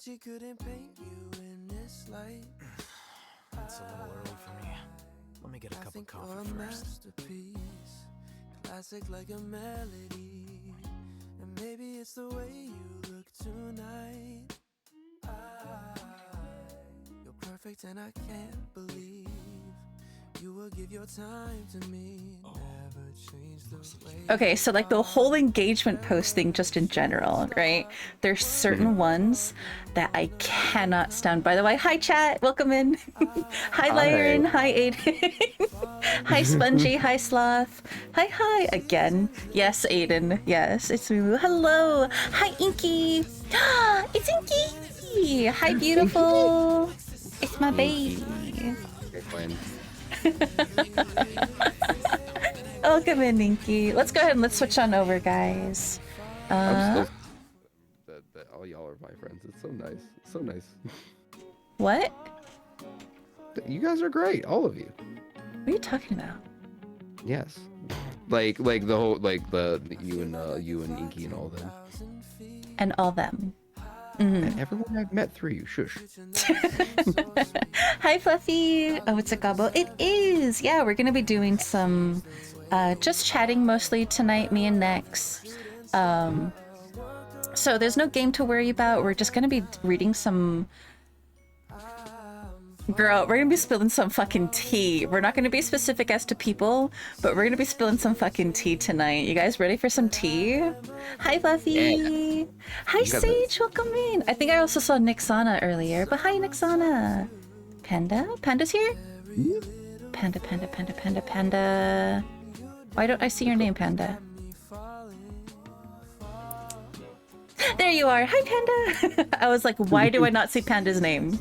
she couldn't paint you in this light. It's a little early for me. Let me get a cup of coffee you're a first. masterpiece, classic like a melody. And maybe it's the way you look tonight. You're perfect and I can't believe you will give your time to me. Never change the way. Okay, so like the whole engagement posting just in general, right? There's certain ones that I cannot stand. By the way, hi chat, welcome in. Hi Lyron, hi Aiden. Hi Spongy, hi Sloth. Hi again. Yes, Aiden. Yes, it's me. Hello. Hi Inky. It's Inky. Hi beautiful. It's my baby. Welcome in, Inky. Let's go ahead and let's switch on over, guys. I'm still that all y'all are my friends. It's so nice. It's so nice. What? You guys are great, all of you. What are you talking about? Yes. Like the whole the you and Inky and all them. And all them. And everyone I've met through you. Shush. Hi Fluffy. Oh, it's a gobble. It is. Yeah, we're gonna be doing some just chatting mostly tonight, me and Nex. So there's no game to worry about. We're just gonna be reading some. Girl, we're gonna be spilling some fucking tea. We're not gonna be specific as to people, but we're gonna be spilling some fucking tea tonight. You guys ready for some tea? Hi, Fluffy. Yeah. Hi, Sage. Welcome in. I think I also saw Nixana earlier, but hi, Nixana. Panda? Panda's here? Panda. Why don't I see your name, Panda? There you are. Hi, Panda. I was like, why do I not see Panda's name?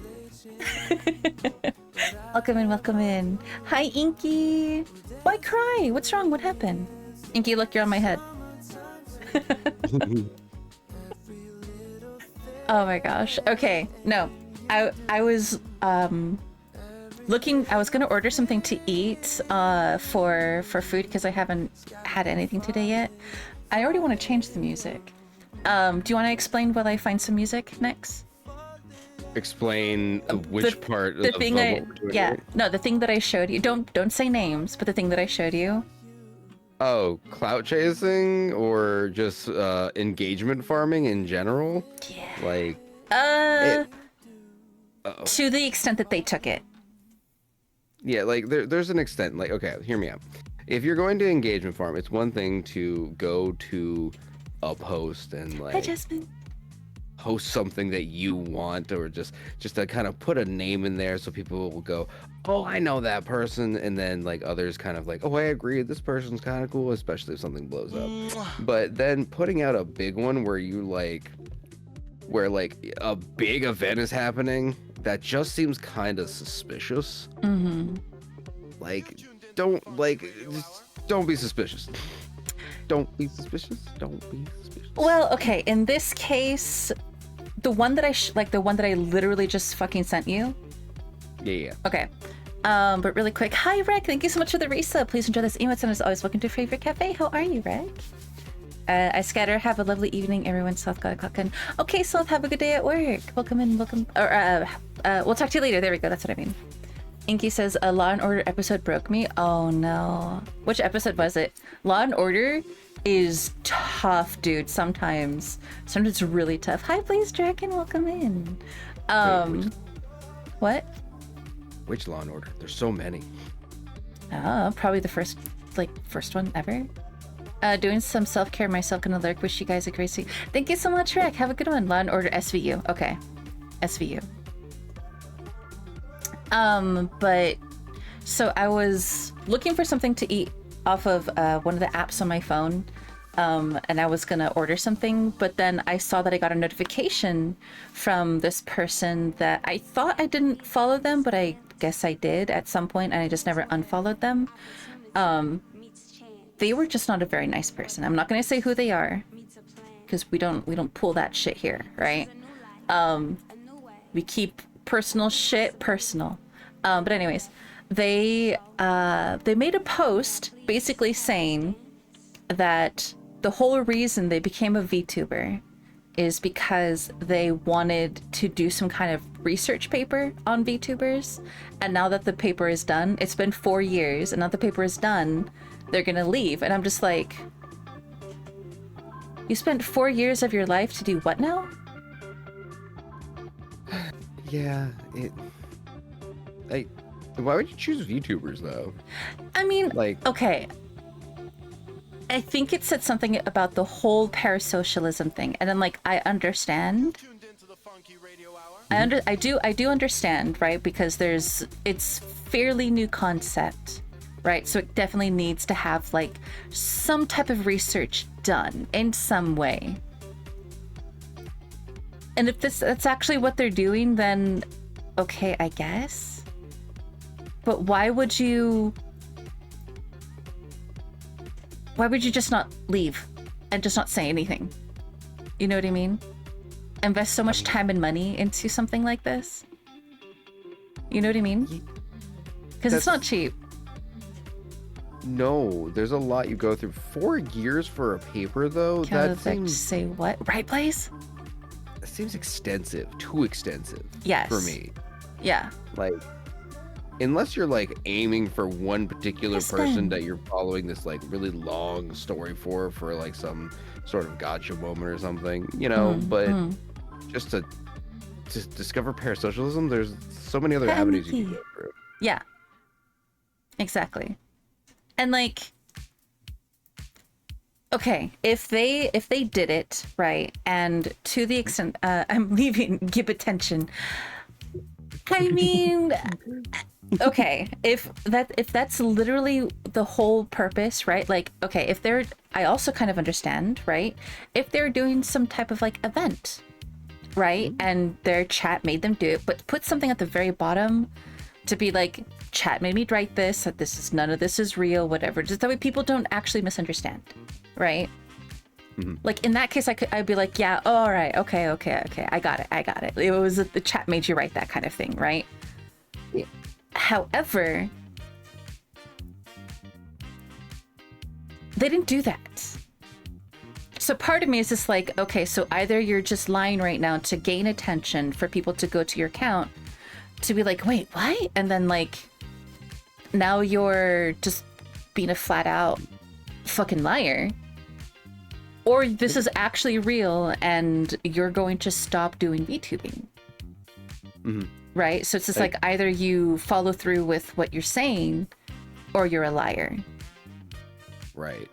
Welcome in. Hi, Inky. Why cry? What's wrong? What happened? Inky, look, you're on my head. Oh my gosh. Okay, no. I was looking. I was gonna order something to eat for food because I haven't had anything today yet. I already want to change the music. Do you want to explain while I find some music next? Explain which part the of thing what I we're doing. yeah Right? no the thing that I showed you. Don't say names, but the thing that I showed you. Oh, clout chasing or just engagement farming in general? Yeah. Like to the extent that they took it. Yeah, like there's an extent. Like, okay, hear me out. If you're going to engagement farm, it's one thing to go to a post and like Hi, Jasmine. host something that you want, or just to kind of put a name in there so people will go, oh, I know that person, and then like others kind of like, oh, I agree, this person's kind of cool, especially if something blows up. But then putting out a big one where a big event is happening, that just seems kind of suspicious. Like, don't be suspicious. Don't be suspicious. Well, okay, in this case, the one that I literally just fucking sent you. Yeah. Okay. But really quick, hi Rec, thank you so much for the resub. Please enjoy this emote, and as always, welcome to your favorite cafe. How are you, Rec? I scatter. Have a lovely evening, everyone. Sloth got a clock in. Okay, Sloth, have a good day at work. Welcome in, welcome. Or we'll talk to you later. There we go. That's what I mean. Inky says a Law and Order episode broke me. Oh no. Which episode was it? Law and Order is tough, dude. Sometimes it's really tough. Hi, Blaze Dragon. Welcome in. What? Which Law and Order? There's so many. Probably the first one ever. Doing some self-care myself, gonna lurk. Wish you guys a great week. Thank you so much, Rick. Have a good one. Law and Order SVU. Okay. SVU. But so I was looking for something to eat off of one of the apps on my phone. And I was gonna order something, but then I saw that I got a notification from this person that I thought I didn't follow them, but I guess I did at some point, and I just never unfollowed them. They were just not a very nice person. I'm not gonna say who they are, because we don't pull that shit here, right? We keep personal shit personal. But anyways, they made a post basically saying that the whole reason they became a VTuber is because they wanted to do some kind of research paper on VTubers, and now that the paper is done, it's been 4 years, and now the paper is done, they're gonna leave. And I'm just like, you spent 4 years of your life to do what now? Yeah, why would you choose VTubers though? I mean, Like, okay. I think it said something about the whole parasocialism thing, and then like I understand. I do understand, right? Because it's fairly new concept, right? So it definitely needs to have like some type of research done in some way. And if that's actually what they're doing, then okay, I guess. But why would you just not leave and just not say anything? You know what I mean? Invest so much time and money into something like this. You know what I mean? Because it's not cheap. No, there's a lot you go through. 4 years for a paper though, That that seems, say what? Right place? that seems extensive, too extensive. Yes. For me. Yeah. Like, unless you're like aiming for one particular Yes, person Ben. that you're following this like really long story for like some sort of gotcha moment or something, you know, but just to discover parasocialism, there's so many other avenues you can go through. Yeah. Exactly. And like, okay, if they did it right, and to the extent I'm leaving, give attention. I mean, okay, if that's literally the whole purpose, right? Like, okay, I also kind of understand, right? If they're doing some type of like event, right? And their chat made them do it, but put something at the very bottom to be like, chat made me write this, that none of this is real, whatever. Just that way people don't actually misunderstand, right? Like in that case, I'd be like, yeah, oh, all right, okay, I got it. It was the chat made you write that kind of thing, right? Yeah. However, they didn't do that. So part of me is just like, okay, so either you're just lying right now to gain attention for people to go to your account, to be like, wait, what? And then like, now you're just being a flat out fucking liar. Or this is actually real and you're going to stop doing VTubing. Right? So it's just like either you follow through with what you're saying or you're a liar. Right.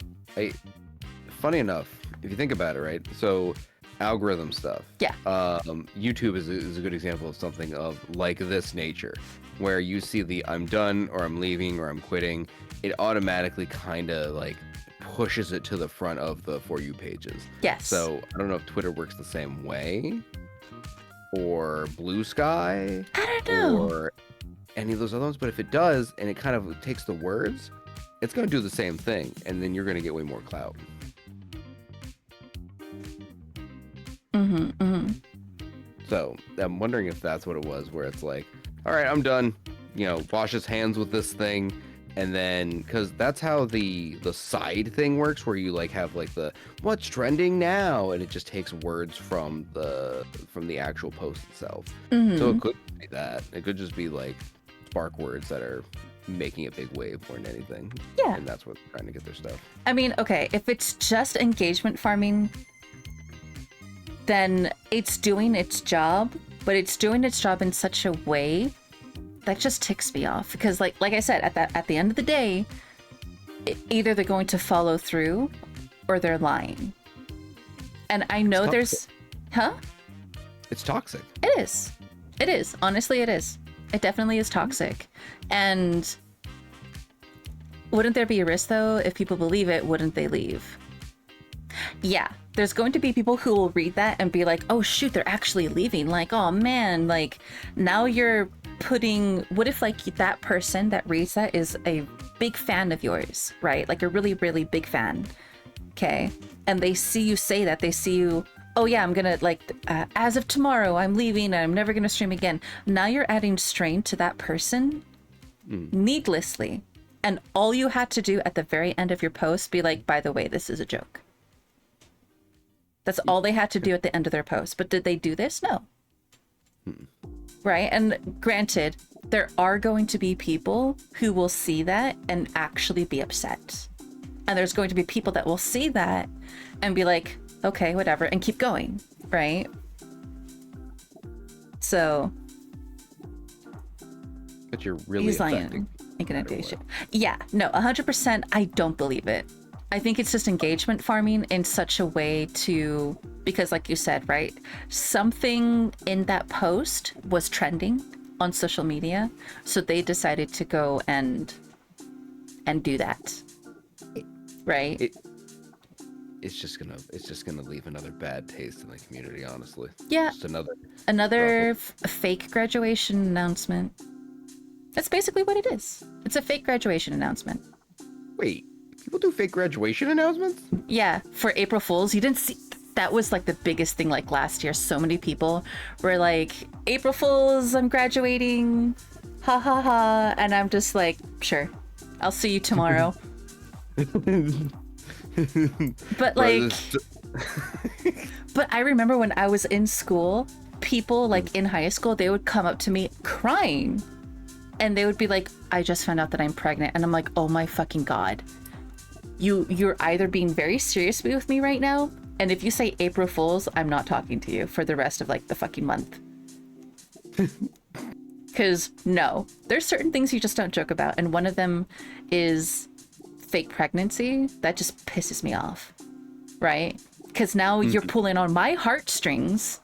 Funny enough, if you think about it, right? So algorithm stuff. Yeah. YouTube is a good example of something of like this nature, where you see the I'm done or I'm leaving or I'm quitting, it automatically kind of like pushes it to the front of the For You pages. Yes. So I don't know if Twitter works the same way, or Blue Sky, I don't know, or any of those other ones, but if it does and it kind of takes the words, it's going to do the same thing, and then you're going to get way more clout. So I'm wondering if that's what it was, where it's like, all right, I'm done, you know, wash his hands with this thing. And then, because that's how the side thing works, where you like have like the what's trending now, and it just takes words from the actual post itself. So it could be that. It could just be like spark words that are making a big wave more than anything. Yeah. And that's what they're trying to get their stuff. I mean, okay, if it's just engagement farming, then it's doing its job, but it's doing its job in such a way that just ticks me off, because like I said, at the end of the day, either they're going to follow through or they're lying. And I know there's It's toxic. It is, honestly it is. It definitely is toxic. And wouldn't there be a risk though? If people believe it, wouldn't they leave? Yeah, there's going to be people who will read that and be like, oh shoot, they're actually leaving. Like, oh man, like now you're putting, what if like that person that reads that is a big fan of yours, right? Like a really, really big fan. Okay. And they see you say that, they see you, oh yeah, I'm gonna like, as of tomorrow, I'm leaving and I'm never gonna stream again. Now you're adding strain to that person needlessly. And all you had to do at the very end of your post be like, by the way, this is a joke. That's all they had to do at the end of their post. But did they do this? No. Right? And granted, there are going to be people who will see that and actually be upset. And there's going to be people that will see that and be like, okay, whatever, and keep going, right? So... But you're really he's affecting. Yeah, no, 100%, I don't believe it. I think it's just engagement farming in such a way to... Because like you said, right? Something in that post was trending on social media. So they decided to go and do that. Right? It's just gonna leave another bad taste in the community, honestly. Yeah. Just another fake graduation announcement. That's basically what it is. It's a fake graduation announcement. Wait, people do fake graduation announcements? Yeah, for April Fools. You didn't see... That was like the biggest thing like last year. So many people were like, April Fools, I'm graduating. Ha ha ha. And I'm just like, sure, I'll see you tomorrow. But like... But I remember when I was in school, people like in high school, they would come up to me crying. And they would be like, I just found out that I'm pregnant. And I'm like, oh my fucking God. You're either being very serious with me right now, and if you say April Fools, I'm not talking to you for the rest of like the fucking month. Because no, there's certain things you just don't joke about. And one of them is fake pregnancy. That just pisses me off. Right? Because now you're pulling on my heartstrings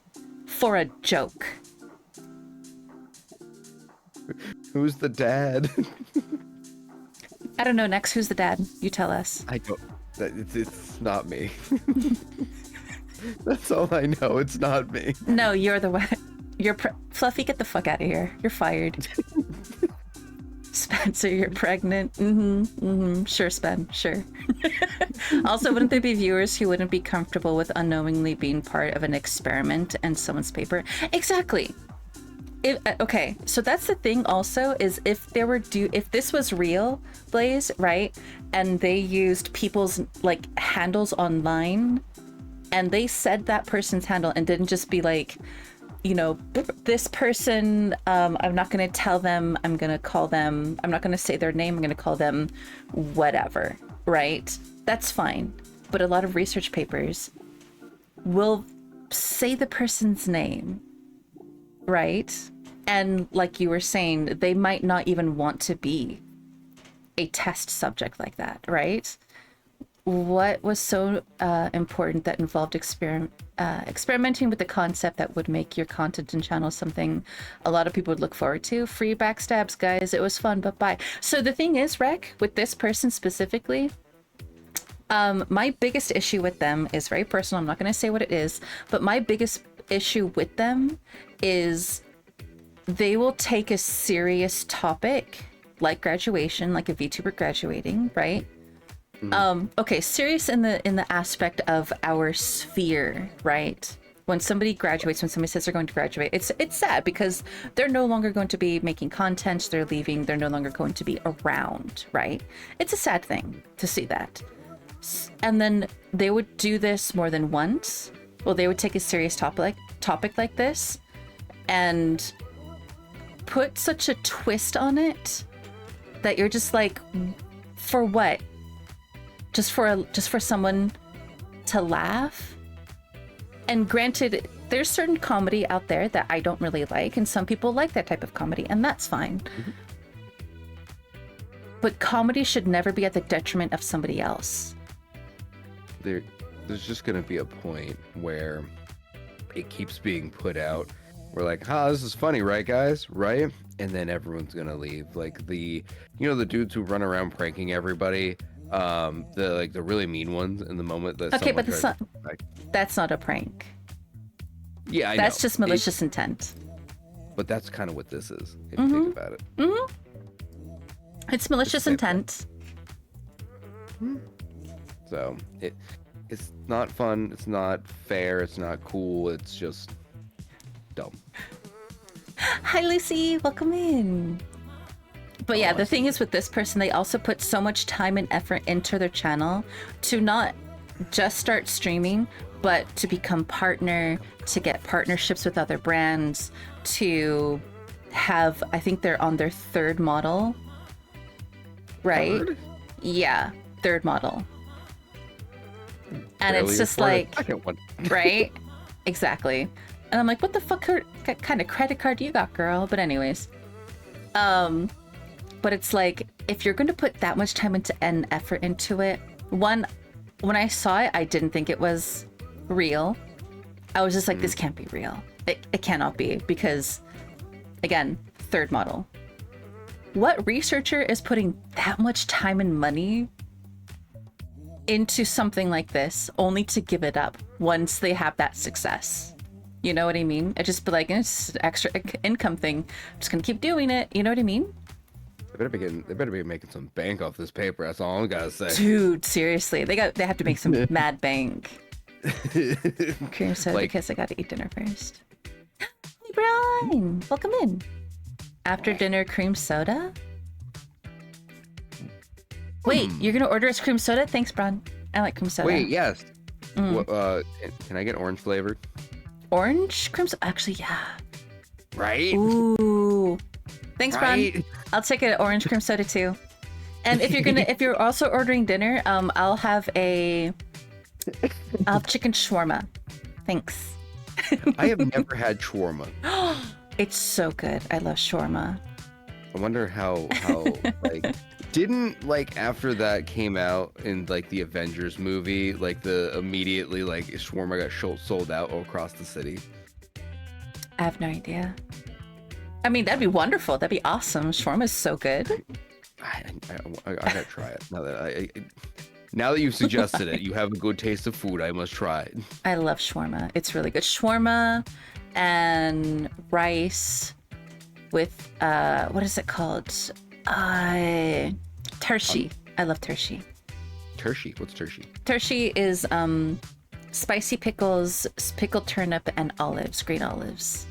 for a joke. Who's the dad? I don't know. Next, who's the dad? You tell us. I don't. It's not me. That's all I know. It's not me. No, you're the one. Fluffy, get the fuck out of here. You're fired. Spencer, you're pregnant. Sure, Spen. Sure. Also, wouldn't there be viewers who wouldn't be comfortable with unknowingly being part of an experiment and someone's paper? Exactly. Okay, so that's the thing also, is if this was real, Blaze, right, and they used people's like handles online and they said that person's handle and didn't just be like, you know, this person, I'm not going to tell them, I'm going to call them, I'm not going to say their name, I'm going to call them whatever, right? That's fine. But a lot of research papers will say the person's name, right? And like you were saying, they might not even want to be a test subject like that, right? What was so important that involved experimenting with the concept that would make your content and channel something a lot of people would look forward to? Free backstabs, guys. It was fun, but bye. So the thing is, Rec, with this person specifically, my biggest issue with them is very personal. I'm not going to say what it is, but my biggest issue with them is they will take a serious topic like graduation, like a VTuber graduating, right? Okay, serious in the aspect of our sphere, right? When somebody graduates, when somebody says they're going to graduate, it's sad because they're no longer going to be making content, they're leaving, they're no longer going to be around, right? It's a sad thing to see that. And then they would do this more than once. Well, they would take a serious topic like this and put such a twist on it that you're just like, for what? Just for someone to laugh? And granted, there's certain comedy out there that I don't really like, and some people like that type of comedy, and that's fine. But comedy should never be at the detriment of somebody else. There's just gonna be a point where it keeps being put out. We're like, this is funny, right, guys? Right? And then everyone's gonna leave. Like the dudes who run around pranking everybody. The really mean ones in the moment that okay, but that's not a prank. Yeah, I that's know. Just malicious intent. But that's kind of what this is, if you think about it. It's malicious intent. So it's not fun. It's not fair. It's not cool. It's just dumb. Hi, Lucy. Welcome in. But yeah, the thing is with this person, they also put so much time and effort into their channel to not just start streaming, but to become partner, to get partnerships with other brands, to have, I think they're on their third model, right? Third? Yeah, third model. And Barely it's just afford a like, second one. right? Exactly. And I'm like, what the fuck kind of credit card you got, girl? But anyways, but it's like, if you're going to put that much time and effort into it, one, when I saw it, I didn't think it was real. I was just like, this can't be real. It cannot be, because again, third model. What researcher is putting that much time and money into something like this only to give it up once they have that success? You know what I mean? I just be like, it's an extra income thing. I'm just gonna keep doing it. You know what I mean? They better be making some bank off this paper. That's all I'm gotta say. Dude, seriously, they have to make some mad bank. Cream soda, Like- because I got to eat dinner first. Hey, Brian, welcome in. After dinner cream soda. Wait, you're gonna order us cream soda? Thanks, Brian. I like cream soda. Wait, yes. Can I get orange flavored? Orange cream soda? Actually, yeah. Right? Ooh. Thanks, Right? Brian. I'll take an orange cream soda too. And if you're also ordering dinner, I'll have chicken shawarma. Thanks. I have never had shawarma. It's so good. I love shawarma. I wonder how like didn't like after that came out in like the Avengers movie, like the immediately like shawarma got sold out all across the city. I have no idea. I mean, that'd be wonderful. That'd be awesome. Shawarma is so good. I gotta try it now that you've suggested it. You have a good taste of food. I must try it. I love shawarma. It's really good. Shawarma and rice with what is it called? Tershi. I love tershi. Tershi? What's tershi? Tershi is spicy pickles, pickled turnip, and olives, green olives.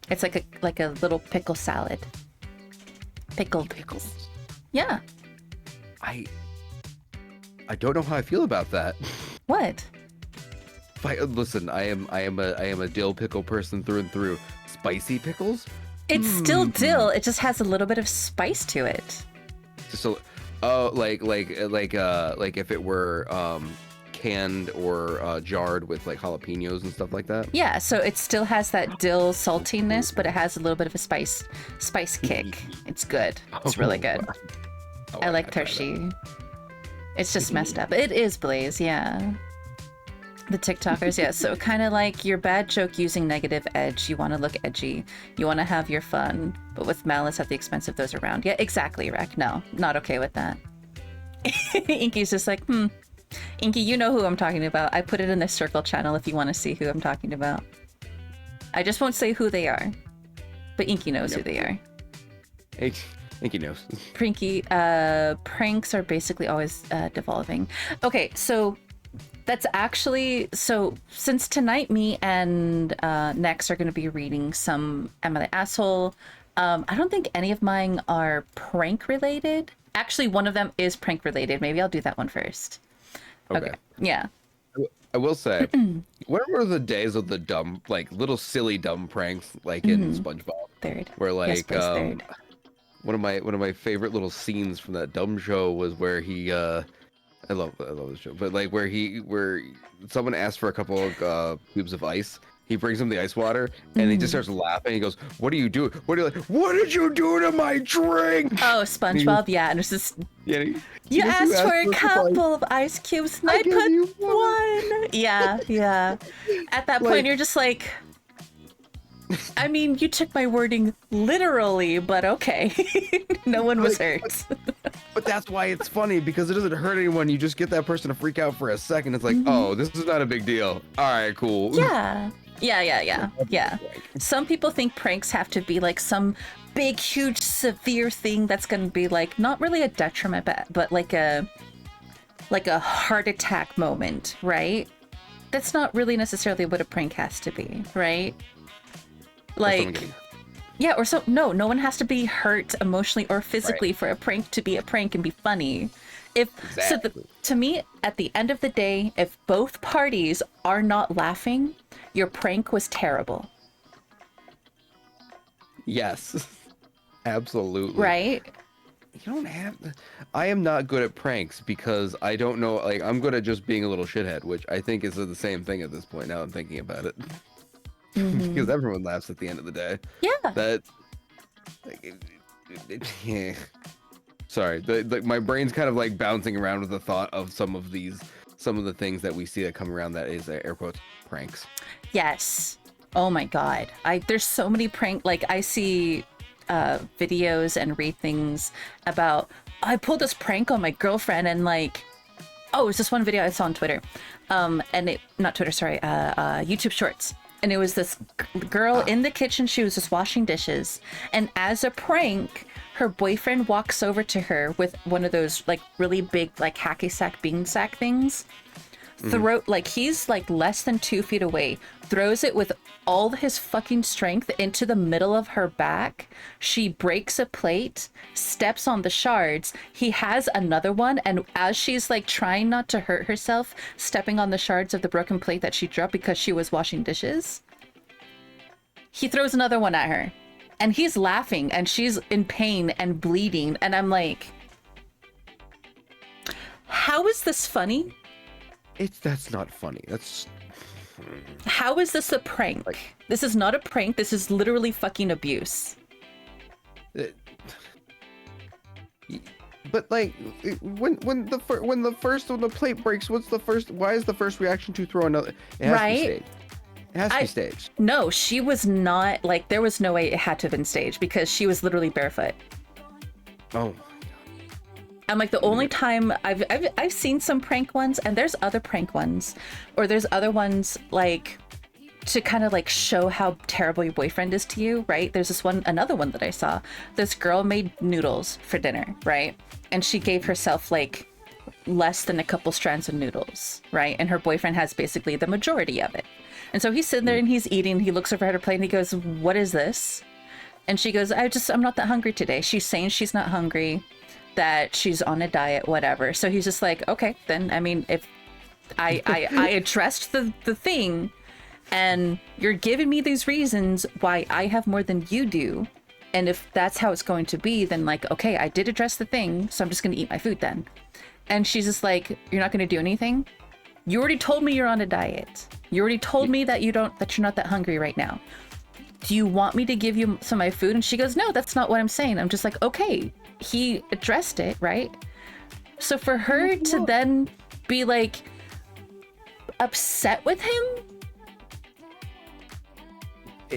It's like a little pickle salad. Pickled pickles. Yeah. I don't know how I feel about that. What? Listen, I am a dill pickle person through and through. Spicy pickles? It's still dill. It just has a little bit of spice to it. So, like if it were canned or jarred with like jalapenos and stuff like that. Yeah, so it still has that dill saltiness, but it has a little bit of a spice kick. It's good. It's really good. I like Tershi. It's just messed up. It is Blaze, yeah. The TikTokers, yeah. So kind of like your bad joke using negative edge. You want to look edgy. You want to have your fun, but with malice at the expense of those around. Yeah, exactly, Rek. No, not okay with that. Inky's just like, Inky, you know who I'm talking about. I put it in the circle channel if you want to see who I'm talking about. I just won't say who they are, but Inky knows who they are. Inky knows. Pranks are basically always devolving. Okay, so that's actually, so since tonight me and Nex are going to be reading some Am I the Asshole? I don't think any of mine are prank related. Actually, one of them is prank related. Maybe I'll do that one first. Okay. Yeah. I will say, what were the days of the dumb, like little silly dumb pranks, like in SpongeBob? Third. Where like Yes, please, third. one of my favorite little scenes from that dumb show was where he I love this show, but like where someone asked for a couple of cubes of ice. He brings him the ice water, and he just starts laughing. He goes, "What are you doing? What did you do to my drink?" Oh, SpongeBob, yeah, and it's just Yeah, you asked for a couple of ice cubes, and I put one. Yeah. At that point, you're just like, I mean, you took my wording literally, but okay. No one was hurt. But that's why it's funny, because it doesn't hurt anyone. You just get that person to freak out for a second. It's like, oh, this is not a big deal. All right, cool. Yeah. Some people think pranks have to be like some big, huge, severe thing that's going to be like not really a detriment, but like a heart attack moment, right? That's not really necessarily what a prank has to be, right? Like, yeah, or so no one has to be hurt emotionally or physically for a prank to be a prank and be funny. To me, at the end of the day, if both parties are not laughing, your prank was terrible. Yes. Absolutely. Right? You don't have to. I am not good at pranks because I don't know. Like, I'm good at just being a little shithead, which I think is the same thing at this point. Now I'm thinking about it, because everyone laughs at the end of the day. Yeah. That. Yeah. Sorry, my brain's kind of like bouncing around with the thought of some of the things that we see that come around that is air quotes pranks. Yes. Oh my god. There's so many prank. Like I see videos and read things about, I pulled this prank on my girlfriend, and like, oh, it's this one video I saw on Twitter, and it, not Twitter, sorry, YouTube Shorts, and it was this girl in the kitchen. She was just washing dishes, and as a prank, her boyfriend walks over to her with one of those like really big like hacky sack bean sack things. Like he's like less than 2 feet away, throws it with all his fucking strength into the middle of her back. She breaks a plate, steps on the shards. He has another one, and as she's like trying not to hurt herself, stepping on the shards of the broken plate that she dropped because she was washing dishes, he throws another one at her, and he's laughing, and she's in pain and bleeding, and I'm like, how is this funny? That's not funny. That's. How is this a prank? Like, this is not a prank. This is literally fucking abuse. But like, when the plate breaks, why is the first reaction to throw another? It has to be staged. It has to be staged. No, she was not, like, there was no way it had to have been staged because she was literally barefoot. Oh. I'm like, the only time I've seen some prank ones, and there's other prank ones, or there's other ones like to kind of like show how terrible your boyfriend is to you, right? There's another one that I saw. This girl made noodles for dinner, right? And she gave herself like less than a couple strands of noodles, right? And her boyfriend has basically the majority of it. And so he's sitting there and he's eating. He looks over at her plate and he goes, "What is this?" And she goes, I'm not that hungry today." She's saying she's not hungry, that she's on a diet, whatever. So he's just like, okay, then, I mean, if I addressed the thing, and you're giving me these reasons why I have more than you do, and if that's how it's going to be, then like, okay, I did address the thing, so I'm just gonna eat my food then. And she's just like, "You're not gonna do anything? You already told me you're on a diet. You already told me that you're not that hungry right now. Do you want me to give you some of my food?" And she goes, "No, that's not what I'm saying." I'm just like, okay, he addressed it, right? So for her to then be like upset with him,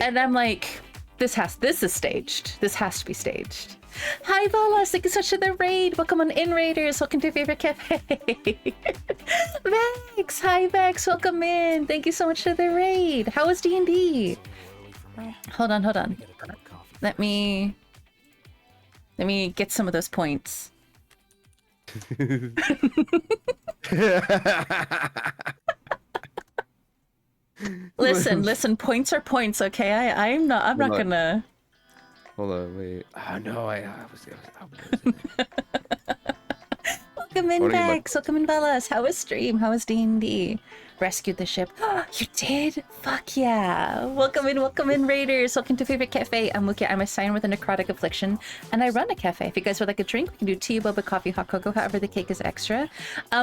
and I'm like, this is staged. This has to be staged. Hi Volas, thank you so much for the raid. Welcome on in, Raiders. Welcome to your favorite cafe. Vex, hi Vex, welcome in. Thank you so much for the raid. How was D&D? Hold on. Let me get some of those points. Listen, points are points, okay? I'm not gonna. Hold on, wait. Oh no, I was Welcome in, Vex. Welcome in, Velas. How was stream? How was D&D? Rescued the ship. You did? Fuck yeah. Welcome in, Raiders. Welcome to Favorite Cafe. I'm Lukia. I'm a sign with a necrotic affliction, and I run a cafe. If you guys would like a drink, we can do tea, boba, coffee, hot cocoa, however the cake is extra.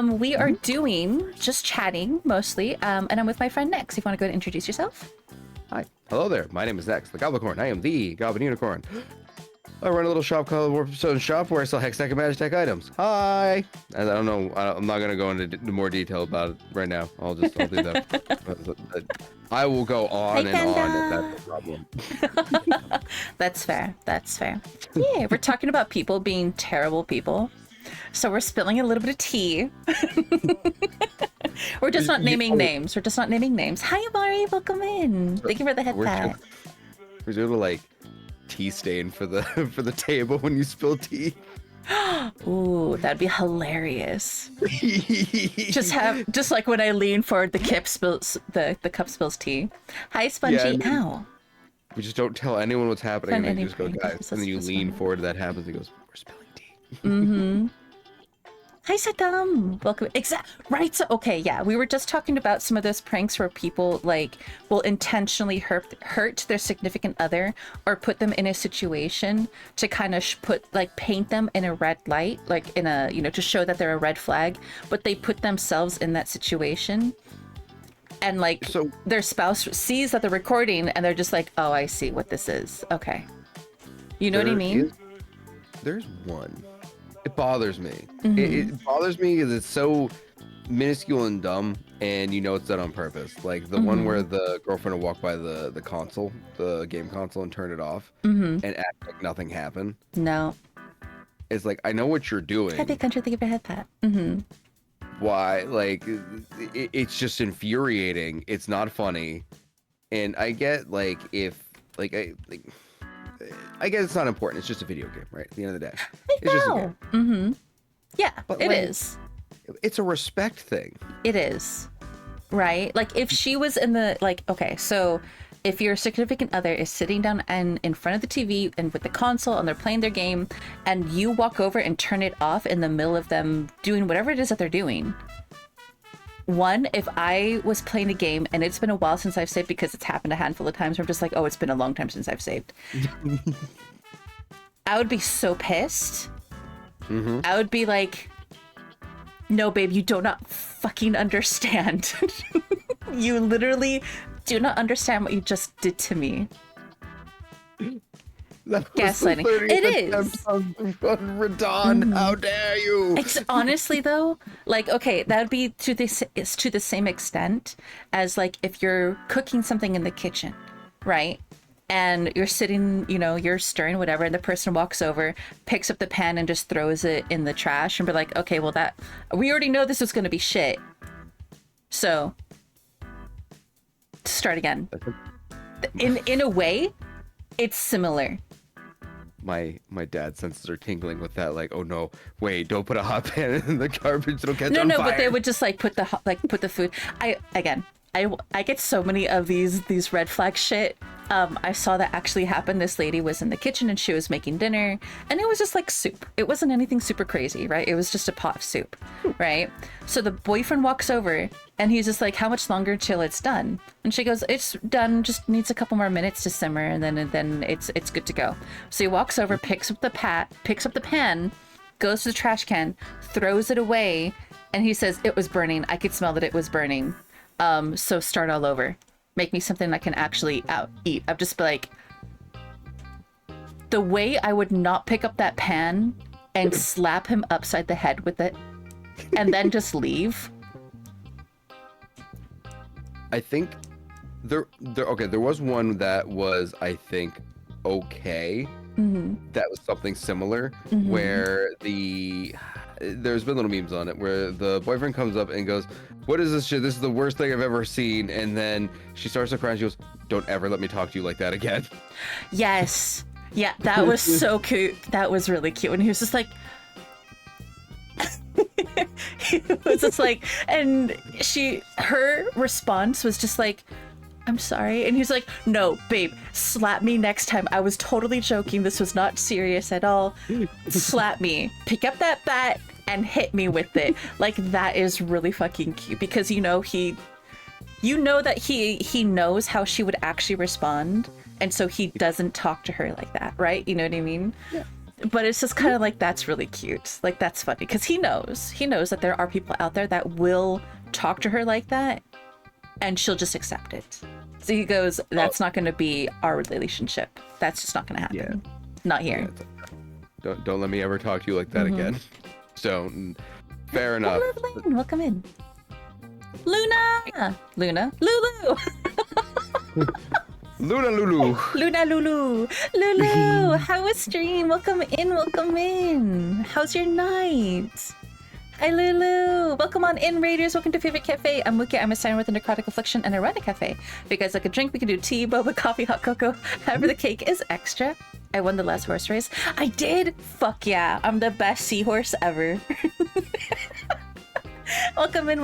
We are doing just chatting mostly, and I'm with my friend Nex. If you want to go ahead and introduce yourself. Hi. Hello there. My name is Nex, the Goblicorn. I am the Goblin Unicorn. I run a little shop called Warpstone Shop where I sell Hextech and Magitech items. Hi! And I don't know, I'm not going to go into more detail about it right now. I'll do that. I will go on and on if that's the problem. That's fair. Yeah, we're talking about people being terrible people. So we're spilling a little bit of tea. We're just not naming names. Hi, Amari. Welcome in. Thank you for the head pat. We're doing like tea stain for the table when you spill tea. Ooh, that'd be hilarious. just like when I lean forward, the cup spills tea. Hi, Spongy. Yeah, ow. We just don't tell anyone what's happening, and then you just go, guys, and then you lean forward, that happens. He goes, "We're spilling tea." Mm-hmm. Hi, Saddam. Welcome. Right. So, okay, yeah, we were just talking about some of those pranks where people like will intentionally hurt their significant other or put them in a situation to kind of paint them in a red light, like in a, to show that they're a red flag, but they put themselves in that situation. And like their spouse sees that they're recording and they're just like, oh, I see what this is. Okay. You know what I mean? There's one. It bothers me. It bothers me because it's so minuscule and dumb, and it's done on purpose. Like the one where the girlfriend will walk by the console, the game console, and turn it off and act like nothing happened. No. It's like, I know what you're doing. Happy country, think of your head, Pat. Why? Like, it's just infuriating. It's not funny. And I get, like, if, like, I guess it's not important. It's just a video game, right? At the end of the day. It's just a game. Yeah, but it is. It's a respect thing. It is. Right? Like, if she was in the, like, okay, so if your significant other is sitting down and in front of the TV and with the console and they're playing their game and you walk over and turn it off in the middle of them doing whatever it is that they're doing. One, if I was playing a game and it's been a while since I've saved, because it's happened a handful of times where I'm just like, oh, it's been a long time since I've saved. I would be so pissed. I would be like, no, babe, you do not fucking understand. You literally do not understand what you just did to me. Gaslighting. It is. Radon, how dare you? It's honestly though, like, okay, that would be to the same extent as like if you're cooking something in the kitchen, right? And you're sitting, you're stirring whatever, and the person walks over, picks up the pan and just throws it in the trash and be like, okay, well we already know this is going to be shit. So start again. In a way, it's similar. My dad's senses are tingling with that, like, oh no, wait, don't put a hot pan in the garbage, it'll catch on fire. But they would just like put the food. I get so many of these red flag shit. I saw that actually happen. This lady was in the kitchen and she was making dinner, and it was just like soup. It wasn't anything super crazy, right? It was just a pot of soup, right? So the boyfriend walks over and he's just like, how much longer till it's done? And she goes, it's done, just needs a couple more minutes to simmer, and then it's good to go. So he walks over, picks up the pan, goes to the trash can, throws it away, and he says, it was burning. I could smell that it was burning. So start all over. Make me something I can actually eat. I'd just be like, the way I would not pick up that pan and slap him upside the head with it and then just leave. I think there was one that was, I think, okay. That was something similar where there's been little memes on it where the boyfriend comes up and goes, what is this shit? This is the worst thing I've ever seen. And then she starts to cry and she goes, don't ever let me talk to you like that again. Yes. Yeah, that was so cute. That was really cute. And he was just like, he was just like, and her response was just like, I'm sorry. And he's like, no, babe, slap me next time. I was totally joking. This was not serious at all. Slap me. Pick up that bat and hit me with it. Like, that is really fucking cute, because that he knows how she would actually respond, and so he doesn't talk to her like that, right? You know what I mean? Yeah. But it's just kind of like, that's really cute. Like, that's funny, because he knows that there are people out there that will talk to her like that, and she'll just accept it. So he goes, that's not going to be our relationship. That's just not going to happen. Yeah. Not here. Yeah, don't let me ever talk to you like that again. So, fair enough. Hello, welcome in. Luna! Lulu! Lulu, how was stream? Welcome in. How's your night? Hi, Lulu. Welcome on in, Raiders. Welcome to Favorite Cafe. I'm Wookie. I'm a signer with a necrotic affliction and I run a cafe. If you guys like a drink, we can do tea, boba, coffee, hot cocoa. However, the cake is extra. I won the last horse race. I did? Fuck yeah. I'm the best seahorse ever. Welcome in.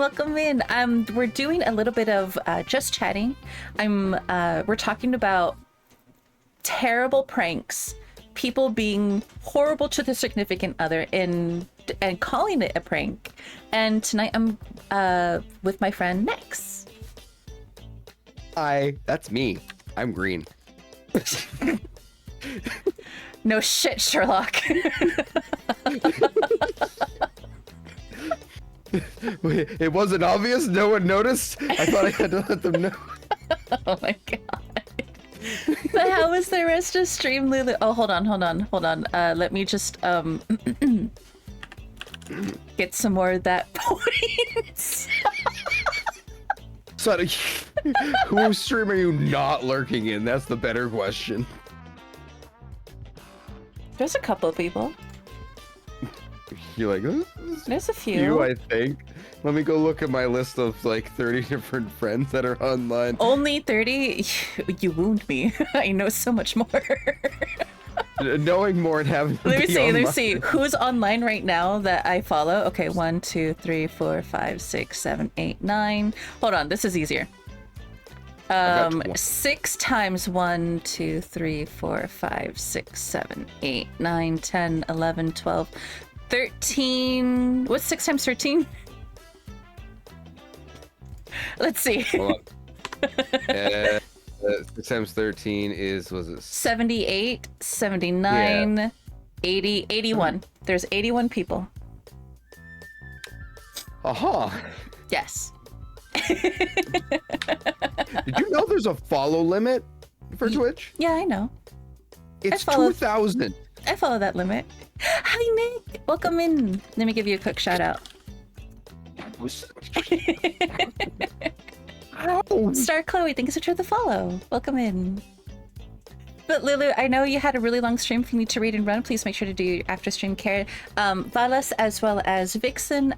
We're doing a little bit of just chatting. We're talking about terrible pranks, people being horrible to their significant other in and calling it a prank. And tonight I'm with my friend Nex. Hi, that's me. I'm green. No shit, Sherlock. Wait, it wasn't obvious? No one noticed? I thought I had to let them know. Oh my god. But how was the rest of stream, Lulu? Oh, hold on. Let me just get some more of that points. So, whose stream are you not lurking in? That's the better question. There's a couple of people. You're like, There's a few. you, I think. Let me go look at my list of like 30 different friends that are online. Only 30? You wound me. I know so much more. Knowing more and having Let me see. Who's online right now that I follow? Okay, 1, 2, 3, 4, 5, 6, 7, 8, 9. Hold on, this is easier. 6 times 1, 2, 3, 4, 5, 6, 7, 8, 9, 10, 11, 12, 13. What's 6 times 13? Let's see. Hold on. 6 times 13 is, was it? 78, 79, Yeah. 80, 81. There's 81 people. Aha! Yes. Did you know there's a follow limit for Twitch? Yeah, I know. It's follow- 2,000. I follow that limit. Hi, Nick. Welcome in. Let me give you a quick shout out. Star Chloe, thank you so much for the follow. Welcome in. But Lulu, I know you had a really long stream. If you need to read and run, please make sure to do your after stream care. Valas as well as Vixen,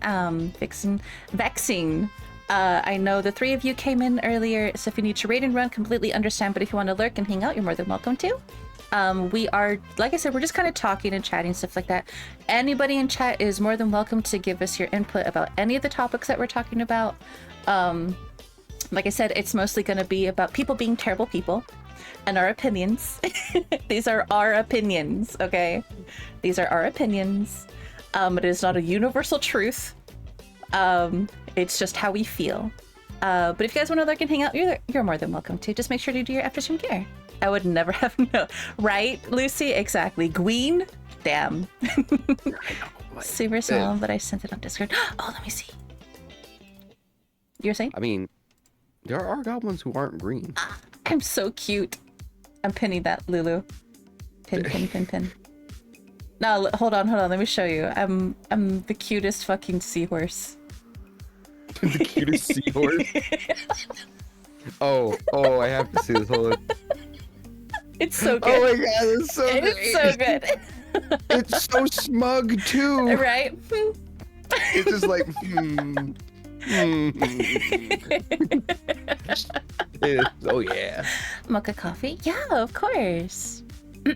Vexing. I know the 3 of you came in earlier, so if you need to raid and run, completely understand. But if you want to lurk and hang out, you're more than welcome to. We are, like I said, we're just kind of talking and chatting, stuff like that. Anybody in chat is more than welcome to give us your input about any of the topics that we're talking about. Like I said, it's mostly going to be about people being terrible people and our opinions. These are our opinions, okay? These are our opinions. It is not a universal truth. It's just how we feel. But if you guys want to lurk and hang out, you're more than welcome to. Just make sure to do your after stream care. I would never have known. Right, Lucy? Exactly. Gween? Damn. Super small, but I sent it on Discord. Oh, let me see. You were saying? I mean, there are goblins who aren't green. I'm so cute. I'm pinning that, Lulu. Pin. No, hold on. Let me show you. I'm the cutest fucking seahorse. The cutest seahorse? Oh, I have to see this whole... It's so good. Oh my god, it's so good. It's so good. It's so smug too. Right? It's just like, oh yeah. Mocha coffee? Yeah, of course.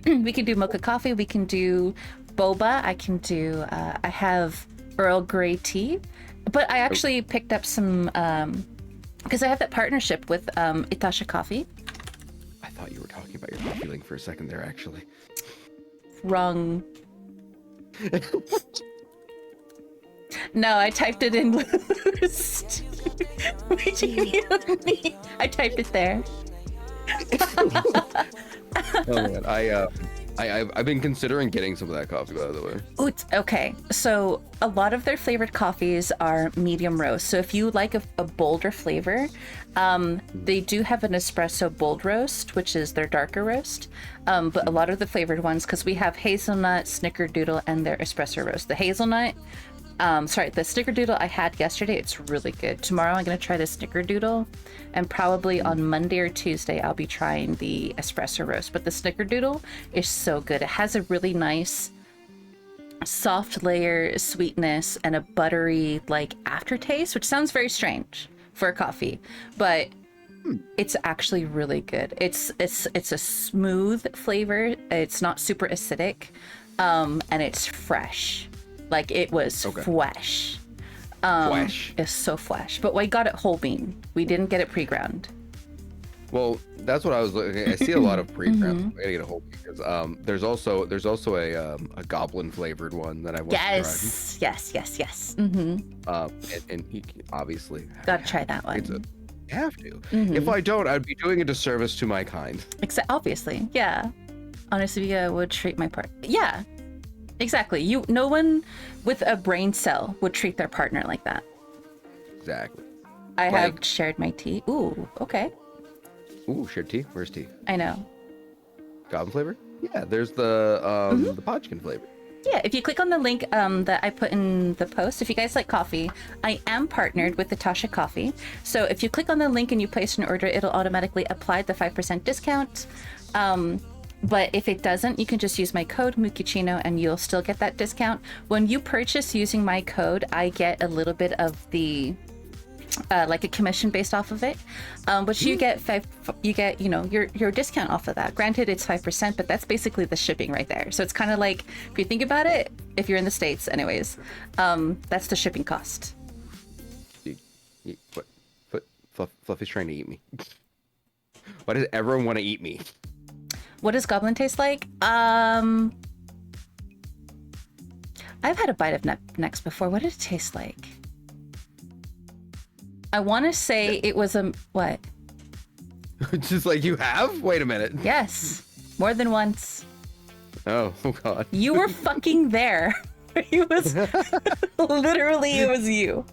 We can do mocha coffee. We can do boba. I can do, I have Earl Grey tea. But I actually picked up some, because I have that partnership with AITA Coffee. I thought you were talking about your coffee link for a second there, actually. Wrong. No, I typed it in Loost. What do you mean? I typed it there. Oh man, I've been considering getting some of that coffee, by the way. Ooh, okay, so a lot of their flavored coffees are medium roast. So if you like a bolder flavor, they do have an espresso bold roast, which is their darker roast. But a lot of the flavored ones, because we have hazelnut, snickerdoodle, and their espresso roast. The hazelnut, the snickerdoodle I had yesterday, it's really good. Tomorrow I'm going to try the snickerdoodle, and probably on Monday or Tuesday I'll be trying the espresso roast. But the snickerdoodle is so good. It has a really nice soft layer sweetness and a buttery like aftertaste, which sounds very strange for a coffee, but it's actually really good. It's a smooth flavor. It's not super acidic, and it's fresh. Like it was fresh. Fresh. It's so fresh. But we got it whole bean. We didn't get it pre-ground. Well, that's what I was looking at. I see a lot of pre-crafts. I gotta get a hold because there's also a goblin flavored one that I want to try. Yes. And you can obviously Gotta try that one. Have to. If I don't, I'd be doing a disservice to my kind. Obviously, yeah. Honestly, I would treat my part. Yeah, exactly. No one with a brain cell would treat their partner like that. Exactly. I have shared my tea. Ooh, okay. Ooh, shared tea? Where's tea? I know. Goblin flavor? Yeah, there's the Podkin flavor. Yeah, if you click on the link that I put in the post, if you guys like coffee, I am partnered with the Tasha Coffee. So if you click on the link and you place an order, it'll automatically apply the 5% discount. But if it doesn't, you can just use my code Mukichino and you'll still get that discount. When you purchase using my code, I get a little bit of the like a commission based off of it, but you get your discount off of that. Granted, it's 5%, but that's basically the shipping right there. So it's kind of like, if you think about it, if you're in the States anyways, that's the shipping cost. What? Fluffy's trying to eat me. Why does everyone want to eat me? What does goblin taste like? I've had a bite of necks before. What did it taste like? I want to say it was what? Just like you have? Wait a minute. Yes, more than once. Oh God. You were fucking there. It was literally, it was you.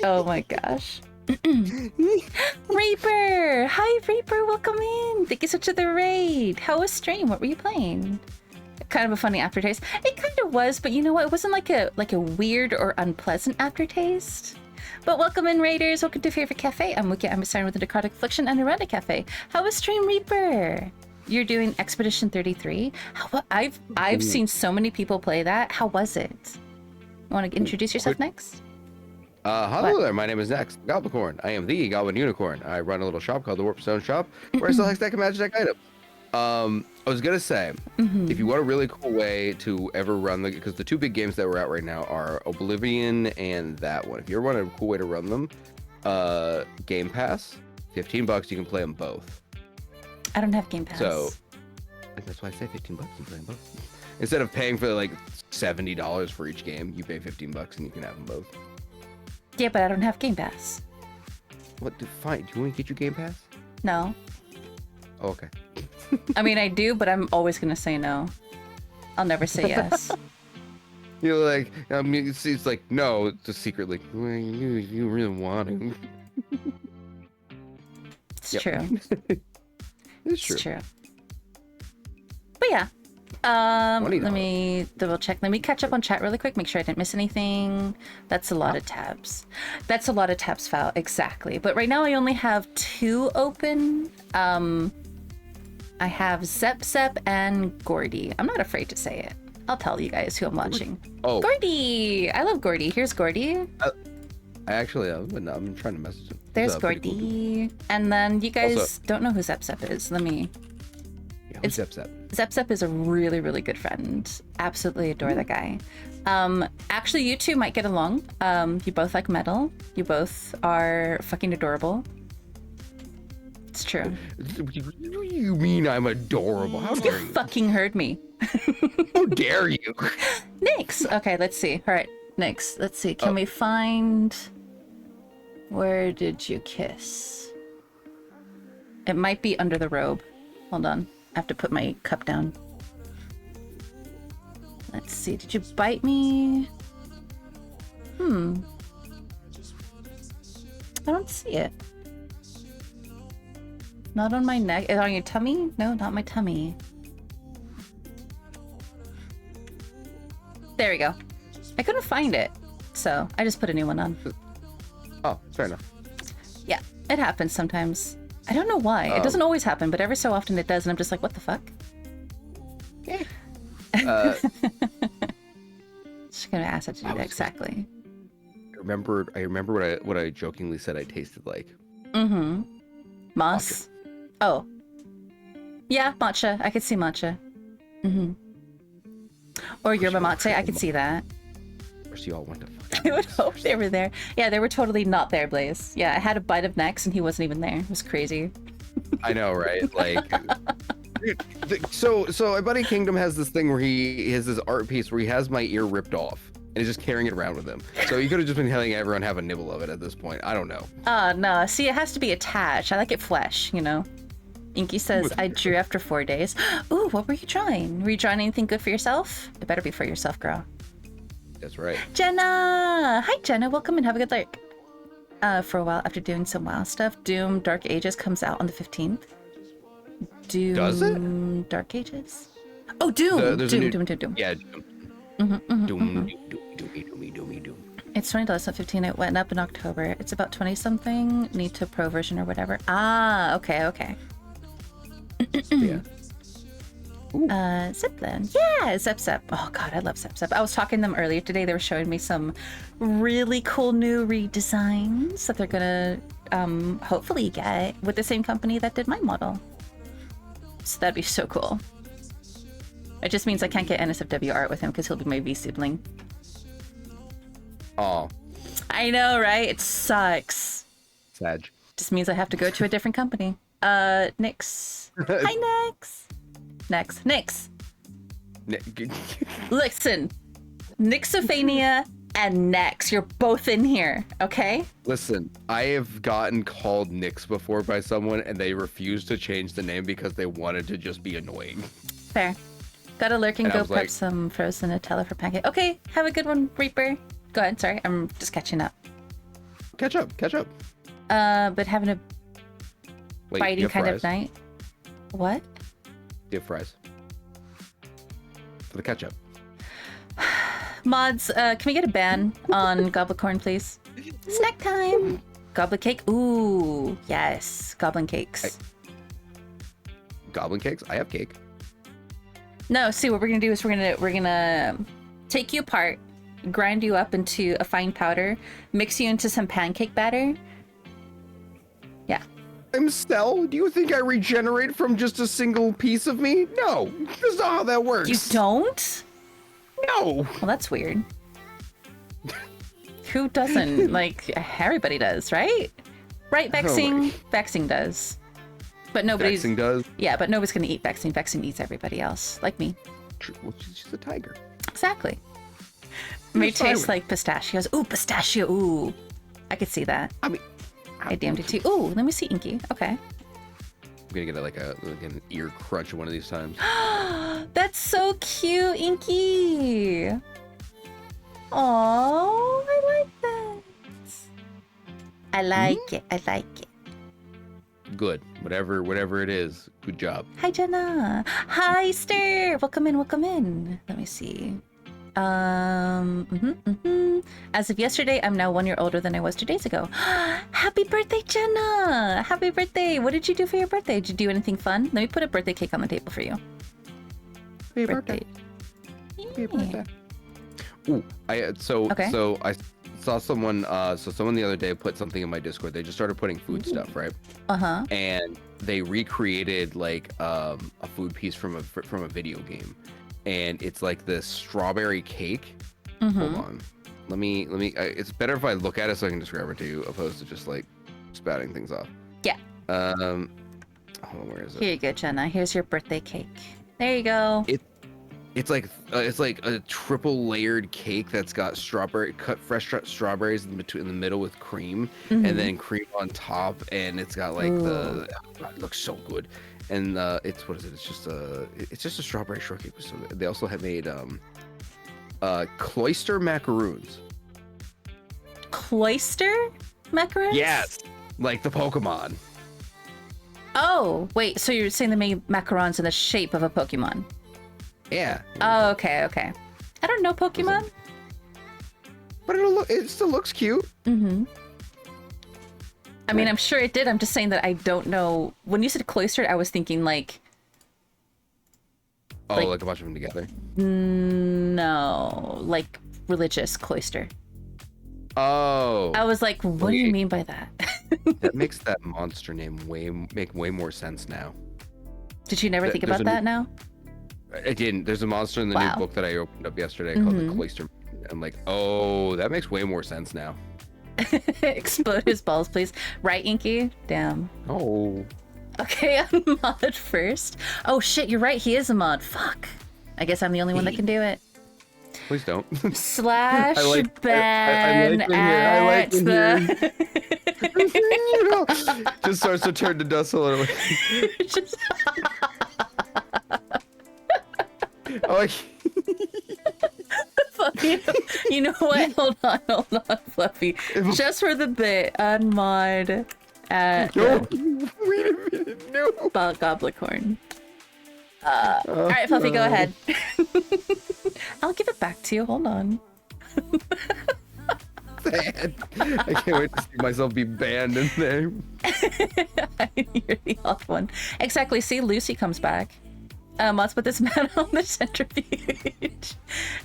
Oh my gosh. Reaper! Hi Reaper, welcome in. Thank you so much for the raid. How was stream? What were you playing? Kind of a funny aftertaste. It kind of was, but you know what? It wasn't like a weird or unpleasant aftertaste. But welcome in, Raiders. Welcome to Favorite Cafe. I'm Wiki. I'm a siren with a necrotic affliction and a random cafe. How was stream, Reaper? You're doing Expedition 33. I've seen so many people play that. How was it? Want to introduce yourself next? Hello there, my name is Next, Goblicorn. I am the Goblin Unicorn. I run a little shop called the Warpstone Shop, where I sell Hextech and Magic items. I was gonna say, if you want a really cool way to ever run because the two big games that we're out right now are Oblivion and that one. If you ever want a cool way to run them, Game Pass, $15, you can play them both. I don't have Game Pass. So that's why I say $15, you can play them both. Instead of paying for like $70 for each game, you pay $15 and you can have them both. Yeah, but I don't have Game Pass. What? Fine. Do you want to get your Game Pass? No. Oh, okay. I mean, I do, but I'm always gonna say no. I'll never say yes. You're like, I mean, it's like, no, just secretly. Well, you really want to. It's true. It's true. But yeah. $20. Let me double check. Let me catch up on chat really quick. Make sure I didn't miss anything. That's a lot of tabs. That's a lot of tabs, Foul. Exactly. But right now I only have 2 open. I have Zep and Gordy. I'm not afraid to say it. I'll tell you guys who I'm watching. Oh, Gordy! I love Gordy. Here's Gordy. I actually, I'm trying to message him. There's Gordy. Cool. And then you guys Also, don't know who Zep is. Let me... Yeah, who's Zep? Zep is a really, really good friend. Absolutely adore that guy. Actually, you two might get along. You both like metal. You both are fucking adorable. It's true. You mean I'm adorable? How dare you? Fucking heard me. How dare you? Nyx. Okay, let's see. All right, Nyx. Let's see. Can we find... Where did you kiss? It might be under the robe. Hold on. I have to put my cup down. Let's see. Did you bite me? I don't see it. Not on my neck. Is it on your tummy? No, not my tummy. There we go. I couldn't find it, so I just put a new one on. Oh, fair enough. Yeah, it happens sometimes. I don't know why. It doesn't always happen, but every so often it does, and I'm just like, what the fuck? Just gonna ask her to do that exactly. I remember what I jokingly said I tasted like. Moss. Oh. Yeah, matcha. I could see matcha. Or yerba mate. I could see that. Of course, you all want to fucking would hope they were there. Yeah, they were totally not there, Blaze. Yeah, I had a bite of Nex and he wasn't even there. It was crazy. I know, right? Like, so Buddy Kingdom has this thing where he has this art piece where he has my ear ripped off and he's just carrying it around with him. So he could have just been letting everyone have a nibble of it at this point. I don't know. No. See, it has to be attached. I like it flesh, you know? Inky says, I drew after 4 days. Ooh, what were you drawing? Were you drawing anything good for yourself? It better be for yourself, girl. That's right. Jenna! Hi, Jenna. Welcome and have a good lurk. For a while, after doing some WoW stuff, Doom Dark Ages comes out on the 15th. Doom... Does it? Dark Ages? Oh, Doom! Doom. Yeah, Doom. Doom. It's $20 on 15. It went up in October. It's about 20 something. Need to pro version or whatever. Ah, okay. Yeah. Zipland. Yeah, Zep. Oh god, I love Zep. I was talking to them earlier today. They were showing me some really cool new redesigns that they're gonna hopefully get with the same company that did my model. So that'd be so cool. It just means I can't get NSFW art with him because he'll be my V sibling. Oh. I know, right? It sucks. Sag. Just means I have to go to a different company. Nyx. Hi, Nyx. Listen, Nyxophania and Nyx, you're both in here, okay? Listen, I have gotten called Nyx before by someone and they refused to change the name because they wanted to just be annoying. Fair. Gotta lurk and go prep like, some frozen Nutella for pancake. Okay, have a good one, Reaper. Go ahead, sorry, I'm just catching up. Catch up. But having a Wait, biting kind fries? of night. What? Do you have fries? For the ketchup. Mods, can we get a ban on Goblicorn, please? Snack time! Goblin cake? Ooh, yes. Goblin cakes. Goblin cakes? I have cake. No, see, what we're gonna do is we're gonna take you apart, grind you up into a fine powder, mix you into some pancake batter. Yeah. I'm Stell. Do you think I regenerate from just a single piece of me? No, that's not how that works. You don't? No. Well, that's weird. Who doesn't? Like, everybody does, right? Right, Vexing? Vexing does. But nobody's... Vexing does? Yeah, but nobody's gonna eat Vexing. Vexing eats everybody else, like me. True. Well, she's a tiger. Exactly. May taste like pistachios. Ooh, pistachio. Ooh. I could see that. I mean... I damned it too. Ooh, let me see Inky. Okay. I'm gonna get like an ear crunch one of these times. That's so cute, Inky. Oh, I like that. I like it. I like it. Good. Whatever it is. Good job. Hi, Jenna. Hi, Stir. Welcome in. Let me see. As of yesterday, I'm now 1 year older than I was 2 days ago. Happy birthday, Jenna! Happy birthday! What did you do for your birthday? Did you do anything fun? Let me put a birthday cake on the table for you. Happy birthday. Happy birthday. Ooh, I saw someone the other day put something in my Discord. They just started putting food stuff, right? Uh-huh. And they recreated like a food piece from a video game. And it's like this strawberry cake. Mm-hmm. Hold on. Let me. It's better if I look at it so I can describe it to you, opposed to just like spouting things off. Yeah. Hold on, where is it? Here you go, Jenna. Here's your birthday cake. There you go. It's like a triple layered cake that's got fresh strawberries in the middle with cream, Mm-hmm. and then cream on top, and it's got like it looks so good. And it's what is it? It's just a strawberry shortcake. So they also have made cloister macaroons. Cloister macaroons? Yes, like the Pokemon. Oh, wait. So you're saying they made macarons in the shape of a Pokemon? Yeah. Oh, okay. I don't know Pokemon. But it still looks cute. Mm-hmm. I mean, I'm sure it did. I'm just saying that I don't know. When you said cloistered, I was thinking like... Oh, like a bunch of them together? No, like religious cloister. Oh. I was like, what do you mean by that? That makes that monster name make way more sense now. Did you never think about that now? I didn't. There's a monster in the new book that I opened up yesterday called the Cloister I'm like, oh, that makes way more sense now. Explode his balls, please. Right, Inky? Damn. Oh. Okay, I'm mod first. Oh shit, you're right. He is a mod. Fuck. I guess I'm the only one that can do it. Please don't. Slash I ban like at the... Just starts to turn to dust a little. Just... I like. Fluffy, you know what? Hold on, Fluffy. Just for the bit, unmod at No, wait a minute, no. Goblicorn. All right, Fluffy, go ahead. I'll give it back to you. Hold on. Sad. I can't wait to see myself be banned in there. You're the off one. Exactly. See, Lucy comes back. Let's put this man on the centrifuge.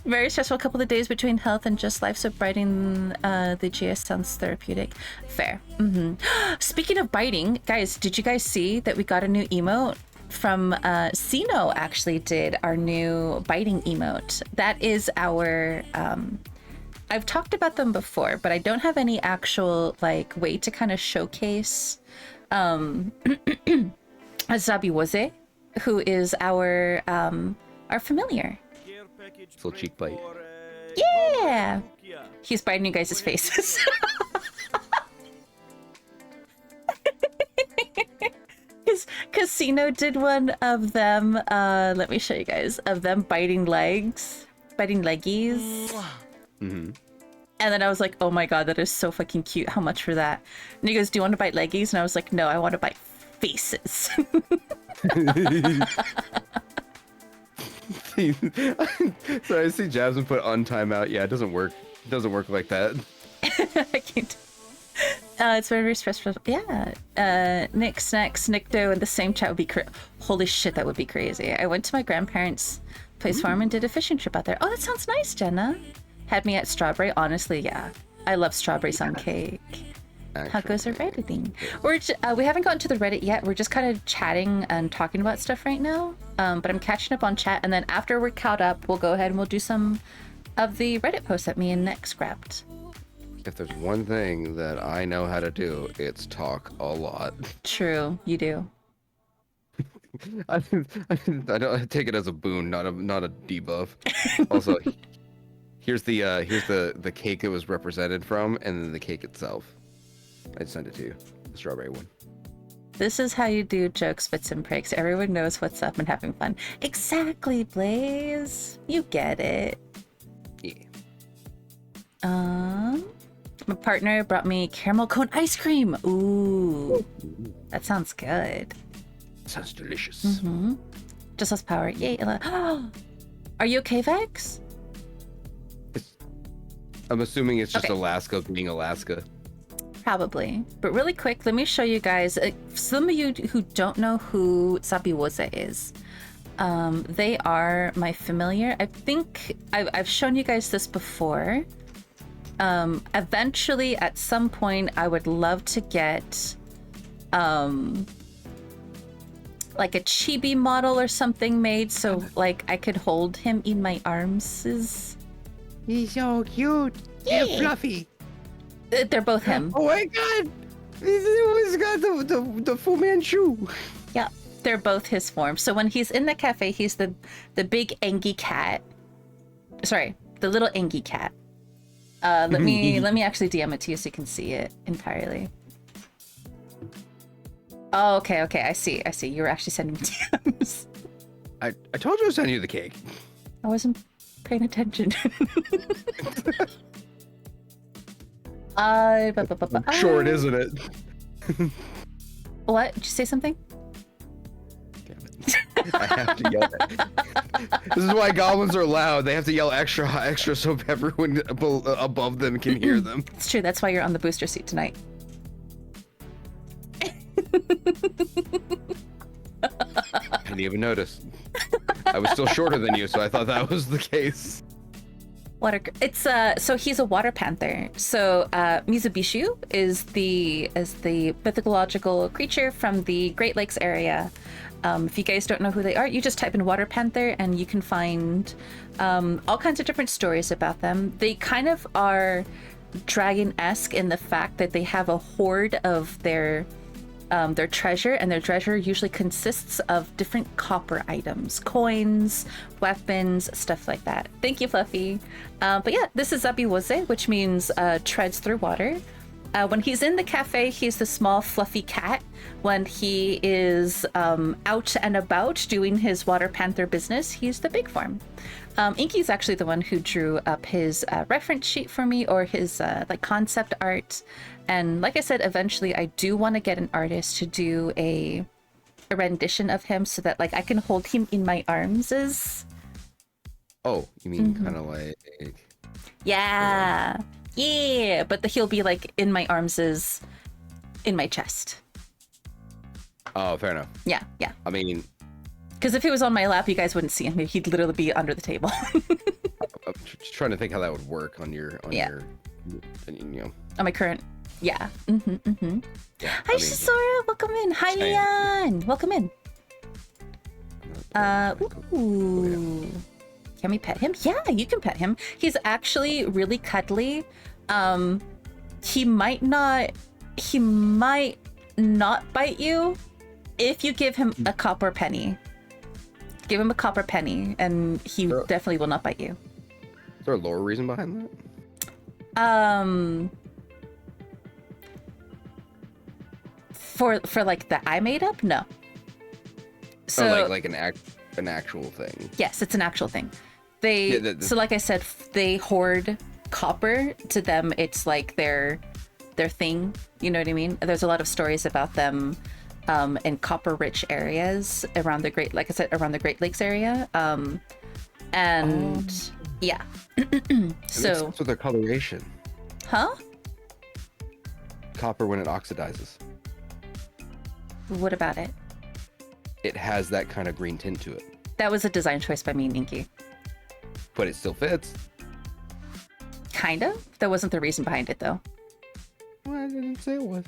Very stressful couple of days between health and just life, so biting the GS sounds therapeutic. Fair. Speaking of biting, guys, did you guys see that we got a new emote from Sino? Actually did our new biting emote. That is our I've talked about them before, but I don't have any actual like way to kind of showcase Zabiwoze, who is our familiar. Little cheek bite. Yeah, he's biting you guys' faces. Casino did one of them. Let me show you guys of them biting leggies. Mm-hmm. And then I was like, oh my god, that is so fucking cute. How much for that? And he goes, do you want to bite leggies? And I was like, no, I want to bite faces. So I see Jasmine put on timeout. Yeah, it doesn't work. It doesn't work like that. I can't. It's very stressful. Yeah. Nick Snacks, Nick Doe in the same chat would be holy shit, that would be crazy. I went to my grandparents' place farm and did a fishing trip out there. Oh, that sounds nice, Jenna. Had me at strawberry. Honestly, yeah. I love strawberries on cake. How goes our Redditing? We haven't gotten to the Reddit yet. We're just kind of chatting and talking about stuff right now. But I'm catching up on chat, and then after we're caught up, we'll go ahead and we'll do some of the Reddit posts that me and Nick scrapped. If there's one thing that I know how to do, it's talk a lot. True, you do. I take it as a boon, not a debuff. Also, here's the cake it was represented from, and then the cake itself. I sent it to you, the strawberry one. This is how you do jokes, fits, and pranks. Everyone knows what's up and having fun. Exactly, Blaze. You get it. Yeah. My partner brought me caramel cone ice cream. Ooh, that sounds good. Sounds delicious. Mm-hmm. Just us power. Yay. Are you okay, Vex? I'm assuming it's just Okay. Alaska being Alaska. Probably. But really quick, let me show you guys. Some of you who don't know who Zabiwoze is, they are my familiar. I think I've shown you guys this before. Eventually, at some point, I would love to get like a chibi model or something made so like I could hold him in my arms. He's so cute. Yeah. And fluffy. They're both him. Oh my god! He's got the Fu Manchu. Yeah, they're both his form. So when he's in the cafe, he's the big Angie cat. Sorry, the little Angie cat. Let me actually DM it to you so you can see it entirely. Oh, okay. I see. You were actually sending me DMs. I told you I was sending you the cake. I wasn't paying attention. Short, isn't it? What? Did you say something? Damn it. I have to yell that. This is why goblins are loud. They have to yell extra so everyone above them can hear them. It's true. That's why you're on the booster seat tonight. I didn't even notice. I was still shorter than you, so I thought that was the case. It's so he's a water panther. So Mizubishu is the mythological creature from the Great Lakes area. If you guys don't know who they are, you just type in water panther and you can find all kinds of different stories about them. They kind of are dragon-esque in the fact that they have a hoard of their treasure, and their treasure usually consists of different copper items, coins, weapons, stuff like that. Thank you, Fluffy. But yeah, this is Zabiwoze, which means treads through water. When he's in the cafe, he's the small fluffy cat. When he is out and about doing his water panther business, he's the big form. Inky's actually the one who drew up his reference sheet for me, or his like concept art. And like I said, eventually I do want to get an artist to do a rendition of him so that like I can hold him in my arms as... Oh, you mean kind of like... Yeah. Yeah, but he'll be like in my arms as in my chest. Oh, fair enough. Yeah, yeah. I mean... Because if he was on my lap, you guys wouldn't see him. He'd literally be under the table. I'm just trying to think how that would work on your, you know. On my current... Yeah. Yeah, Hi, Shisora. Welcome in. Hi, Leon. Welcome in. Ooh. Can we pet him? Yeah, you can pet him. He's actually really cuddly. He might not bite you if you give him a copper penny. Give him a copper penny, and he definitely will not bite you. Is there a lore reason behind that? For like that I made up? No. So like an actual thing. Yes, it's an actual thing. So like I said, they hoard copper. To them, it's like their thing. You know what I mean? There's a lot of stories about them in copper-rich areas around the Great Lakes area. Yeah. So their coloration. Huh? Copper when it oxidizes. What about it? It has that kind of green tint to it. That was a design choice by me and Inky. But it still fits. Kind of. That wasn't the reason behind it, though. Well, I didn't say it was.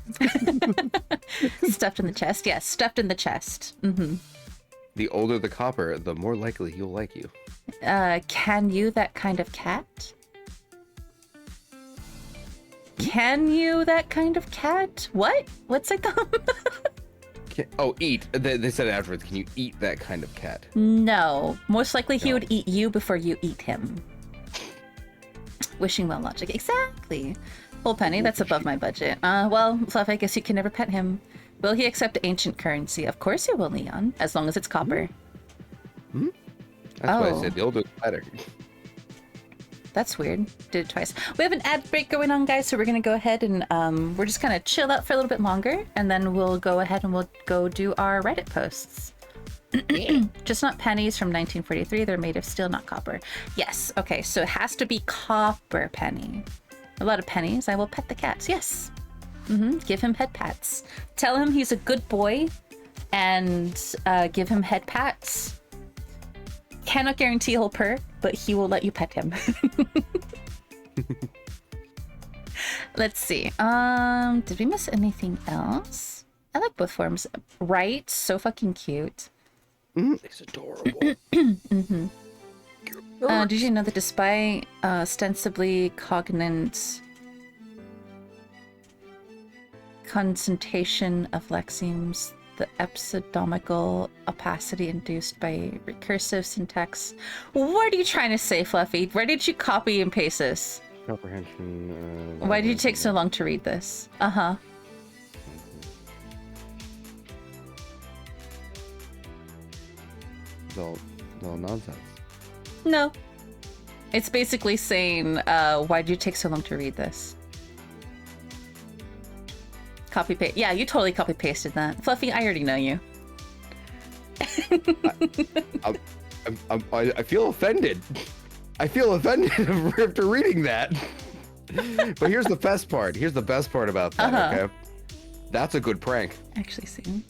Stuffed in the chest. Yes, stuffed in the chest. Mm-hmm. The older the copper, the more likely he'll like you. Can you that kind of cat? Can you that kind of cat? What? What's it called? Eat. They said it afterwards. Can you eat that kind of cat? No. Most likely he would eat you before you eat him. Wishing well logic. Exactly. Full penny, that's above my budget. Well, Fluff, I guess you can never pet him. Will he accept ancient currency? Of course he will, Leon. As long as it's copper. Hmm? That's why I said the older the better. That's weird. Did it twice. We have an ad break going on, guys, so we're going to go ahead and we're just going to chill out for a little bit longer, and then we'll go ahead and we'll go do our Reddit posts. Just not pennies from 1943. They're made of steel, not copper. Yes. Okay, so it has to be copper penny. A lot of pennies. I will pet the cats. Yes. Give him head pats. Tell him he's a good boy and give him head pats. Cannot guarantee he'll purr, but he will let you pet him. Let's see. Did we miss anything else? I like both forms. Right? So fucking cute. It's adorable. Did you know that despite ostensibly cognate concentration of lexemes, the epsidomical opacity induced by recursive syntax. What are you trying to say, Fluffy? Where did you copy and paste this? Comprehension. Why did it take so long to read this? Uh-huh. It's all nonsense. No. It's basically saying, why did you take so long to read this? Copy paste. Yeah, you totally copy pasted that. Fluffy, I already know you. I feel offended. I feel offended after reading that. But here's the best part. Here's the best part about that, okay? That's a good prank. Actually, see.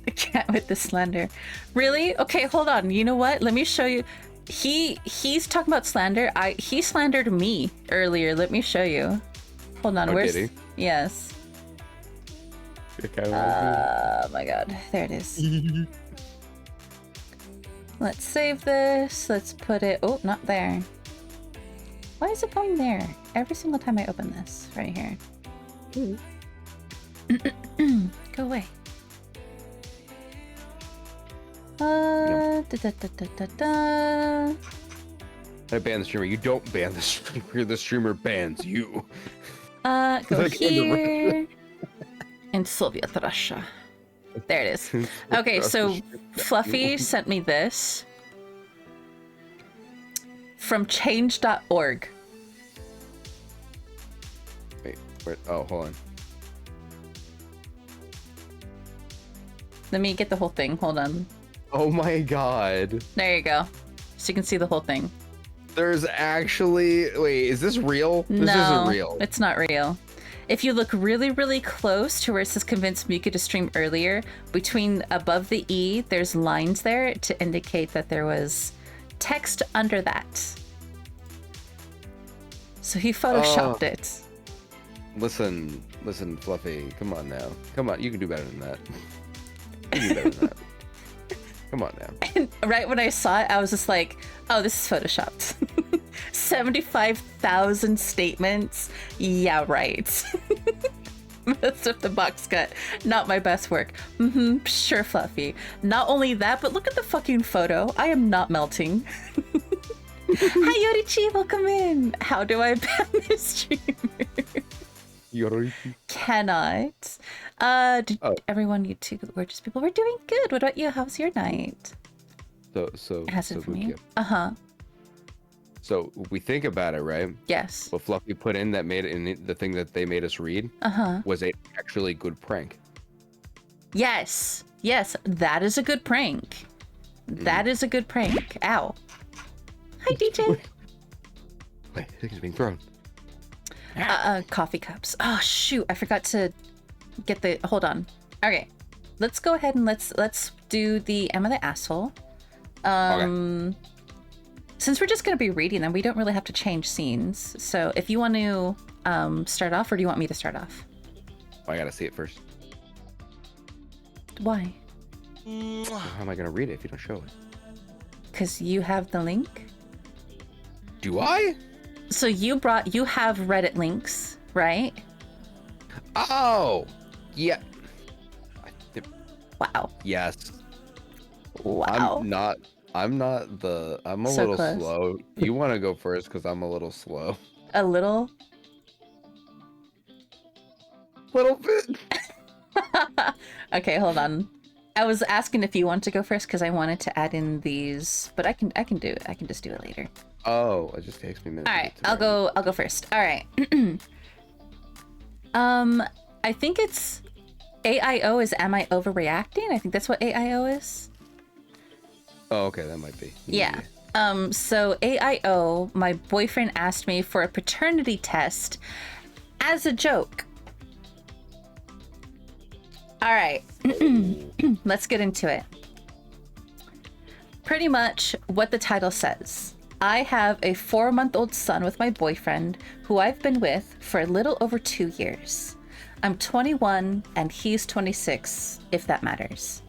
The cat with the slender. Really? Okay, hold on. You know what? Let me show you. He's talking about slander. He slandered me earlier. Let me show you. Hold on. Oh, Where's? did Yes. Okay, Oh my god. There it is. Let's save this. Let's put it. Oh, not there. Why is it going there? Every single time I open this, right here. Go away. Da, da, da, da, da, da. I ban the streamer. You don't ban the streamer. The streamer bans you. Go Like, here. In Soviet Russia. There it is. Okay, so Fluffy sent me this from change.org. Wait, where? Oh, hold on. Let me get the whole thing. Hold on. Oh my god. There you go. So you can see the whole thing. There's actually... Wait, is this real? This isn't real. It's not real. If you look really, really close to where it says convince Mika to stream earlier, between above the E, there's lines there to indicate that there was text under that. So he photoshopped it. Listen, Fluffy. Come on now. Come on, you can do better than that. You can do better than that. Come on now. And right when I saw it, I was just like, oh, this is photoshopped. 75,000 statements. Yeah, right. Most of the box cut. Not my best work. Sure, Fluffy. Not only that, but look at the fucking photo. I am not melting. Hi, Yorichi, welcome in. How do I ban this streamer? Yorichi. Cannot. Everyone, you two gorgeous people, we're doing good. What about you? How's your night? So Has it for me? Lukia. So we think about it, right? Yes. What Fluffy put in that made it in the thing that they made us read was a actually good prank. Yes. Yes, that is a good prank. That is a good prank. Ow. Hi, DJ. Wait, I think it's being thrown. Coffee cups. Oh shoot, I forgot to get the. Hold on. Okay, let's go ahead and let's do the Am I the Asshole. Okay. Since we're just gonna be reading them, we don't really have to change scenes. So if you want to start off, or do you want me to start off? I gotta see it first. Why? How am I gonna read it if you don't show it? Because you have the link. Do I? So you have Reddit links, right? Oh, yeah. Wow. Yes. Wow. I'm a So little close. slow. You want to go first because I'm a little slow. A little. Little bit. Okay, hold on. I was asking if you want to go first because I wanted to add in these, but I can do it. I can just do it later. Oh, it just takes me a minute. All right, I'll go first. All right. I think it's AIO is Am I Overreacting? I think that's what AIO is. Oh, okay, that might be. Yeah. So AIO, my boyfriend asked me for a paternity test as a joke. All right. Let's get into it. Pretty much what the title says. I have a 4-month-old son with my boyfriend, who I've been with for a little over 2 years. I'm 21 and he's 26, if that matters.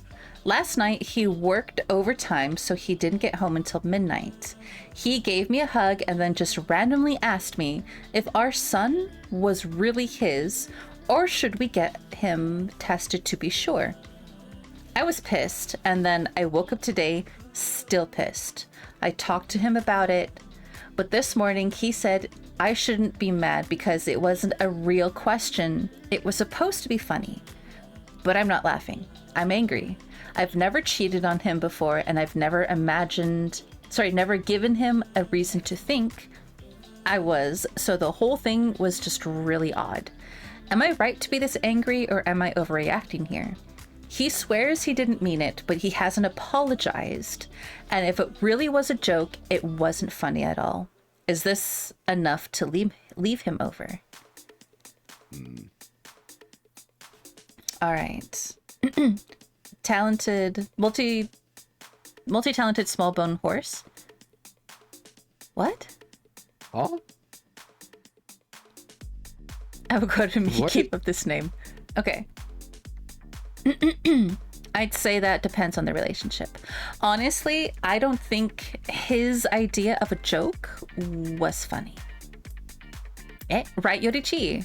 Last night, he worked overtime, so he didn't get home until midnight. He gave me a hug and then just randomly asked me if our son was really his, or should we get him tested to be sure. I was pissed, and then I woke up today still pissed. I talked to him about it, but this morning he said I shouldn't be mad because it wasn't a real question. It was supposed to be funny. But I'm not laughing. I'm angry. I've never cheated on him before, and I've never given him a reason to think I was, so the whole thing was just really odd. Am I right to be this angry, or am I overreacting here? He swears he didn't mean it, but he hasn't apologized. And if it really was a joke, it wasn't funny at all. Is this enough to leave him over? All right. Talented, multi-talented small bone horse. What? Huh? Avocado me What? keep up this name. Okay. I'd say that depends on the relationship. Honestly, I don't think his idea of a joke was funny. Right, Yorichi?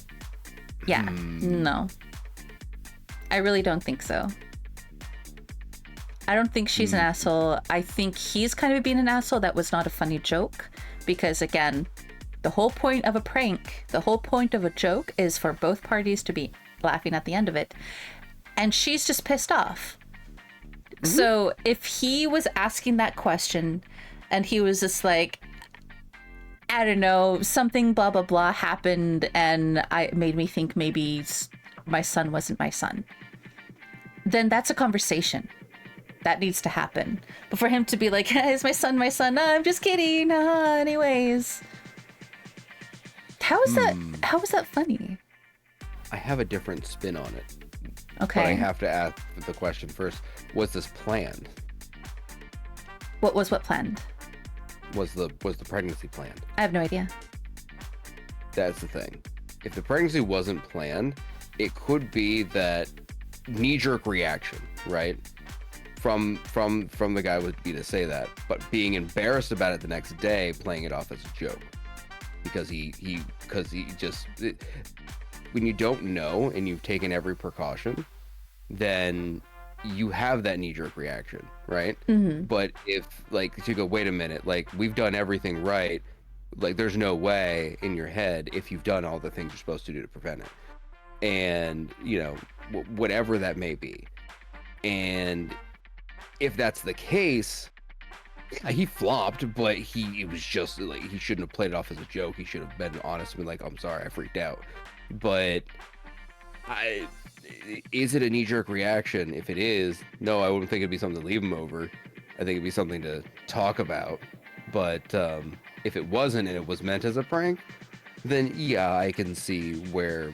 Yeah, no. I really don't think so. I don't think she's an asshole. I think he's kind of being an asshole. That was not a funny joke. Because again, the whole point of a prank, the whole point of a joke is for both parties to be laughing at the end of it. And she's just pissed off. So if he was asking that question and he was just like, I don't know, something blah, blah, blah happened and it made me think maybe my son wasn't my son, then that's a conversation that needs to happen. But for him to be like, hey, is my son my son? No, I'm just kidding. Anyways. How is that funny? I have a different spin on it. Okay. But I have to ask the question first. Was this planned? What planned? Was the pregnancy planned? I have no idea. That's the thing. If the pregnancy wasn't planned, it could be that knee-jerk reaction, right? From the guy would be to say that, but being embarrassed about it the next day, playing it off as a joke, because he just when you don't know and you've taken every precaution, then you have that knee-jerk reaction, right? But if like you go, wait a minute, like we've done everything right, like there's no way in your head if you've done all the things you're supposed to do to prevent it, and you know whatever that may be, and if that's the case, he flopped, but it was just like he shouldn't have played it off as a joke. He should have been honest and been like, I'm sorry, I freaked out. But is it a knee-jerk reaction? If it is, no, I wouldn't think it'd be something to leave him over. I think it'd be something to talk about. But if it wasn't and it was meant as a prank, then yeah, I can see where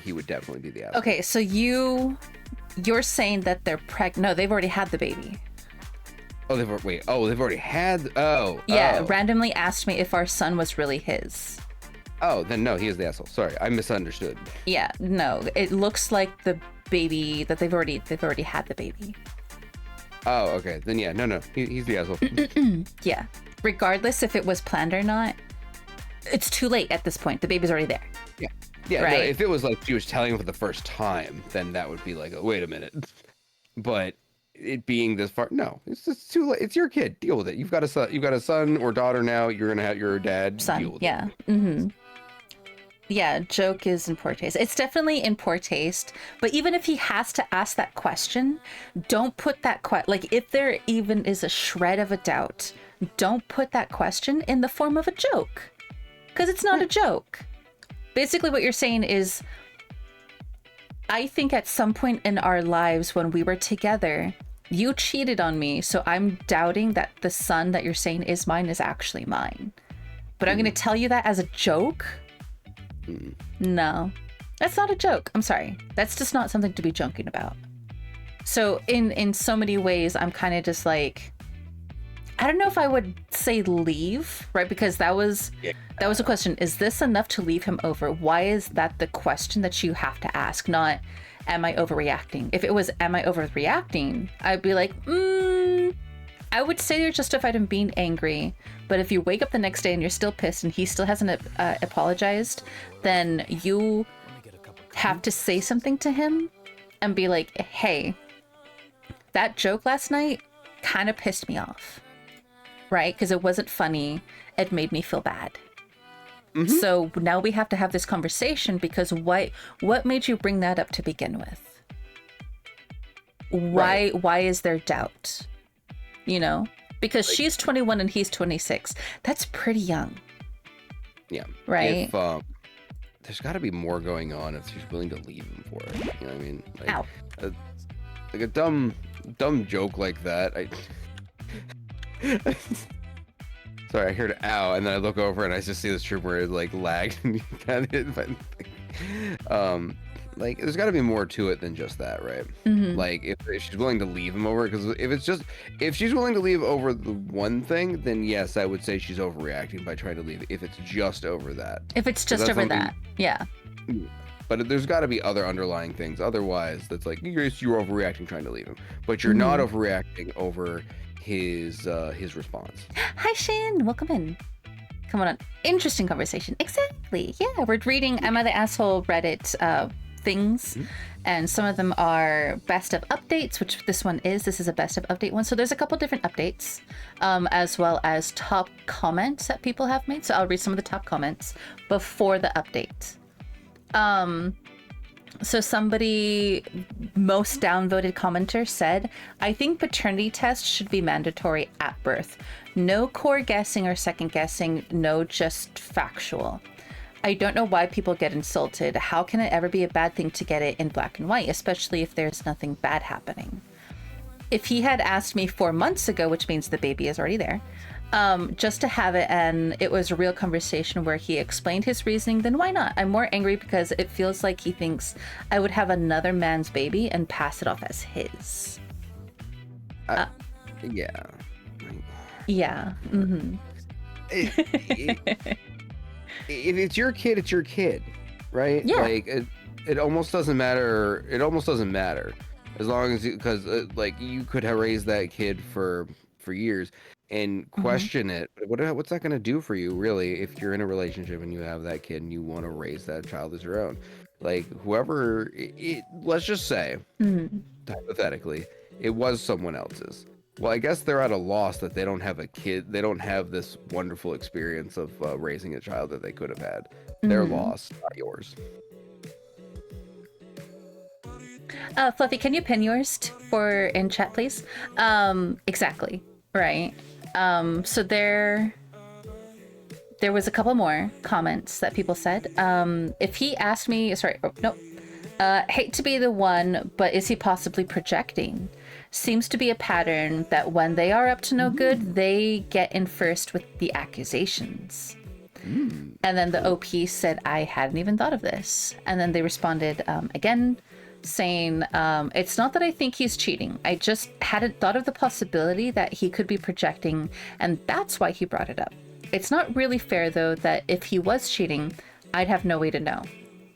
he would definitely be the asshole. Okay, so you're saying that they're pregnant. No, they've already had the baby. Oh, they've already had. Randomly asked me if our son was really his. Oh, then no, he is the asshole. Sorry, I misunderstood. Yeah, no, it looks like the baby that they've already had the baby. Oh, okay. Then yeah, no, he's the asshole. Yeah, regardless if it was planned or not, it's too late at this point. The baby's already there. Yeah. Right. No, if it was like she was telling him for the first time, then that would be like, wait a minute. But it being this far, no, it's just too late. It's your kid. Deal with it. You've got a son. You've got a son or daughter now. You're gonna have your dad. Son. Deal with Yeah. it. Yeah, joke is in poor taste. It's definitely in poor taste. But even if he has to ask that question, don't put that like if there even is a shred of a doubt, don't put that question in the form of a joke, because it's not a joke. Basically, what you're saying is, I think at some point in our lives when we were together, you cheated on me, so I'm doubting that the son that you're saying is mine is actually mine. But I'm going to tell you that as a joke? No, that's not a joke. I'm sorry. That's just not something to be joking about. So in so many ways, I'm kind of just like, I don't know if I would say leave, right? Because that was a question. Is this enough to leave him over? Why is that the question that you have to ask? Not, am I overreacting? If it was, am I overreacting? I'd be like, I would say you're justified in being angry. But if you wake up the next day and you're still pissed and he still hasn't apologized, then you have to say something to him and be like, hey, that joke last night kind of pissed me off. Right? Because it wasn't funny. It made me feel bad. So now we have to have this conversation, because what made you bring that up to begin with? Why is there doubt? You know? Because she's 21 and he's 26. That's pretty young. Yeah. Right? If, there's got to be more going on if she's willing to leave him for it. You know what I mean? Like, Ow. Like a dumb joke like that. Sorry, I heard ow, and then I look over and I just see this trooper like lagged and like there's got to be more to it than just that, right? Like if she's willing to leave him over, because if she's willing to leave over the one thing, then yes, I would say she's overreacting by trying to leave. If it's just over that, If it's just over that, yeah. But there's got to be other underlying things. Otherwise, that's like you're overreacting trying to leave him, but you're not overreacting over his response. Hi Shin, welcome in. Come on. Interesting conversation. Exactly. Yeah, we're reading Am I the Asshole Reddit things, and some of them are best of updates, which this one is. This is a best of update one. So there's a couple different updates, as well as top comments that people have made. So I'll read some of the top comments before the update. So somebody, most downvoted commenter, said, I think paternity tests should be mandatory at birth. No core guessing or second guessing, no, just factual. I don't know why people get insulted. How can it ever be a bad thing to get it in black and white, especially if there's nothing bad happening? If he had asked me 4 months ago, which means the baby is already there, just to have it and it was a real conversation where he explained his reasoning, then why not? I'm more angry because it feels like he thinks I would have another man's baby and pass it off as his. Yeah. Yeah. If it's your kid, it's your kid, right? Yeah. Like it almost doesn't matter. It almost doesn't matter as long as because like you could have raised that kid for years and question it. What's that going to do for you, really, if you're in a relationship and you have that kid and you want to raise that child as your own? Like whoever let's just say hypothetically it was someone else's. Well, I guess they're at a loss that they don't have a kid. They don't have this wonderful experience of raising a child that they could have had. Their loss, not yours. Fluffy, can you pin yours for in chat, please? Exactly. Right. So there was a couple more comments that people said. If he asked me, hate to be the one, but is he possibly projecting? Seems to be a pattern that when they are up to no good, they get in first with the accusations. And then the OP said, I hadn't even thought of this. And then they responded again, saying, it's not that I think he's cheating. I just hadn't thought of the possibility that he could be projecting, and that's why he brought it up. It's not really fair, though, that if he was cheating, I'd have no way to know.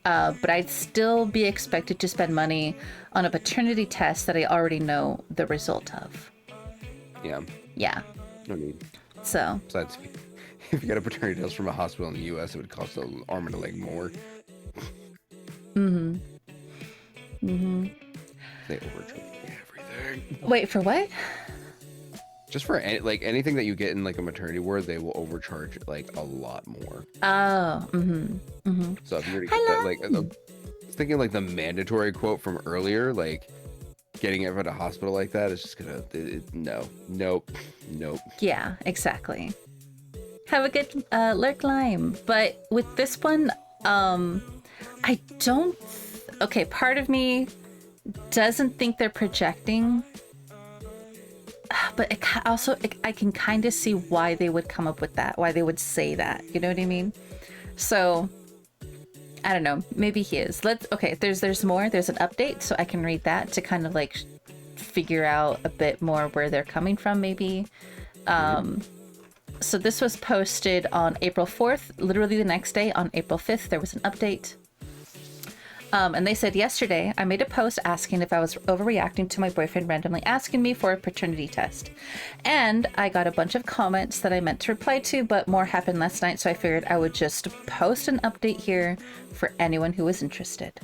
But I'd still be expected to spend money on a paternity test that I already know the result of. Yeah. Yeah. No need. So. Besides, if you got a paternity test from a hospital in the U.S., it would cost an arm and a leg more. They overcharge everything. Wait, for what? Just for anything that you get in like a maternity ward, they will overcharge like a lot more. Oh. So if you were to get that, like, I was thinking like the mandatory quote from earlier, like getting it at a hospital like that is just gonna nope. Yeah, exactly. Have a good lurk lime. But with this one, I don't. Okay, part of me doesn't think they're projecting. But I can kind of see why they would come up with that, why they would say that. You know what I mean? So, I don't know. Maybe he is. There's more. There's an update, so I can read that to kind of like figure out a bit more where they're coming from, maybe. So this was posted on April 4th. Literally the next day, on April 5th, there was an update. And they said, yesterday, I made a post asking if I was overreacting to my boyfriend randomly asking me for a paternity test. And I got a bunch of comments that I meant to reply to, but more happened last night, so I figured I would just post an update here for anyone who was interested.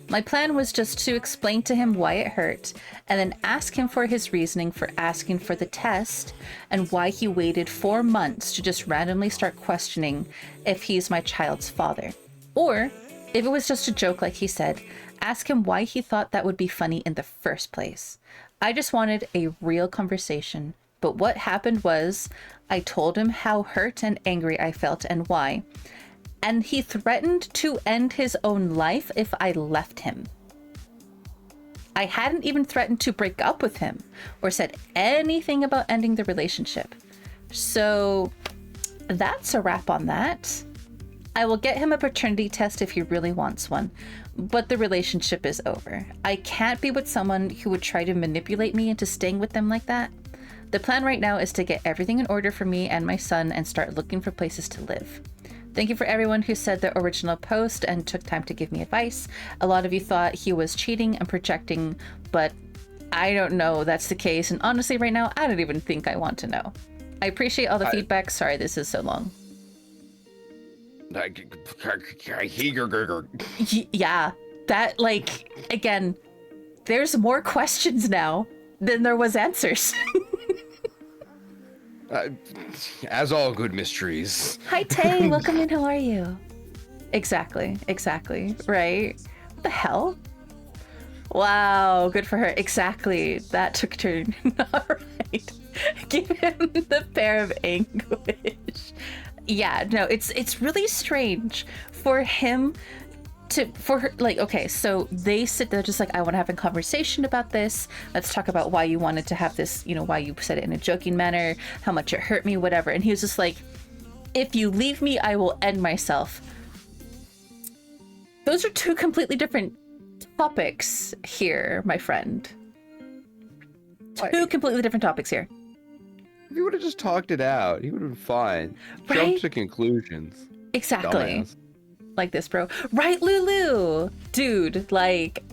My plan was just to explain to him why it hurt, and then ask him for his reasoning for asking for the test, and why he waited 4 months to just randomly start questioning if he's my child's father. Or, if it was just a joke like he said, ask him why he thought that would be funny in the first place. I just wanted a real conversation. But what happened was, I told him how hurt and angry I felt and why. And he threatened to end his own life if I left him. I hadn't even threatened to break up with him or said anything about ending the relationship. So that's a wrap on that. I will get him a paternity test if he really wants one, but the relationship is over. I can't be with someone who would try to manipulate me into staying with them like that. The plan right now is to get everything in order for me and my son and start looking for places to live. Thank you for everyone who said the original post and took time to give me advice. A lot of you thought he was cheating and projecting, but I don't know that's the case. And honestly, right now, I don't even think I want to know. I appreciate all the feedback. Sorry, this is so long. Yeah, that, like, again, there's more questions now than there was answers. As all good mysteries. Hi, Tay. Welcome in. How are you? Exactly. Right? What the hell? Wow, good for her. Exactly. That took a turn. All right. Give him the pair of anguish. Yeah, no, it's really strange for him for her, like, okay, so they sit there just like, I want to have a conversation about this. Let's talk about why you wanted to have this, you know, why you said it in a joking manner, how much it hurt me, whatever. And he was just like, if you leave me, I will end myself. Those are two completely different topics here, my friend. Two completely different topics here. If he would have just talked it out, he would have been fine. Right? Jumped to conclusions. Exactly. Dumbass. Like this, bro. Right, Lulu? Dude, like,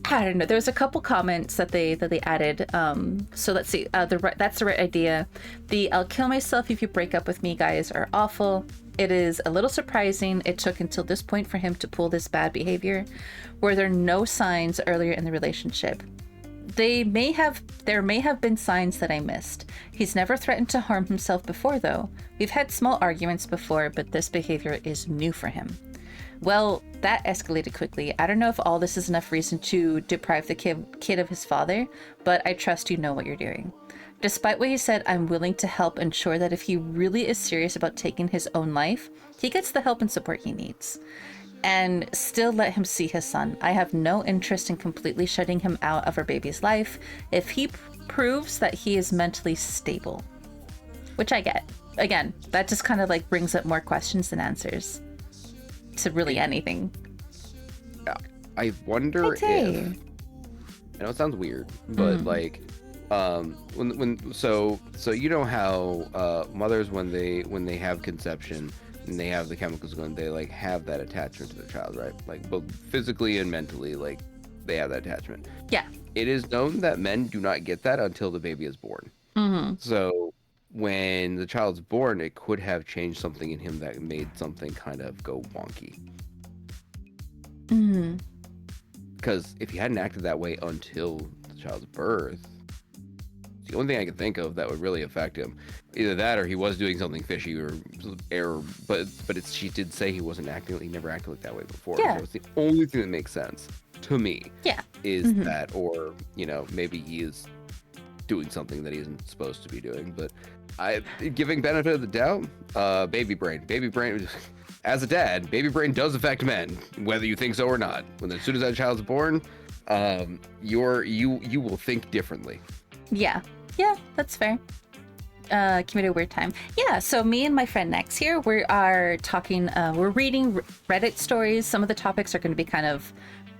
I don't know. There was a couple comments that they added. So let's see. That's the right idea. I'll kill myself if you break up with me guys are awful. It is a little surprising it took until this point for him to pull this bad behavior. Were there no signs earlier in the relationship? There may have been signs that I missed. He's never threatened to harm himself before, though. We've had small arguments before, but this behavior is new for him. Well, that escalated quickly. I don't know if all this is enough reason to deprive the kid of his father, but I trust you know what you're doing. Despite what he said, I'm willing to help ensure that if he really is serious about taking his own life, he gets the help and support he needs. And still let him see his son. I have no interest in completely shutting him out of our baby's life if he proves that he is mentally stable. Which I get. Again, that just kind of like brings up more questions than answers to really anything. Yeah, I wonder if, I know it sounds weird, but like so you know how mothers when they have conception and they have the chemicals going, they like have that attachment to their child, right? Like both physically and mentally, like they have that attachment. Yeah. It is known that men do not get that until the baby is born. So when the child's born, it could have changed something in him that made something kind of go wonky. Because if he hadn't acted that way until the child's birth, it's the only thing I can think of that would really affect him. Either that, or he was doing something fishy, or error. But she did say he wasn't acting. He never acted like that way before. Yeah. So it's the only thing that makes sense to me. Yeah. Is that, or you know, maybe he is doing something that he isn't supposed to be doing. But giving benefit of the doubt, baby brain, as a dad, baby brain does affect men, whether you think so or not. As soon as that child's born, you will think differently. Yeah, that's fair. Committed weird time. Yeah, so me and my friend Nex here, we are talking, we're reading Reddit stories. Some of the topics are going to be kind of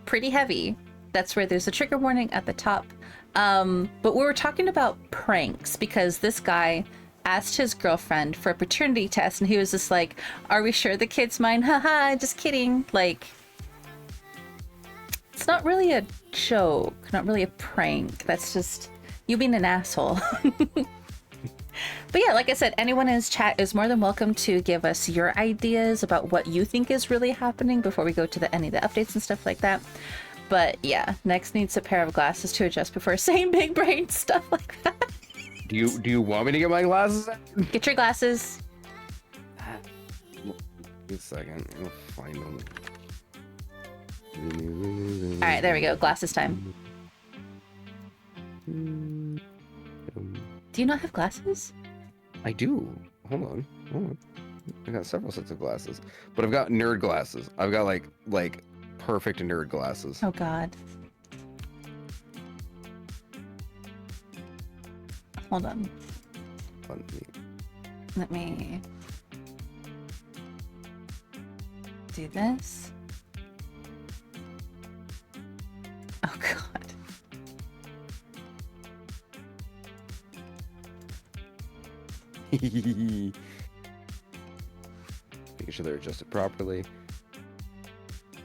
pretty heavy. That's where there's a trigger warning at the top. But we were talking about pranks because this guy asked his girlfriend for a paternity test and he was just like, are we sure the kid's mine? Haha, just kidding. Like, it's not really a joke, not really a prank. That's just you being an asshole. But yeah, like I said, anyone in his chat is more than welcome to give us your ideas about what you think is really happening before we go to any of the updates and stuff like that. But yeah, Next needs a pair of glasses to adjust before saying big brain stuff like that. Do you want me to get my glasses? Get your glasses. Wait a second. I'll find them. All right, there we go. Glasses time. Do you not have glasses? I do. Hold on. I got several sets of glasses, but I've got nerd glasses. I've got like perfect nerd glasses. Oh God. Hold on. Let me. do this. Oh god. Making sure they're adjusted properly.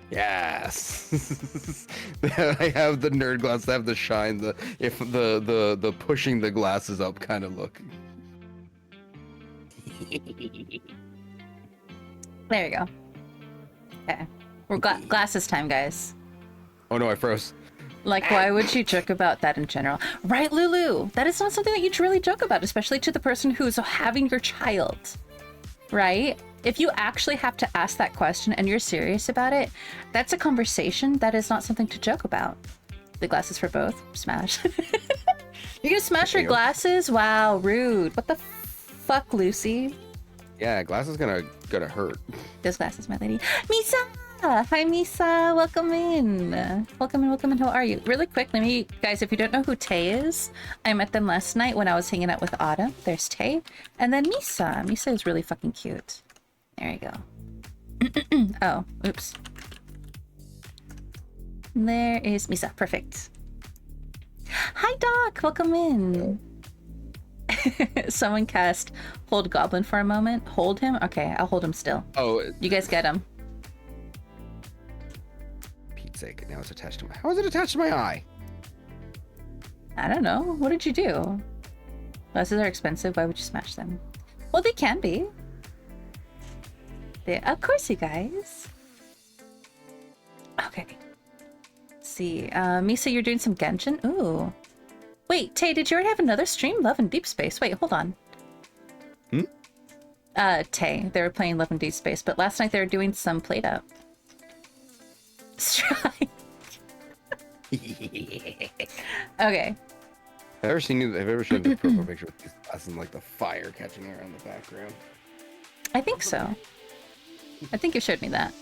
Yes. I have the nerd glass. I have the shine. The pushing the glasses up kind of look. There you go. Okay. We're glasses time, guys. Oh no, I froze. Like, why would you joke about that in general? Right, Lulu? That is not something that you really joke about, especially to the person who's having your child. Right? If you actually have to ask that question and you're serious about it, that's a conversation. That is not something to joke about. The glasses for both. Smash. You're gonna smash your glasses? Wow, rude. What the fuck, Lucy? Yeah, glasses gonna hurt. Those glasses, my lady. Misa! Hi, Misa. Welcome in. Welcome in, welcome in. How are you? Really quick, let me... Guys, if you don't know who Tay is, I met them last night when I was hanging out with Autumn. There's Tay. And then Misa. Misa is really fucking cute. There you go. Oh, oops. There is Misa. Perfect. Hi, Doc. Welcome in. Someone cast Hold Goblin for a moment. Hold him? Okay, I'll hold him still. Oh. You guys get him. Pete's sake, now it's attached to my... How is it attached to my eye? I don't know. What did you do? Glasses are expensive. Why would you smash them? Well, they can be. Of course, you guys. Okay. Let's see. Misa, you're doing some Genshin? Ooh. Wait, Tay, did you already have another stream? Love in Deep Space. Wait, hold on. Tay, they were playing Love in Deep Space, but last night they were doing some Play-Doh. Strike. Okay. I've ever seen the profile picture with these glasses and like the fire catching around the background. I think so. I think you showed me that.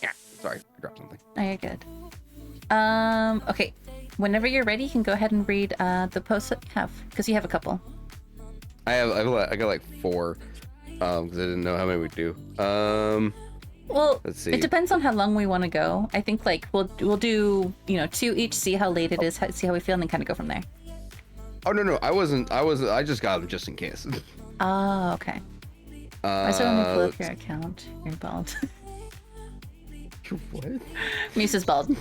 Yeah. Sorry, I dropped something. Oh, you're good. Okay. Whenever you're ready, you can go ahead and read the posts that you have, because you have a couple. I got like 4, because I didn't know how many we'd do. Well, let's see. It depends on how long we want to go. I think like we'll do 2 each, see how late it is, see how we feel, and then kind of go from there. Oh no, I just got them just in case. Oh, okay. Why is there only pull up your account? You're bald. What? Misa's bald.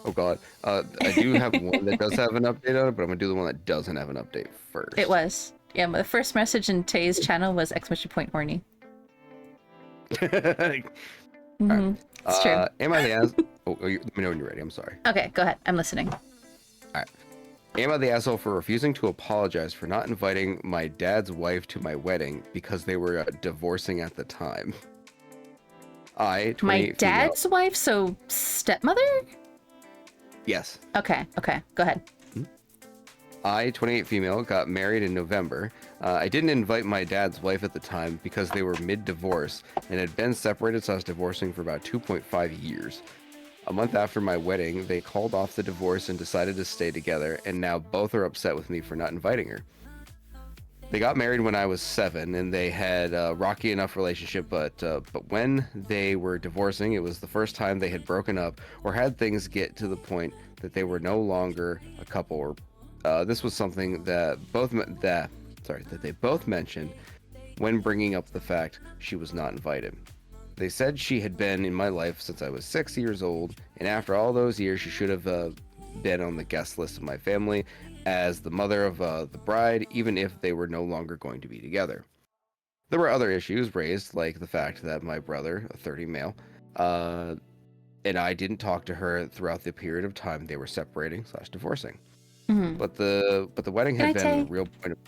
Oh god. I do have one that does have an update on it, but I'm gonna do the one that doesn't have an update first. It was. Yeah, the first message in Tay's channel was !horny. Mm-hmm. It's true. Am I the ass? Let me know when you're ready. I'm sorry. Okay, go ahead. I'm listening. All right. Am I the asshole for refusing to apologize for not inviting my dad's wife to my wedding because they were divorcing at the time? My dad's wife, so stepmother? Yes. Okay, go ahead. I, 28 female, got married in November. I didn't invite my dad's wife at the time because they were mid-divorce and had been separated / divorcing for about 2.5 years. A month after my wedding, they called off the divorce and decided to stay together, and now both are upset with me for not inviting her. They got married when I was 7, and they had a rocky enough relationship, but when they were divorcing, it was the first time they had broken up or had things get to the point that they were no longer a couple. Or this was something that they both mentioned when bringing up the fact she was not invited. They said she had been in my life since I was 6 years old, and after all those years, she should have been on the guest list of my family as the mother of the bride, even if they were no longer going to be together. There were other issues raised, like the fact that my brother, a 30 male, and I didn't talk to her throughout the period of time they were separating / divorcing. Mm-hmm. But the wedding had been a real point of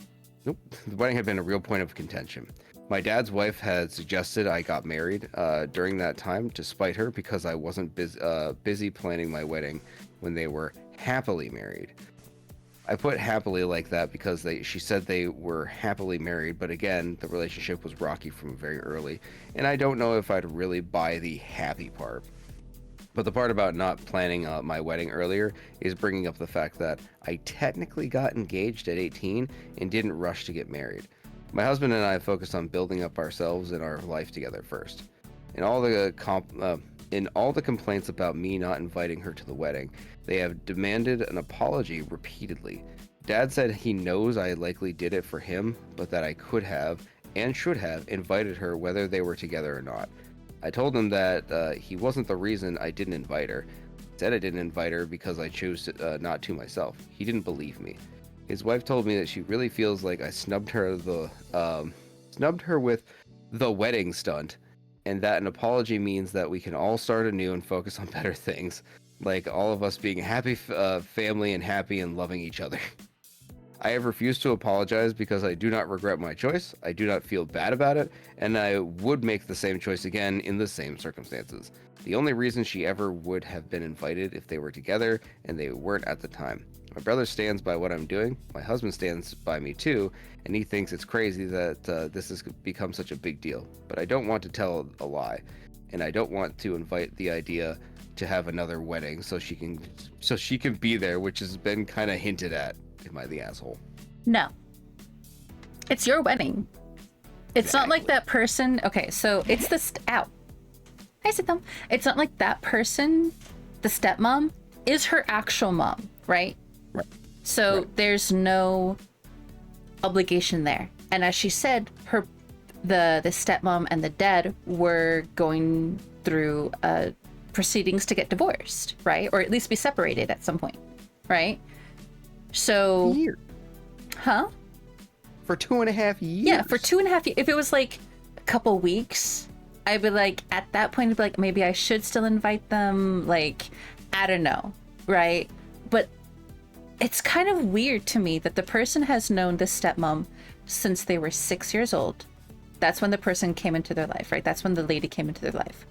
the wedding had been a real point of contention. My dad's wife had suggested I got married during that time to spite her because I wasn't busy planning my wedding when they were happily married. I put happily like that because she said they were happily married, but again, the relationship was rocky from very early, and I don't know if I'd really buy the happy part. But the part about not planning my wedding earlier is bringing up the fact that I technically got engaged at 18 and didn't rush to get married. My husband and I focused on building up ourselves and our life together first. In all the complaints about me not inviting her to the wedding, they have demanded an apology repeatedly. Dad said he knows I likely did it for him, but that I could have and should have invited her whether they were together or not. I told him that he wasn't the reason I didn't invite her. I said I didn't invite her because I chose not to myself. He didn't believe me. His wife told me that she really feels like I snubbed her with the wedding stunt, and that an apology means that we can all start anew and focus on better things, like all of us being a happy family and happy and loving each other. I have refused to apologize because I do not regret my choice, I do not feel bad about it, and I would make the same choice again in the same circumstances. The only reason she ever would have been invited if they were together, and they weren't at the time. My brother stands by what I'm doing, my husband stands by me too, and he thinks it's crazy that this has become such a big deal. But I don't want to tell a lie, and I don't want to invite the idea to have another wedding so she can be there, which has been kind of hinted at. Am I the asshole? No. It's your wedding. It's not like that person. Okay, so it's the ow. I said them. It's not like that person, the stepmom, is her actual mom, right? Right. So right. There's no obligation there. And as she said, the stepmom and the dad were going through proceedings to get divorced, right? Or at least be separated at some point, right? So, huh? For 2.5 years. Yeah, for 2.5 years. If it was like a couple weeks, I'd be like, at that point, I'd be like, maybe I should still invite them. Like, I don't know, right? But it's kind of weird to me that the person has known the stepmom since they were 6 years old. That's when the person came into their life, right? That's when the lady came into their life.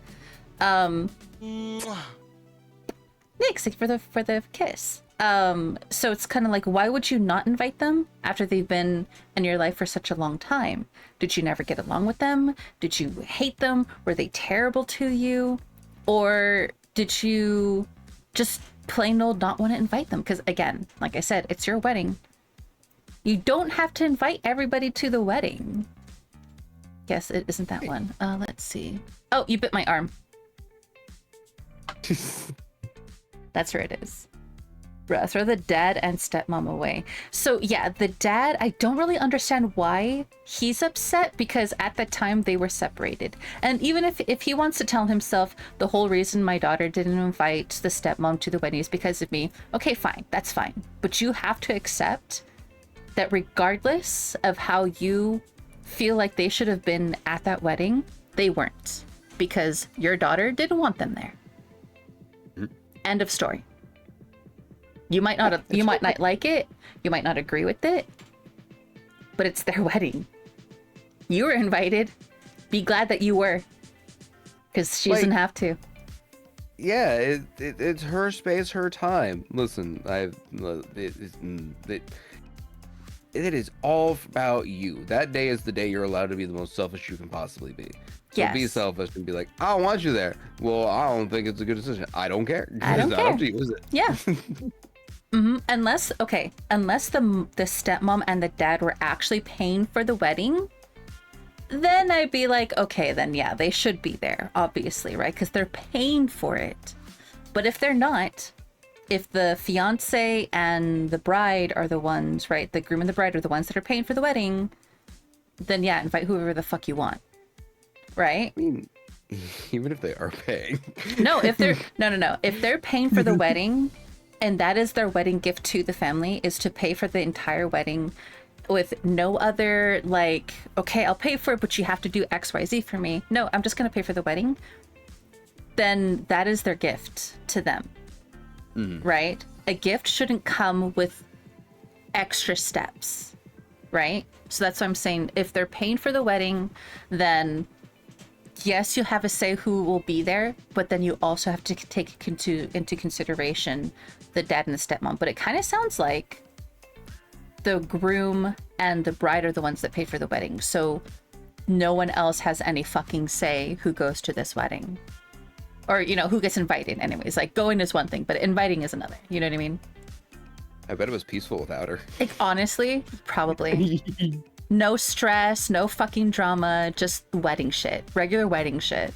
Thanks for the kiss. So it's kind of like, why would you not invite them after they've been in your life for such a long time? Did you never get along with them? Did you hate them? Were they terrible to you? Or did you just plain old not want to invite them? Because again, like I said, it's your wedding. You don't have to invite everybody to the wedding. Yes, it isn't that one. Let's see. Oh, you bit my arm. That's where it is. Throw the dad and stepmom away. So yeah, the dad, I don't really understand why he's upset, because at the time they were separated. And even if he wants to tell himself the whole reason my daughter didn't invite the stepmom to the wedding is because of me, okay, fine, that's fine. But you have to accept that regardless of how you feel like they should have been at that wedding, they weren't, because your daughter didn't want them there. End of story. You might not like it, you might not agree with it, but it's their wedding. You were invited. Be glad that you were, because she doesn't have to. Yeah, it's her space, her time. Listen, it is all about you. That day is the day you're allowed to be the most selfish you can possibly be. So Yes. be selfish and be like, I don't want you there. Well, I don't think it's a good decision. I don't care. I don't It's care. not up to you, is it? Yeah. Unless the stepmom and the dad were actually paying for the wedding, then I'd be like, okay, then yeah, they should be there, obviously, right? Because they're paying for it. But if they're not, if the fiance and the bride are the ones, right? The groom and the bride are the ones that are paying for the wedding, then yeah, invite whoever the fuck you want, right? I mean, even if they are paying. No, if they're no. If they're paying for the wedding, and that is their wedding gift to the family, is to pay for the entire wedding with no other, like, okay, I'll pay for it, but you have to do XYZ for me. No, I'm just going to pay for the wedding. Then that is their gift to them, right? A gift shouldn't come with extra steps, right? So that's what I'm saying. If they're paying for the wedding, then yes, you have a say who will be there, but then you also have to take into consideration the dad and the stepmom. But it kind of sounds like the groom and the bride are the ones that pay for the wedding. So no one else has any fucking say who goes to this wedding. Or, you know, who gets invited anyways. Like, going is one thing, but inviting is another. You know what I mean? I bet it was peaceful without her. Like, honestly, probably. No stress, no fucking drama, just wedding shit. Regular wedding shit.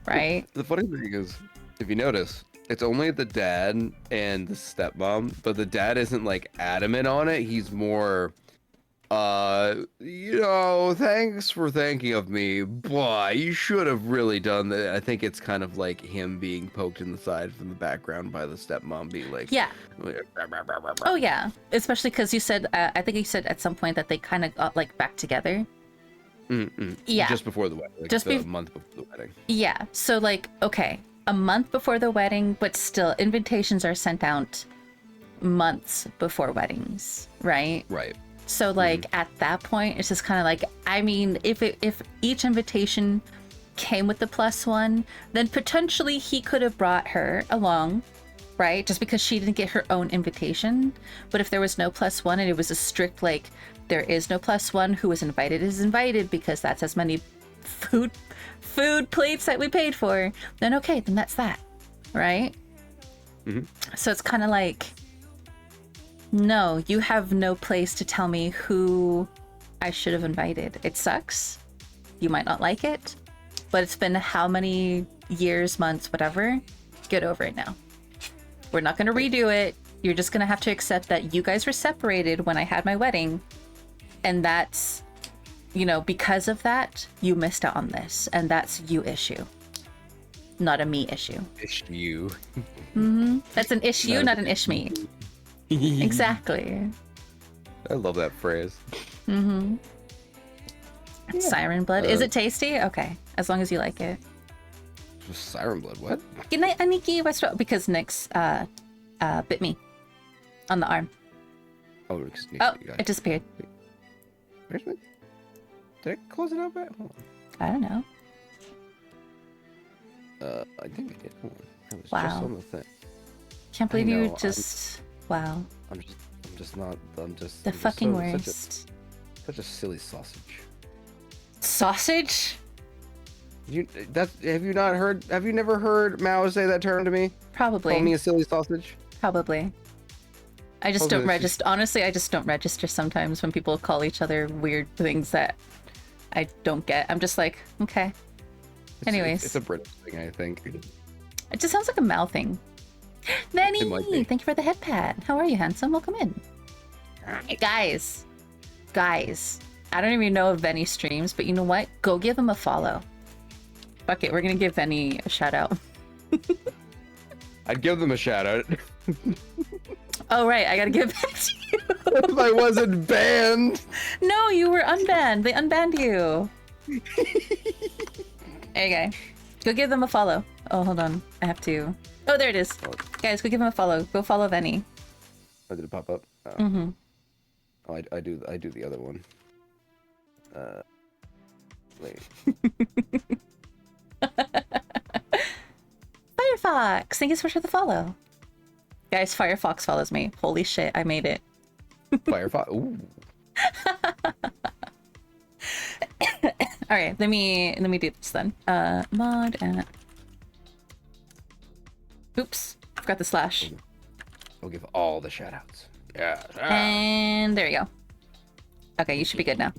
right? The funny thing is, if you notice, it's only the dad and the stepmom, but the dad isn't like adamant on it. He's more, thanks for thinking of me, but you should have really done that. I think it's kind of like him being poked in the side from the background by the stepmom being like, Yeah. Oh yeah, especially because you said, I think you said at some point that they kind of got like back together. Yeah. Just before the wedding, like Just the month before the wedding. Yeah, so like, okay, a month before the wedding, but still invitations are sent out months before weddings, right? Right. So like at that point, it's just kind of like, I mean, if each invitation came with the +1, then potentially he could have brought her along, right? Just because she didn't get her own invitation. But if there was no +1 and it was a strict like, there is no +1, who is invited is invited because that's as many food plates that we paid for, then okay, then that's that, right? So it's kind of like, no, you have no place to tell me who I should have invited. It sucks. You might not like it, but it's been how many years, months, whatever. Get over it now. We're not going to redo it. You're just going to have to accept that you guys were separated when I had my wedding. And that's, because of that, you missed out on this. And that's you issue, not a me issue. Issue. That's an issue, not an ish me. Exactly. I love that phrase. Siren blood. Is it tasty? Okay. As long as you like it. Siren blood, what? Good night, Aniki Westro. Because Nyx bit me on the arm. Oh, excuse me. It disappeared. Where's my... Did I close it out back? Hold I don't know. on. I think I did. Hold on. I was Wow. just on the thing. Can't believe know, you just... Wow. I'm just not. I'm just The I'm just fucking so- worst. Such a silly sausage. Sausage? Have you never heard Mao say that term to me? Probably. Call me a silly sausage? Probably. I just Okay, don't this register. Honestly, I just don't register sometimes when people call each other weird things that I don't get. I'm just like, okay. Anyways. It's a British thing, I think. It just sounds like a Mal thing. Nanny, It might be. thank you for the headpad. How are you, handsome? Welcome in. Hey, guys, I don't even know if Venny streams, but you know what? Go give him a follow. Fuck it, we're gonna give Venny a shout out. I'd give them a shout out Oh right, I gotta give it back to you. if I wasn't banned. No, you were unbanned. They unbanned you. Okay, go give them a follow. Oh, hold on, I have to. Oh, there it is. Guys, go give him a follow. Go follow Venny. Oh, did it pop up? Oh. Oh, I do the other one. Wait. Firefox, thank you so much for the follow. Guys, Firefox follows me. Holy shit, I made it. Firefox. Ooh. All right, let me do this then. Mod and oops, forgot the slash. I'll give all the shout outs. Yeah. And there you go. Okay, you should be good now.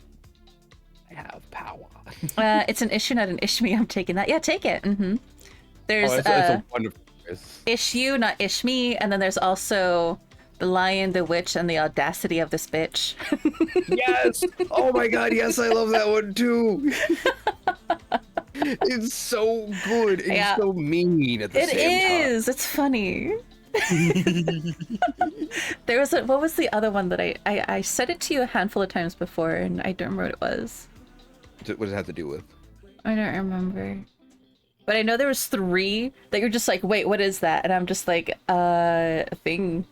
I have power. It's an issue, not an ishme. I'm taking that. Yeah, take it. There's It's a wonderful phrase. issue, not ishme, and then there's also the lion, the witch, and the audacity of this bitch. Yes! Oh my god, yes, I love that one too. It's so good and Yeah. so mean at the It same time. is. It's funny. There was what was the other one that I said it to you a handful of times before, and I don't remember what it was. What does it have to do with? I don't remember. But I know there was 3 that you're just like, wait, what is that? And I'm just like, thing.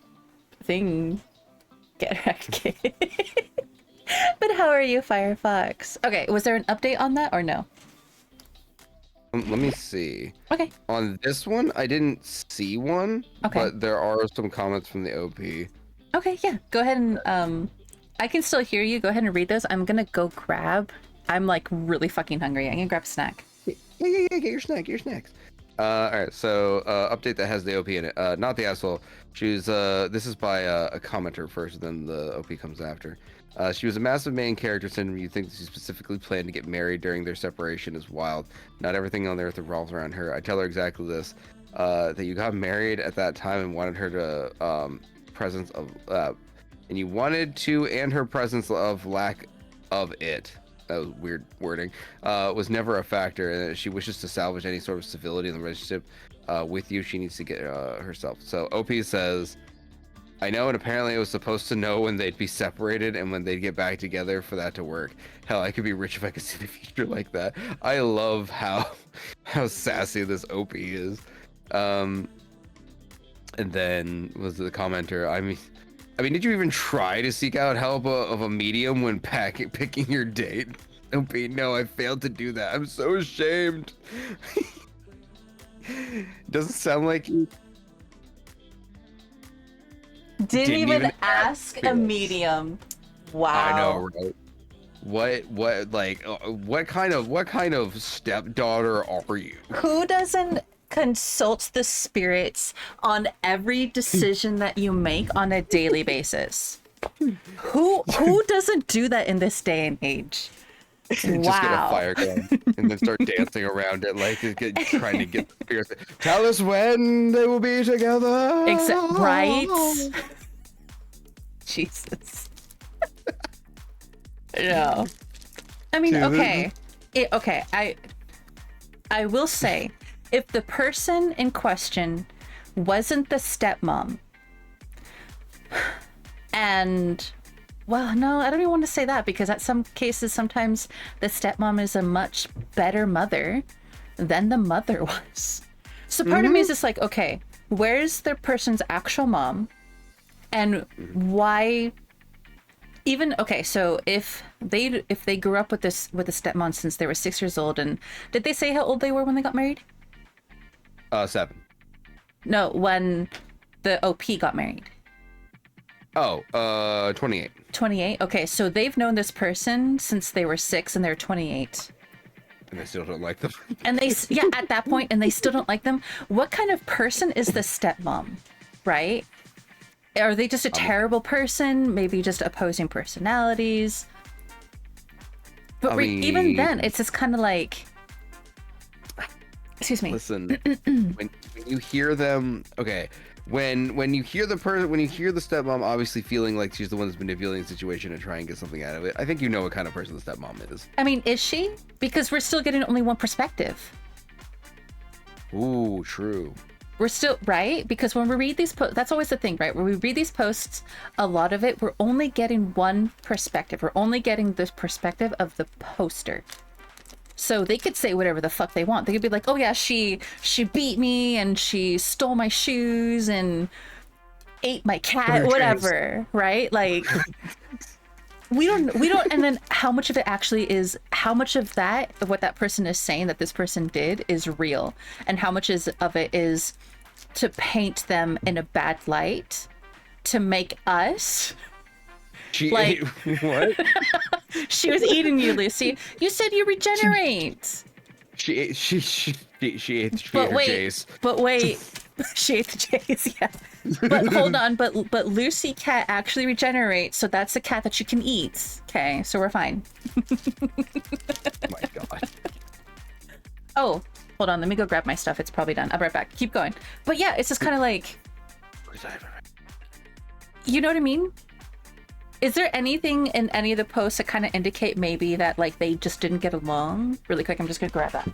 Get wrecked. But how are you, Firefox? Okay, was there an update on that or no? Let me see. Okay. On this one, I didn't see one, Okay. but there are some comments from the OP. Okay, yeah. Go ahead and I can still hear you. Go ahead and read those. I'm gonna go grab. I'm like really fucking hungry. I'm gonna grab a snack. Yeah, get your snack, get your snacks. Alright, so update that has the OP in it. Not the asshole. She was this is by a commenter first, then the OP comes after. She was a massive main character syndrome. You think she specifically planned to get married during their separation is wild. Not everything on Earth revolves around her. I tell her exactly this, that you got married at that time and wanted her to presence of and you wanted to, and her presence of lack of it. That was weird wording. Was never a factor, and she wishes to salvage any sort of civility in the relationship with you. She needs to get herself. So OP says, I know, and apparently it was supposed to know when they'd be separated and when they'd get back together for that to work. Hell, I could be rich if I could see the future like that. I love how sassy this OP is. And then was the commenter, I mean, did you even try to seek out help of a medium when picking your date? OP, no, I failed to do that. I'm so ashamed. Doesn't sound like you Didn't even ask a medium. Wow. I know, right? What kind of stepdaughter are you? Who doesn't consult the spirits on every decision that you make on a daily basis? Who doesn't do that in this day and age? Just get a fire gun and then start dancing around it, like trying to get the spirits. Tell us when they will be together. Right? Jesus. No. I mean, okay. I will say, if the person in question wasn't the stepmom, and well, no, I don't even want to say that, because at some cases, sometimes the stepmom is a much better mother than the mother was. So part of me is just like, okay, where's the person's actual mom? And why? Even okay, so if they grew up with a stepmom since they were 6 years old, and did they say how old they were when they got married? 7. No, when the OP got married. Oh, 28. 28. Okay, so they've known this person since they were 6, and they're 28. And they still don't like them. And they, yeah, at that point, and they still don't like them. What kind of person is the stepmom, right? Are they just a terrible person? Maybe just opposing personalities? But even then, it's just kind of like, excuse me. Listen, when you hear them, okay, when you hear the stepmom obviously feeling like she's the one that's manipulating the situation and trying to get something out of it, I think you know what kind of person the stepmom is. I mean, is she? Because we're still getting only one perspective. Ooh, true. We're still, right? Because when we read these posts, that's always the thing, right? When we read these posts, a lot of it, we're only getting one perspective. We're only getting the perspective of the poster. So they could say whatever the fuck they want. They could be like, oh yeah, she beat me and she stole my shoes and ate my cat, whatever, right? Like, we don't, and then how much of it actually is, how much of that, of what that person is saying that this person did is real, and how much of it is to paint them in a bad light to make us She like ate what? She was eating you, Lucy. You said you regenerate. She ate But her wait, Jace. but wait, she ate the Jays, yeah. But hold on, but Lucy cat actually regenerates, so that's a cat that you can eat. Okay, so we're fine. Oh my god. Oh, hold on, let me go grab my stuff. It's probably done. I'll be right back. Keep going. But yeah, it's just kind of like, you know what I mean? Is there anything in any of the posts that kind of indicate maybe that like they just didn't get along? Really quick, I'm just gonna grab that.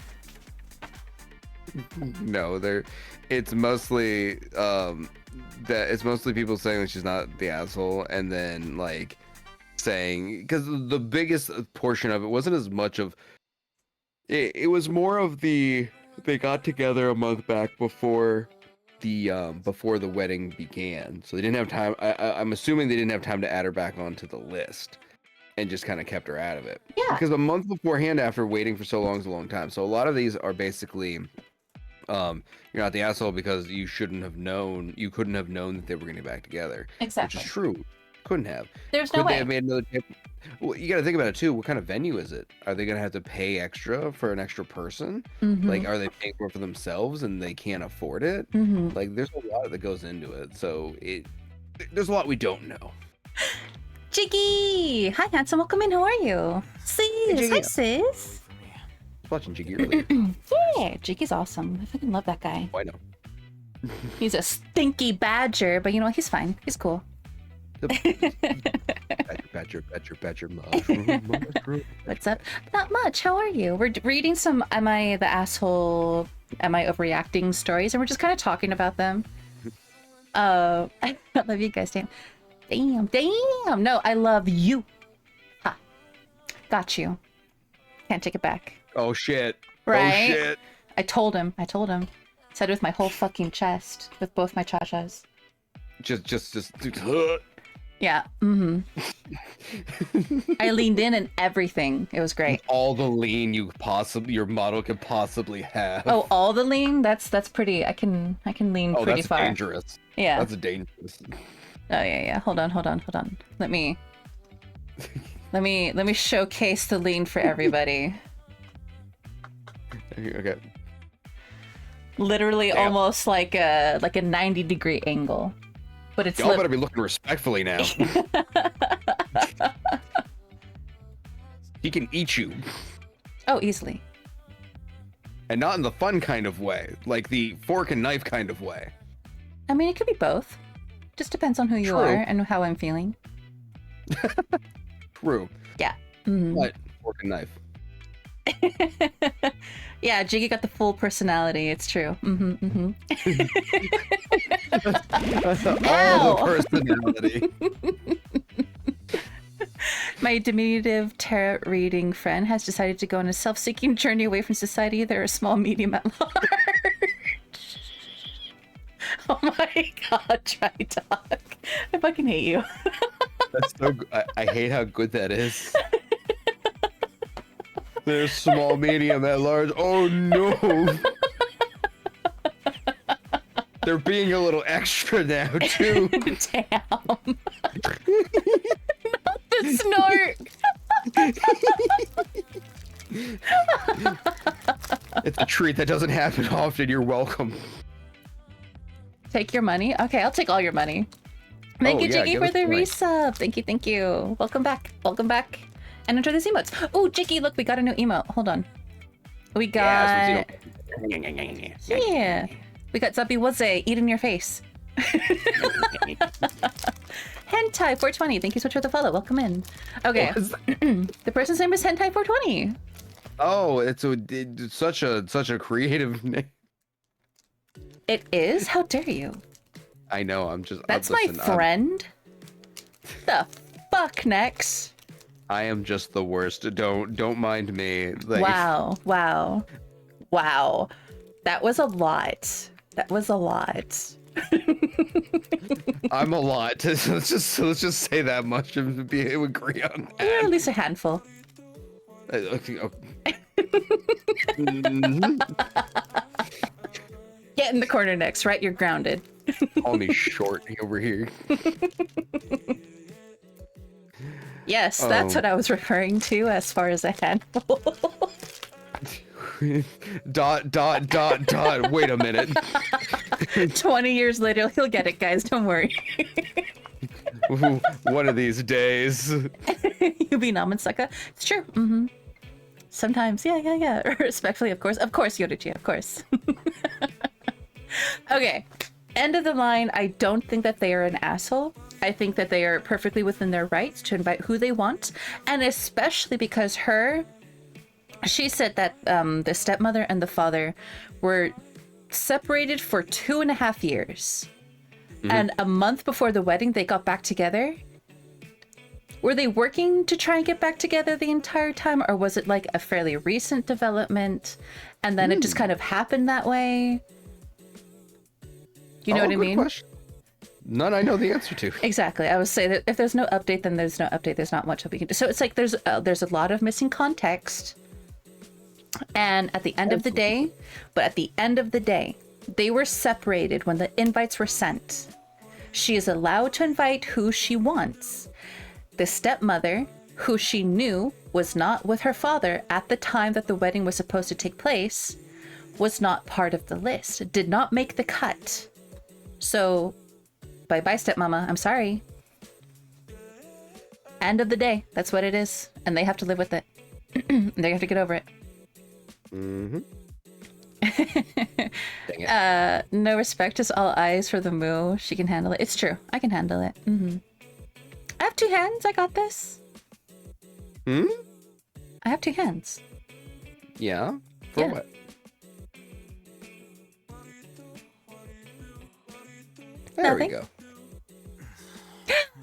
No, it's mostly people saying that she's not the asshole, and then like saying, because the biggest portion of it wasn't as much of it was more of they got together a month back before the wedding began, so they didn't have time. I'm assuming they didn't have time to add her back onto the list, and just kind of kept her out of it. Yeah. Because a month beforehand, after waiting for so long is a long time. So a lot of these are basically, you're not the asshole because you shouldn't have known. You couldn't have known that they were going to get back together. Exactly. Which is true. couldn't have. There's no Could they way. have made another table? Well, you got to think about it too. What kind of venue is it? Are they gonna have to pay extra for an extra person? Like, are they paying more for themselves and they can't afford it? Like, there's a lot that goes into it. So there's a lot we don't know. Jiggy! Hi, handsome. Welcome in. How are you? Sis. Jiggy. Hi, sis. Watching Jiggy earlier. Yeah, Jiggy's awesome. I fucking love that guy. Why no? He's a stinky badger, but you know, he's fine. He's cool. Badger, mushroom. What's up? Not much. How are you? We're reading some Am I the Asshole, Am I Overreacting stories, and we're just kind of talking about them. I love you guys, damn. Damn. No, I love you. Ha. Got you. Can't take it back. Oh shit. Right? Oh shit. I told him. Said it with my whole fucking chest, with both my cha-chas. Just. Yeah. I leaned in and everything. It was great. All the lean your model could possibly have. Oh, all the lean? That's pretty. I can lean pretty far. Oh, that's dangerous. Yeah. That's dangerous. Oh yeah. Hold on. Let me showcase the lean for everybody. Okay. Literally Damn. almost like a 90-degree angle. But it's Y'all better be looking respectfully now. He can eat you. Oh, easily. And not in the fun kind of way, like the fork and knife kind of way. I mean, it could be both. Just depends on who you True. are and how I'm feeling. True. Yeah. But fork and knife. Yeah, Jiggy got the full personality. It's true. All the personality. My diminutive tarot reading friend has decided to go on a self-seeking journey away from society. They're a small, medium, at large. Oh my god, try talk. I fucking hate you. That's so. I hate how good that is. They're small, medium, at large. Oh no! They're being a little extra now too. Damn. Not the snort. It's a treat that doesn't happen often. You're welcome. Take your money? Okay, I'll take all your money. Thank you, Jiggy, give for us the money. resub. Thank you. Welcome back. And enjoy these emotes. Oh, Jiggy, look, we got a new emote. Hold on. We got... Yeah. We got Zabi Waze, eat in your face. Hentai 420, thank you so much for the follow. Welcome in. Okay. The person's name is Hentai 420. Oh, it's such a creative name. It is? How dare you? I know. I'm just. That's listen, my friend. The fuck, Nex? I am just the worst. Don't mind me. Like, Wow. That was a lot. I'm a lot. Let's just say that much and agree on that. Yeah, at least a handful. Okay. Get in the corner, Nex, right? You're grounded. Call me short over here. Yes, that's what I was referring to as far as a handful. ... Wait a minute. 20 years later, he'll get it, guys. Don't worry. One of these days. You be Naman-suka. It's true. Sometimes, yeah. Respectfully, of course, Yoruchi, of course. Okay, end of the line. I don't think that they are an asshole. I think that they are perfectly within their rights to invite who they want, and especially because she said that the stepmother and the father were separated for 2.5 years. And a month before the wedding, they got back together. Were they working to try and get back together the entire time? Or was it like a fairly recent development and then it just kind of happened that way? You know what I mean? Question. None I know the answer to. Exactly. I would say that if there's no update, then there's no update. There's not much that we can do. So it's like there's a lot of missing context. And at the end of the day, they were separated when the invites were sent. She is allowed to invite who she wants. The stepmother, who she knew was not with her father at the time that the wedding was supposed to take place, was not part of the list, did not make the cut. So, bye-bye, stepmama. I'm sorry. End of the day. That's what it is. And they have to live with it. They have to get over it. Mm-hmm. Dang it. No respect is all eyes for the moo. She can handle it. It's true. I can handle it. I have 2 hands. I got this. Hmm? I have 2 hands. Yeah? For Yeah. what? There we Nothing. go.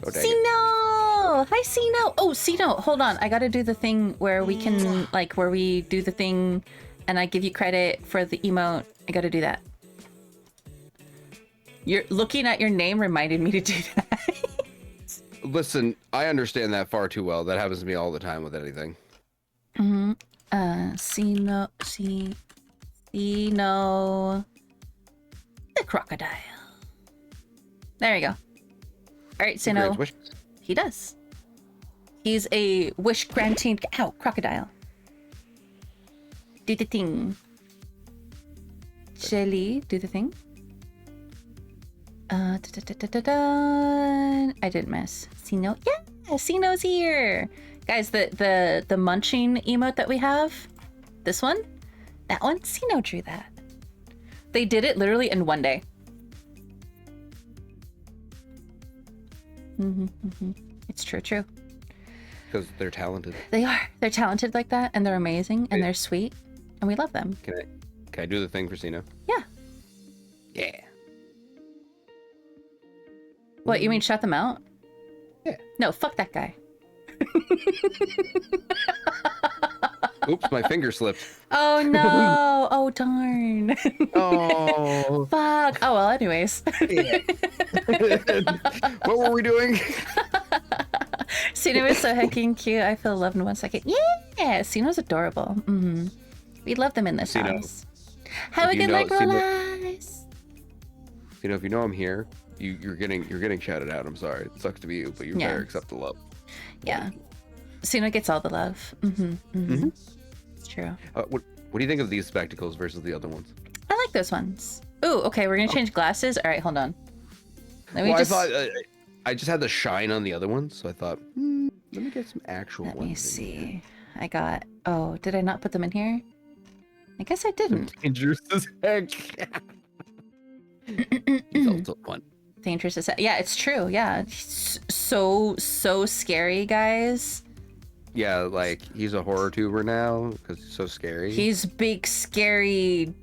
Oh, dang it. Sino! Hi, Sino! Oh, Sino, hold on. I gotta do the thing where we can, like, where we do the thing and I give you credit for the emote. I gotta do that. You're looking at your name reminded me to do that. Listen, I understand that far too well. That happens to me all the time with anything. Sino, Sino, the crocodile. There you go. All right, Sino. Grants wishes. He does. He's a wish granting crocodile. Do the thing. Shelly, do the thing. I didn't miss. Sino, yeah, Sino's here. Guys, the munching emote that we have, this one, that one, Sino drew that. They did it literally in 1 day. It's true. Because they're talented. They are. They're talented like that, and they're amazing, and they're sweet, and we love them. Can I do the thing for Sino? Yeah. Yeah. What, you mean shut them out? Yeah. No, fuck that guy. Oops, my finger slipped. Oh no! Oh darn! Oh. Fuck! Oh well. Anyways. Yeah. What were we doing? Sino is so hecking cute. I feel loved in 1 second. Yeah, Sino's adorable. We love them in this Sino, house. Have a if you good know- night, girl Sino- eyes. You know, if you know I'm here, you're getting shouted out. I'm sorry. It sucks to be you, but you Yeah. better accept the love. Yeah, Sino gets all the love. It's true. What do you think of these spectacles versus the other ones? I like those ones. Ooh, okay, we're gonna change glasses. All right, hold on. Let me Well, just. I thought I just had the shine on the other ones, so I thought, let me get some actual Let ones. me in see. I got. Oh, did I not put them in here? I guess I didn't. here. Dangerous as heck. He's also fun. Dangerous as yeah, it's true. Yeah, he's so scary, guys. Yeah, like he's a horror tuber now because he's so scary. He's big, scary,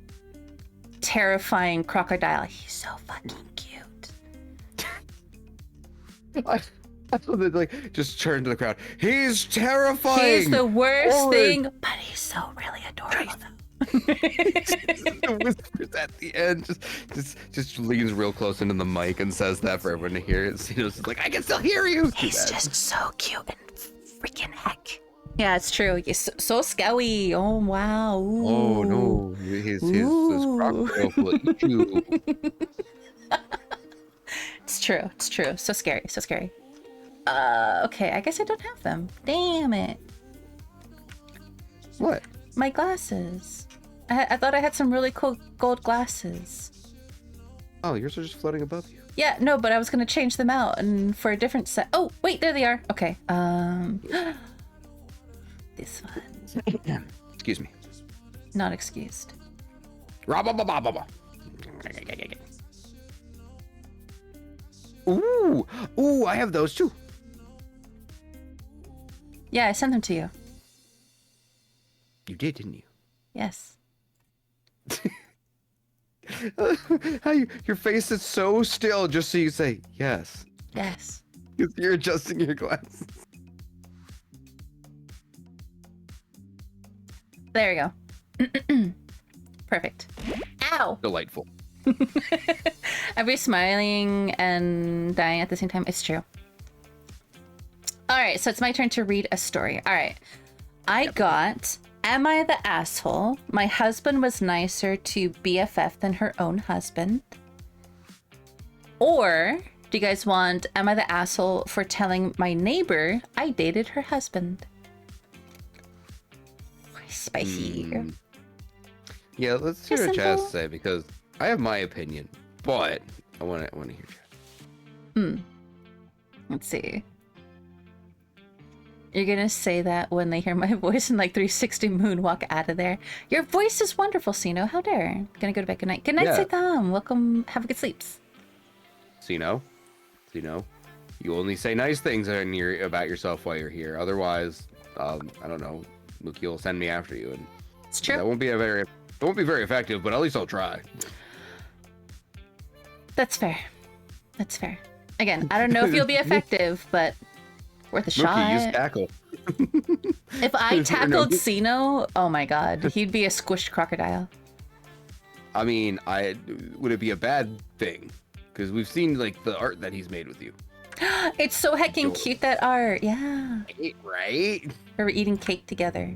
terrifying crocodile. He's so fucking cute. I thought that, like, just turn to the crowd. He's terrifying. He's the worst Horrid. thing, but he's so really adorable though. The whispers at the end, just leans real close into the mic and says that for everyone to hear. It's just like, I can still hear you. He's just so cute and freaking heck. Yeah, it's true. He's so scary. Oh wow. Ooh. Oh no, his crocodile will eat you. It's true. It's true. So scary. So scary. Okay. I guess I don't have them. Damn it. What? My glasses. I thought I had some really cool gold glasses. Oh, yours are just floating above you. Yeah, no, but I was gonna change them out and for a different set. Oh, wait, there they are. Okay. This one. Excuse me. Not excused. Ooh, I have those too. Yeah, I sent them to you. You did, didn't you? Yes. Your face is so still just so you say yes. Yes. Because you're adjusting your glasses. There you go. Perfect. Ow! Delightful. I'd be smiling and dying at the same time. It's true. Alright, so it's my turn to read a story. Alright. I got Am I the Asshole? My husband was nicer to BFF than her own husband. Or Do you guys want am I the asshole for telling my neighbor I dated her husband? Spicy. Yeah, let's hear what Simple. Chaz say, because I have my opinion, but I want to hear Chaz. Let's see. You're gonna say that when they hear my voice and like 360 moonwalk out of there. Your voice is wonderful, Sino. How dare? Gonna go to bed. Good night. Good night, Yeah. Saitam. Welcome. Have a good sleeps. So you only say nice things about yourself while you're here. Otherwise, I don't know, Mookie will send me after you, and It's true. that won't be very effective. But at least I'll try. That's fair. That's fair. Again, I don't know if you'll be effective, but worth a Mookie, use shot. tackle. If I tackled Sino, oh my god, he'd be a squished crocodile. I mean, would it be a bad thing? Because we've seen like the art that he's made with you. It's so heckin' cute, that art. Yeah. Right? We were eating cake together.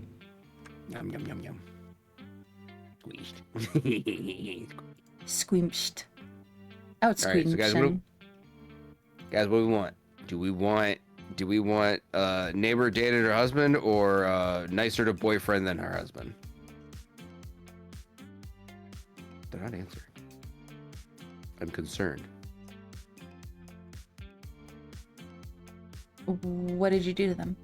Yum yum yum yum. Squeezed. Squeamished. Oh, it's All right, so squeamished. guys, what do we want? Do we want neighbor dated her husband, or nicer to boyfriend than her husband? They're not answering. I'm concerned. What did you do to them?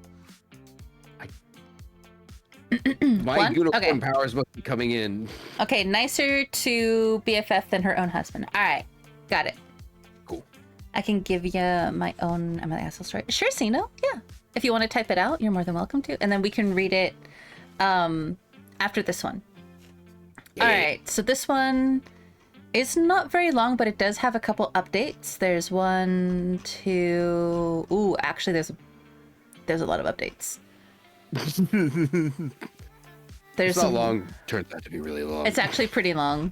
My One? unicorn Okay. powers must be coming in. Okay, nicer to BFF than her own husband. All right, got it. Cool. I can give you my own am I the asshole story. Sure, Sino. Yeah. If you want to type it out, you're more than welcome to. And then we can read it after this one. Yeah. All right, so this one is not very long, but it does have a couple updates. There's one, two. Ooh, actually, there's a lot of updates. There's It's not some- long. Turns out to be really long. It's actually pretty long.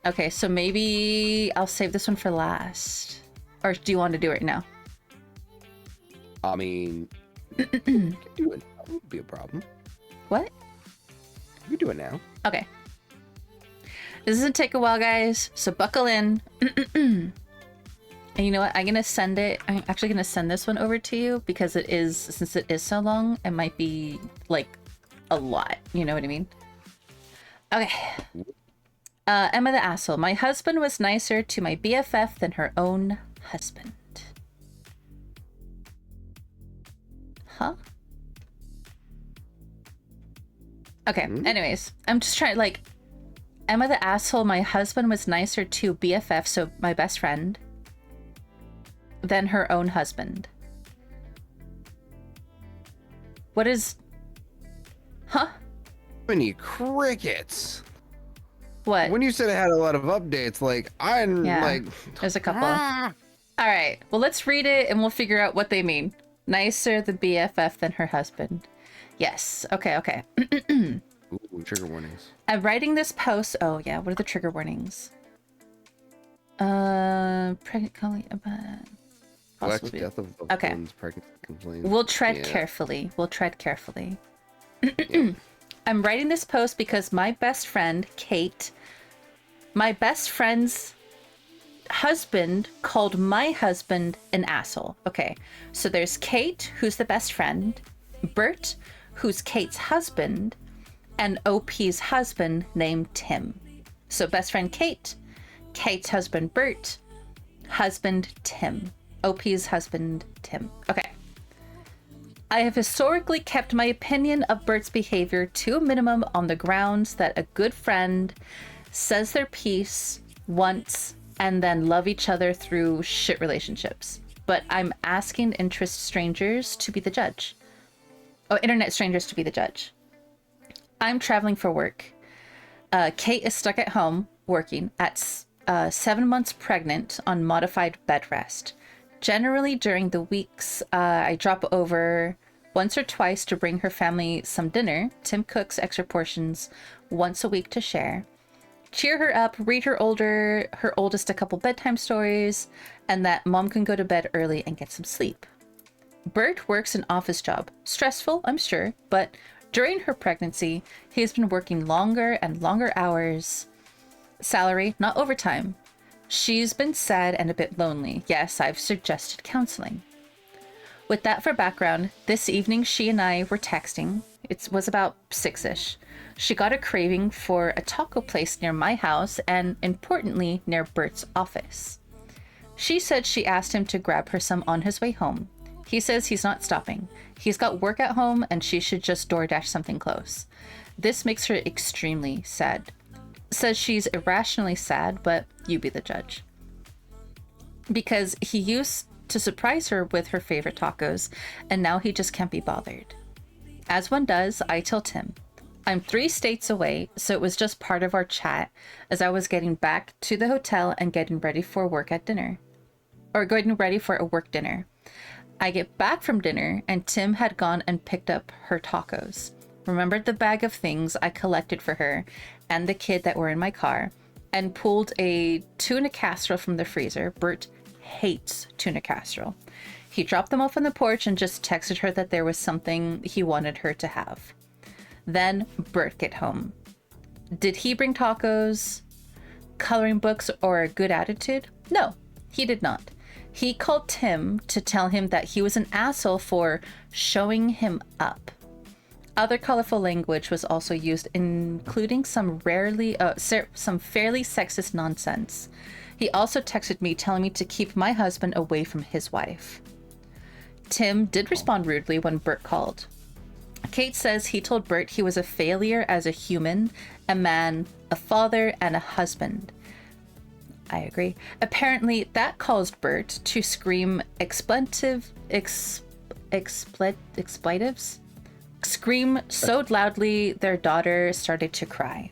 Okay, so maybe I'll save this one for last. Or do you want to do it now? I mean, you can do it. That won't be a problem. What? You do it now. Okay. This doesn't take a while, guys, so buckle in. And you know what? I'm actually gonna send this one over to you because since it is so long, it might be like a lot. You know what I mean? Okay. Emma the asshole. My husband was nicer to my BFF than her own husband. Huh? Okay, anyways. I'm just trying, like, Emma the asshole, my husband was nicer to BFF, so my best friend, than her own husband. What is... Huh? Many crickets. What? When you said it had a lot of updates, like, I'm Yeah. like... There's a couple. All right. Well, let's read it and we'll figure out what they mean. Nicer the BFF than her husband. Yes. Okay. Ooh, trigger warnings. I'm writing this post. Oh, yeah. What are the trigger warnings? Pregnant collie about... Black possibly- death of Okay. one's pregnancy complaints. We'll tread Yeah. carefully. I'm writing this post because my best friend, Kate, my best friend's husband called my husband an asshole. Okay, so there's Kate, who's the best friend, Bert, who's Kate's husband, and OP's husband named Tim. So best friend Kate, Kate's husband Bert, husband Tim. OP's husband Tim. Okay. I have historically kept my opinion of Bert's behavior to a minimum on the grounds that a good friend says their piece once and then love each other through shit relationships. But I'm asking internet strangers to be the judge. I'm traveling for work. Kate is stuck at home working at 7 months pregnant on modified bed rest. Generally, during the weeks, I drop over once or twice to bring her family some dinner. Tim cooks extra portions once a week to share. Cheer her up, read her oldest a couple bedtime stories, and that mom can go to bed early and get some sleep. Bert works an office job. Stressful, I'm sure, but during her pregnancy, he has been working longer and longer hours. Salary, not overtime. She's been sad and a bit lonely. Yes, I've suggested counseling. With that for background, this evening she and I were texting. It was about 6-ish. She got a craving for a taco place near my house and, importantly, near Bert's office. She said she asked him to grab her some on his way home. He says he's not stopping. He's got work at home and she should just DoorDash something close. This makes her extremely sad. Says she's irrationally sad, but you be the judge. Because he used to surprise her with her favorite tacos, and now he just can't be bothered. As one does, I tell Tim. I'm 3 states away, so it was just part of our chat as I was getting back to the hotel and getting ready for work at dinner. Or getting ready for a work dinner. I get back from dinner, and Tim had gone and picked up her tacos. Remembered the bag of things I collected for her and the kid that were in my car, and pulled a tuna casserole from the freezer. Bert hates tuna casserole. He dropped them off on the porch and just texted her that there was something he wanted her to have. Then Bert get home. Did he bring tacos, coloring books, or a good attitude? No, he did not. He called Tim to tell him that he was an asshole for showing him up. Other colorful language was also used, including some fairly sexist nonsense. He also texted me telling me to keep my husband away from his wife. Tim did respond rudely when Bert called. Kate says he told Bert he was a failure as a human, a man, a father, and a husband. I agree. Apparently, that caused Bert to scream expletives. Scream so loudly their daughter started to cry.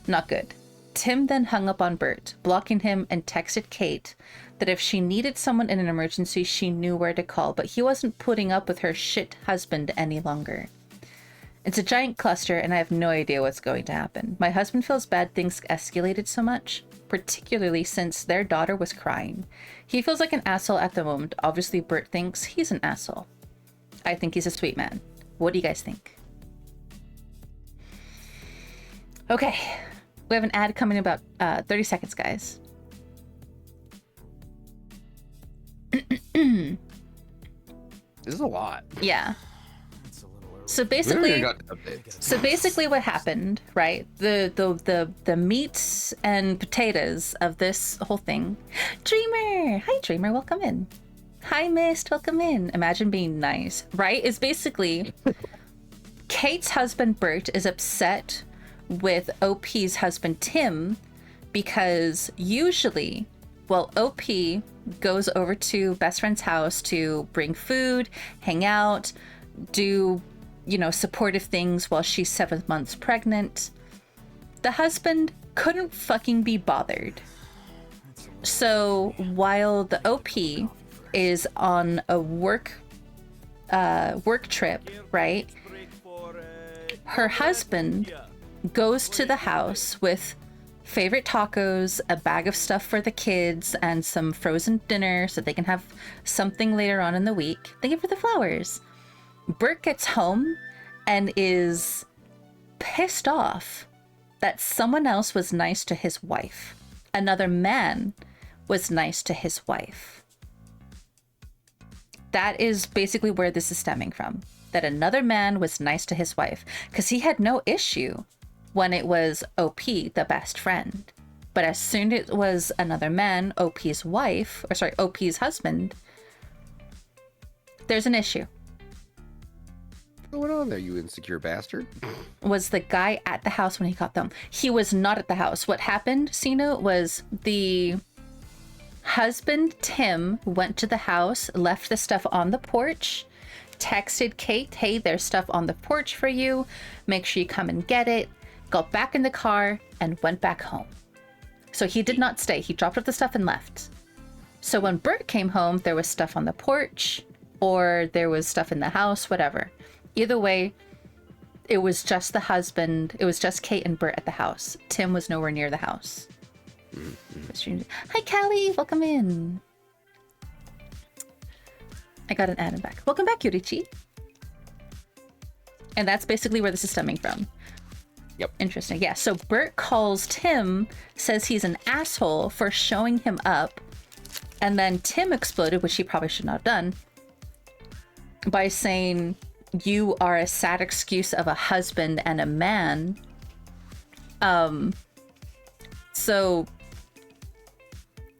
Not good. Tim then hung up on Bert, blocking him, and texted Kate that if she needed someone in an emergency, she knew where to call, but he wasn't putting up with her shit husband any longer. It's a giant cluster, and I have no idea what's going to happen. My husband feels bad things escalated so much, particularly since their daughter was crying. He feels like an asshole at the moment. Obviously, Bert thinks he's an asshole. I think he's a sweet man. What do you guys think? Okay. We have an ad coming in about 30 seconds, guys. This is a lot. Yeah. So basically, what happened, right? The meats and potatoes of this whole thing. Dreamer, hi Dreamer, welcome in. Hi Mist, welcome in. Imagine being nice, right? Is basically Kate's husband Bert is upset with OP's husband Tim because usually, well, OP goes over to best friend's house to bring food, hang out, do, you know, supportive things while she's 7 months pregnant. The husband couldn't fucking be bothered. So while the OP is on a work trip, right? Her husband goes to the house with favorite tacos, a bag of stuff for the kids, and some frozen dinner so they can have something later on in the week. Thank you for the flowers. Bert gets home and is pissed off that someone else was nice to his wife. Another man was nice to his wife. That is basically where this is stemming from. That another man was nice to his wife. Because he had no issue when it was OP, the best friend. But as soon as it was another man, OP's husband, there's an issue. What's going on there, you insecure bastard? Was the guy at the house when he got them? He was not at the house. What happened, Sino, was the husband, Tim, went to the house, left the stuff on the porch, texted Kate, hey, there's stuff on the porch for you. Make sure you come and get it. Got back in the car and went back home. So he did not stay. He dropped off the stuff and left. So when Bert came home, there was stuff on the porch or there was stuff in the house, whatever. Either way, it was just the husband. It was just Kate and Bert at the house. Tim was nowhere near the house. Hi, Callie. Welcome in. I got an ad back. Welcome back, Yurichi. And that's basically where this is stemming from. Yep. Interesting. Yeah. So Bert calls Tim, says he's an asshole for showing him up. And then Tim exploded, which he probably should not have done, by saying, you are a sad excuse of a husband and a man. So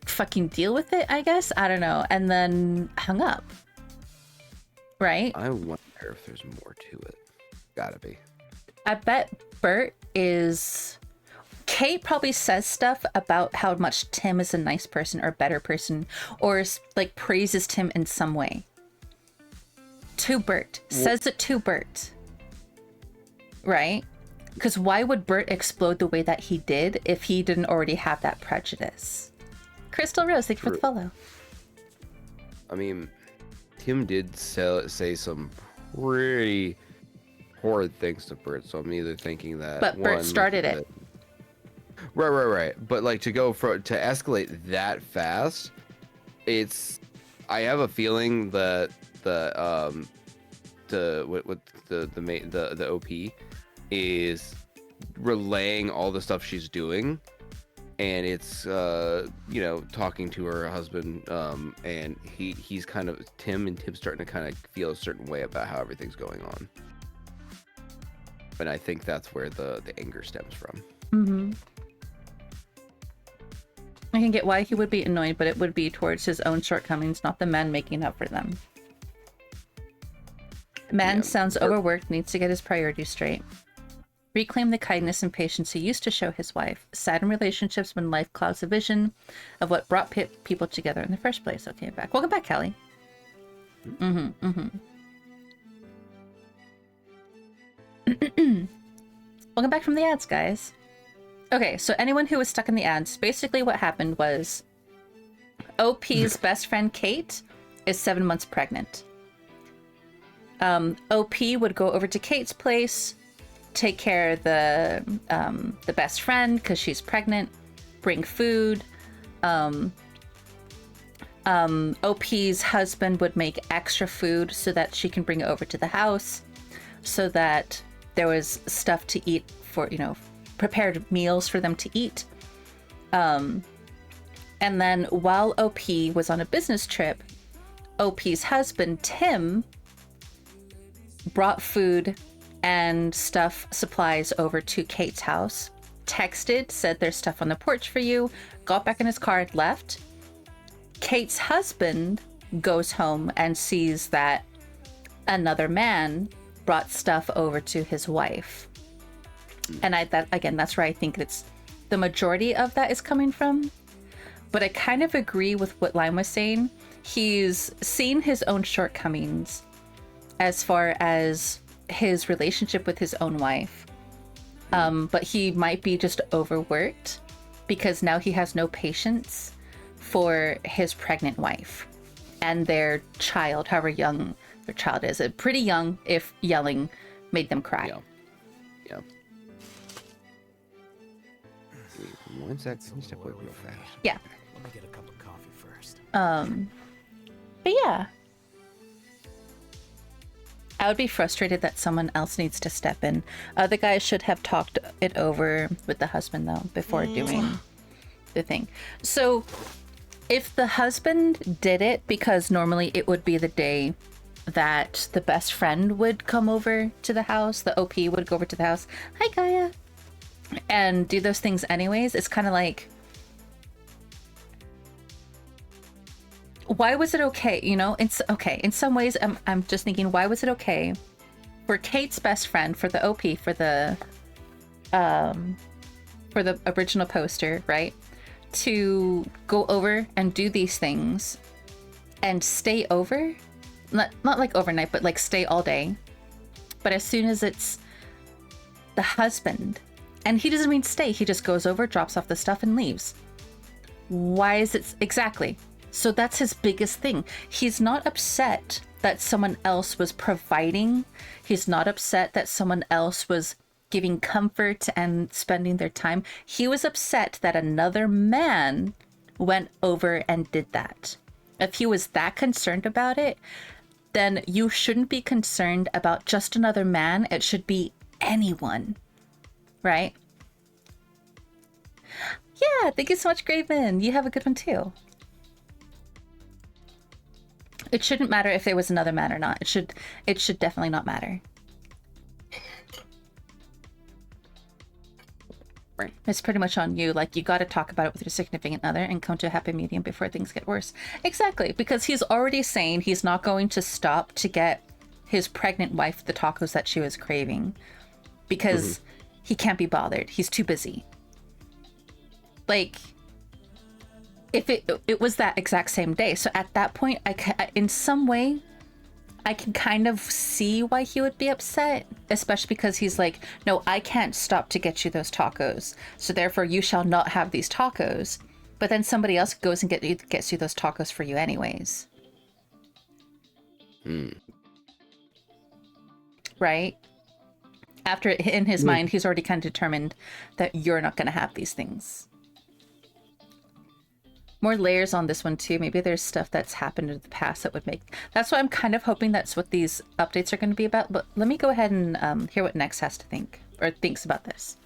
fucking deal with it, I guess. I don't know. And then hung up. Right? I wonder if there's more to it. Gotta be. I bet Bert is... Kate probably says stuff about how much Tim is a nice person or better person, or like praises Tim in some way. To Bert. Says it to Bert. Right? Because why would Bert explode the way that he did if he didn't already have that prejudice? Crystal Rose, thank you for the follow. I mean, Tim did say some pretty horrid things to Bert, so I'm either thinking that... But Bert started it. Right. But like to escalate that fast, I have a feeling that the OP is relaying all the stuff she's doing, and it's talking to her husband, and he's kind of Tim's starting to kind of feel a certain way about how everything's going on, and I think that's where the anger stems from. Mm-hmm. I can get why he would be annoyed, but it would be towards his own shortcomings, not the man making up for them. Man sounds overworked, needs to get his priorities straight. Reclaim the kindness and patience he used to show his wife. Sad in relationships when life clouds the vision of what brought people together in the first place. Okay, back. Welcome back, Kelly. Welcome back from the ads, guys. Okay, so anyone who was stuck in the ads, basically what happened was OP's best friend Kate is 7 months pregnant. OP would go over to Kate's place, take care of the best friend because she's pregnant, bring food. OP's husband would make extra food so that she can bring it over to the house, so that there was stuff to eat for, prepared meals for them to eat. And then while OP was on a business trip, OP's husband, Tim, brought food and supplies over to Kate's house, texted, said there's stuff on the porch for you, got back in his car and left. Kate's husband goes home and sees that another man brought stuff over to his wife. And that's where I think it's the majority of that is coming from. But I kind of agree with what Lime was saying. He's seen his own shortcomings as far as his relationship with his own wife. But he might be just overworked because now he has no patience for his pregnant wife and their child, however young their child is. Pretty young if yelling made them cry. Yeah. One sec, can you step away real fast? Yeah. Let me get a cup of coffee first. But yeah. I would be frustrated that someone else needs to step in. The guy should have talked it over with the husband, though, before doing the thing. So, if the husband did it, because normally it would be the day that the best friend would come over to the house, the OP would go over to the house, hi Gaia, and do those things anyways, it's kind of like, why was it okay? It's okay. In some ways, I'm just thinking, why was it okay for Kate's best friend, for the OP, for the original poster, right, to go over and do these things and stay over, not like overnight, but like stay all day. But as soon as it's the husband, and he doesn't mean stay, he just goes over, drops off the stuff, and leaves. Why is it exactly? So that's his biggest thing. He's not upset that someone else was providing. He's not upset that someone else was giving comfort and spending their time. He was upset that another man went over and did that. If he was that concerned about it, then you shouldn't be concerned about just another man. It should be anyone, right? Yeah, thank you so much, Graven. You have a good one too. It shouldn't matter if there was another man or not. It should definitely not matter. Right. It's pretty much on you. Like, you got to talk about it with your significant other and come to a happy medium before things get worse. Exactly, because he's already saying he's not going to stop to get his pregnant wife the tacos that she was craving because he can't be bothered. He's too busy. Like, if it was that exact same day, so at that point, in some way, I can kind of see why he would be upset, especially because he's like, no, I can't stop to get you those tacos, so therefore you shall not have these tacos. But then somebody else goes and gets you those tacos for you anyways. Right? After, in his mind, he's already kind of determined that you're not going to have these things. More layers on this one too. Maybe there's stuff that's happened in the past that would make... That's why I'm kind of hoping that's what these updates are going to be about. But let me go ahead and hear what Nex has to think, or thinks about this.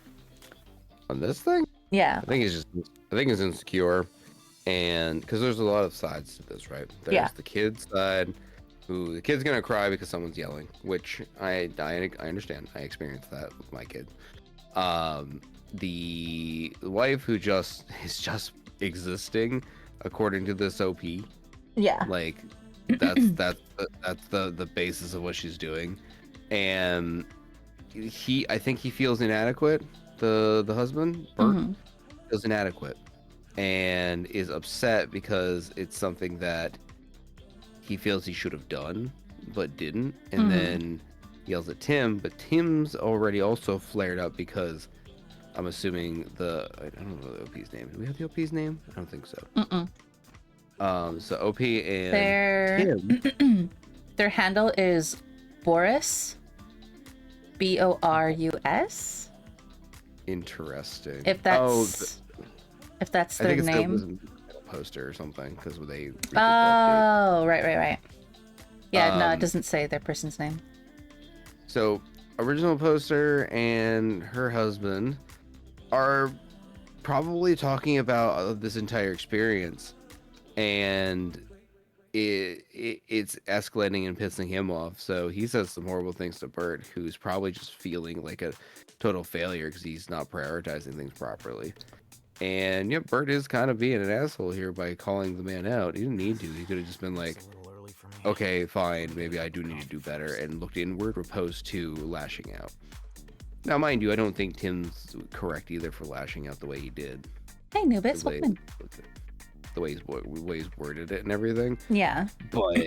On this thing? Yeah. I think it's insecure, and because there's a lot of sides to this, right? There's the kid's side, who the kid's gonna cry because someone's yelling, which I understand. I experienced that with my kid. The wife who is just existing according to this OP. Yeah. Like that's the basis of what she's doing, and I think he feels inadequate. The husband, Bert, feels inadequate and is upset because it's something that he feels he should have done but didn't, and then yells at Tim, but Tim's already also flared up because I'm assuming I don't know the OP's name. Do we have the OP's name? I don't think so. So OP and Tim. Their handle is Boris. Borus. Interesting. If that's their name. I think it's a poster or something because they. Oh, right. Yeah, no, it doesn't say their person's name. So, original poster and her husband are probably talking about this entire experience, and it's escalating and pissing him off. So he says some horrible things to Bert, who's probably just feeling like a total failure because he's not prioritizing things properly. And yeah, Bert is kind of being an asshole here by calling the man out. He didn't need to. He could have just been like, okay, fine, maybe I do need to do better, and looked inward opposed to lashing out. Now, mind you, I don't think Tim's correct either for lashing out the way he did. Hey, Nubis, welcome. The way he's worded it and everything. Yeah. But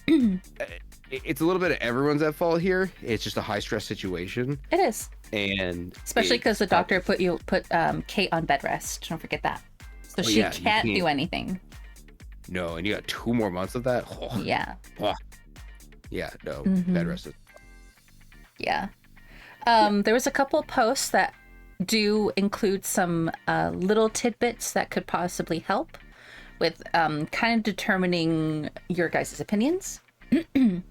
it's a little bit of everyone's at fault here. It's just a high stress situation. It is. And especially because the doctor put Kate on bed rest. Don't forget that. So she can't do anything. No, and you got 2 more months of that. Oh. Yeah. Oh. Yeah. No. Bed rest. Yeah. There was a couple of posts that do include some little tidbits that could possibly help with kind of determining your guys' opinions. I've been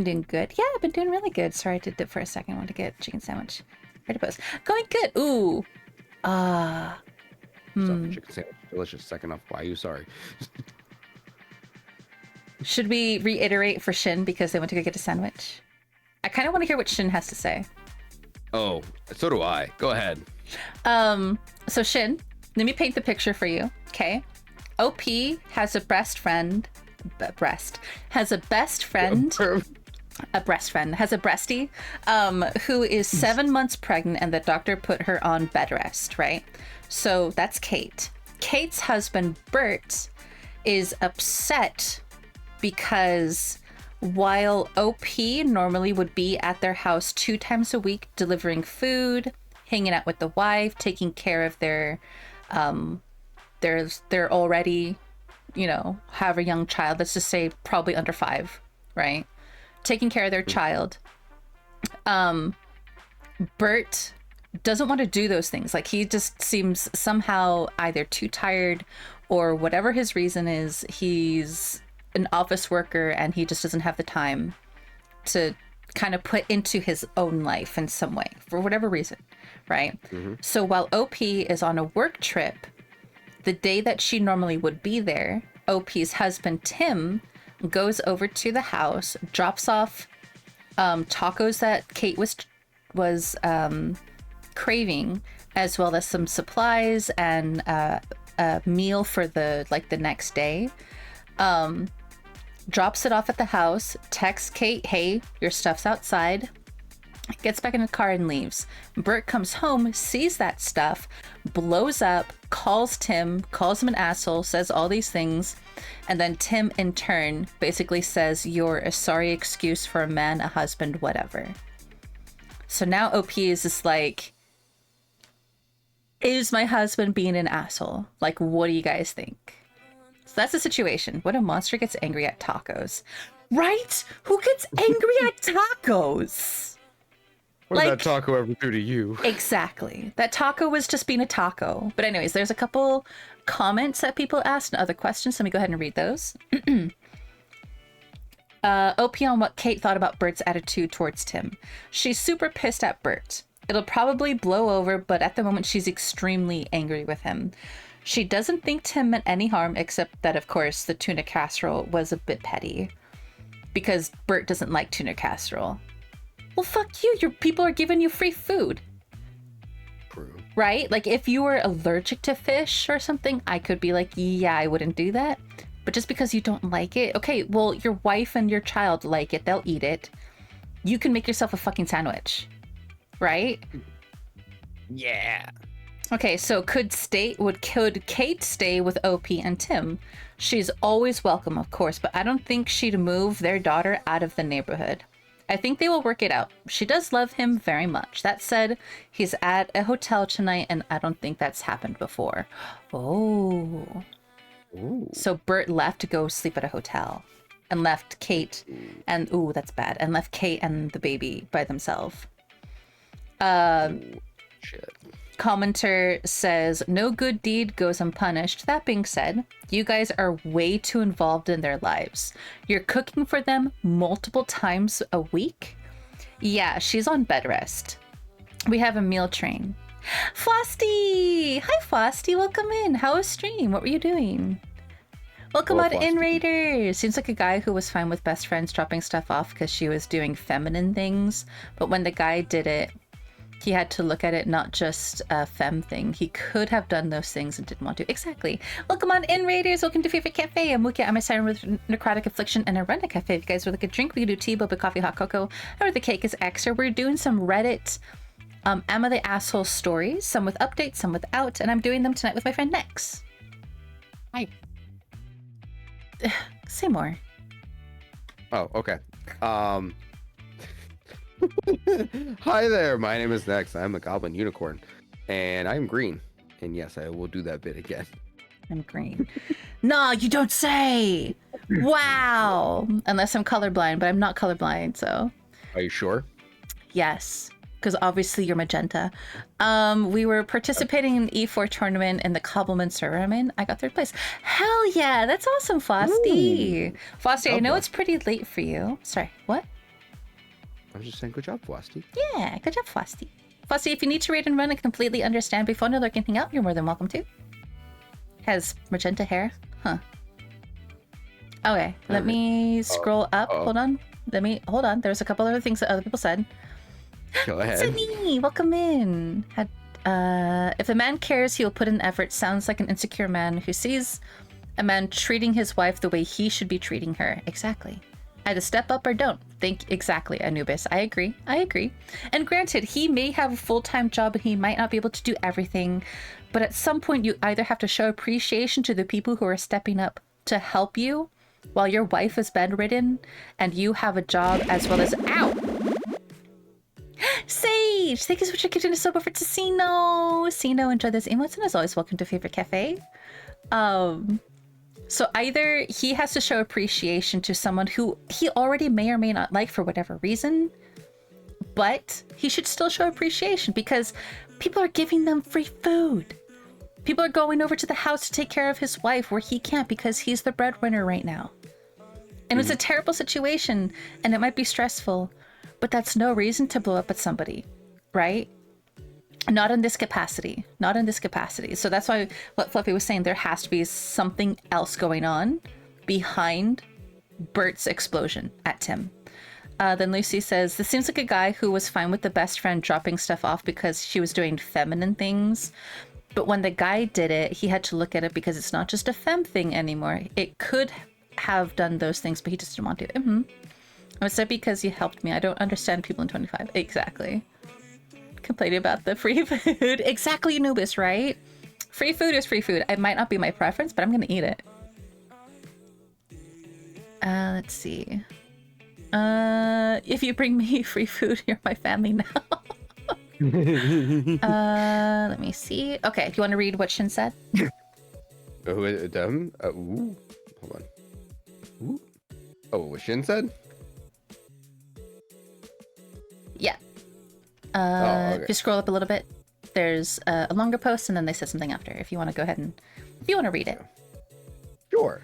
doing good. Yeah, I've been doing really good. Sorry, I did dip for a second. I wanted to get chicken sandwich. Ready to post. Going good. Ooh. Chicken sandwich. Delicious. Second off. Why are you sorry? Should we reiterate for Shin because they went to go get a sandwich? I kind of want to hear what Shin has to say. Oh, so do I. Go ahead. So Shin, let me paint the picture for you. Okay. OP has a best friend. Has a breastie, who is 7 months pregnant, and the doctor put her on bed rest, right? So that's Kate. Kate's husband, Bert, is upset because while OP normally would be at their house 2 times a week, delivering food, hanging out with the wife, taking care of their already, have a young child, let's just say probably under 5, right? Taking care of their child. Bert doesn't want to do those things. Like, he just seems somehow either too tired or whatever his reason is. He's an office worker and he just doesn't have the time to kind of put into his own life in some way for whatever reason, right? So while OP is on a work trip, the day that she normally would be there, OP's husband Tim goes over to the house, drops off tacos that Kate was craving, as well as some supplies and a meal for the next day. Drops it off at the house, texts Kate, hey, your stuff's outside, gets back in the car and leaves. Bert comes home, sees that stuff, blows up, calls Tim, calls him an asshole, says all these things, and then Tim in turn basically says, you're a sorry excuse for a man, a husband, whatever. So now OP is just like, is my husband being an asshole? Like, what do you guys think? So that's the situation. When a monster gets angry at tacos. Right? Who gets angry at tacos? What did that taco ever do to you? Exactly. That taco was just being a taco. But anyways, there's a couple comments that people asked and other questions. Let me go ahead and read those. OP on what Kate thought about Bert's attitude towards Tim. She's super pissed at Bert. It'll probably blow over, but at the moment she's extremely angry with him. She doesn't think Tim meant any harm, except that, of course, the tuna casserole was a bit petty. Because Bert doesn't like tuna casserole. Well, fuck you. Your people are giving you free food. True. Right? Like, if you were allergic to fish or something, I could be like, yeah, I wouldn't do that. But just because you don't like it, okay, well, your wife and your child like it. They'll eat it. You can make yourself a fucking sandwich. Right? Yeah. Okay, so could Kate stay with OP and Tim? She's always welcome, of course, but I don't think she'd move their daughter out of the neighborhood. I think they will work it out. She does love him very much. That said, he's at a hotel tonight, and I don't think that's happened before. Oh. Ooh. So Bert left to go sleep at a hotel and left Kate and, ooh, that's bad, and left Kate and the baby by themselves. Shit. Commenter says, no good deed goes unpunished. That being said, you guys are way too involved in their lives. You're cooking for them multiple times a week? Yeah, she's on bed rest. We have a meal train. Frosty! Hi, Frosty. Welcome in. How was stream? What were you doing? Welcome out in, Raiders. Seems like a guy who was fine with best friends dropping stuff off because she was doing feminine things. But when the guy did it, he had to look at it not just a femme thing. He could have done those things and didn't want to. Exactly. Welcome on in, Raiders. Welcome to Favorite Cafe. I'm Mukia. I'm a siren with necrotic affliction and I run a cafe. If you guys would like a drink, we can do tea, boba, coffee, hot cocoa, or the cake is extra. We're doing some Reddit Am I the Asshole stories, some with updates, some without, and I'm doing them tonight with my friend Nex. Hi. Say more. Oh, okay. Hi there, my name is Nex. I'm a goblin unicorn, and I'm green. And yes, I will do that bit again. I'm green. No, you don't say! Wow! Unless I'm colorblind, but I'm not colorblind, so... Are you sure? Yes, because obviously you're magenta. We were participating in an E4 tournament in the Cobbleman server I'm in. I got third place. Hell yeah, that's awesome, Frosty. Frosty, I know it's pretty late for you. Sorry, what? I was just saying, good job, Frosty. Yeah, good job, Frosty. Frosty, if you need to raid and run, I completely understand. Before no lurking hang out, you're more than welcome to. Has magenta hair? Huh. Okay, let me scroll up. Hold on. Hold on. There's a couple other things that other people said. Go ahead. Sydney, welcome in. If a man cares, he will put in effort. Sounds like an insecure man who sees a man treating his wife the way he should be treating her. Exactly. Either step up or don't. Think exactly, Anubis. I agree. And granted, he may have a full-time job and he might not be able to do everything, but at some point you either have to show appreciation to the people who are stepping up to help you while your wife is bedridden and you have a job as well as... Ow! Sage! Thank you so much for giving us sub over to Sino. Sino, enjoy this emotes and as always, welcome to Favorite Cafe. So either he has to show appreciation to someone who he already may or may not like for whatever reason, but he should still show appreciation because people are giving them free food. People are going over to the house to take care of his wife where he can't because he's the breadwinner right now. And it's a terrible situation and it might be stressful, but that's no reason to blow up at somebody, right? Not in this capacity. Not in this capacity. So that's why what Fluffy was saying, there has to be something else going on behind Bert's explosion at Tim. Then Lucy says, this seems like a guy who was fine with the best friend dropping stuff off because she was doing feminine things. But when the guy did it, he had to look at it because it's not just a femme thing anymore. It could have done those things, but he just didn't want to. I was sad because you helped me. I don't understand people in 25. Exactly. Complaining about the free food. Exactly, Anubis, right? Free food is free food. It might not be my preference, but I'm gonna eat it. Let's see. If you bring me free food, you're my family now. Let me see. Okay, do you want to read what Shin said? Them? Ooh. Hold on. Ooh. Oh, what Shin said? Yeah. Okay. If you scroll up a little bit, there's a longer post, and then they said something after. If you want to go ahead and, if you want to read it. Sure.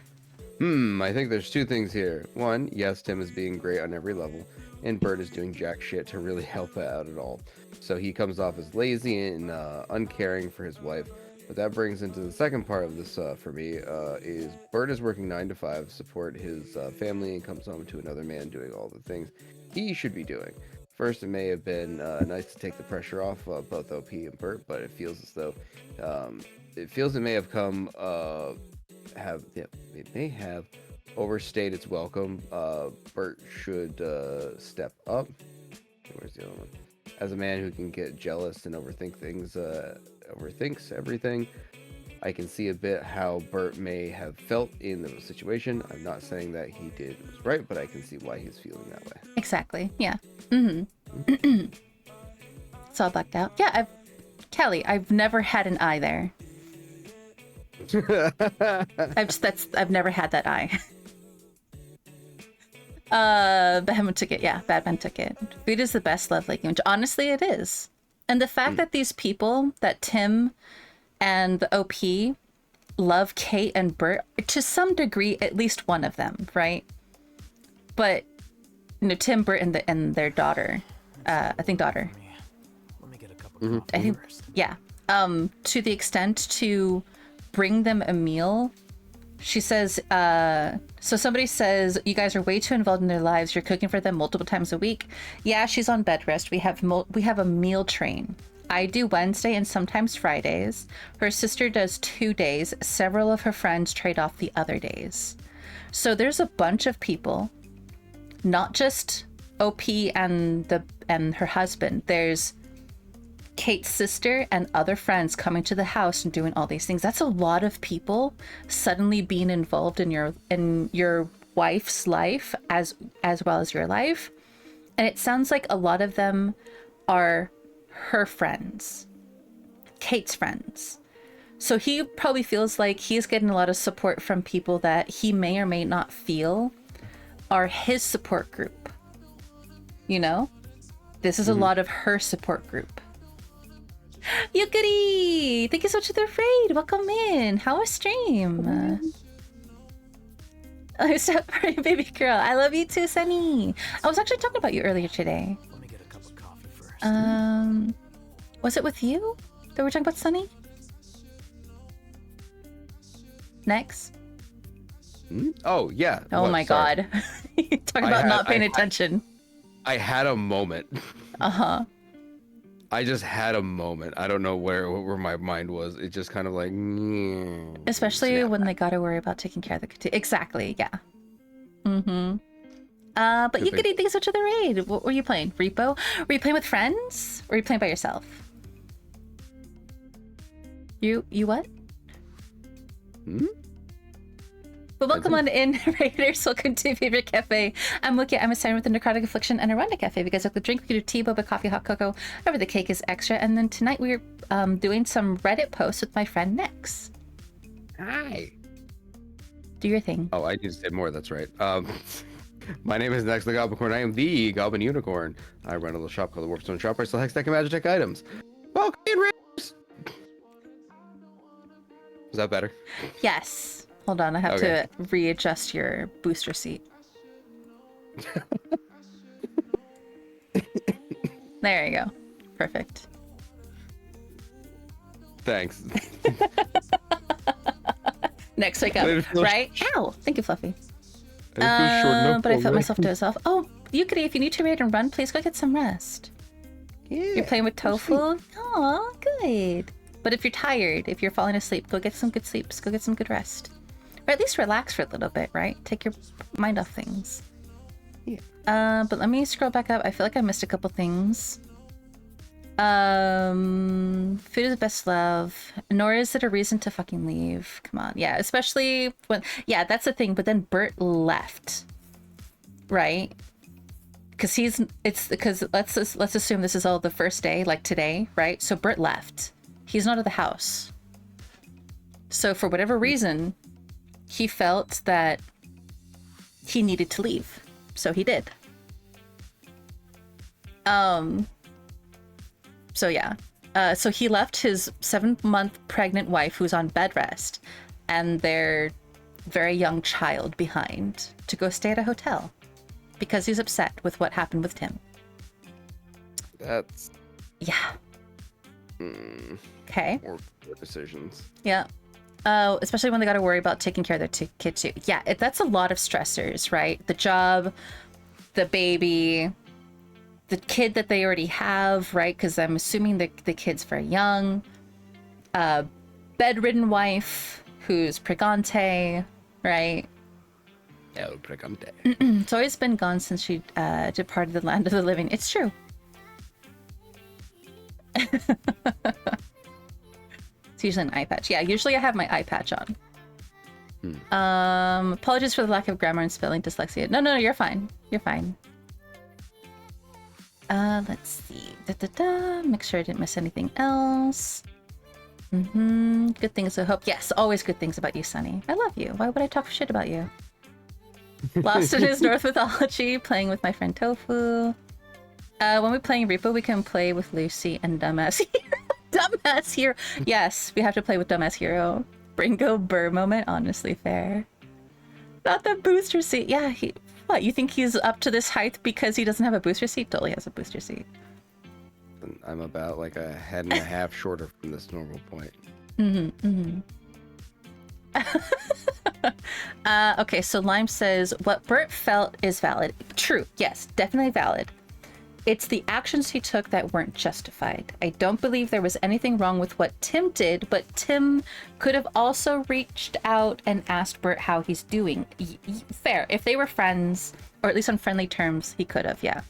I think there's two things here. One, yes, Tim is being great on every level, and Bert is doing jack shit to really help out at all. So he comes off as lazy and uncaring for his wife. But that brings into the second part of this for me, is Bert is working 9 to 5, support his family, and comes home to another man doing all the things he should be doing. First, it may have been nice to take the pressure off both OP and Bert, but it feels as though it may have come it may have overstayed its welcome. Bert should step up. Where's the other one? As a man who can get jealous and overthink things, overthinks everything, I can see a bit how Bert may have felt in the situation. I'm not saying that he did was right, but I can see why he's feeling that way. Exactly. Yeah. It's all blacked out. Yeah, Kelly, I've never had an eye there. I've never had that eye. Behemoth took it. Yeah, Batman took it. Food is the best love language. Honestly, it is. And the fact that these people, that Tim and the OP love Kate and Bert, to some degree, at least one of them, right? But, Tim, Bert, and their daughter, I think daughter. Let me get a cup of coffee first. Yeah. To the extent to bring them a meal. She says, so somebody says, you guys are way too involved in their lives. You're cooking for them multiple times a week. Yeah, she's on bed rest. We have a meal train. I do Wednesday and sometimes Fridays. Her sister does 2 days. Several of her friends trade off the other days. So there's a bunch of people, not just OP and her husband. There's Kate's sister and other friends coming to the house and doing all these things. That's a lot of people suddenly being involved in your wife's life as well as your life. And it sounds like a lot of them are her friends, Kate's friends. So he probably feels like he's getting a lot of support from people that he may or may not feel are his support group. This is a lot of her support group. Yukari! Thank you so much for the raid. Welcome in. How was stream? Oh, stop for baby girl. I love you too, Sunny. I was actually talking about you earlier today. Let me get a cup of coffee first. Was it with you that we were talking about Sunny? Next. Oh, yeah. Oh my God. Talking about not paying attention. I had a moment. Uh-huh. I just had a moment. I don't know where my mind was. It just kind of like... Especially when they got to worry about taking care of the... Exactly, yeah. But you could eat things to the raid. What were you playing? Repo? Were you playing with friends? Or were you playing by yourself? You what? But welcome on in, Raiders. Welcome to Favorite Cafe. I'm Wookie. I'm a sign with a necrotic affliction and a run to cafe. If you guys like the drink, we can do tea, boba, coffee, hot cocoa. However, the cake is extra. And then tonight we're doing some Reddit posts with my friend Nex. Hi. Do your thing. Oh, I need to say more. That's right. My name is Nex the Goblicorn. I am the Goblin Unicorn. I run a little shop called the Warpstone Shop. I sell Hextech and Magitech items. Welcome in, Raiders. Is that better? Yes. Hold on, I have to readjust your booster seat. There you go. Perfect. Thanks. Next wake up, right? Ow! Thank you, Fluffy. Short enough But I felt already. myself doze off. Oh, Yukari, if you need to raid and run, please go get some rest. Yeah. You're playing with tofu? Aw, good. But if you're tired, if you're falling asleep, go get some good sleeps. Go get some good rest. Or at least relax for a little bit, right? Take your mind off things. Yeah. But let me scroll back up. I feel like I missed a couple things. Food is best love. Nor is it a reason to fucking leave. Come on. Yeah, especially when... Yeah, that's the thing. But then Bert left. Right? Because let's assume this is all the first day, like today, right? So Bert left. He's not at the house. So for whatever reason, he felt that he needed to leave. So he did. So yeah. So he left his 7-month pregnant wife who's on bed rest and their very young child behind to go stay at a hotel because he's upset with what happened with Tim. That's... Yeah. Okay. Or poor decisions. Yeah. Especially when they got to worry about taking care of their kid too. Yeah, that's a lot of stressors, right? The job, the baby, the kid that they already have, right? Because I'm assuming the kid's very young. Bedridden wife who's pregante, right? El Pregante. It's always been gone since she departed the land of the living. It's true. It's usually an eye patch. Yeah, usually I have my eye patch on. Apologies for the lack of grammar and spelling dyslexia. No, you're fine. You're fine. Let's see. Make sure I didn't miss anything else. Good things I hope. Yes, always good things about you, Sunny. I love you. Why would I talk shit about you? Lost in his North mythology, playing with my friend Tofu. When we're playing Repo, we can play with Lucy and Dumbass Hero. Dumbass Hero. Yes, we have to play with Dumbass Hero. Bringo Burr moment, honestly fair. Not the booster seat. Yeah, what, you think he's up to this height because he doesn't have a booster seat? Totally has a booster seat. I'm about like a head and a half shorter from this normal point. Okay, so Lime says, what Bert felt is valid. True, yes, definitely valid. It's the actions he took that weren't justified. I don't believe there was anything wrong with what Tim did, but Tim could have also reached out and asked Bert how he's doing. Fair. If they were friends, or at least on friendly terms, he could have, yeah.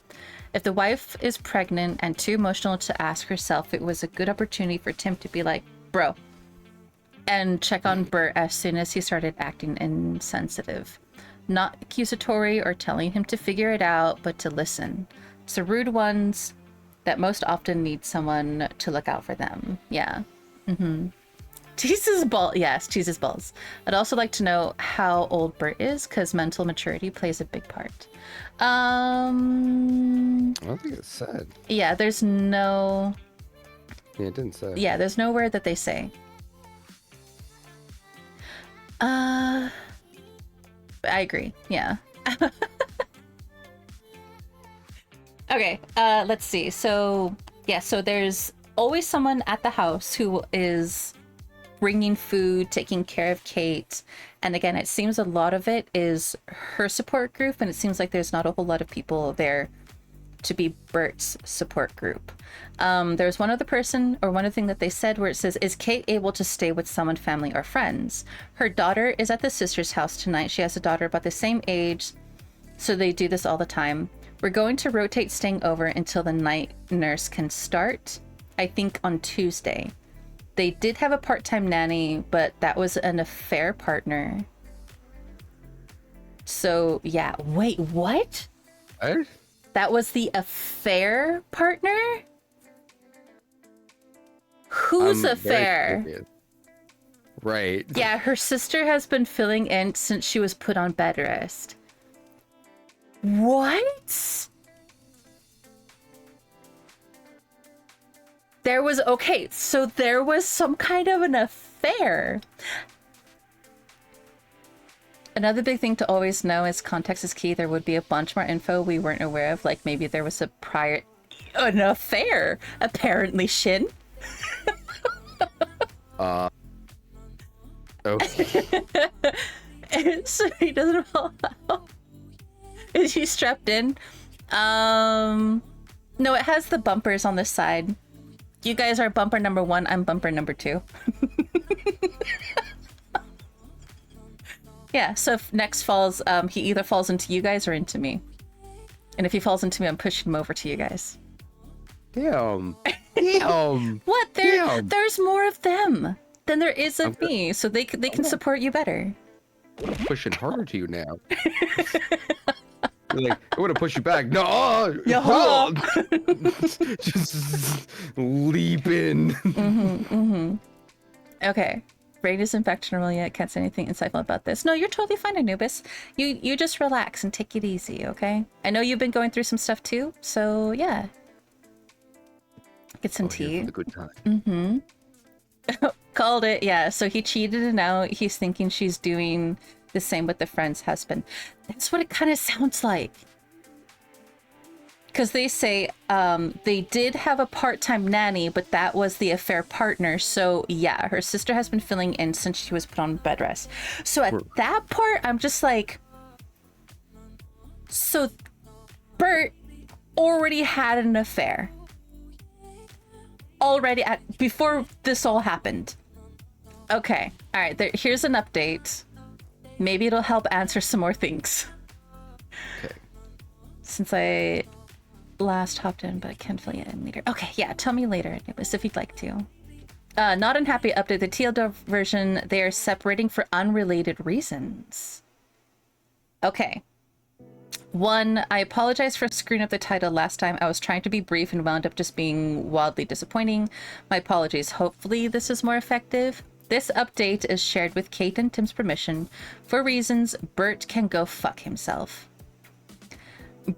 If the wife is pregnant and too emotional to ask herself, it was a good opportunity for Tim to be like, bro, and check on Bert as soon as he started acting insensitive. Not accusatory or telling him to figure it out, but to listen. It's the rude ones that most often need someone to look out for them. Yeah. Jesus balls. Yes, Jesus balls. I'd also like to know how old Bert is, because mental maturity plays a big part. I don't think it said. Yeah, there's no... Yeah, it didn't say. Yeah, there's nowhere that they say. I agree. Yeah. Okay, let's see. So, yeah, so there's always someone at the house who is bringing food, taking care of Kate. And again, it seems a lot of it is her support group, and it seems like there's not a whole lot of people there to be Bert's support group. There's one other person, or one other thing that they said where it says, is Kate able to stay with someone, family or friends? Her daughter is at the sister's house tonight. She has a daughter about the same age, so they do this all the time. We're going to rotate staying over until the night nurse can start, I think on Tuesday. They did have a part-time nanny, but that was an affair partner. So, yeah. Wait, what? What? That was the affair partner? Whose I'm very affair? curious. Right. Yeah, her sister has been filling in since she was put on bed rest. What? There was, okay, so there was some kind of an affair. Another big thing to always know is context is key. There would be a bunch more info we weren't aware of, like maybe there was a prior An affair, apparently, Shin. Okay. So he doesn't fall out. Is he strapped in? No, it has the bumpers on this side. You guys are bumper number 1, I'm bumper number 2. Yeah, so if next falls, he either falls into you guys or into me. And if he falls into me, I'm pushing him over to you guys. Damn. Damn. What? There's more of them than there is of I'm me, so they can support you better. I'm pushing harder to you now. You're like, I want to push you back. No. Yeah. Just leap in. Okay. Brain is infected normally yet. Can't say anything insightful about this. No, you're totally fine, Anubis. You just relax and take it easy, okay? I know you've been going through some stuff too, so yeah. Get some tea. For the good time. Called it, yeah. So he cheated and now he's thinking she's doing the same with the friend's husband. That's what it kind of sounds like. Because they say they did have a part-time nanny, but that was the affair partner. So yeah, her sister has been filling in since she was put on bed rest. So at that part, I'm just like, so Bert already had an affair. Already before this all happened. Okay, all right, here's an update. Maybe it'll help answer some more things. Okay. Since I last hopped in, but I can't fill you in later. Okay, yeah, tell me later, Anubis, if you'd like to. Not unhappy update. The TLDR version, they are separating for unrelated reasons. Okay. 1, I apologize for screwing up the title last time. I was trying to be brief and wound up just being wildly disappointing. My apologies. Hopefully this is more effective. This update is shared with Kate and Tim's permission for reasons Bert can go fuck himself.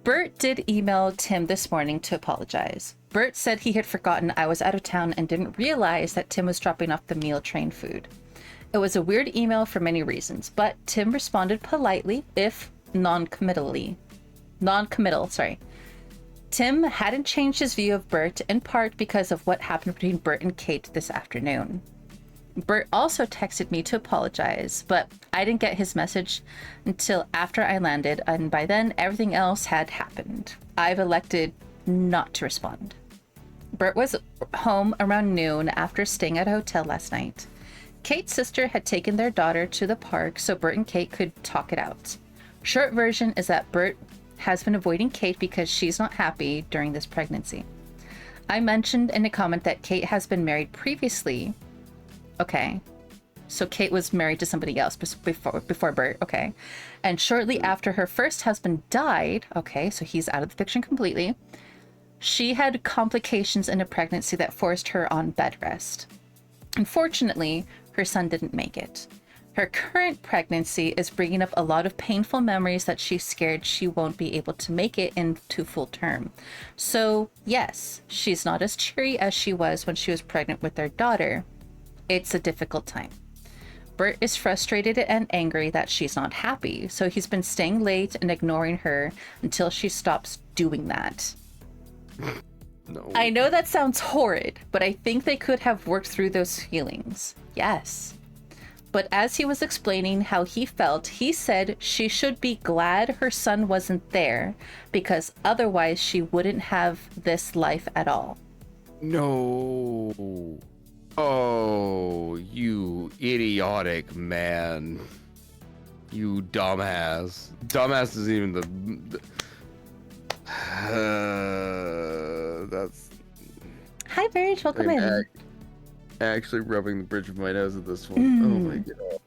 Bert did email Tim this morning to apologize. Bert said he had forgotten I was out of town and didn't realize that Tim was dropping off the meal train food. It was a weird email for many reasons, but Tim responded politely, if non-committal, sorry. Tim hadn't changed his view of Bert, in part because of what happened between Bert and Kate this afternoon. Bert also texted me to apologize, but I didn't get his message until after I landed, and by then everything else had happened. I've elected not to respond. Bert was home around noon after staying at a hotel last night. Kate's sister had taken their daughter to the park so Bert and Kate could talk it out. Short version is that Bert has been avoiding Kate because she's not happy during this pregnancy. I mentioned in a comment that Kate has been married previously. Okay, so Kate was married to somebody else before Bert, okay. And shortly after her first husband died, okay, so he's out of the picture completely, she had complications in a pregnancy that forced her on bed rest. Unfortunately, her son didn't make it. Her current pregnancy is bringing up a lot of painful memories that she's scared she won't be able to make it into full term. So yes, she's not as cheery as she was when she was pregnant with their daughter. It's a difficult time. Bert is frustrated and angry that she's not happy, so he's been staying late and ignoring her until she stops doing that. No. I know that sounds horrid, but I think they could have worked through those feelings. Yes. But as he was explaining how he felt, he said she should be glad her son wasn't there because otherwise she wouldn't have this life at all. No. Oh, you idiotic man. You dumbass. Dumbass isn't even the that's... Hi, Verge. Welcome in. Actually rubbing the bridge of my nose at this one. Oh my god.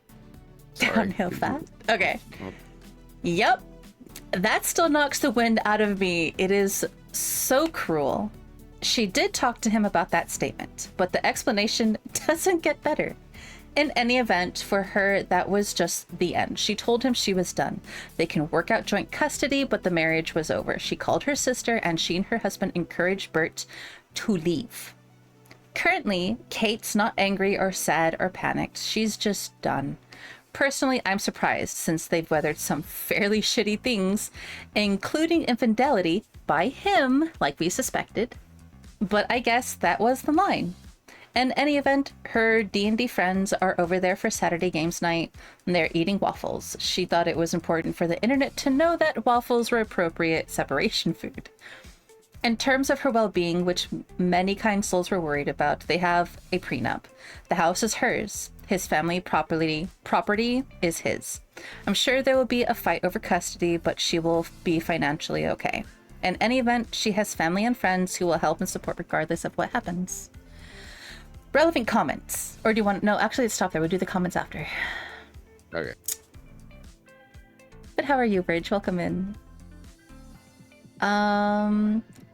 Sorry. Downhill fast. Okay. Oh. Yep. That still knocks the wind out of me. It is so cruel. She did talk to him about that statement, but the explanation doesn't get better. In any event, for her, that was just the end. She told him she was done. They can work out joint custody, but the marriage was over. She called her sister, and she and her husband encouraged Bert to leave. Currently, Kate's not angry or sad or panicked. She's just done. Personally, I'm surprised since they've weathered some fairly shitty things, including infidelity, by him, like we suspected. But I guess that was the line. In any event, her D&D friends are over there for Saturday games night, and they're eating waffles. She thought it was important for the internet to know that waffles were appropriate separation food. In terms of her well-being, which many kind souls were worried about, they have a prenup. The house is hers. His family property is his. I'm sure there will be a fight over custody, but she will be financially okay. In any event, she has family and friends who will help and support regardless of what happens. Relevant comments. Or do you want... No, actually, let's stop there. We'll do the comments after. Okay. But how are you, Bridge? Welcome in.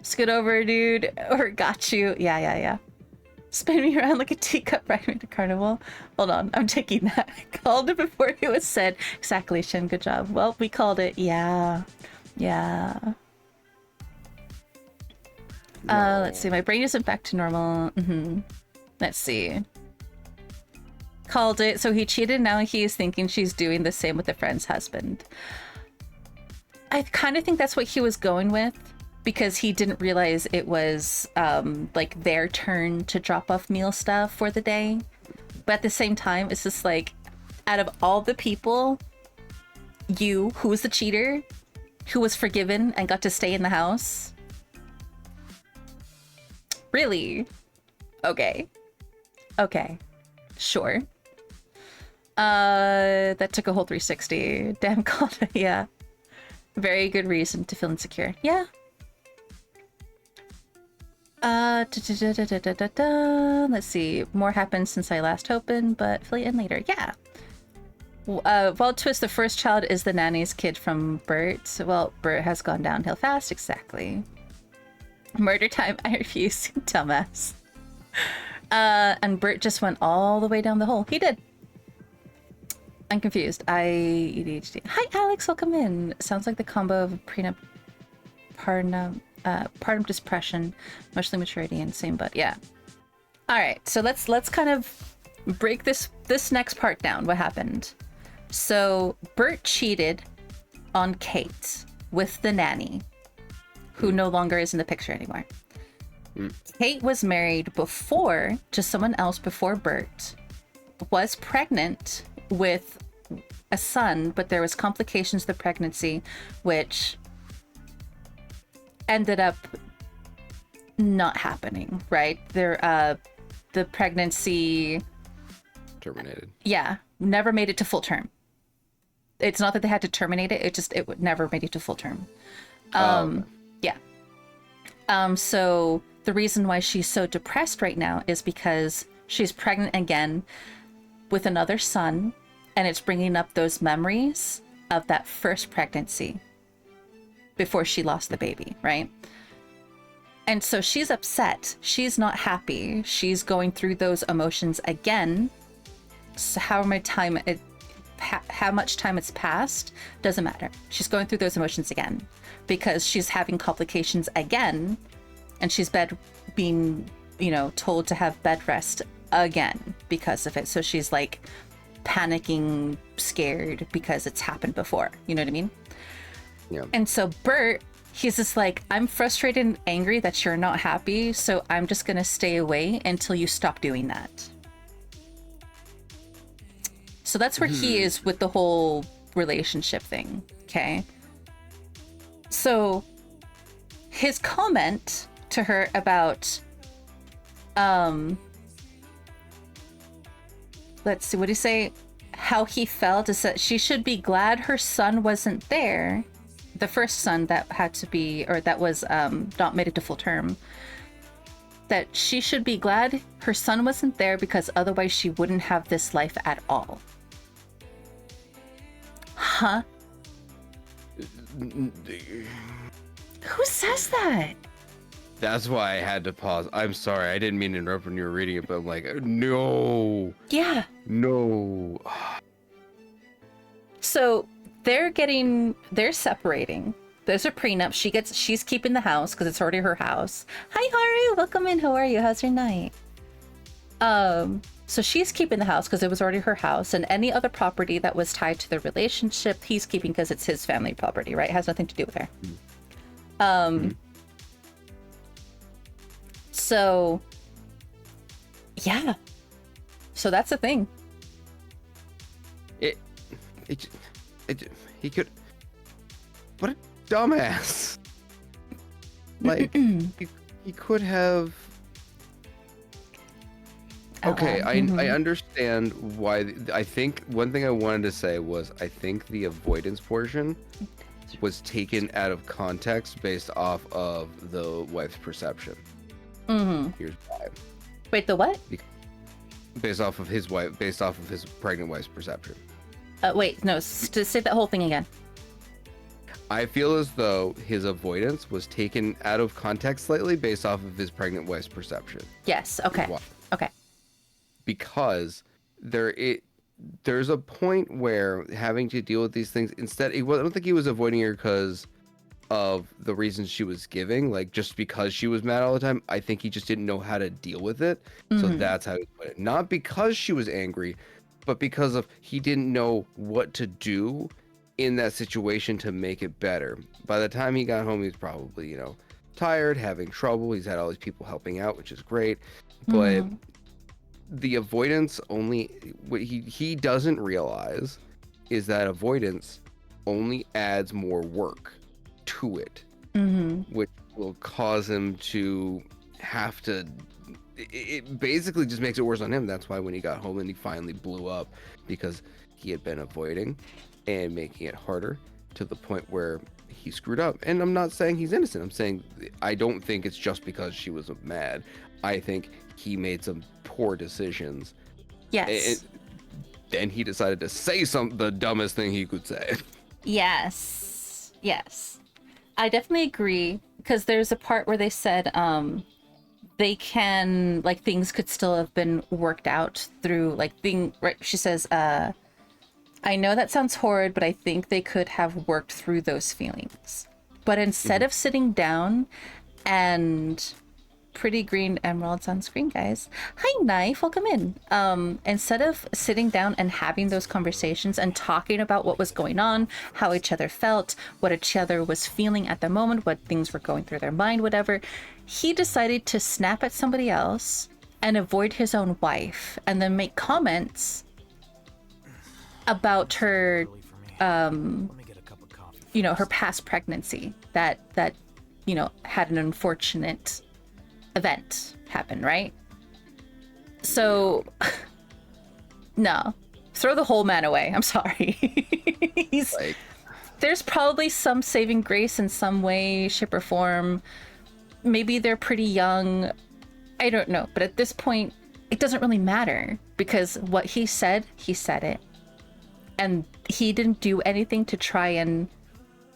Scoot over, dude. Or got you. Yeah. Spin me around like a teacup right into carnival. Hold on, I'm taking that. I called it before it was said. Exactly, Shin. Good job. Well, we called it. Yeah. Let's see. My brain isn't back to normal. Let's see. Called it. So he cheated. Now he is thinking she's doing the same with a friend's husband. I kind of think that's what he was going with, because he didn't realize it was like their turn to drop off meal stuff for the day. But at the same time, it's just like, out of all the people, you, who was the cheater, who was forgiven and got to stay in the house. Really? Okay. Sure. That took a whole 360. Damn god, yeah. Very good reason to feel insecure. Yeah. Let's see. More happened since I last opened, but fill you in later. Yeah. Wild twist, the first child is the nanny's kid from Bert. Well, Bert has gone downhill fast. Exactly. Murder time. I refuse. Dumbass. And Bert just went all the way down the hole. He did. I'm confused. ADHD. Hi, Alex. Welcome in. Sounds like the combo of prenup, partum depression, emotional maturity, and same butt. Yeah. All right. So let's kind of break this next part down. What happened? So Bert cheated on Kate with the nanny, who no longer is in the picture anymore. Kate was married before to someone else before Bert, was pregnant with a son, but there was complications to the pregnancy, which ended up not happening, right? The pregnancy terminated. Yeah, never made it to full term. It's not that they had to terminate it, it never made it to full term. Yeah. So the reason why she's so depressed right now is because she's pregnant again with another son, and it's bringing up those memories of that first pregnancy before she lost the baby, right? And so she's upset. She's not happy. She's going through those emotions again. So how much time it's passed doesn't matter. She's going through those emotions again because she's having complications again, and she's being told to have bed rest again because of it. So she's like panicking, scared because it's happened before. You know what I mean? Yeah. And so Bert, he's just like, I'm frustrated and angry that you're not happy, so I'm just gonna stay away until you stop doing that. So that's where he is with the whole relationship thing, okay? So his comment to her about, let's see, what did he say? How he felt is that she should be glad her son wasn't there. The first son that had to be, or that was not made it to full term. That she should be glad her son wasn't there because otherwise she wouldn't have this life at all. Huh? Who says that? That's why I had to pause. I'm sorry. I didn't mean to interrupt when you were reading it, but I'm like, no. Yeah. No. So they're separating. There's a prenup. She's keeping the house because it's already her house. Hi, Haru. Welcome in. How are you? How's your night? So she's keeping the house because it was already her house, and any other property that was tied to the relationship, he's keeping because it's his family property, right? It has nothing to do with her. So, yeah. So that's the thing. He could. What a dumbass! Like he could have. Okay, I understand why. I think one thing I wanted to say was I think the avoidance portion was taken out of context based off of the wife's perception. Here's why. Wait, the what? Based off of his pregnant wife's perception. Wait, no, to say that whole thing again. I feel as though his avoidance was taken out of context slightly based off of his pregnant wife's perception. Yes, okay. Okay. Because there's a point where having to deal with these things I don't think he was avoiding her because of the reasons she was giving, like just because she was mad all the time. I think he just didn't know how to deal with it. So that's how he put it. Not because she was angry, but because of he didn't know what to do in that situation to make it better. By the time he got home, he was probably, tired, having trouble. He's had all these people helping out, which is great. But the avoidance what he doesn't realize is that avoidance only adds more work to it, which will cause him to have to. It basically just makes it worse on him. That's why when he got home and he finally blew up, because he had been avoiding and making it harder to the point where he screwed up. And I'm not saying he's innocent. I'm saying I don't think it's just because she was mad. I think he made some poor decisions. Yes. Then he decided to say the dumbest thing he could say. Yes. Yes. I definitely agree, because there's a part where they said they can, like, things could still have been worked out through, like, right? She says, I know that sounds horrid, but I think they could have worked through those feelings. But instead of sitting down and pretty green emeralds on screen, guys. Hi, Knife, welcome in. Instead of sitting down and having those conversations and talking about what was going on, how each other felt, what each other was feeling at the moment, what things were going through their mind, whatever, he decided to snap at somebody else and avoid his own wife, and then make comments about her, her past pregnancy that had an unfortunate event happen, right? So, no, throw the whole man away. I'm sorry. There's probably some saving grace in some way, shape, or form. Maybe they're pretty young. I don't know. But at this point, it doesn't really matter, because what he said it. And he didn't do anything to try and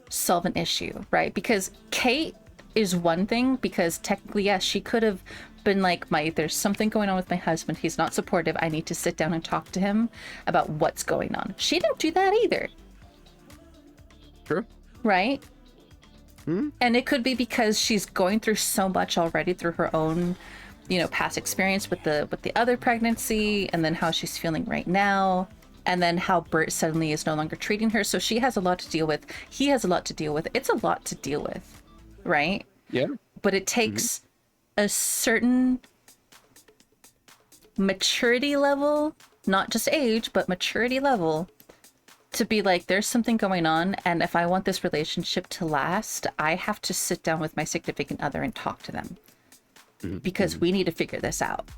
solve an issue, right? Because Kate is one thing, because technically, yes, she could have been like, there's something going on with my husband. He's not supportive. I need to sit down and talk to him about what's going on. She didn't do that either. True. Right? And it could be because she's going through so much already through her own, past experience with the other pregnancy, and then how she's feeling right now. And then how Bert suddenly is no longer treating her. So she has a lot to deal with. He has a lot to deal with. It's a lot to deal with, right? Yeah. But it takes a certain maturity level, not just age, but maturity level, to be like, there's something going on. And if I want this relationship to last, I have to sit down with my significant other and talk to them. Because we need to figure this out.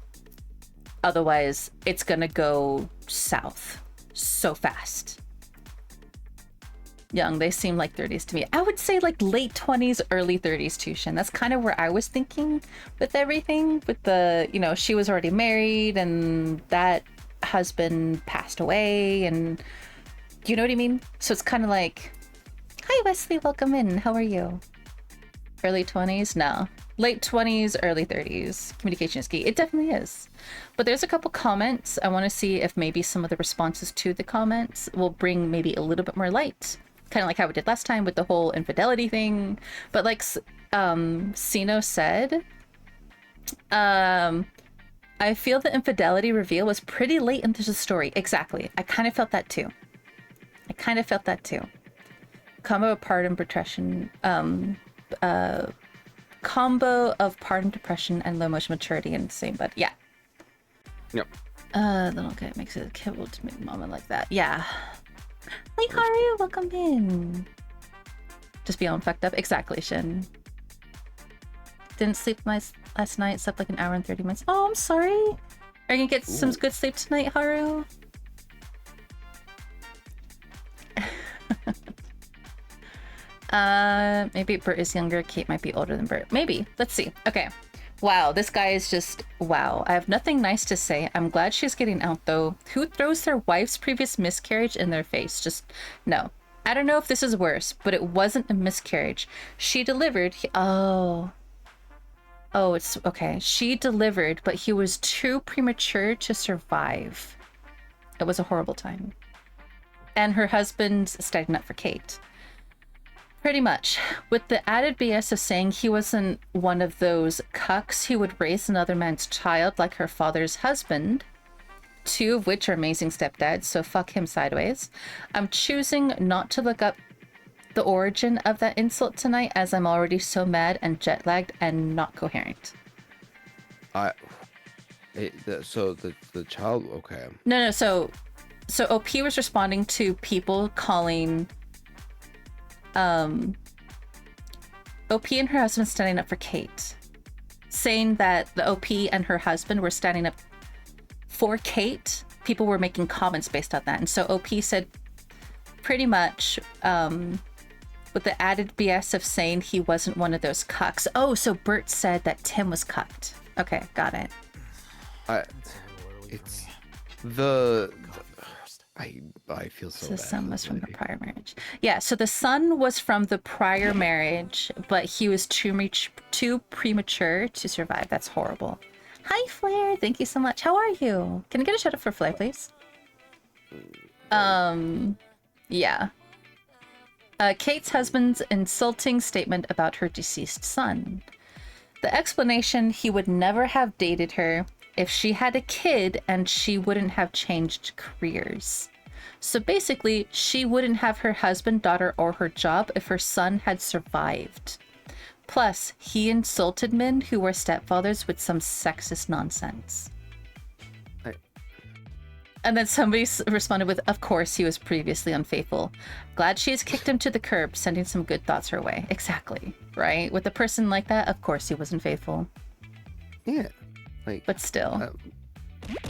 Otherwise, it's going to go south so fast. Young, they seem like 30s to me. I would say like late 20s, early 30s too, Shin. That's kind of where I was thinking with everything. With the, she was already married and that husband passed away, and you know what I mean? So it's kind of like, hi, Wesley, welcome in. How are you? Early 20s? No. Late 20s, early 30s. Communication is key. It definitely is. But there's a couple comments. I want to see if maybe some of the responses to the comments will bring maybe a little bit more light. Kind of like how we did last time with the whole infidelity thing. But like Sino said, I feel the infidelity reveal was pretty late into the story. Exactly. I kind of felt that too. Combo of pardon, protection, combo of pardon depression and low emotional maturity in the same bed. Yeah. Yep. Little guy makes it kibble to make mama like that. Yeah. Hey Haru, welcome in. Just be all fucked up. Exactly, Shin. Didn't sleep last night, slept like an hour and 30 minutes. Oh, I'm sorry. Are you gonna get some good sleep tonight, Haru? Maybe Bert is younger, Kate might be older than Bert. Maybe. Let's see. Okay. Wow, this guy is just wow. I have nothing nice to say. I'm glad she's getting out though. Who throws their wife's previous miscarriage in their face? Just no. I don't know if this is worse, but it wasn't a miscarriage. She delivered. Oh, it's okay. She delivered, but he was too premature to survive. It was a horrible time. And her husband's standing up for Kate. Pretty much. With the added BS of saying he wasn't one of those cucks who would raise another man's child like her father's husband, two of which are amazing stepdads, so fuck him sideways. I'm choosing not to look up the origin of that insult tonight as I'm already so mad and jet-lagged and not coherent. So the child, okay. No, so OP was responding to people calling OP and her husband standing up for Kate, saying that the OP and her husband were standing up for Kate. People were making comments based on that, and so OP said pretty much with the added BS of saying he wasn't one of those cucks. Oh, so Bert said that Tim was cucked. Okay, got it. It's the I feel so bad. The son was from the prior marriage. Yeah, so the son was from the prior marriage, but he was too premature to survive. That's horrible. Hi, Flair. Thank you so much. How are you? Can I get a shout out for Flair, please? Yeah. Kate's husband's insulting statement about her deceased son. The explanation he would never have dated her if she had a kid and she wouldn't have changed careers. So basically, she wouldn't have her husband, daughter, or her job if her son had survived. Plus, he insulted men who were stepfathers with some sexist nonsense. And then somebody responded with, of course, he was previously unfaithful. Glad she has kicked him to the curb, sending some good thoughts her way. Exactly, right? With a person like that, of course he wasn't faithful. Yeah. Like, but still.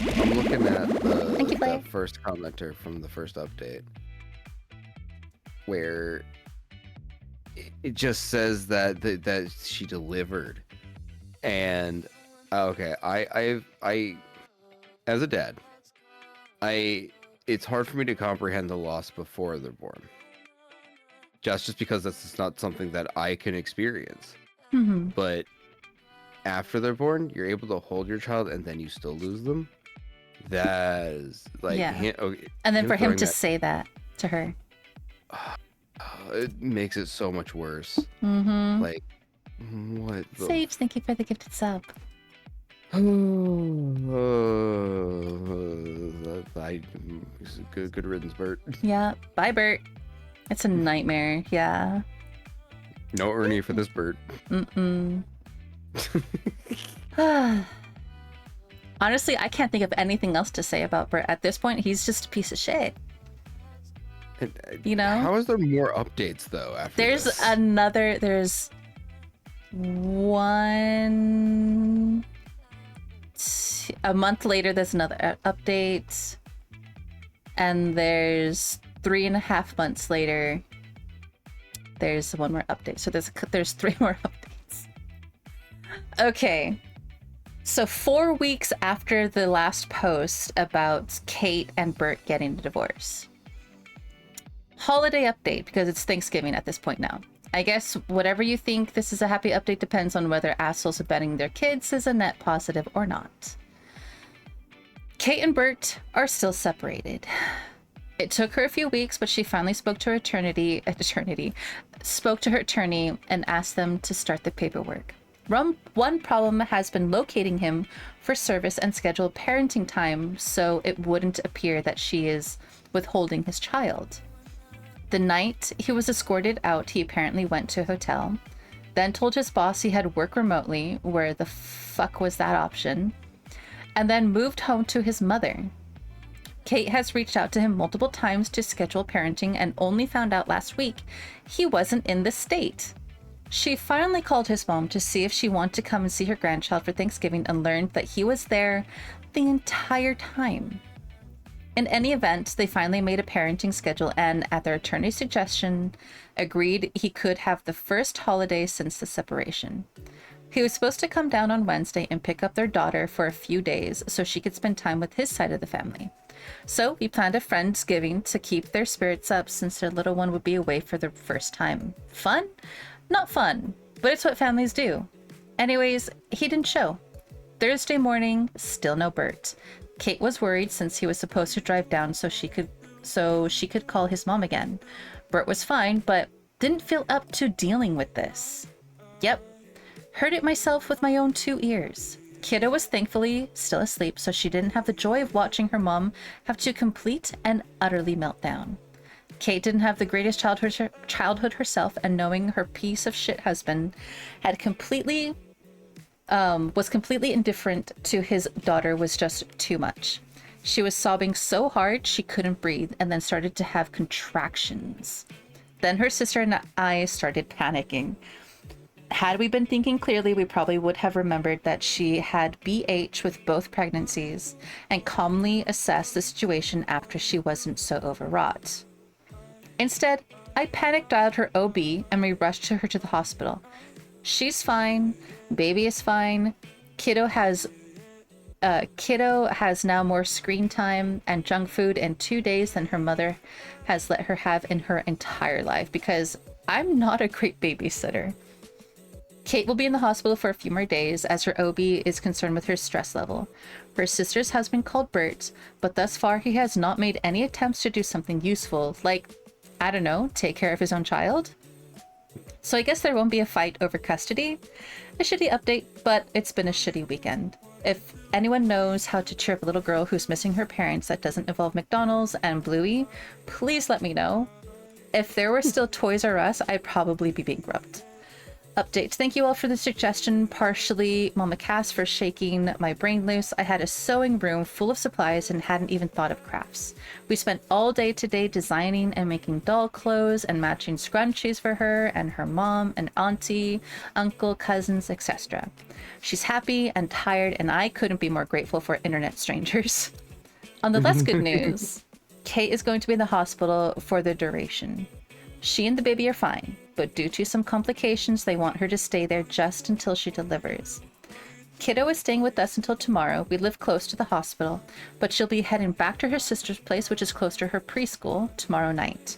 I'm looking at the first commenter from the first update, where it just says that she delivered, and okay, I as a dad, it's hard for me to comprehend the loss before they're born, just because that's not something that I can experience. Mm-hmm. But after they're born, you're able to hold your child and then you still lose them. That is like, yeah. And then for him to say that to her, it makes it so much worse. Mm-hmm. Like, what? Sage, thank you for the gifted sub. Good riddance, Bert. Yeah, bye, Bert. It's a nightmare. Yeah. No Ernie for this Bert. Mm-mm. Honestly, I can't think of anything else to say about Bert at this point. He's just a piece of shit. You know? How is there more updates though after there's this? There's one a month later there's another update, and there's 3.5 months later there's one more update. So there's 3 more updates. Okay, so 4 weeks after the last post about Kate and Bert getting a divorce, holiday update, because it's Thanksgiving at this point now. I guess whatever you think this is a happy update depends on whether assholes abetting their kids is a net positive or not. Kate and Bert are still separated. It took her a few weeks, but she finally spoke to her attorney and asked them to start the paperwork. One problem has been locating him for service and scheduled parenting time so it wouldn't appear that she is withholding his child. The night he was escorted out, he apparently went to a hotel. then told his boss he had work remotely, where the fuck was that option, and then moved home to his mother. Kate has reached out to him multiple times to schedule parenting and only found out last week he wasn't in the state. She finally called his mom to see if she wanted to come and see her grandchild for Thanksgiving and learned that he was there the entire time. In any event, they finally made a parenting schedule and, at their attorney's suggestion, agreed he could have the first holiday since the separation. He was supposed to come down on Wednesday and pick up their daughter for a few days so she could spend time with his side of the family. So we planned a Friendsgiving to keep their spirits up since their little one would be away for the first time. Fun? Not fun, but it's what families do. Anyways, he didn't show. Thursday morning, still no Bert. Kate was worried since he was supposed to drive down so she could call his mom again. Bert was fine, but didn't feel up to dealing with this. Yep, heard it myself with my own 2 ears. Kiddo was thankfully still asleep, so she didn't have the joy of watching her mom have to complete and utterly melt down. Kate didn't have the greatest childhood herself, and knowing her piece of shit husband was completely indifferent to his daughter was just too much. She was sobbing so hard she couldn't breathe and then started to have contractions. Then her sister and I started panicking. Had we been thinking clearly, we probably would have remembered that she had BH with both pregnancies and calmly assessed the situation after she wasn't so overwrought. Instead, I panic dialed her OB and we rushed her to the hospital. She's fine. Baby is fine. Kiddo has now more screen time and junk food in 2 days than her mother has let her have in her entire life, because I'm not a great babysitter. Kate will be in the hospital for a few more days as her OB is concerned with her stress level. Her sister's husband called Bert, but thus far he has not made any attempts to do something useful, like, I don't know, take care of his own child? So I guess there won't be a fight over custody. A shitty update, but it's been a shitty weekend. If anyone knows how to cheer up a little girl who's missing her parents that doesn't involve McDonald's and Bluey, please let me know. If there were still Toys R Us, I'd probably be bankrupt. Update. Thank you all for the suggestion, partially Mama Cass for shaking my brain loose. I had a sewing room full of supplies and hadn't even thought of crafts. We spent all day today designing and making doll clothes and matching scrunchies for her and her mom and auntie, uncle, cousins, etc. She's happy and tired, and I couldn't be more grateful for internet strangers. On the less good news, Kate is going to be in the hospital for the duration. She and the baby are fine, but due to some complications, they want her to stay there just until she delivers. Kiddo is staying with us until tomorrow. We live close to the hospital, but she'll be heading back to her sister's place, which is close to her preschool, tomorrow night.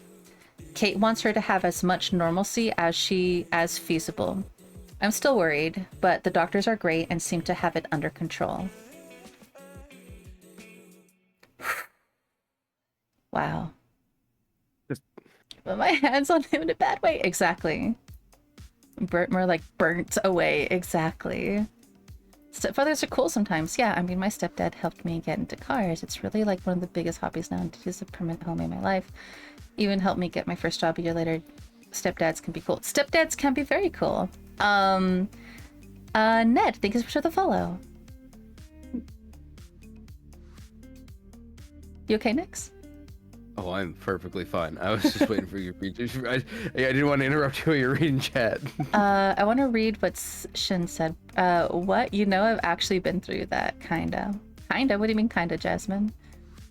Kate wants her to have as much normalcy as feasible. I'm still worried, but the doctors are great and seem to have it under control. Wow. Put my hands on him in a bad way. Exactly. More like burnt away. Exactly. Stepfathers are cool sometimes. Yeah, I mean, my stepdad helped me get into cars. It's really like one of the biggest hobbies now. It is a permanent home in my life. Even helped me get my first job a year later. Stepdads can be cool. Stepdads can be very cool. Ned, thank you for the follow. You okay, Nix? Oh, I'm perfectly fine. I was just waiting for you to read. I didn't want to interrupt you while you're reading chat. I want to read what Shin said. What? You know, I've actually been through that, kinda. Kinda? What do you mean, kinda, Jasmine?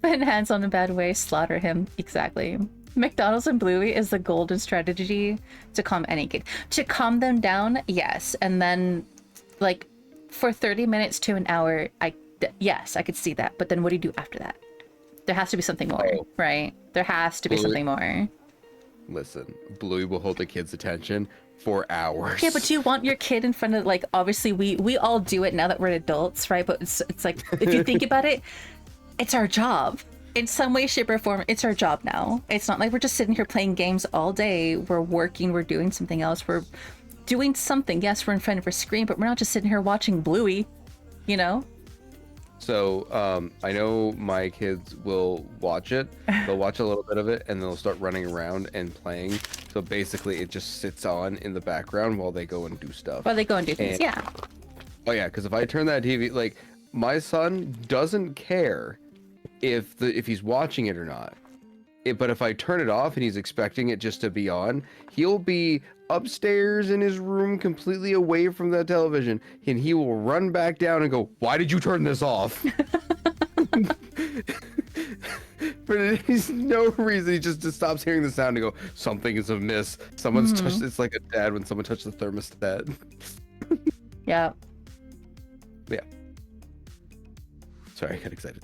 Put hands on a bad way, slaughter him. Exactly. McDonald's and Bluey is the golden strategy to calm any kid. To calm them down, yes. And then, like, for 30 minutes to an hour, yes, I could see that. But then what do you do after that? There has to be something more, right? There has to be something more. Listen, Bluey will hold the kid's attention for hours. Yeah, but do you want your kid in front of, like, obviously we all do it now that we're adults, right? But it's like, if you think about it, it's our job. In some way, shape, or form, it's our job now. It's not like we're just sitting here playing games all day. We're working, we're doing something else. We're doing something. Yes, we're in front of a screen, but we're not just sitting here watching Bluey, you know? So I know my kids will watch it. They'll watch a little bit of it, and they'll start running around and playing. So basically, it just sits on in the background while they go and do stuff. Well, they go and do things. And- Yeah. Oh yeah, because if I turn that TV, like my son doesn't care if he's watching it or not. But if I turn it off and he's expecting it just to be on, he'll be upstairs in his room completely away from the television, and he will run back down and go, "Why did you turn this off?" For no reason. He just stops hearing the sound and go, "Something is amiss. Someone's touched." It's like a dad when someone touched the thermostat. Yeah. Yeah. Sorry, I got excited.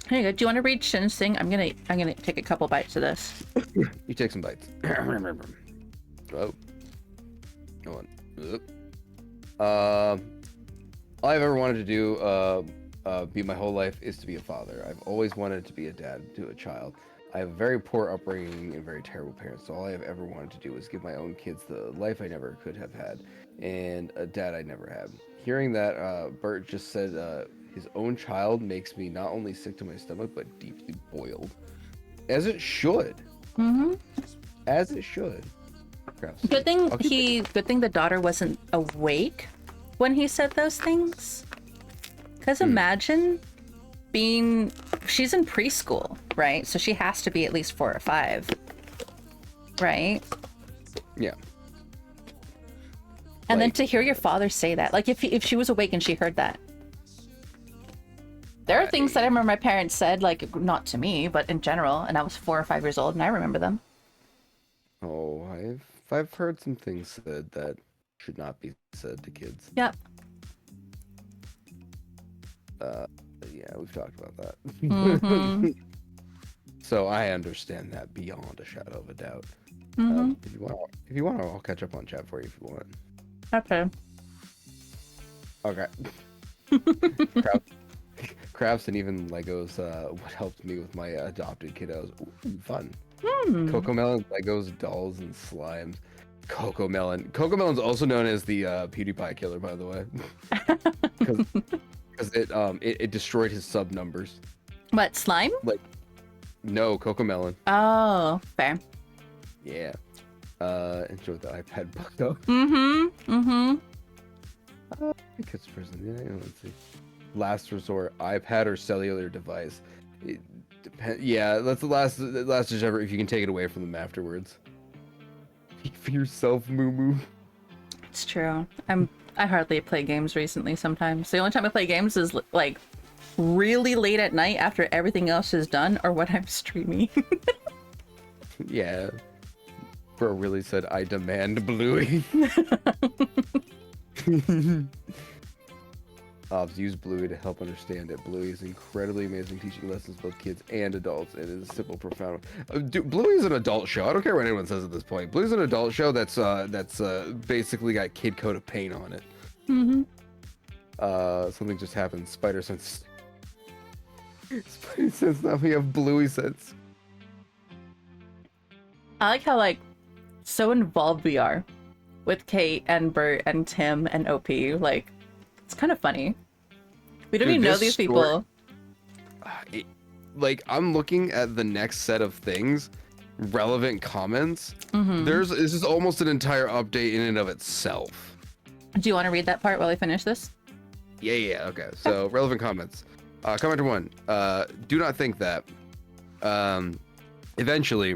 Here you go. Do you want to read Shin's thing? I'm gonna take a couple bites of this. You take some bites. Oh. Go on. All I've ever wanted to do, be my whole life, is to be a father. I've always wanted to be a dad to a child. I have a very poor upbringing and very terrible parents, so all I have ever wanted to do was give my own kids the life I never could have had, and a dad I never had. Hearing that, Bert just said his own child makes me not only sick to my stomach, but deeply boiled. As it should. Mm-hmm. As it should. Good thing the daughter wasn't awake when he said those things. Because imagine she's in preschool, right? So she has to be at least 4 or 5, right? Yeah. And then to hear your father say that, like if she was awake and she heard that. There are things that I remember my parents said, like not to me, but in general, and I was 4 or 5 years old and I remember them. Oh, I've heard some things said that should not be said to kids. Yep. Yeah, we've talked about that. Mm-hmm. So I understand that beyond a shadow of a doubt. Mm-hmm. If you want, I'll catch up on chat for you if you want. Okay. Okay. Crafts and even Legos. What helped me with my adopted kiddos. Ooh, fun. Coco Melon, Legos, dolls, and slimes. Coco Melon. Coco Melon's also known as the PewDiePie killer, by the way. Because it destroyed his sub numbers. What, slime? No, Coco Melon. Oh, fair. Yeah. Enjoyed the iPad book though. Mm-hmm. Mm-hmm. Kids person. Yeah, let's see. Last resort, iPad or cellular device. It depends. Yeah, that's the last ditch ever. If you can take it away from them afterwards. Speak for yourself, Moo Moo. It's true. I hardly play games recently sometimes. The only time I play games is like really late at night after everything else is done or when I'm streaming. Yeah. Bro really said, I demand Bluey. Use Bluey to help understand it. Bluey is incredibly amazing, teaching lessons both kids and adults. It is simple, profound. Dude, Bluey is an adult show. I don't care what anyone says at this point. Bluey's an adult show that's basically got kid coat of paint on it. Mm-hmm. Something just happened. Spider sense. Spider sense. Now we have Bluey sense. I like how so involved we are with Kate and Bert and Tim and OP. Like, it's kind of funny. We don't even know these people. I'm looking at the next set of things, relevant comments. Mm-hmm. This is almost an entire update in and of itself. Do you want to read that part while we finish this? Yeah. Okay. So relevant comments. Commenter 1. Do not think that. Eventually,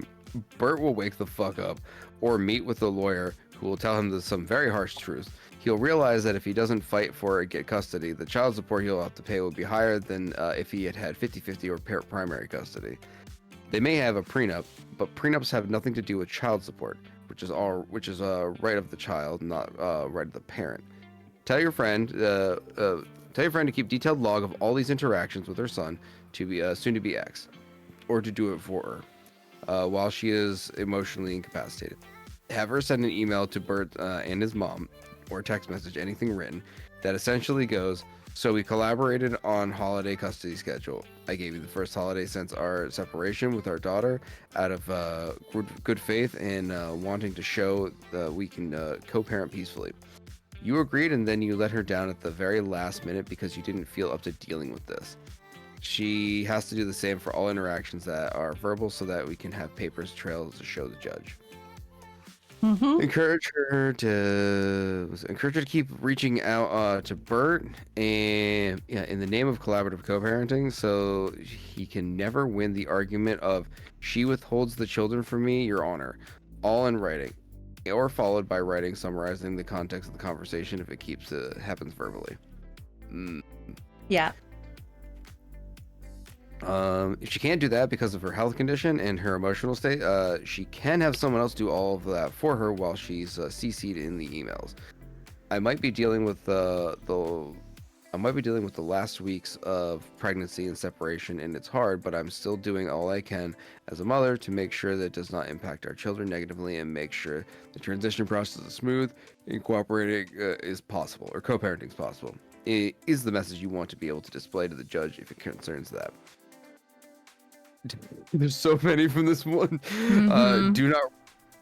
Bert will wake the fuck up, or meet with a lawyer who will tell him some very harsh truths. He'll realize that if he doesn't fight for or get custody, the child support he'll have to pay will be higher than if he had 50-50 or primary custody. They may have a prenup, but prenups have nothing to do with child support, which is right of the child, not right of the parent. Tell your friend to keep detailed log of all these interactions with her son, to be soon to be ex, or to do it for her, while she is emotionally incapacitated. Have her send an email to Bert and his mom, or text message, anything written, that essentially goes, so we collaborated on holiday custody schedule. I gave you the first holiday since our separation with our daughter out of good faith and wanting to show that we can co-parent peacefully. You agreed, and then you let her down at the very last minute because you didn't feel up to dealing with this. She has to do the same for all interactions that are verbal so that we can have papers trails to show the judge. Encourage her to keep reaching out to Bert and in the name of collaborative co-parenting, so he can never win the argument of she withholds the children from me, Your Honor, all in writing, or followed by writing summarizing the context of the conversation if it happens verbally. Yeah. If she can't do that because of her health condition and her emotional state, she can have someone else do all of that for her while she's CC'd in the emails. I might be dealing with the last weeks of pregnancy and separation, and it's hard, but I'm still doing all I can as a mother to make sure that it does not impact our children negatively and make sure the transition process is smooth and cooperating is possible, or co-parenting is possible. It is the message you want to be able to display to the judge if it concerns that. There's so many from this one. Do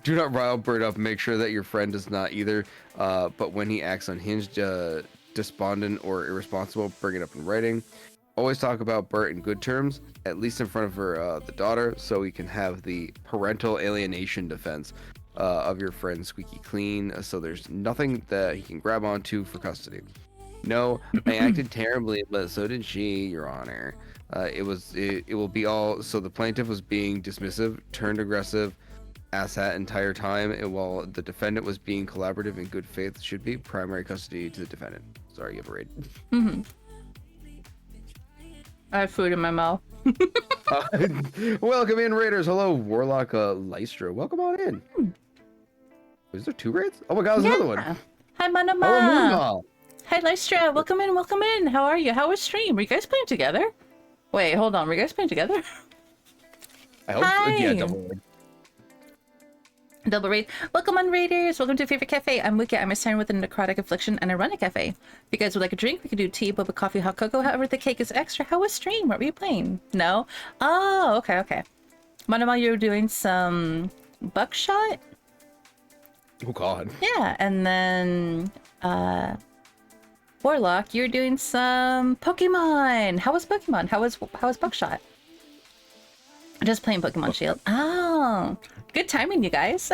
not rile Bert up. Make sure that your friend does not either. But when he acts unhinged, despondent, or irresponsible, bring it up in writing. Always talk about Bert in good terms, at least in front of her, the daughter, so we can have the parental alienation defense of your friend squeaky clean. So there's nothing that he can grab onto for custody. No, I acted terribly, but so did she, Your Honor. It will be all. So the plaintiff was being dismissive, turned aggressive, asshat entire time, and while the defendant was being collaborative in good faith, should be primary custody to the defendant. Sorry, you have a raid. I have food in my mouth. Welcome in, raiders. Hello, Warlock Lystra. Welcome on in. Is there 2 raids? Oh my God, there's another one. Hi, Manama. Hello, Moonball. Hi, Lystra. Welcome in. Welcome in. How are you? How was stream? Were you guys playing together? Wait, hold on. Were you guys playing together? I hope so. Yeah, double raid. Double raid. Welcome on, raiders. Welcome to Favorite Cafe. I'm Wiki. I'm a siren with a necrotic affliction and I run a cafe. If you guys would like a drink, we can do tea, boba, coffee, hot cocoa. However, the cake is extra. How was stream? What were you playing? No? Oh, okay, okay. Manama, you're doing some buckshot? Oh God. Yeah, and then Warlock, you're doing some Pokemon. How was Pokemon? How was buckshot? Just playing Pokemon Shield. Oh, good timing, you guys.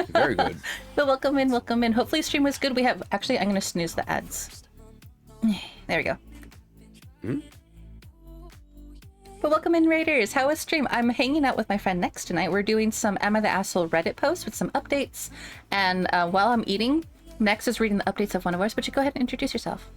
Very good. But welcome in, welcome in. Hopefully stream was good. We have actually, I'm gonna snooze the ads. There we go. But welcome in, raiders. How was stream? I'm hanging out with my friend Next tonight. We're doing some Am I the Asshole Reddit posts with some updates. And while I'm eating, Next is reading the updates of one of ours. But you go ahead and introduce yourself.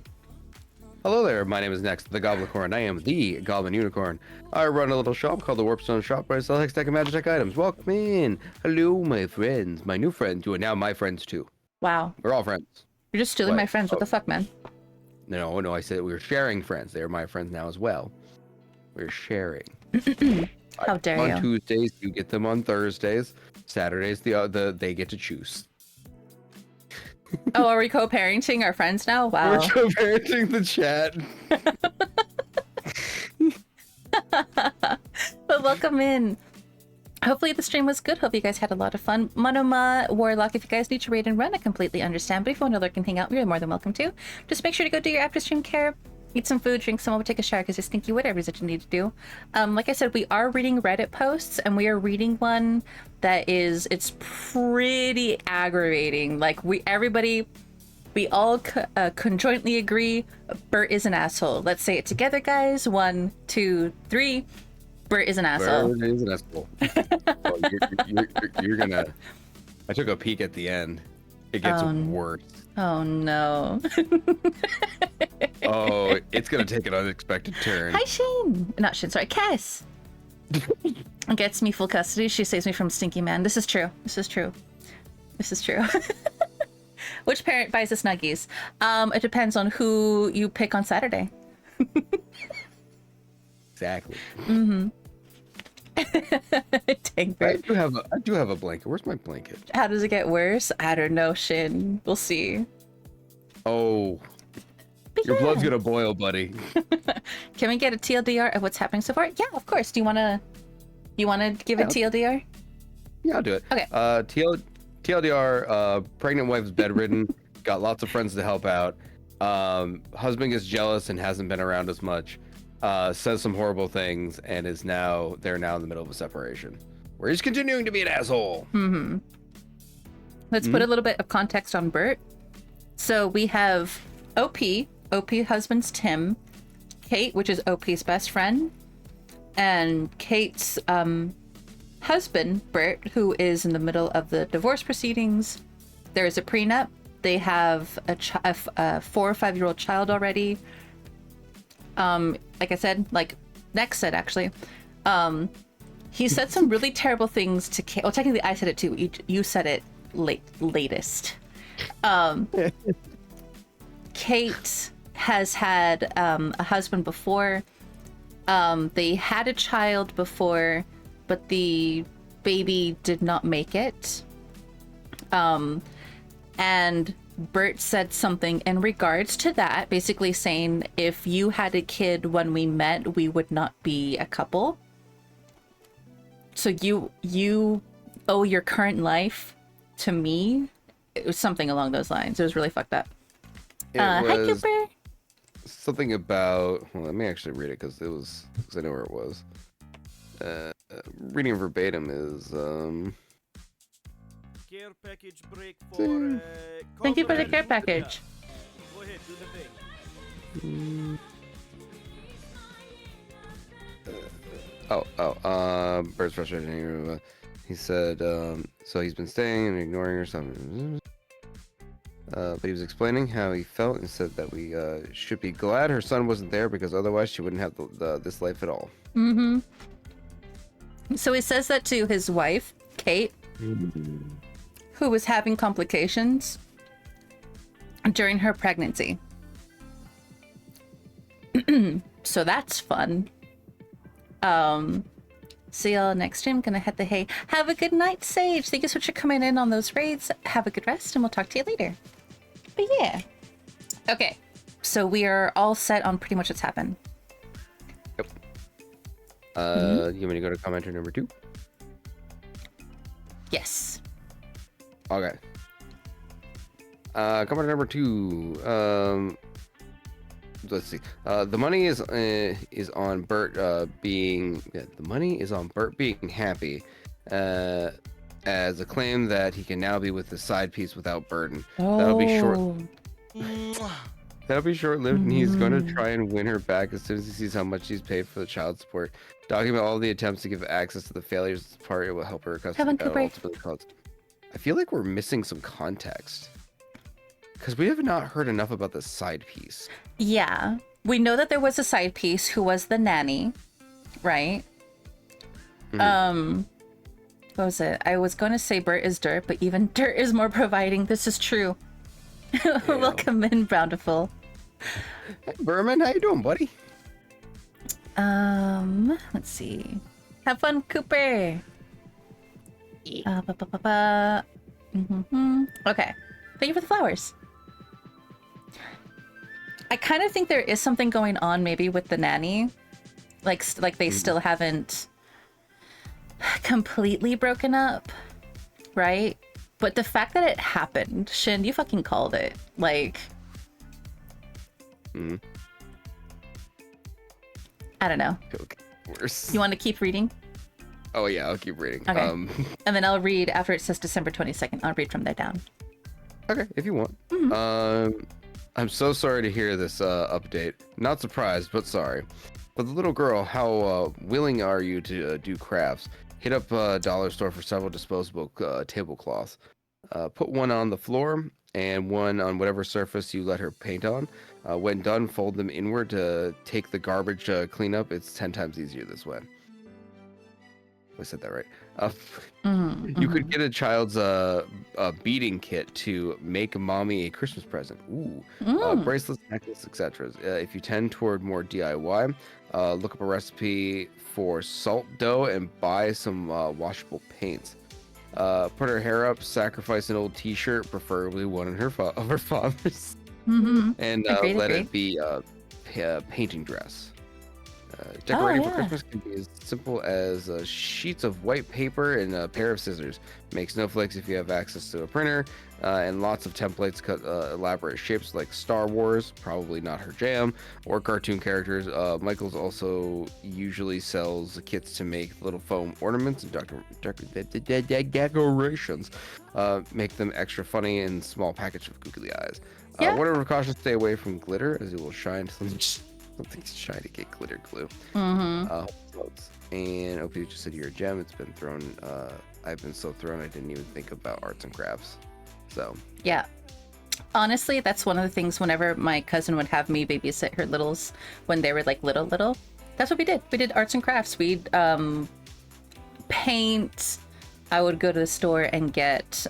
Hello there, my name is Next, the Goblicorn. I am the Goblin Unicorn. I run a little shop called the Warpstone Shop where I sell Hextech and Magitech items. Welcome in. Hello, my friends. My new friends, who are now my friends too. Wow. We're all friends. You're just stealing my friends. What the fuck, man? No, I said we were sharing friends. They're my friends now as well. We're sharing. How dare you? On Tuesdays, you get them on Thursdays. Saturdays, they get to choose. Oh, are we co-parenting our friends now? Wow. We're co-parenting the chat. But welcome in. Hopefully the stream was good. Hope you guys had a lot of fun. Monoma, Warlock, if you guys need to raid and run, I completely understand. But if you want to lurk and hang out, you're more than welcome to. Just make sure to go do your after stream care. Eat some food, drink some, take a shower because it's stinky, whatever that you need to do. Like I said, we are reading Reddit posts and we are reading one that it's pretty aggravating. Like we all conjointly agree Bert is an asshole. Let's say it together, guys. 1, 2, 3. Bert is an asshole. Bert is an asshole. Well, you're gonna. I took a peek at the end. It gets worse. Oh no. Oh, it's gonna take an unexpected turn. Hi, Shane. Not Shane, sorry, Cass. Gets me full custody. She saves me from Stinky Man. This is true. This is true. This is true. Which parent buys the Snuggies? It depends on who you pick on Saturday. Exactly. Mm-hmm. Dang, Bert. I do have a blanket. Where's my blanket? How does it get worse? I don't know, Shin. We'll see. Oh. But your yeah. blood's gonna boil, buddy. Can we get a TLDR of what's happening so far? Yeah, of course. Do you wanna give a TLDR? Yeah, I'll do it. Okay. TLDR, pregnant wife's bedridden. got lots of friends to help out. Husband gets jealous and hasn't been around as much. Says some horrible things and they're now in the middle of a separation where he's continuing to be an asshole. Let's put a little bit of context on Bert. So we have OP husband's Tim, Kate, which is OP's best friend, and Kate's husband, Bert, who is in the middle of the divorce proceedings. There is a prenup. They have a 4 or 5 year old child already. Like I said, like Nex said, actually, he said some really terrible things to Kate. Well, technically I said it too. You said it latest. Kate has had a husband before. They had a child before, but the baby did not make it. And Bert said something in regards to that, basically saying, if you had a kid when we met, we would not be a couple. So you owe your current life to me. It was something along those lines. It was really fucked up. Hi, Cooper. Something about, well, let me actually read it because I know where it was. Reading verbatim is care package break for Thank you for the care package. Go ahead, do the thing. Bert's frustrated. He said, so he's been staying and ignoring her something. But he was explaining how he felt and said that we should be glad her son wasn't there because otherwise she wouldn't have this life at all. So he says that to his wife, Kate, who was having complications during her pregnancy. So that's fun. See y'all next stream. Gonna head the hay. Have a good night, Sage. Thank you so much for coming in on those raids. Have a good rest, and we'll talk to you later. But yeah. Okay. So we are all set on pretty much what's happened. Yep. You want me to go to commenter number 2? Yes. Okay. Commenter number 2. Let's see. The money is on Bert being happy, as a claim that he can now be with the side piece without burden. That'll be short. That'll be short-lived, and he's going to try and win her back as soon as he sees how much he's paid for the child support. Talking about all the attempts to give access to the failures of the party will help her recover. I feel like we're missing some context. Because we have not heard enough about the side piece. Yeah. We know that there was a side piece who was the nanny, right? What was it? I was going to say Bert is dirt, but even dirt is more providing. This is true. Yeah. Welcome in, Bountiful. Hey, Berman, how you doing, buddy? Let's see. Have fun, Cooper. Okay. Thank you for the flowers. I kind of think there is something going on maybe with the nanny. Like they still haven't completely broken up, right? But the fact that it happened, Shin, you fucking called it. Like, I don't know. Worse. You want to keep reading? Oh yeah, I'll keep reading. Okay. And then I'll read after it says December 22nd. I'll read from there down. Okay, if you want. I'm so sorry to hear this update. Not surprised, but sorry. But the little girl, how willing are you to do crafts? Hit up a dollar store for several disposable tablecloths. Put one on the floor and one on whatever surface you let her paint on. When done, fold them inward to take the garbage cleanup. It's 10 times easier this way. I said that right. You could get a child's beading kit to make mommy a Christmas present. Ooh, bracelets, necklace, etc. If you tend toward more DIY, look up a recipe for salt dough and buy some washable paints. Put her hair up, sacrifice an old T-shirt, preferably one of her father's, and let it be a painting dress. Decorating for yeah. Christmas can be as simple as sheets of white paper and a pair of scissors. Make snowflakes if you have access to a printer, and lots of templates cut elaborate shapes like Star Wars, probably not her jam, or cartoon characters. Michaels also usually sells kits to make little foam ornaments and decorations. Make them extra funny in small package with googly eyes. Yeah. Whatever precautions, stay away from glitter as it will shine. Something's trying to get glitter glue. And OP just said you're a gem. It's been thrown. I've been so thrown I didn't even think about arts and crafts. So Yeah. Honestly, that's one of the things whenever my cousin would have me babysit her littles when they were like little. That's what we did. We did arts and crafts. We'd paint. I would go to the store and get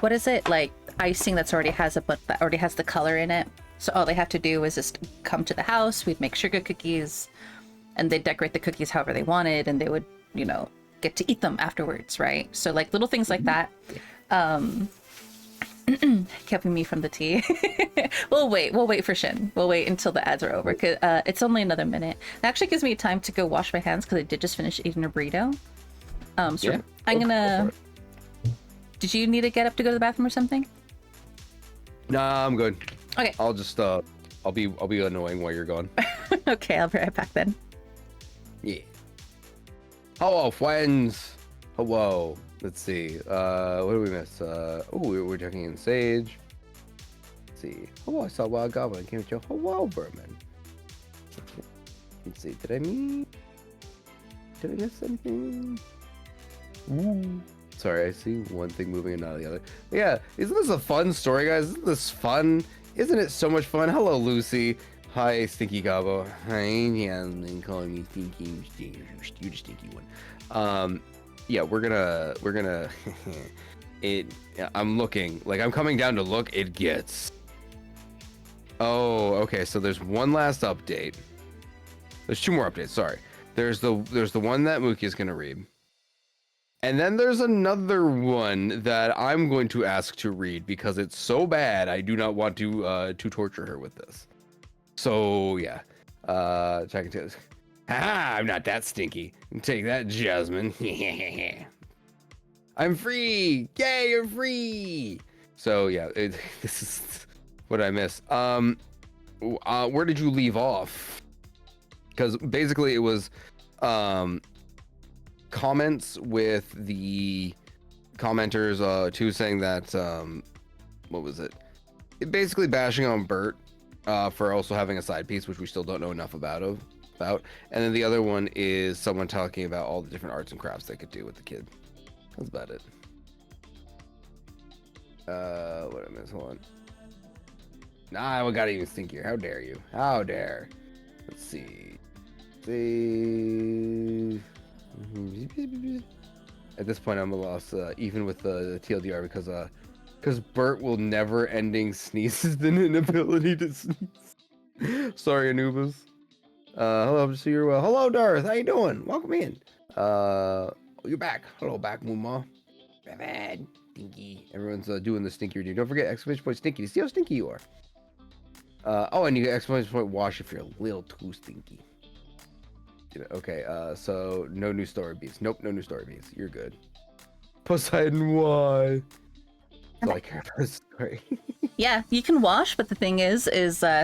what is it? Like icing that already has the color in it. So all they have to do is just come to the house. We'd make sugar cookies and they'd decorate the cookies however they wanted, and they would, you know, get to eat them afterwards, right? So like little things like that. Keeping me from the tea. We'll wait for Shin. We'll wait until the ads are over, because it's only another minute. It actually gives me time to go wash my hands because I did just finish eating a burrito. So I'm gonna. Did you need to get up to go to the bathroom or something? Nah, I'm good. Okay. I'll just I'll be annoying while you're gone. Okay, I'll be right back then. Yeah. Hello, friends. Hello. Let's see. What did we miss? We're talking in Sage. Let's see. Hello, I saw Wild Goblin. Came to hello, Berman. Let's see. Did I miss anything? Sorry, I see one thing moving and not the other. Yeah, isn't this a fun story, guys? Isn't this fun? Isn't it so much fun? Hello, Lucy. Hi, Stinky Gobbo. Hi, yeah, and calling me Stinky. You're the stinky one. Yeah, we're gonna I'm looking, like I'm coming down to look. It gets. Oh, okay. So there's one last update. There's two more updates. Sorry. There's the one that Mookie is gonna read. And then there's another one that I'm going to ask to read because it's so bad. I do not want to torture her with this. So yeah, check it out. Ha! I'm not that stinky. Take that, Jasmine. I'm free! Yay, you're free! So yeah, this is what I miss. Where did you leave off? Because basically it was comments with the commenters too, saying that what was it? Basically bashing on Bert for also having a side piece, which we still don't know enough about. And then the other one is someone talking about all the different arts and crafts they could do with the kid. That's about it. What I miss? Hold on. Nah, we got even stinkier. How dare you? How dare? Let's see. At this point, I'm a loss, even with the TLDR, because Bert will never-ending sneezes an inability to sneeze. Sorry, Anubis. Hello, so you're well. Hello, Darth. How you doing? Welcome in. You're back. Hello, back, Mooma. Bad, stinky. Everyone's doing the stinky routine. Don't forget exclamation point stinky to see how stinky you are. And you get exclamation point wash if you're a little too stinky. Okay, so no new story beats. Nope, no new story beats. You're good. Poseidon, why? That's all I care about is story. Yeah, you can wash, but the thing is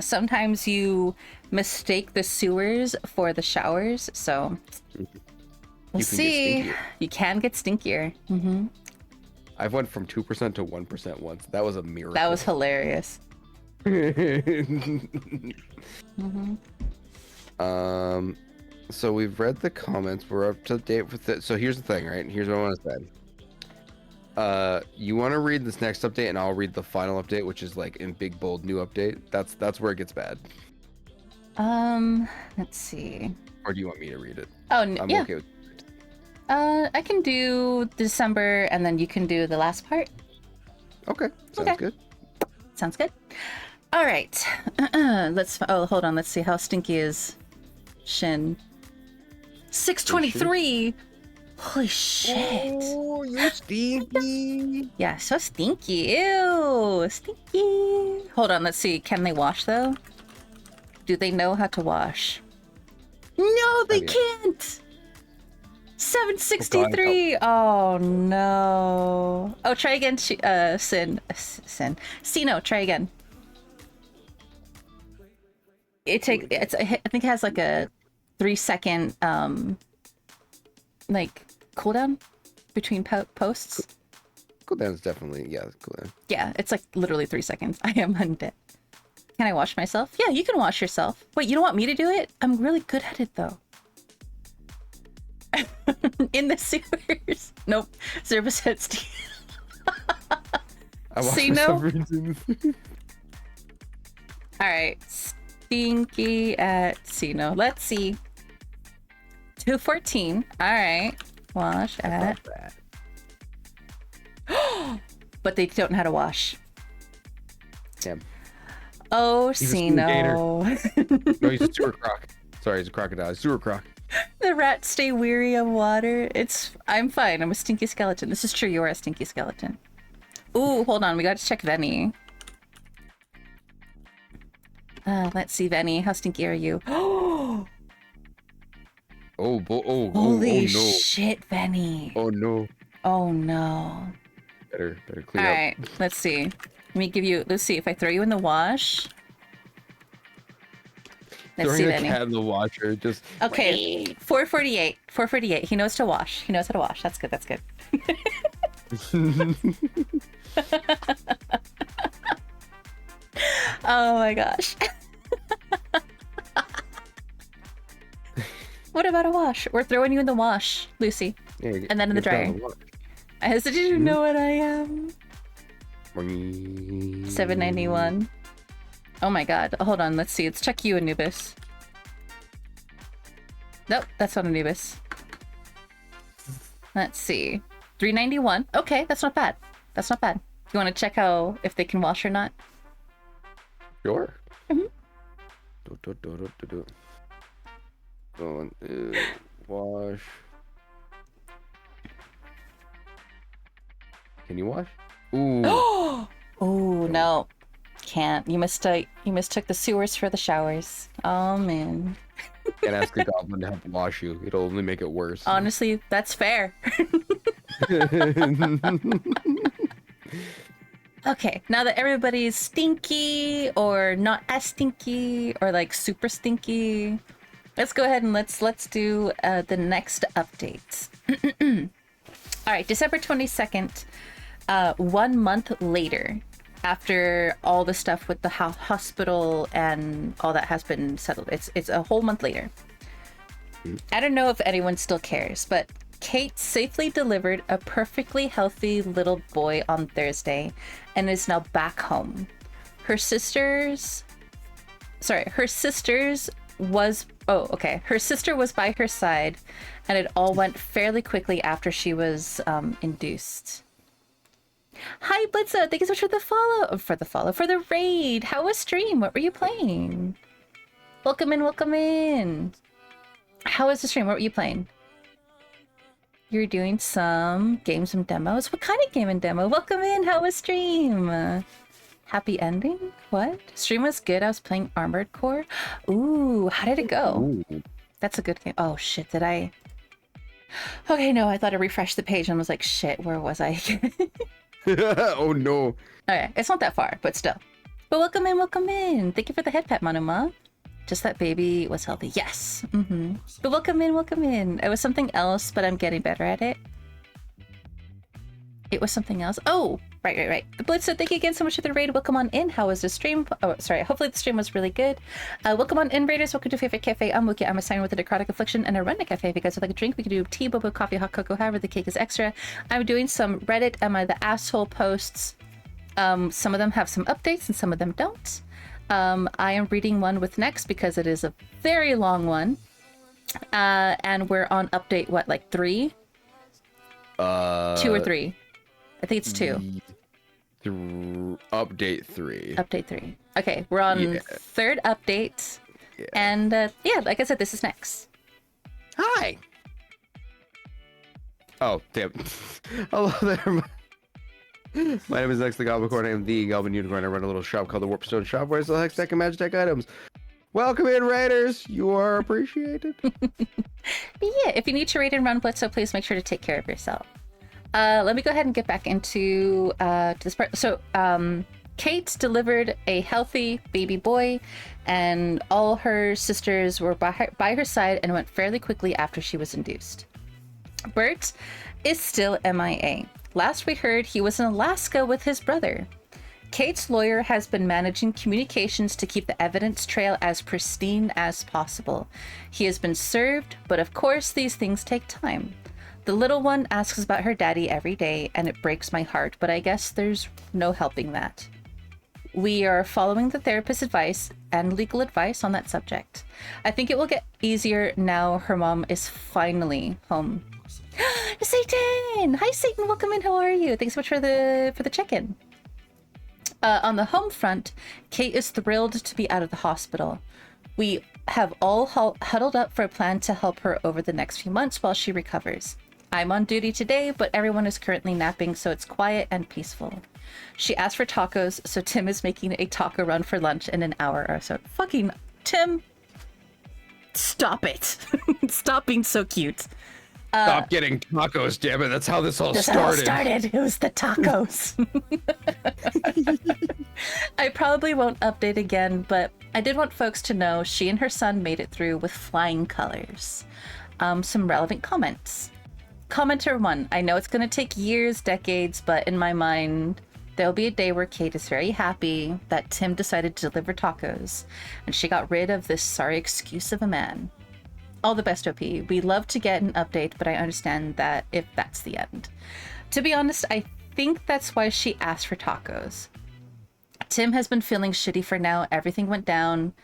sometimes you mistake the sewers for the showers, so we'll see. You can get stinkier. Mm-hmm. I've went from 2% to 1% once. That was a miracle. That was hilarious. Mm-hmm. So we've read the comments. We're up to date with it. So here's the thing, right? Here's what I want to say. You want to read this next update, and I'll read the final update, which is like in big bold new update. That's where it gets bad. Let's see. Or do you want me to read it? Oh, I'm yeah. okay with it. I can do December, and then you can do the last part. Okay, sounds good. Sounds good. All right. Hold on. Let's see how stinky is Shin. 623. Holy shit. Oh, you're stinky. Yeah, so stinky. Ew, stinky. Hold on, let's see. Can they wash though? Do they know how to wash? No, they Okay. can't. 763. Oh no. Oh, try again. Sin. Sino, try again. I think it has like a 3-second like cooldown between posts. Cooldown's definitely cooldown. Yeah, it's like literally 3 seconds. I am undead. Can I wash myself? Yeah, you can wash yourself. Wait, you don't want me to do it? I'm really good at it though. In the sewers. Nope. Zerba said Steve. I watched See, for no? some reason. Alright. Stinky at Sino. Let's see. 214. Alright. Wash at. Not bad. But they don't know how to wash. Damn. Oh, He's a Sino. No, he's a sewer croc. Sorry, he's a crocodile. He's a sewer croc. The rats stay weary of water. I'm fine. I'm a stinky skeleton. This is true. You are a stinky skeleton. Ooh, hold on. We got to check Venny. Let's see, Venny. How stinky are you? Oh, Holy no. shit, Venny. Oh no. Oh no. Better clean All up. right. Let's see. Let me give you. Let's see if I throw you in the wash. Let's see, Throwing a Venny. cat in the washer, just Okay. 448. 448. He knows to wash. He knows how to wash. That's good. That's good. Oh my gosh. What about a wash? We're throwing you in the wash, Lucy. Yeah, And then in the get down dryer. the water. Did you know what I am? 791. 791. Oh my god. Hold on. Let's see. Let's check you, Anubis. Nope, that's not Anubis. Let's see. 391. Okay, that's not bad. That's not bad. You want to check if they can wash or not? Sure. Mhm. Do. Going, wash. Can you wash? Ooh. Oh no, can't. You mistook the sewers for the showers. Oh man. Can't ask a goblin to help wash you. It'll only make it worse. Honestly, that's fair. Okay, now that everybody's stinky or not as stinky or like super stinky, let's go ahead and let's do the next update. All right, December 22nd, 1 month later, after all the stuff with the hospital and all that has been settled. It's a whole month later. I don't know if anyone still cares, but Kate safely delivered a perfectly healthy little boy on Thursday and is now back home. Her sister was by her side, and it all went fairly quickly after she was induced. Hi Blitza, thank you so much for the raid. How was stream? What were you playing? Welcome in. How was the stream? What were you playing? You're doing some demos. What kind of game and demo? Welcome in. How was stream? Happy ending? What? Stream was good. I was playing Armored Core. Ooh, how did it go? Ooh. That's a good game. Oh shit, did I? Okay, no, I thought I refreshed the page and was like, shit, where was I? Oh no. Okay, it's not that far, but still. But welcome in. Thank you for the head pat, Manuma. Just that baby was healthy. Yes. But welcome in. It was something else, but I'm getting better at it. It was something else. Oh, right. The Blitzer, thank you again so much for the raid. Welcome on in. How was the stream? Oh, sorry. Hopefully the stream was really good. Welcome on in, raiders. Welcome to Favorite Cafe. I'm Wookie. I'm a sign with a necrotic affliction and a run to cafe. If you guys would like a drink, we can do tea, boba, coffee, hot cocoa, however the cake is extra. I'm doing some Reddit Am I the Asshole posts. Some of them have some updates and some of them don't. I am reading one with next because it is a very long one. And we're on update, what, like 3? 2 or 3? I think it's 2. Update 3. Update 3. Okay, we're on 3rd update. Yeah. And yeah, like I said, this is next. Hi. Oh, damn. Hello there. My name is Next the Goblicorn. I am the Goblin Unicorn. I run a little shop called the Warpstone Shop where I sell Hextech and Magitech items. Welcome in, Raiders. You are appreciated. But yeah, if you need to raid and run Blitzo, please make sure to take care of yourself. Let me go ahead and get back into this part. So, Kate delivered a healthy baby boy, and all her sisters were by her side and went fairly quickly after she was induced. Bert is still MIA. Last we heard, he was in Alaska with his brother. Kate's lawyer has been managing communications to keep the evidence trail as pristine as possible. He has been served, but of course these things take time. The little one asks about her daddy every day, and it breaks my heart, but I guess there's no helping that. We are following the therapist's advice and legal advice on that subject. I think it will get easier now her mom is finally home. Satan! Hi Satan, welcome in, how are you? Thanks so much for the check-in. On the home front, Kate is thrilled to be out of the hospital. We have all huddled up for a plan to help her over the next few months while she recovers. I'm on duty today, but everyone is currently napping, so it's quiet and peaceful. She asked for tacos, so Tim is making a taco run for lunch in an hour or so. Fucking Tim, stop it. Stop being so cute. Stop getting tacos, damn it. That's how this all started. It was the tacos. I probably won't update again, but I did want folks to know she and her son made it through with flying colors. Some relevant comments. Commenter 1, I know it's going to take years, decades, but in my mind, there'll be a day where Kate is very happy that Tim decided to deliver tacos, and she got rid of this sorry excuse of a man. All the best, OP. We love to get an update, but I understand that if that's the end. To be honest, I think that's why she asked for tacos. Tim has been feeling shitty for now. Everything went down.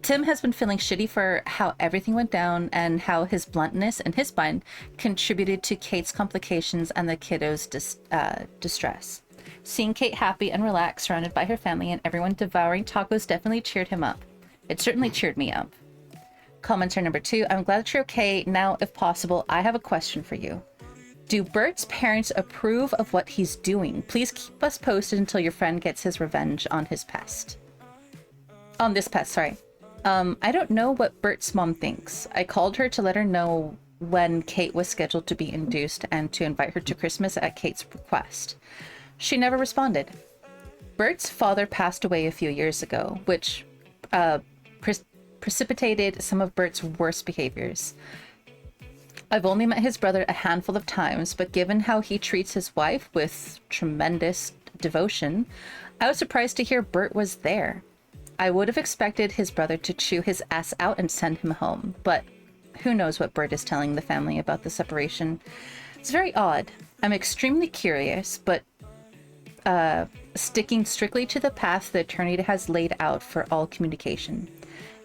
Tim has been feeling shitty for how everything went down and how his bluntness and his spine contributed to Kate's complications and the kiddo's distress. Seeing Kate happy and relaxed, surrounded by her family and everyone devouring tacos definitely cheered him up. It certainly cheered me up. Commenter number 2, I'm glad that you're okay. Now, if possible, I have a question for you. Do Bert's parents approve of what he's doing? Please keep us posted until your friend gets his revenge on his pest. On this pest, sorry. I don't know what Bert's mom thinks. I called her to let her know when Kate was scheduled to be induced and to invite her to Christmas at Kate's request. She never responded. Bert's father passed away a few years ago, which precipitated some of Bert's worst behaviors. I've only met his brother a handful of times, but given how he treats his wife with tremendous devotion, I was surprised to hear Bert was there. I would have expected his brother to chew his ass out and send him home, but who knows what Bert is telling the family about the separation. It's very odd. I'm extremely curious, but sticking strictly to the path the attorney has laid out for all communication.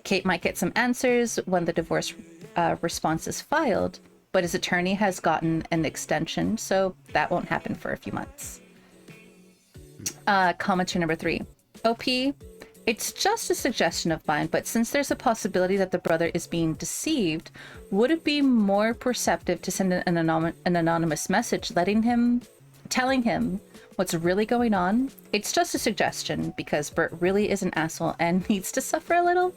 Kate might get some answers when the divorce response is filed, but his attorney has gotten an extension, so that won't happen for a few months. Commenter number 3. OP, it's just a suggestion of mine, but since there's a possibility that the brother is being deceived, would it be more perceptive to send an anonymous message telling him what's really going on? It's just a suggestion, because Bert really is an asshole and needs to suffer a little.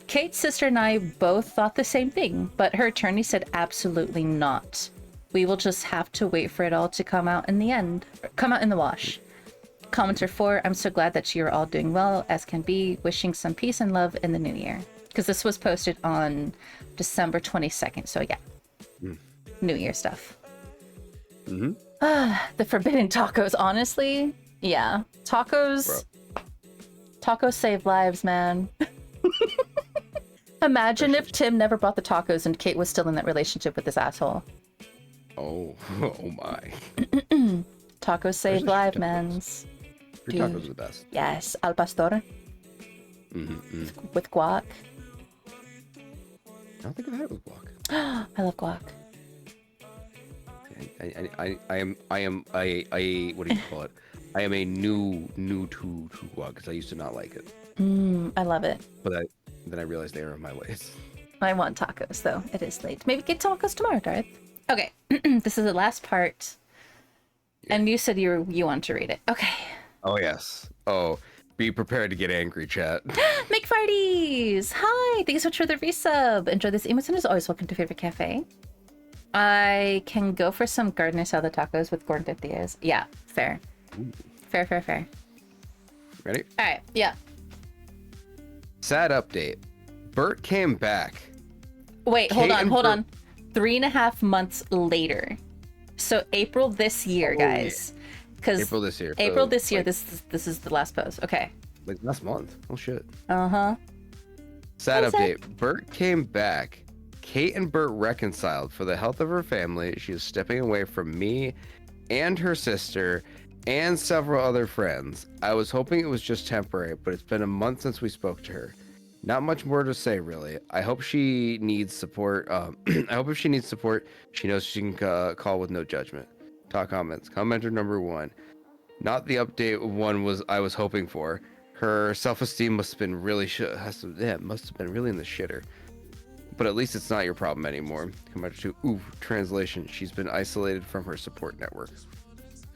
Kate's sister and I both thought the same thing, but her attorney said absolutely not. We will just have to wait for it all to come out in the wash. Commenter 4, I'm so glad that you're all doing well as can be. Wishing some peace and love in the new year. Because this was posted on December 22nd, so yeah. New Year stuff. The forbidden tacos, honestly. Yeah. Tacos save lives, man. Imagine if Tim never brought the tacos and Kate was still in that relationship with this asshole. Oh my. Tacos save lives, mans. Your tacos are the best. Yes, al pastor. With guac. I don't think I've had it with guac. I love guac. I am a what do you call it? I am a new to guac because I used to not like it. I love it. But then I realized they are on my ways. I want tacos though. It is late. Maybe get tacos tomorrow, Darth. Okay, this is the last part. Yeah. And you said you want to read it. Okay. Oh yes. Oh, Be prepared to get angry, chat. McFarties! Hi! Thank you so much for the resub. Enjoy this emote and as always, welcome to Favorite Cafe. I can go for some garden salad tacos with corn tortillas. Yeah, fair. Ooh. Fair. Ready? Alright, yeah. Sad update. Bert came back. Wait, hold Kate and on. 3.5 months later. So April this year, guys. Because April this year. April so, this year, like, this is the last post. Okay. Like last month. Oh shit. Uh-huh. Sad What's update. Bert came back. Kate and Bert reconciled. For the health of her family, she is stepping away from me and her sister and several other friends. I was hoping it was just temporary, but it's been a month since we spoke to her. Not much more to say, really. I hope she needs support. I hope if she needs support, she knows she can call with no judgment. Talk comments. Commenter number 1. Not the update one I was hoping for. Her self-esteem must have been really must have been really in the shitter. But at least it's not your problem anymore. Commenter 2. Ooh, translation. She's been isolated from her support network.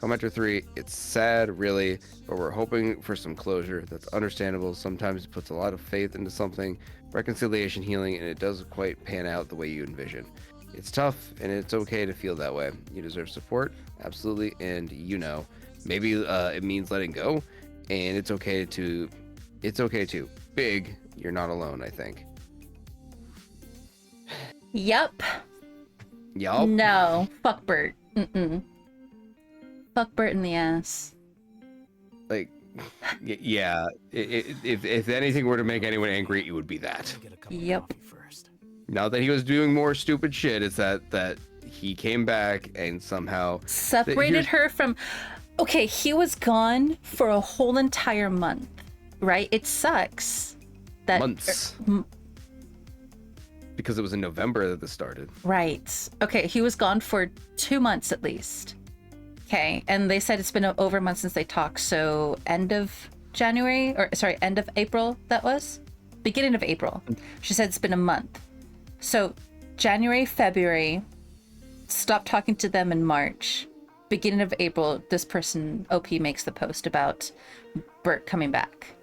Commenter 3, it's sad, really, but we're hoping for some closure. That's understandable. Sometimes it puts a lot of faith into something, reconciliation, healing, and it doesn't quite pan out the way you envision. It's tough, and it's okay to feel that way. You deserve support, absolutely, and maybe it means letting go, and it's okay to. Big, you're not alone, I think. Yup. Yup. No. Fuck Bert. Mm-mm. Fuck Bert in the ass. Like, yeah. If anything were to make anyone angry, it would be that. Yep. Not that he was doing more stupid shit. It's that he came back and somehow separated her from. Okay, he was gone for a whole entire month, right? It sucks that months. Because it was in November that this started. Right. Okay, he was gone for 2 months at least. Okay, and they said it's been over a month since they talked, so end of April, that was? Beginning of April. She said it's been a month. So January, February, stopped talking to them in March. Beginning of April, this person, OP, makes the post about Bert coming back.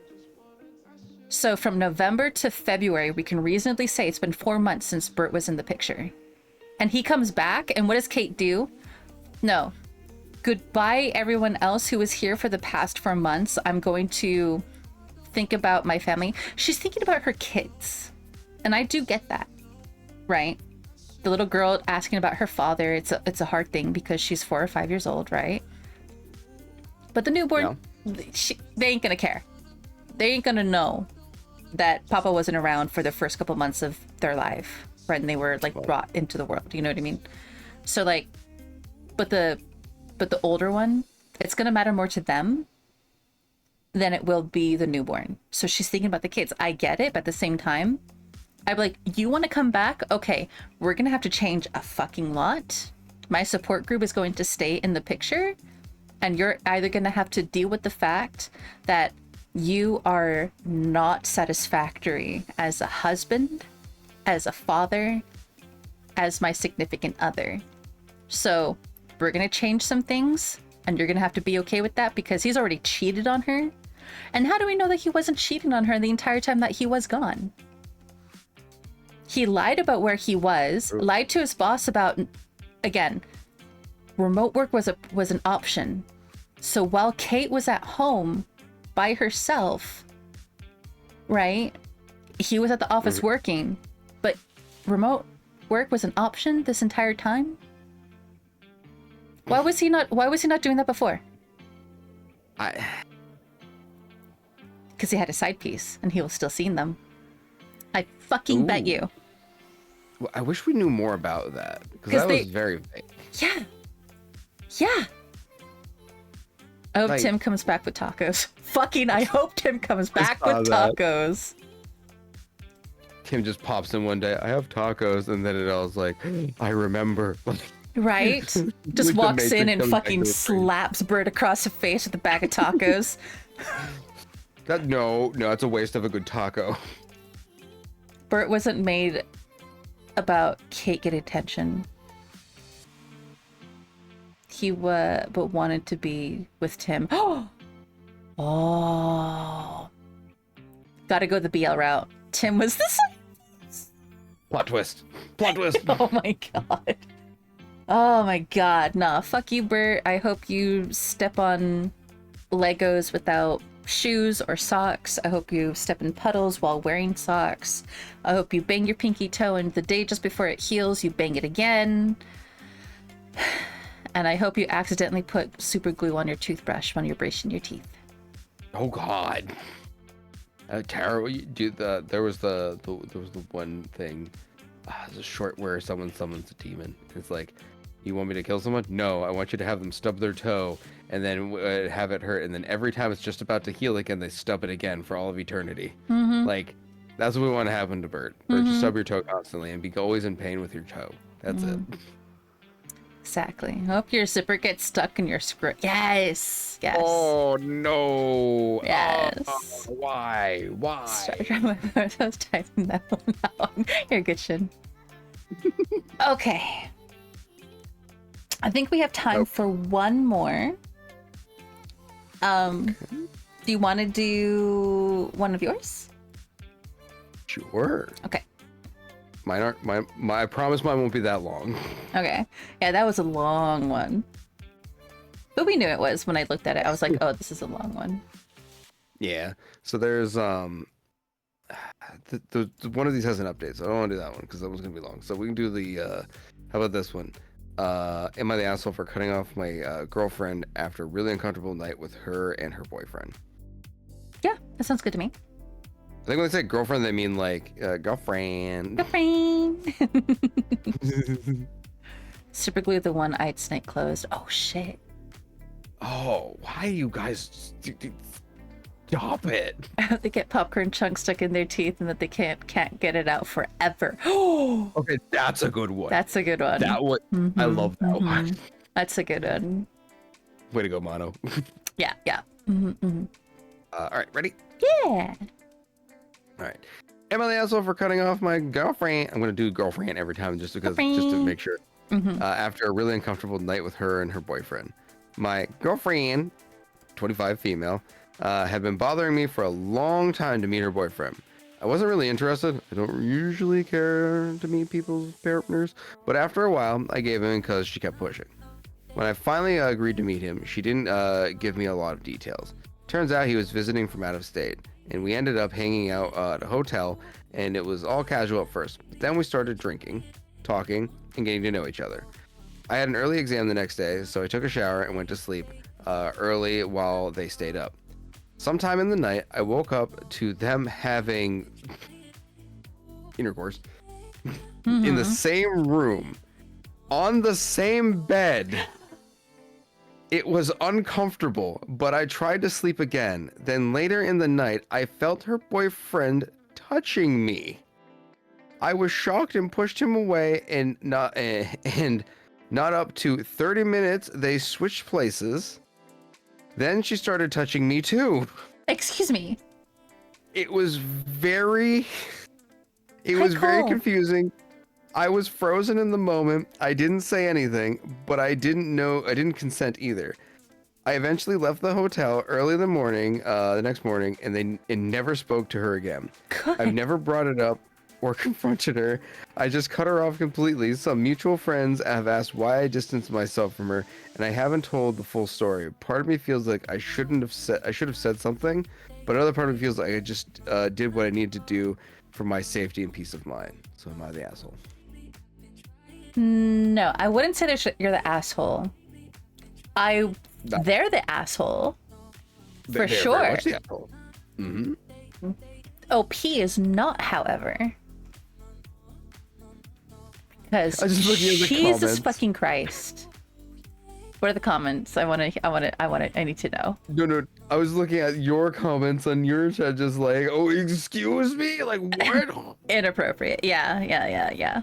So from November to February, we can reasonably say it's been 4 months since Bert was in the picture. And he comes back, and what does Kate do? No. Goodbye, everyone else who was here for the past 4 months. I'm going to think about my family. She's thinking about her kids. And I do get that, right? The little girl asking about her father, it's a hard thing because she's 4 or 5 years old, right? But the newborn, they ain't gonna care. They ain't gonna know that Papa wasn't around for the first couple months of their life, right? And they were like brought into the world, you know what I mean? So like, but the older one, it's gonna matter more to them than it will be the newborn. So she's thinking about the kids. I get it, but at the same time, I'd be like, you want to come back? Okay, we're gonna have to change a fucking lot. My support group is going to stay in the picture, and you're either gonna have to deal with the fact that you are not satisfactory as a husband, as a father, as my significant other. So we're gonna change some things, and you're gonna have to be okay with that because he's already cheated on her. And how do we know that he wasn't cheating on her the entire time that he was gone? He lied about where he was, lied to his boss about, again, remote work was an option. So while Kate was at home by herself, right? He was at the office working, but remote work was an option this entire time. Why was he not doing that before? Because he had a side piece and he was still seeing them. I fucking bet you. Well, I wish we knew more about that because that was very vague. Yeah. I hope Like, Tim comes back with tacos. Fucking, I hope Tim comes back with tacos. Tim just pops in one day. I have tacos, and then it all was like, I remember. Right? Just walks in and fucking slaps Bert across the face with a bag of tacos. No, it's a waste of a good taco. Bert wasn't made about Kate getting attention. He but wanted to be with Tim. Oh, Oh. Gotta go the BL route. Tim was this. Plot twist. Plot twist. Oh my god. Oh my god. Nah, fuck you, Bert. I hope you step on Legos without shoes or socks. I hope you step in puddles while wearing socks. I hope you bang your pinky toe and the day just before it heals, you bang it again. And I hope you accidentally put super glue on your toothbrush when you're brushing your teeth. Oh God. Terrible. There was the one thing. It's a short where someone summons a demon. It's like, you want me to kill someone? No, I want you to have them stub their toe and then have it hurt, and then every time it's just about to heal again, they stub it again for all of eternity. Like, that's what we want to happen to Bert. Bert, just stub your toe constantly and be always in pain with your toe. That's it. Exactly. I hope your zipper gets stuck in your script. Yes. Yes. Oh no. Yes. Why? I was typing that one out. You're a good Shin. Okay. I think we have time for one more. Do you want to do one of yours? Sure. Okay. Mine aren't. I promise mine won't be that long. Okay. Yeah, that was a long one. But we knew it was when I looked at it. I was like, oh, this is a long one. Yeah. So there's one of these has an update, so I don't want to do that one because that one's gonna be long. So we can do the how about this one? Am I the asshole for cutting off my girlfriend after a really uncomfortable night with her and her boyfriend? Yeah, that sounds good to me. I think when they say girlfriend, they mean like girlfriend. Girlfriend. Super glue the one eyed snake closed. Oh shit. Oh, why you guys stop it? They get popcorn chunks stuck in their teeth and that they can't get it out forever. Oh, Okay, that's a good one. that's a good one. That one. I love that one. That's a good one. Way to go, Mono. Yeah. All right, ready? Yeah. All right. Am I the asshole for cutting off my girlfriend? I'm gonna do girlfriend every time just to make sure. After a really uncomfortable night with her and her boyfriend, my girlfriend, 25 female, had been bothering me for a long time to meet her boyfriend. I wasn't really interested. I don't usually care to meet people's partners, but after a while, I gave in because she kept pushing. When I finally agreed to meet him, she didn't give me a lot of details. Turns out he was visiting from out of state, and we ended up hanging out at a hotel, and it was all casual at first. But then we started drinking, talking, and getting to know each other. I had an early exam the next day, so I took a shower and went to sleep early while they stayed up. Sometime in the night, I woke up to them having intercourse in the same room, on the same bed. It was uncomfortable, but I tried to sleep again. Then later in the night, I felt her boyfriend touching me. I was shocked and pushed him away, and not up to 30 minutes, they switched places. Then she started touching me too. Excuse me. It was very confusing. I was frozen in the moment. I didn't say anything, but I didn't consent either. I eventually left the hotel early in the morning, the next morning, and never spoke to her again. God. I've never brought it up or confronted her. I just cut her off completely. Some mutual friends have asked why I distanced myself from her, and I haven't told the full story. Part of me feels like I should have said something, but another part of me feels like I just did what I needed to do for my safety and peace of mind. So am I the asshole? No, I wouldn't say you're the asshole. They're the asshole. For sure. Very much the asshole. Mm-hmm. OP is not, however. Because Jesus fucking Christ. What are the comments? I need to know. No. I was looking at your comments on your chat, just like, oh, excuse me? Like, what? Inappropriate. Yeah.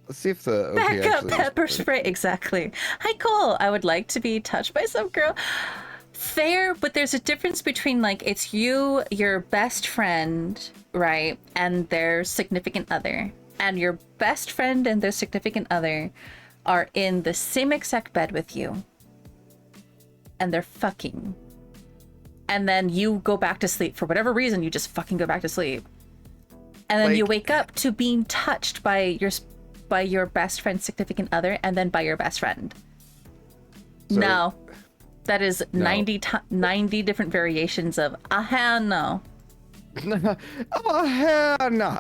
Let's see if the OP Back up, actually pepper spray. Exactly. Hi, Cole. I would like to be touched by some girl. Fair, but there's a difference between, like, it's you, your best friend, right, and their significant other. And your best friend and their significant other are in the same exact bed with you. And they're fucking. and then you go back to sleep for whatever reason. You just fucking go back to sleep, and then you wake up to being touched by your best friend's significant other, and then by your best friend. So, no, that is No. 90 different variations of hell no. Oh hell no.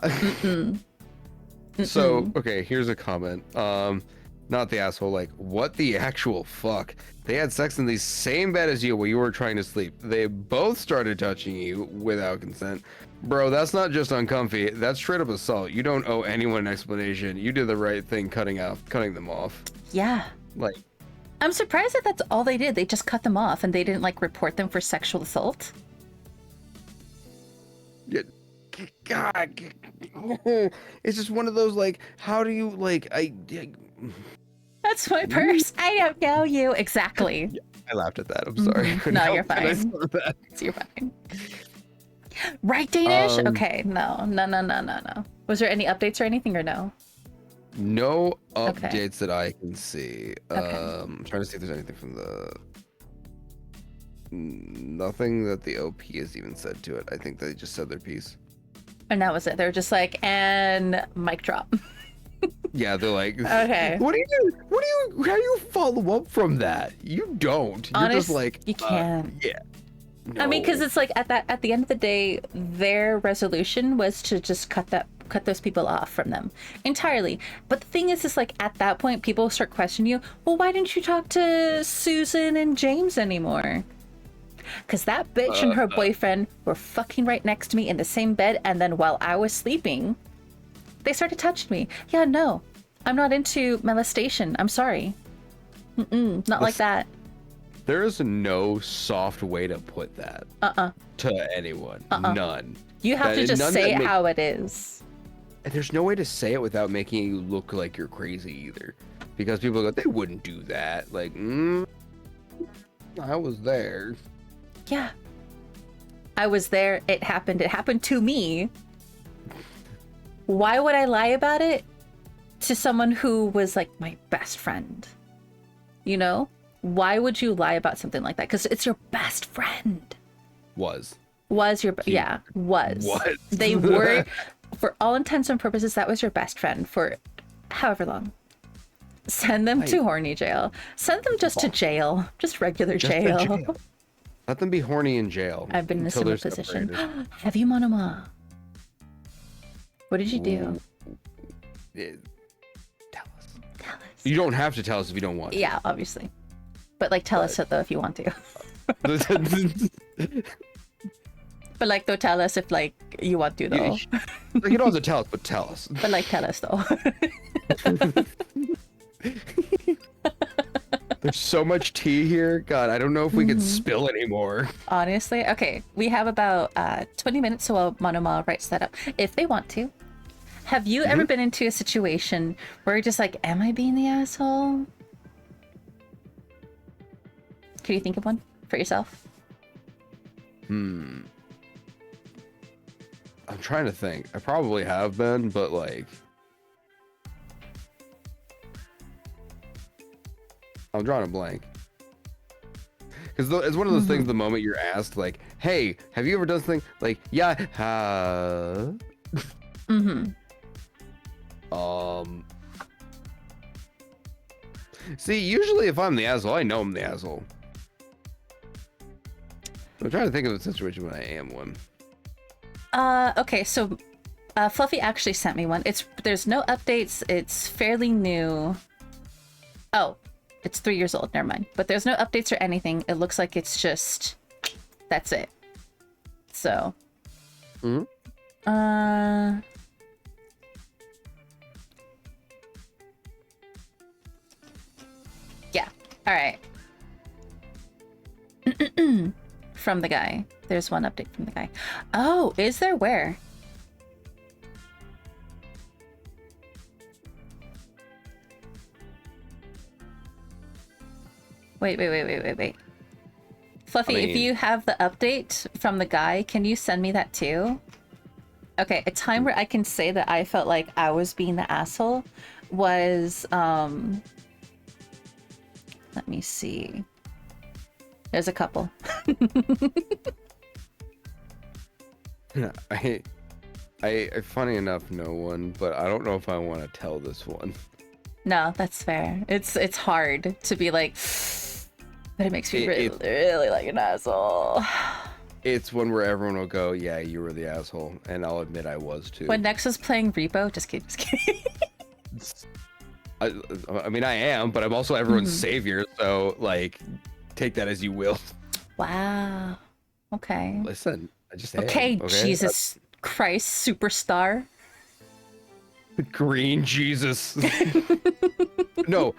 So okay, here's a comment. Not the asshole. Like, what the actual fuck? They had sex in the same bed as you while you were trying to sleep. They both started touching you without consent. Bro, that's not just uncomfy. That's straight up assault. You don't owe anyone an explanation. You did the right thing cutting them off. Yeah. Like, I'm surprised that that's all they did. They just cut them off and they didn't like report them for sexual assault. yeah, God, it's just one of those like, how do you like? That's my purse. I don't know you. Exactly. I laughed at that. I'm sorry. No, you're How could I fine. say that? You're fine. Right, Danish? Um, Okay, no. Was there any updates or anything or no? No Okay. updates that I can see. Okay. I'm trying to see if there's anything from the. Nothing that the OP has even said to it. I think they just said their piece. And that was it. They were just like, and mic drop. Yeah, they're like, Okay. What do you? How do you follow up from that? You don't. You're Honest, just like, you can't. Yeah. I mean, because No. it's like at the end of the day, their resolution was to just cut those people off from them entirely. But the thing is like at that point, people start questioning you. Well, why didn't you talk to Susan and James anymore? Because that bitch and her boyfriend were fucking right next to me in the same bed, and then while I was sleeping, they started touching me. Yeah, no, I'm not into molestation. I'm sorry. Not like that. There is no soft way to put that to anyone. None. You have to just say it how it is. And there's no way to say it without making you look like you're crazy either. Because people go, they wouldn't do that. Like, I was there. Yeah. I was there. It happened. It happened to me. Why would I lie about it to someone who was like my best friend? You know? Why would you lie about something like that? Because it's your best friend. Was your was. They were, for all intents and purposes, that was your best friend for however long. Send them to horny jail. Send them just to jail. Just regular jail. Let them be horny in jail. I've been in a until similar they're position. separated. Have you, Monoma? What did you do? Tell us. Tell us. You don't have to tell us if you don't want to. Yeah, obviously. But like, tell us it though if you want to. But like, though, tell us if like you want to though. You don't have to tell us, but tell us. But like, tell us though. There's so much tea here. God, I don't know if we could spill anymore. Honestly, okay. We have about 20 minutes, so while Monoma writes that up, if they want to. Have you ever been into a situation where you're just like, am I being the asshole? Can you think of one for yourself? I'm trying to think. I probably have been, but like, I'm drawing a blank. Because it's one of those things, the moment you're asked, like, hey, have you ever done something? Like, yeah, see, usually if I'm the asshole, I know I'm the asshole. I'm trying to think of a situation when I am one. Okay, so Fluffy actually sent me one. There's no updates. It's fairly new. Oh, it's 3 years old. Never mind. But there's no updates or anything. It looks like it's just that's it. So. Yeah. All right. From the guy. There's one update from the guy. Oh, is there? Where? Wait. Fluffy, if you have the update from the guy, can you send me that too? Okay, a time where I can say that I felt like I was being the asshole was, let me see. There's a couple. Funny enough, no one, but I don't know if I want to tell this one. No, that's fair. It's hard to be like, but it makes me really like an asshole. It's one where everyone will go, yeah, you were the asshole, and I'll admit I was too. When Nex was playing Repo, just kidding. I mean, I am, but I'm also everyone's savior, so like, take that as you will. Wow. Okay. Listen, I just Okay, am, okay? Jesus Christ, superstar. Green Jesus. No,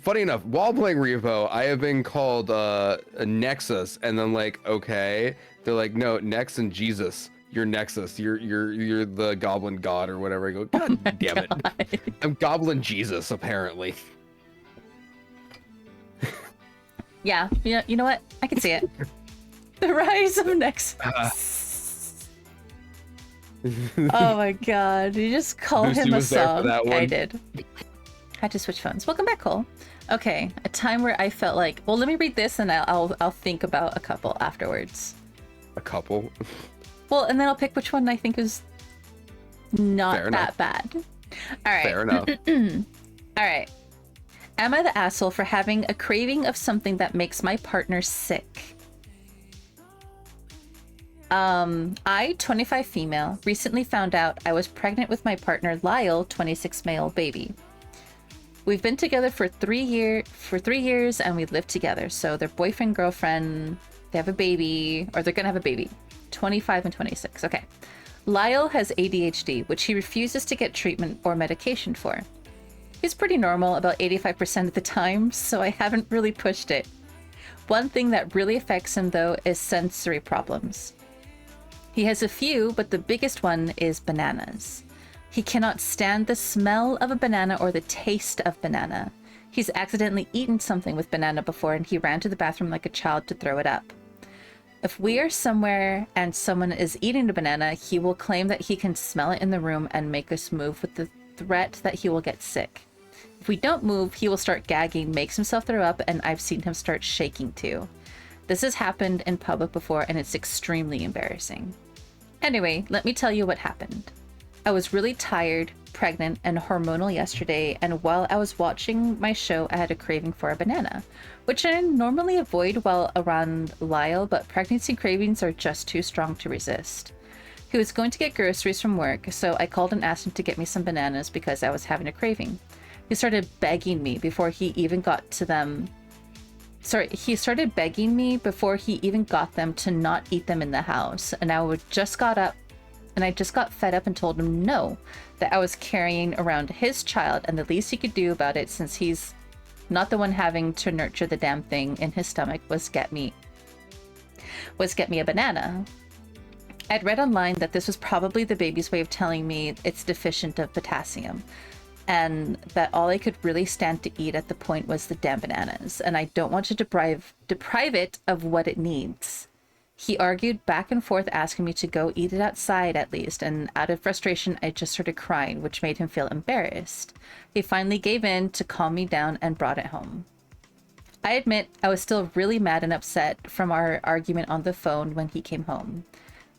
funny enough, while playing Repo, I have been called a Nexus, and then like, okay, they're like, no, Nex and Jesus, you're Nexus, you're the Goblin God or whatever. I go, God damn it, I'm Goblin Jesus apparently. Yeah, you know what? I can see it. The rise of Nexus. Oh my god, you just call him a song. I did. Had to switch phones. Welcome back, Cole. Okay, a time where I felt like, well, let me read this and I'll think about a couple afterwards. A couple? Well, and then I'll pick which one I think is not that bad. All right. Fair enough. All right. Am I the asshole for having a craving of something that makes my partner sick? I, 25 female, recently found out I was pregnant with my partner Lyle, 26 male baby. We've been together for 3 years and we live together. So they're boyfriend, girlfriend, they have a baby, or they're gonna have a baby. 25 and 26. Okay. Lyle has ADHD, which he refuses to get treatment or medication for. He's pretty normal about 85% of the time, so I haven't really pushed it. One thing that really affects him though is sensory problems. He has a few, but the biggest one is bananas. He cannot stand the smell of a banana or the taste of banana. He's accidentally eaten something with banana before and he ran to the bathroom like a child to throw it up. If we are somewhere and someone is eating a banana, he will claim that he can smell it in the room and make us move with the threat that he will get sick. If we don't move, he will start gagging, makes himself throw up, and I've seen him start shaking too. This has happened in public before and it's extremely embarrassing. Anyway, let me tell you what happened. I was really tired, pregnant, and hormonal yesterday, and while I was watching my show, I had a craving for a banana, which I normally avoid while around Lyle, but pregnancy cravings are just too strong to resist. He was going to get groceries from work, so I called and asked him to get me some bananas because I was having a craving. He started begging me before he even got them to not eat them in the house, and I just got fed up and told him no, that I was carrying around his child and the least he could do about it, since he's not the one having to nurture the damn thing in his stomach, was get me a banana. I'd read online that this was probably the baby's way of telling me it's deficient of potassium, and that all I could really stand to eat at the point was the damn bananas, and I don't want to deprive it of what it needs. He argued back and forth, asking me to go eat it outside at least, and out of frustration, I just started crying, which made him feel embarrassed. He finally gave in to calm me down and brought it home. I admit I was still really mad and upset from our argument on the phone when he came home.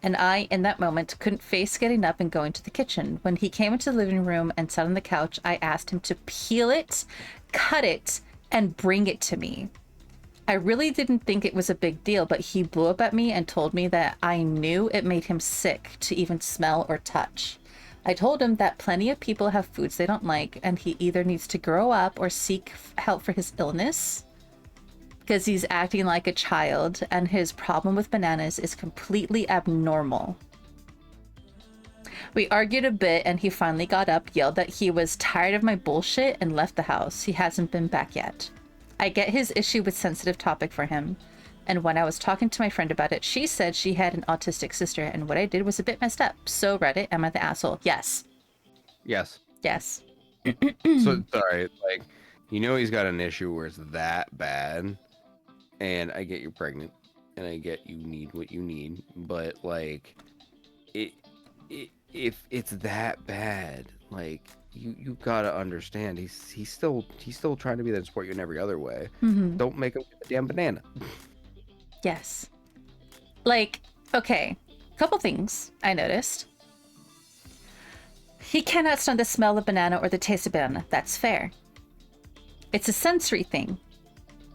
And I, in that moment, couldn't face getting up and going to the kitchen. When he came into the living room and sat on the couch, I asked him to peel it, cut it, and bring it to me. I really didn't think it was a big deal, but he blew up at me and told me that I knew it made him sick to even smell or touch. I told him that plenty of people have foods they don't like, and he either needs to grow up or seek help for his illness, because he's acting like a child and his problem with bananas is completely abnormal. We argued a bit and he finally got up, yelled that he was tired of my bullshit, and left the house. He hasn't been back yet. I get his issue with sensitive topic for him, and when I was talking to my friend about it, she said she had an autistic sister, and what I did was a bit messed up. So Reddit, am I the asshole? Yes. Yes. Yes. So sorry, like, you know he's got an issue where it's that bad, and I get you're pregnant, and I get you need what you need, but like, if it's that bad, like you gotta understand he's still trying to be there to support you in every other way. Mm-hmm. Don't make him get a damn banana. Yes. Like, okay, couple things I noticed. He cannot stand the smell of banana or the taste of banana. That's fair. It's a sensory thing.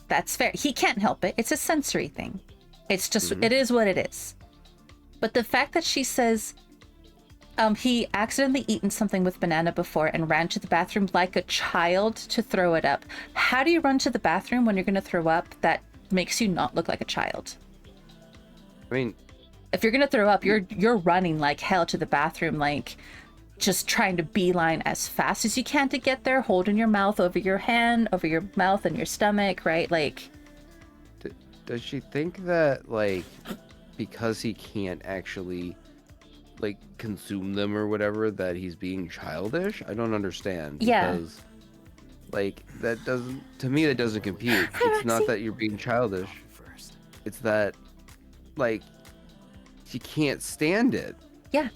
That's fair. He can't help it. It's a sensory thing. It's just, it is what it is. But the fact that she says he accidentally eaten something with banana before and ran to the bathroom like a child to throw it up. How do you run to the bathroom when you're going to throw up that makes you not look like a child? I mean, if you're going to throw up, you're running like hell to the bathroom, like just trying to beeline as fast as you can to get there, holding your mouth over your hand, over your mouth and your stomach, right? Like, does she think that, like, because he can't actually, like, consume them or whatever, that he's being childish? I don't understand. Because, like, that doesn't, to me, that doesn't compute. It's not that you're being childish. It's that, like, you can't stand it. Yeah.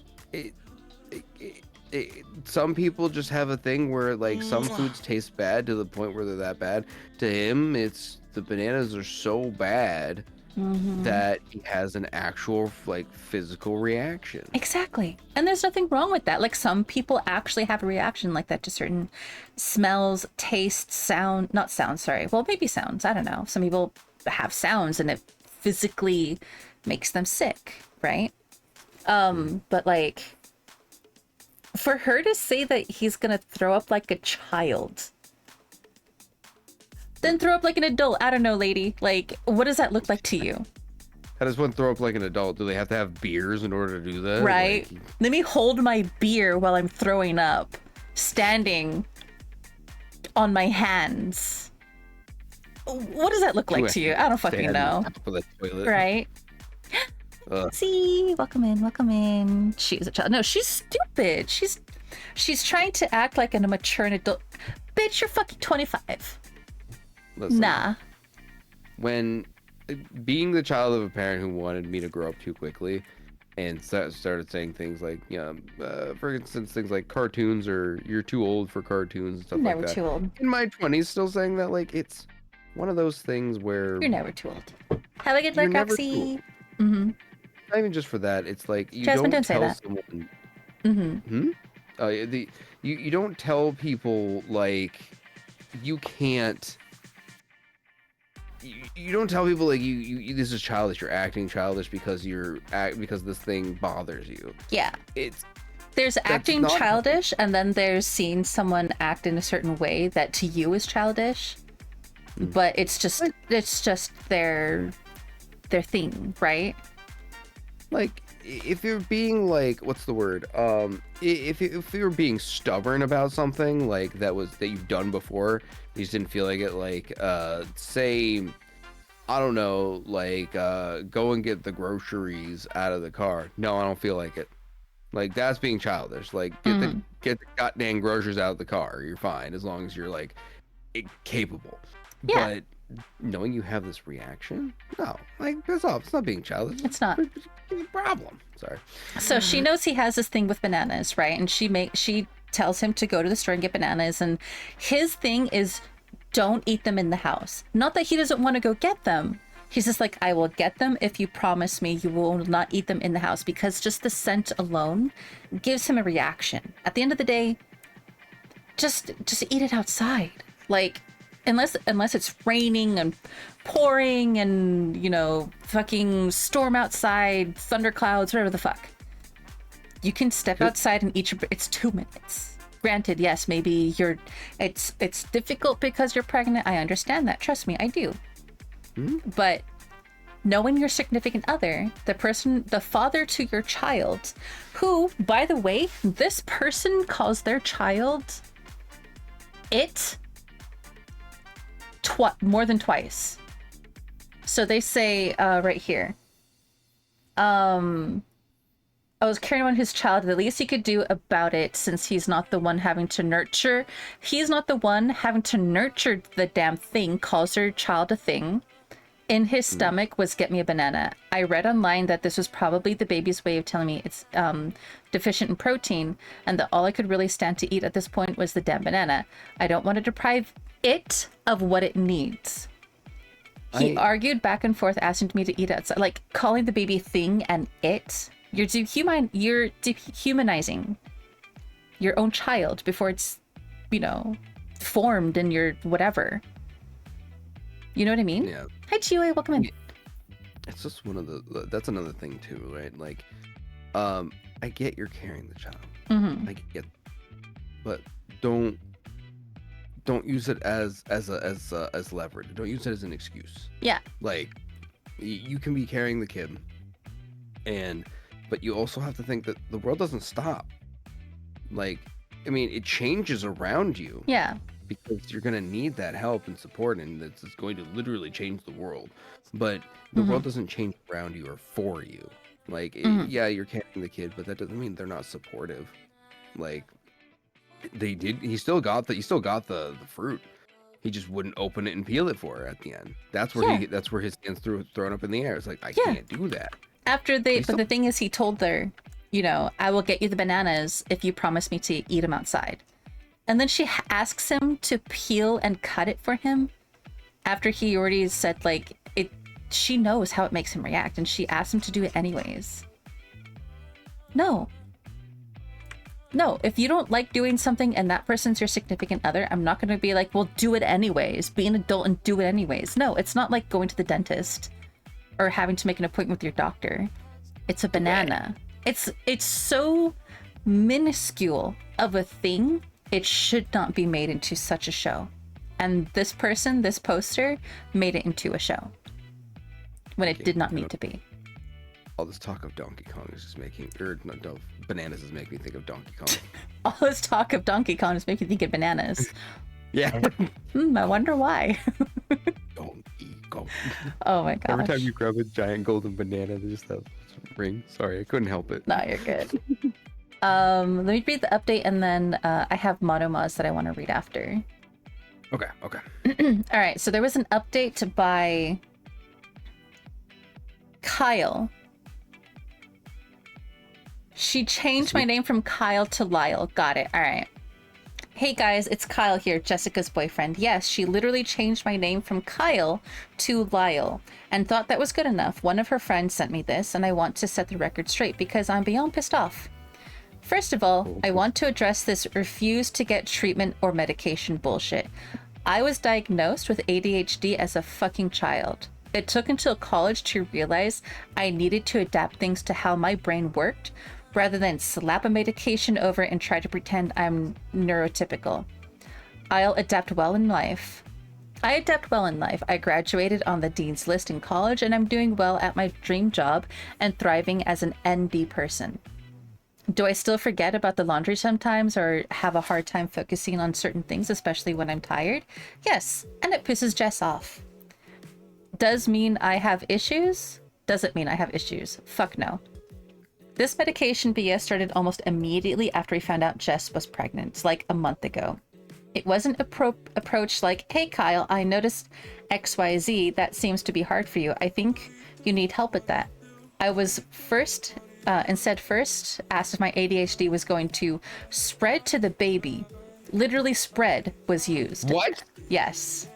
Some people just have a thing where, like, some foods taste bad to the point where they're that bad. To him, it's the bananas are so bad that he has an actual, like, physical reaction. Exactly. And there's nothing wrong with that. Like, some people actually have a reaction like that to certain smells, tastes, sound, not sounds, sorry. Well, maybe sounds. I don't know. Some people have sounds and it physically makes them sick, right? But, like, for her to say that he's gonna throw up like a child, then throw up like an adult. I don't know, lady. Like, what does that look like to you? How does one throw up like an adult? Do they have to have beers in order to do that? Right. Like, let me hold my beer while I'm throwing up, standing on my hands. What does that look like to you? I don't fucking know. Right. See, welcome in. She's a child. No, she's stupid. She's trying to act like a mature adult. Bitch, you're fucking 25. Listen, nah. When being the child of a parent who wanted me to grow up too quickly and started saying things like, for instance, things like cartoons or you're too old for cartoons and stuff like that. Never too old. In my 20s, still saying that, like, it's one of those things where you're never too old. Have a good luck, Roxy. Not even just for that. It's like you Jasmine, don't tell someone. You don't tell people, like, you can't. You don't tell people, like, you this is childish. You're acting childish because because this thing bothers you. Yeah. There's acting childish, and then there's seeing someone act in a certain way that to you is childish, but it's just their thing, right? Like, if you're being, like, what's the word? If you're being stubborn about something, like, that you've done before, you just didn't feel like it, like, say, I don't know, like, go and get the groceries out of the car. No, I don't feel like it. Like, that's being childish. Like, get the goddamn groceries out of the car. You're fine, as long as you're, like, capable. Yeah. But knowing you have this reaction, no, like, piss off. It's not being childish. It's not. It's a problem. Sorry. So she knows he has this thing with bananas, right? And she tells him to go to the store and get bananas, and his thing is don't eat them in the house. Not that he doesn't want to go get them. He's just like, I will get them if you promise me you will not eat them in the house, because just the scent alone gives him a reaction. At the end of the day, just eat it outside. Like, unless it's raining and pouring and, fucking storm outside, thunderclouds, whatever the fuck. You can step outside and eat it's 2 minutes. Granted, yes, maybe it's difficult because you're pregnant. I understand that. Trust me, I do. But knowing your significant other, the father to your child, who, by the way, this person calls their child more than twice. So they say right here, I was carrying on his child. The least he could do about it, since he's not the one having to nurture. He's not the one having to nurture the damn thing, calls her child a thing. in his stomach was get me a banana. I read online that this was probably the baby's way of telling me it's deficient in protein, and that all I could really stand to eat at this point was the damn banana. I don't want to deprive it of what it needs. He argued back and forth, asking me to eat outside, like calling the baby thing and it. You're dehumanizing your own child before it's, you know, formed in your whatever. You know what I mean? Yeah. Hi, Chiwe, welcome in. It's just one of the. That's another thing too, right? Like, I get you're carrying the child. I get, but don't use it as leverage. Don't use it as an excuse. Yeah. Like, you can be carrying the kid, but you also have to think that the world doesn't stop. Like, I mean, it changes around you. Yeah. Because you're gonna need that help and support, and it's going to literally change the world. But the world doesn't change around you or for you. Like, yeah, you're carrying the kid, but that doesn't mean they're not supportive. Like, he still got the fruit. He just wouldn't open it and peel it for her at the end. That's where that's where his hands thrown up in the air. It's like, I can't do that. But the thing is, he told her, you know, I will get you the bananas if you promise me to eat them outside. And then she asks him to peel and cut it for him after he already said, like, she knows how it makes him react, and she asked him to do it anyways. No, if you don't like doing something and that person's your significant other, I'm not going to be like, well, do it anyways. Be an adult and do it anyways. No, it's not like going to the dentist or having to make an appointment with your doctor. It's a banana. It's so minuscule of a thing. It should not be made into such a show. And this poster, made it into a show when it did not need to be. All this talk of Donkey Kong is just bananas is making me think of Donkey Kong. All this talk of Donkey Kong is making me think of bananas. Yeah. I wonder why. Donkey Kong. Oh my gosh. Every time you grab a giant golden banana, there's just that ring. Sorry, I couldn't help it. No, you're good. Let me read the update, and then I have monomos that I want to read after. Okay. All right, so there was an update by Kyle. She changed my name from Kyle to Lyle. Got it. All right. Hey guys, it's Kyle here, Jessica's boyfriend. Yes, she literally changed my name from Kyle to Lyle and thought that was good enough. One of her friends sent me this, and I want to set the record straight because I'm beyond pissed off. First of all, I want to address this refuse to get treatment or medication bullshit. I was diagnosed with ADHD as a fucking child. It took until college to realize I needed to adapt things to how my brain worked, rather than slap a medication over it and try to pretend I'm neurotypical. I'll adapt well in life. I adapt well in life. I graduated on the dean's list in college, and I'm doing well at my dream job and thriving as an ND person. Do I still forget about the laundry sometimes or have a hard time focusing on certain things, especially when I'm tired? Yes, and it pisses Jess off. Does mean I have issues? Doesn't mean I have issues. Fuck no. This medication BS started almost immediately after we found out Jess was pregnant, like a month ago. It wasn't approached like, hey Kyle, I noticed XYZ, that seems to be hard for you. I think you need help with that. I was first asked if my ADHD was going to spread to the baby. Literally spread was used. What? Yes.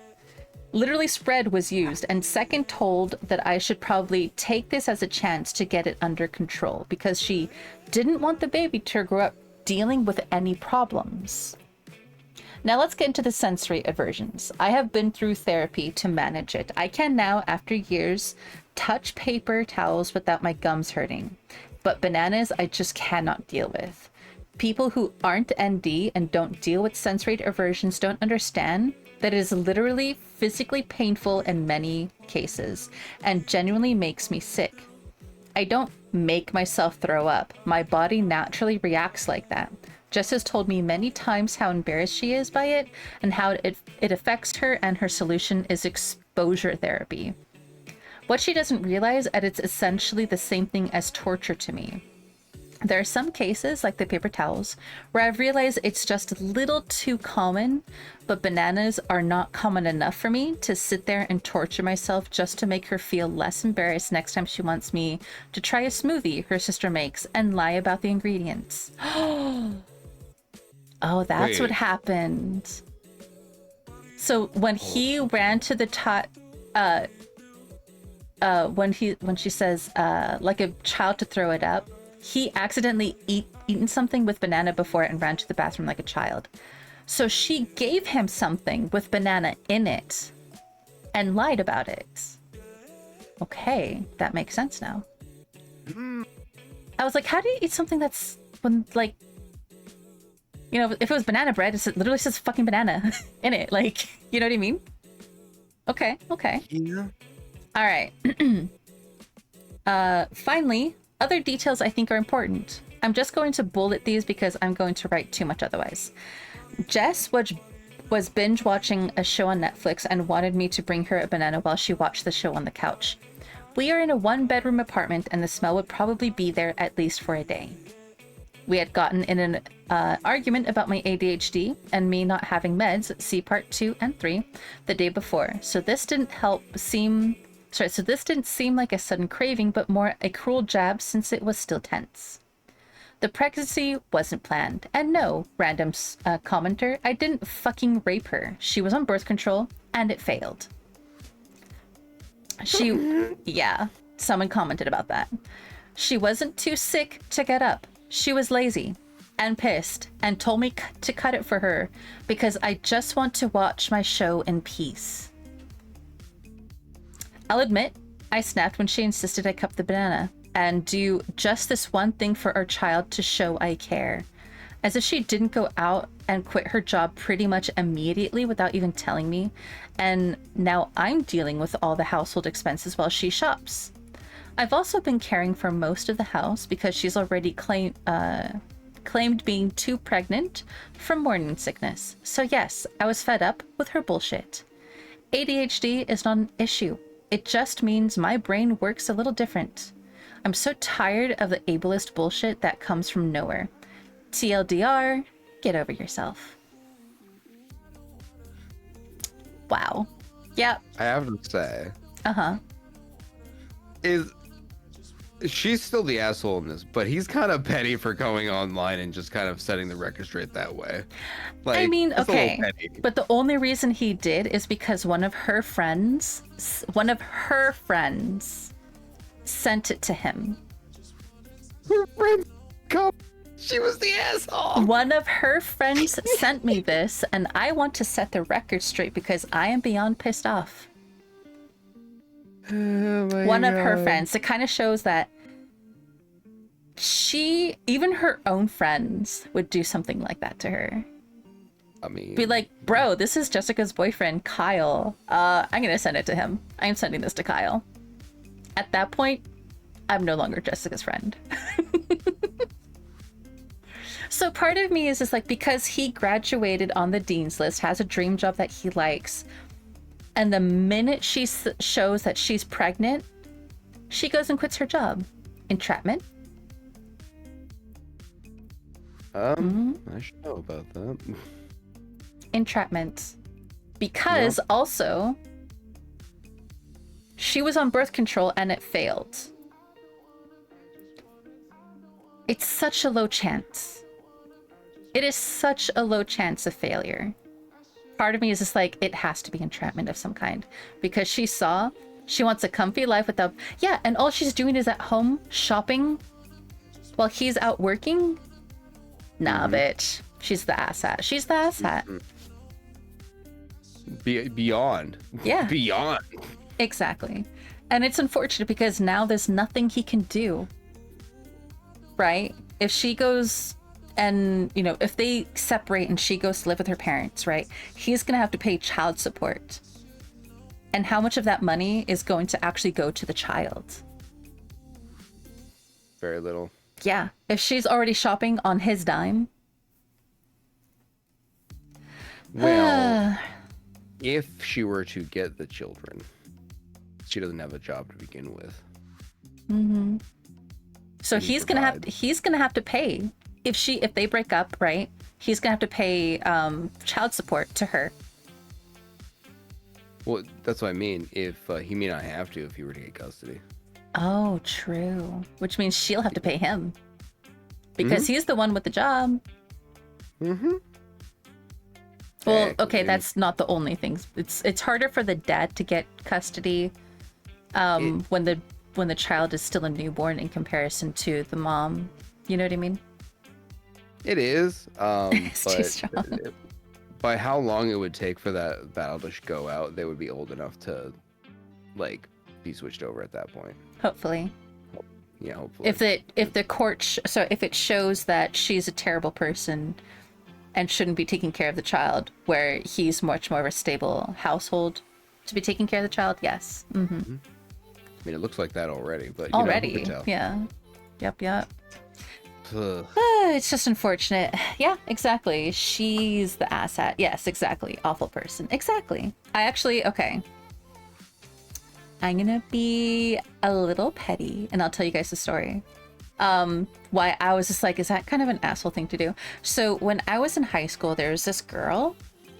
Literally spread was used, and second told that I should probably take this as a chance to get it under control because she didn't want the baby to grow up dealing with any problems. Now let's get into the sensory aversions. I have been through therapy to manage it. I can now, after years, touch paper towels without my gums hurting. But bananas, I just cannot deal with. People who aren't ND and don't deal with sensory aversions don't understand that it is literally physically painful in many cases and genuinely makes me sick. I don't make myself throw up. My body naturally reacts like that. Jess has told me many times how embarrassed she is by it and how it affects her, and her solution is exposure therapy. What she doesn't realize is it's essentially the same thing as torture to me. There are some cases, like the paper towels, where I've realized it's just a little too common, but bananas are not common enough for me to sit there and torture myself just to make her feel less embarrassed next time she wants me to try a smoothie her sister makes and lie about the ingredients. Oh, that's what happened. So when he ran to the when she says, like a child to throw it up, he accidentally eaten something with banana before it and ran to the bathroom like a child. So she gave him something with banana in it and lied about it. Okay, that makes sense now. I was like, how do you eat something that's, when, like, you know, if it was banana bread, it literally says fucking banana in it. Like, you know what I mean? Okay, okay. Yeah. All right. Finally, other details I think are important. I'm just going to bullet these because I'm going to write too much otherwise. Jess was binge watching a show on Netflix and wanted me to bring her a banana while she watched the show on the couch. We are in a 1-bedroom apartment and the smell would probably be there at least for a day. We had gotten in an argument about my ADHD and me not having meds, see part 2 and 3, the day before. So this didn't seem like a sudden craving, but more a cruel jab since it was still tense. The pregnancy wasn't planned. And no, random commenter, I didn't fucking rape her. She was on birth control and it failed. Yeah, someone commented about that. She wasn't too sick to get up. She was lazy and pissed and told me to cut it for her because I just want to watch my show in peace. I'll admit, I snapped when she insisted I cup the banana and do just this one thing for our child to show I care. As if she didn't go out and quit her job pretty much immediately without even telling me, and now I'm dealing with all the household expenses while she shops. I've also been caring for most of the house because she's already claimed being too pregnant from morning sickness. So yes, I was fed up with her bullshit. ADHD is not an issue. It just means my brain works a little different. I'm so tired of the ableist bullshit that comes from nowhere. TLDR, get over yourself. Wow. Yep. I have to say. Uh-huh. She's still the asshole in this, but he's kind of petty for going online and just kind of setting the record straight that way. Like, I mean, okay, but the only reason he did is because one of her friends sent it to him. Her friend, she was the asshole. One of her friends sent me this, and I want to set the record straight because I am beyond pissed off. One of her friends. It kind of shows that even her own friends would do something like that to her. I mean, be like, bro, this is Jessica's boyfriend, Kyle. I'm gonna send it to him. I'm sending this to Kyle. At that point, I'm no longer Jessica's friend. So part of me is just like, because he graduated on the dean's list, has a dream job that he likes, and the minute she shows that she's pregnant, she goes and quits her job. Entrapment? I should know about that. Entrapment. Because also, she was on birth control and it failed. It's such a low chance. It is such a low chance of failure. Part of me is just like, it has to be entrapment of some kind. Because she wants a comfy life without... Yeah, and all she's doing is at home shopping while he's out working? Nah, bitch. She's the asshat. She's the asshat. Beyond. Yeah. Beyond. Exactly. And it's unfortunate because now there's nothing he can do. Right? If she goes... And, you know, if they separate and she goes to live with her parents, right? He's going to have to pay child support. And how much of that money is going to actually go to the child? Very little. Yeah. If she's already shopping on his dime. Well, if she were to get the children, she doesn't have a job to begin with. Mm-hmm. So And he he's gonna have to pay if they break up, right? He's gonna have to pay child support to her. Well, that's what I mean. If he may not have to if he were to get custody. Oh, true. Which means she'll have to pay him because he's the one with the job. Mm-hmm. Well, okay, that's not the only thing. It's harder for the dad to get custody when the child is still a newborn in comparison to the mom. You know what I mean? It is. It's too but strong. by how long it would take for that battle to go out, they would be old enough to like be switched over at that point. Hopefully. Yeah, hopefully. If the court if it shows that she's a terrible person and shouldn't be taking care of the child, where he's much more of a stable household to be taking care of the child, yes. Mm-hmm. I mean, it looks like that already, but you Already, know, who can tell? yeah. Yep. Ugh. It's just unfortunate. Yeah, exactly. She's the asshat. Yes, exactly. Awful person. Exactly. Okay. I'm gonna be a little petty, and I'll tell you guys the story. Why I was just like, is that kind of an asshole thing to do? So when I was in high school, there was this girl.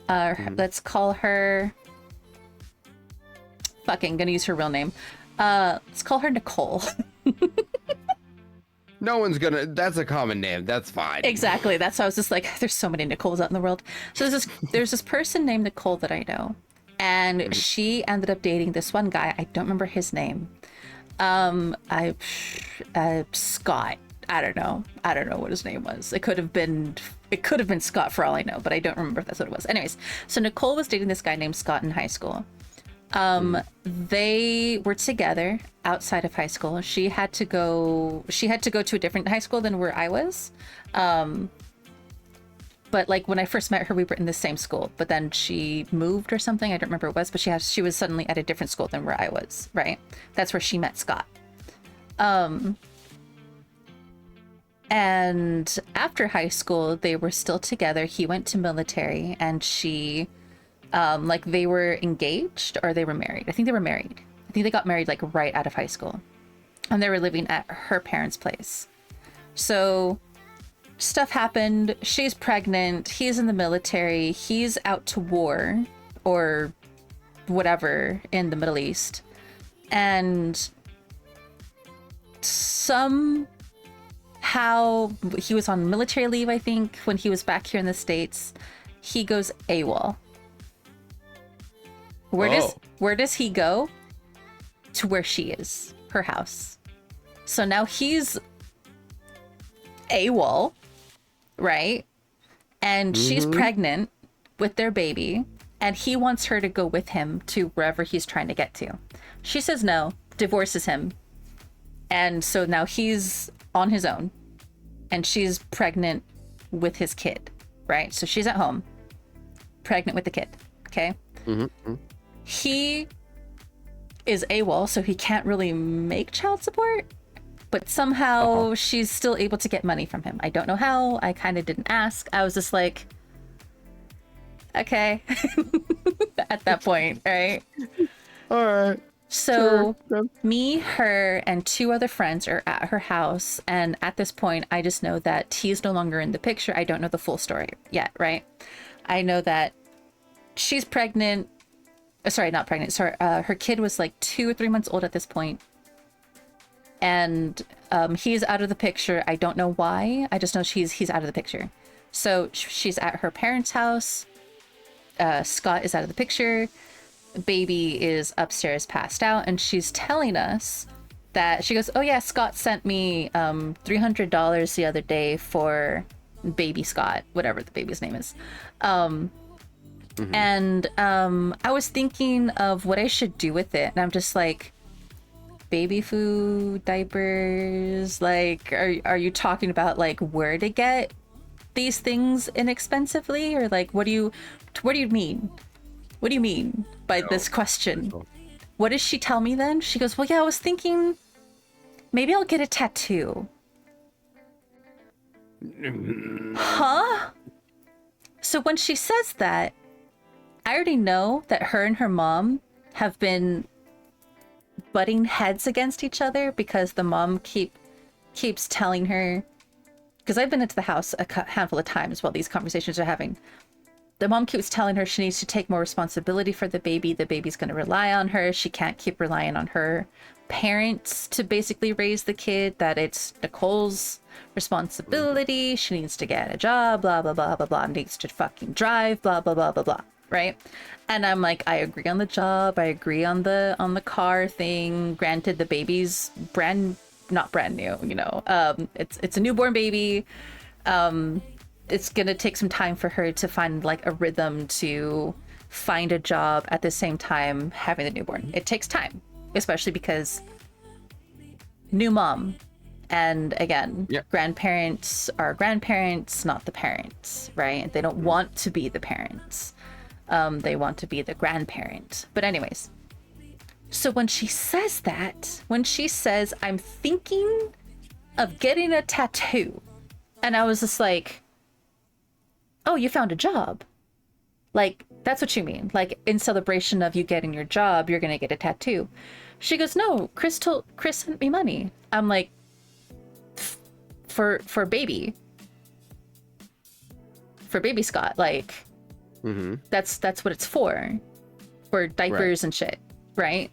Let's call her. Fucking gonna use her real name. Let's call her Nicole. No one's gonna. That's a common name. That's fine. Exactly. That's why I was just like, there's so many Nicoles out in the world. So there's this person named Nicole that I know, and she ended up dating this one guy. I don't remember his name. Scott. I don't know what his name was. It could have been Scott for all I know, but I don't remember if that's what it was. Anyways, so Nicole was dating this guy named Scott in high school. They were together outside of high school. She had to go to a different high school than where I was. But like when I first met her, we were in the same school, but then she moved or something. I don't remember what it was, but she was suddenly at a different school than where I was, right? That's where she met Scott. And after high school, they were still together. He went to military, and she, like, they were engaged or they were married. I think they were married. I think they got married like right out of high school, and they were living at her parents' place. So stuff happened. She's pregnant. He's in the military. He's out to war or whatever in the Middle East. And somehow he was on military leave, I think, when he was back here in the States. He goes AWOL. Where does he go? To where she is, her house. So now he's AWOL, right? And she's pregnant with their baby, and he wants her to go with him to wherever he's trying to get to. She says no, divorces him. And so now he's on his own, and she's pregnant with his kid, right? So she's at home, pregnant with the kid, okay? He is AWOL, so he can't really make child support, but somehow she's still able to get money from him. I don't know how. I kind of didn't ask. I was just like, okay, at that point, right? All right. So me, her, and two other friends are at her house, and at this point, I just know that he's no longer in the picture. I don't know the full story yet, right? I know that she's pregnant. Sorry, not pregnant. Sorry, her kid was like 2 or 3 months old at this point. And he's out of the picture. I don't know why. I just know he's out of the picture. So she's at her parents' house. Scott is out of the picture. Baby is upstairs passed out. And she's telling us that, she goes, oh yeah, Scott sent me $300 the other day for baby Scott, whatever the baby's name is. And I was thinking of what I should do with it. And I'm just like, baby food, diapers, like, are you talking about like where to get these things inexpensively? Or like, what do you mean? What do you mean by this question? What does she tell me then? She goes, well, yeah, I was thinking maybe I'll get a tattoo. Huh? So when she says that, I already know that her and her mom have been butting heads against each other because the mom keeps telling her, because I've been into the house a handful of times while these conversations are having. The mom keeps telling her she needs to take more responsibility for the baby. The baby's going to rely on her. She can't keep relying on her parents to basically raise the kid, that it's Nicole's responsibility. She needs to get a job, blah, blah, blah, blah, blah, needs to fucking drive, blah, blah, blah, blah, blah, right? And I'm like, I agree on the job. I agree on the car thing. Granted, the baby's not brand new, you know, it's a newborn baby. It's gonna take some time for her to find like a rhythm to find a job at the same time having the newborn. It takes time, especially because new mom, and again, grandparents are grandparents, not the parents, right? They don't want to be the parents. They want to be the grandparent. But anyways, so when she says that, when she says, I'm thinking of getting a tattoo, and I was just like, oh, you found a job. Like, that's what you mean. Like, in celebration of you getting your job, you're gonna get a tattoo. She goes, no, Chris sent me money. I'm like, for baby. For baby Scott, like, that's what it's for diapers and shit, right?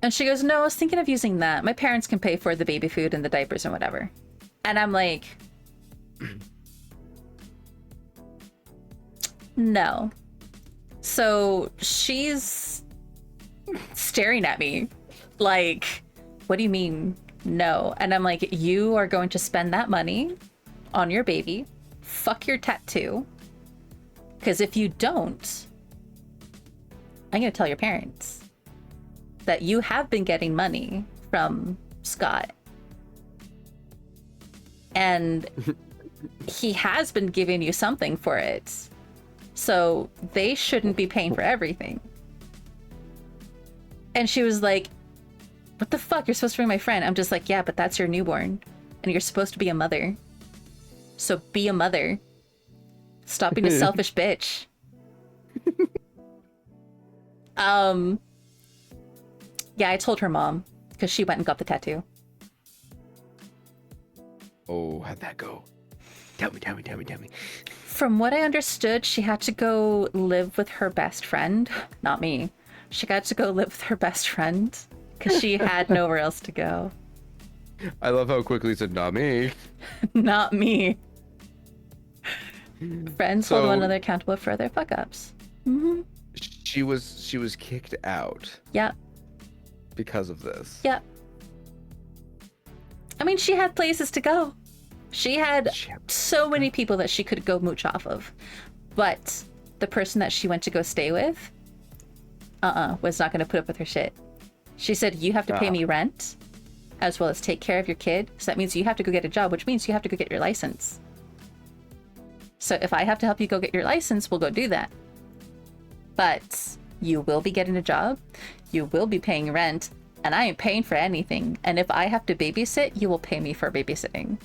And she goes, no, I was thinking of using that. My parents can pay for the baby food and the diapers and whatever. And I'm like, no. So she's staring at me like, what do you mean no? And I'm like, you are going to spend that money on your baby. Fuck your tattoo. Because if you don't, I'm going to tell your parents that you have been getting money from Scott. And he has been giving you something for it. So they shouldn't be paying for everything. And she was like, what the fuck? You're supposed to be my friend. I'm just like, yeah, but that's your newborn. And you're supposed to be a mother. So be a mother. Stop being a selfish bitch. Yeah, I told her mom because she went and got the tattoo. Oh, how'd that go? Tell me. From what I understood, she had to go live with her best friend. Not me. She got to go live with her best friend because she had nowhere else to go. I love how quickly it said, not me. Not me. Friends hold one another accountable for their fuck-ups. Mm-hmm. She was kicked out. Yeah. Because of this. Yeah. I mean, she had places to go. She had so many people that she could go mooch off of. But the person that she went to go stay with, was not going to put up with her shit. She said, you have to pay me rent, as well as take care of your kid. So that means you have to go get a job, which means you have to go get your license. So if I have to help you go get your license, we'll go do that. But you will be getting a job, you will be paying rent, and I ain't paying for anything. And if I have to babysit, you will pay me for babysitting.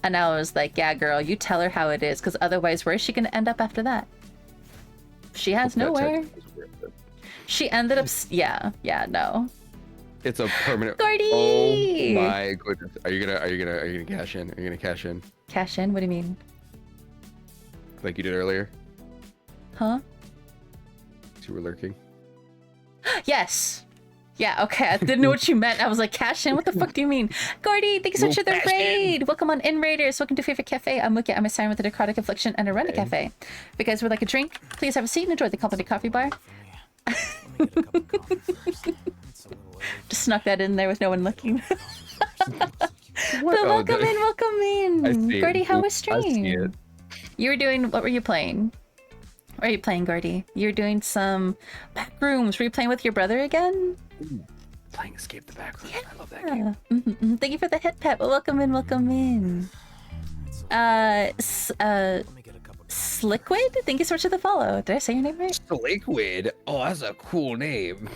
And I was like, yeah, girl, you tell her how it is, because otherwise, where is she going to end up after that? She has nowhere. She ended up, yeah, no. It's a permanent. Gordy! Oh my goodness! Are you gonna cash in? Are you gonna cash in? Cash in? What do you mean? Like you did earlier? Huh? You were lurking. Yes. Yeah, okay. I didn't know what you meant. I was like, cash in? What the fuck do you mean? Gordy, thank you so much for the raid. Welcome on in, Raiders. Welcome to Favorite Cafe. I'm Mukia. I'm a sign with a necrotic affliction and a run a cafe. If you guys would like a drink, please have a seat and enjoy the company coffee bar. Just snuck that in there with no one looking. But welcome in. Gordy, how was stream? You were doing, what were you playing? What are you playing, Gordy? You're doing some back rooms. Were you playing with your brother again? Ooh, playing Escape the Backrooms. Yeah. I love that game. Thank you for the hit pet. Welcome in. Sliquid? Thank you so much for the follow. Did I say your name right? Sliquid? Oh, that's a cool name.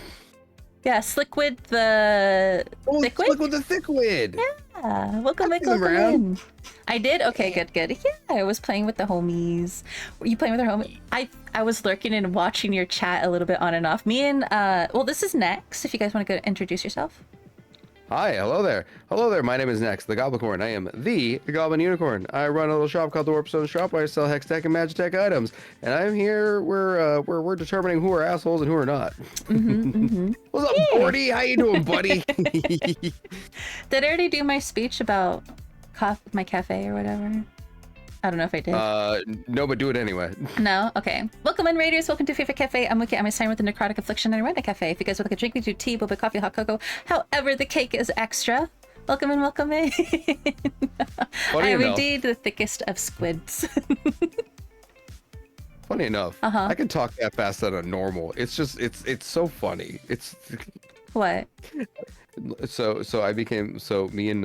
Yeah, Sliquid the Thickwid? Sliquid the Thickwid. Yeah, welcome in. I did? Okay, good. Yeah, I was playing with the homies. Were you playing with our homies? I was lurking and watching your chat a little bit on and off. Me and, well, this is Nex, if you guys want to go introduce yourself. Hi, hello there. Hello there, my name is Next, the Goblicorn. I am the Goblin Unicorn. I run a little shop called the Warpstone Shop where I sell Hex Tech and Magic Tech items. And I'm here, we're determining who are assholes and who are not. What's up, Gordy? How you doing, buddy? Did I already do my speech about my cafe or whatever? I don't know if I did. No, but do it anyway. No? Okay. Welcome in, Raiders. Welcome to Favorite Cafe. I'm Wiki. I'm a sign with a necrotic affliction and I run a cafe. If you guys would like a drink, we do tea, boba, coffee, hot cocoa. However, the cake is extra. Welcome in, welcome in. I am indeed the thickest of squids. Funny enough, I can talk that fast on a normal. It's just, it's so funny. It's... What? So me and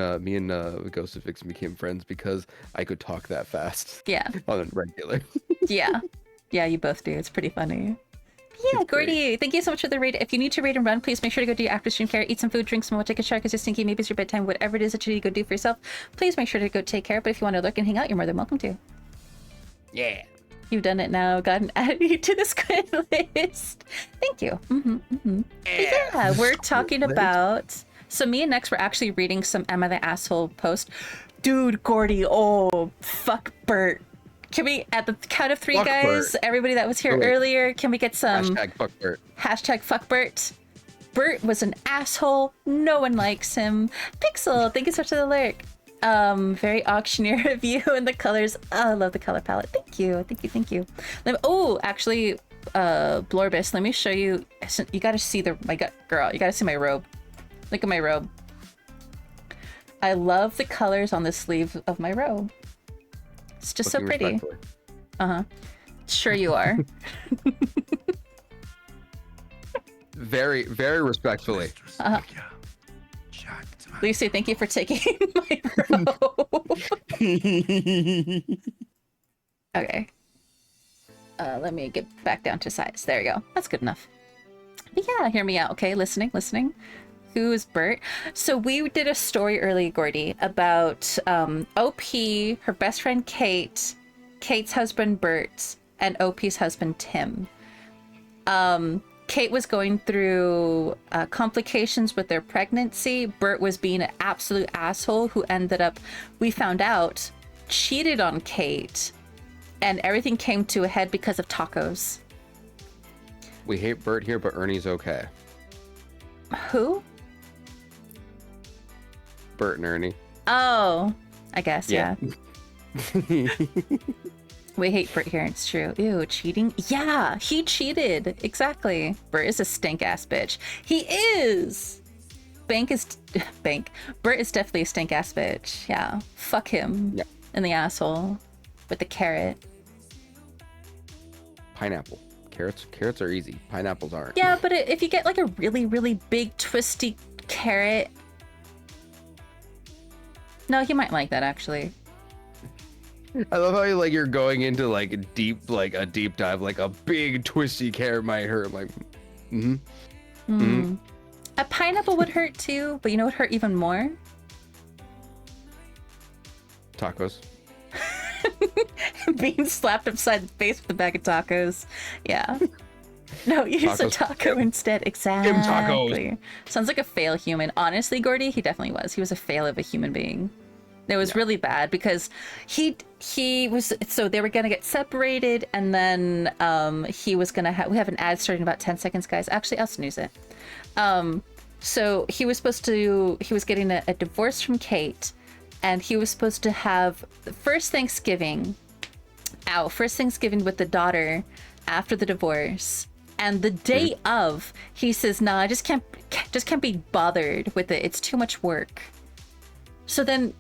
Ghost of Vixen became friends because I could talk that fast. Yeah. On a regular. Yeah. Yeah, you both do. It's pretty funny. Yeah, Gordy, thank you so much for the raid. If you need to raid and run, please make sure to go do your after stream care, eat some food, drink some more, take a shower because you're stinky, maybe it's your bedtime, whatever it is that you need to go do for yourself. Please make sure to go take care. But if you want to lurk and hang out, you're more than welcome to. Yeah. You've done it now. Gotten added you to the squid list. Thank you. Yeah, we're talking about. So me and Nex were actually reading some Emma the Asshole post. Dude, Gordy, oh fuck Bert. Can we, at the count of 3, fuck guys? Bert. Everybody that was here earlier, can we get some hashtag fuck Bert? Hashtag fuck Bert. Bert was an asshole. No one likes him. Pixel, thank you so much for the lyric. Very auctioneer of you and the colors. Oh, I love the color palette. Thank you. Oh, actually, Blorbus, let me show you. You gotta see girl. You gotta see my robe. Look at my robe. I love the colors on the sleeve of my robe. It's just so pretty. Sure you are. Very, very respectfully. Lucy, thank you for taking my robe. Okay. Let me get back down to size. There we go. That's good enough. But yeah, hear me out, okay? Listening. Who is Bert? So we did a story early, Gordy, about OP, her best friend Kate, Kate's husband Bert, and OP's husband Tim. Kate was going through complications with their pregnancy. Bert was being an absolute asshole who ended up, we found out, cheated on Kate. And everything came to a head because of tacos. We hate Bert here, but Ernie's okay. Who? Bert and Ernie. Oh, I guess, yeah. We hate Bert here, it's true. Ew, cheating? Yeah, he cheated. Exactly. Bert is a stink-ass bitch. He is! Bert is definitely a stink-ass bitch. Yeah. Fuck him. Yeah. In the asshole. With the carrot. Pineapple. Carrots are easy. Pineapples aren't. Yeah, but if you get like a really, really big, twisty carrot... No, he might like that, actually. I love how you're going into like a deep dive, like a big twisty carrot might hurt. Like, A pineapple would hurt too, but you know what hurt even more? Tacos. Being slapped upside the face with a bag of tacos. Yeah. No, use a taco instead. Exactly. Tacos. Sounds like a fail human. Honestly, Gordy, he definitely was. He was a fail of a human being. It was really bad because he was, so they were gonna get separated, and then he was gonna we have an ad starting in about 10 seconds, guys. Actually, I'll snooze it. So he was getting a divorce from Kate, and he was supposed to have the first Thanksgiving with the daughter after the divorce. And the day of, he says, "No, I just can't be bothered with it. It's too much work." So then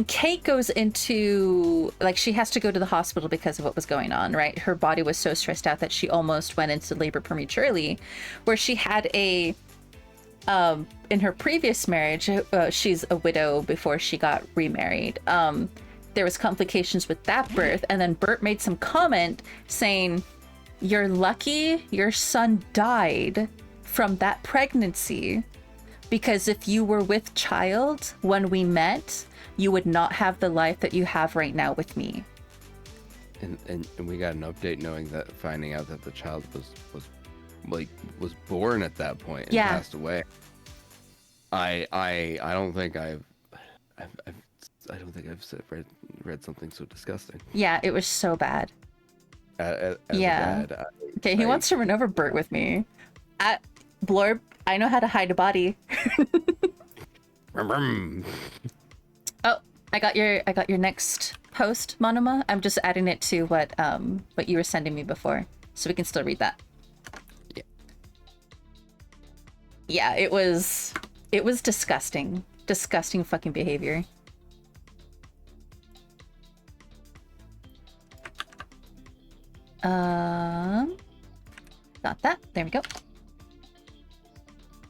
Kate goes into, like, she has to go to the hospital because of what was going on, right? Her body was so stressed out that she almost went into labor prematurely, where she had in her previous marriage, she's a widow before she got remarried. There was complications with that birth, and then Bert made some comment saying, "You're lucky your son died from that pregnancy, because if you were with child when we met, you would not have the life that you have right now with me." And we got an update finding out that the child was born at that point and passed away. I don't think I've I don't think I've read something so disgusting. Yeah, it was so bad. As Yeah. a dad, Okay, he wants to run over Bert with me. At Blorb, I know how to hide a body. Oh, I got your next post, Monoma. I'm just adding it to what you were sending me before, so we can still read that. Yeah. Yeah, it was disgusting. Disgusting fucking behavior. Got that. There we go.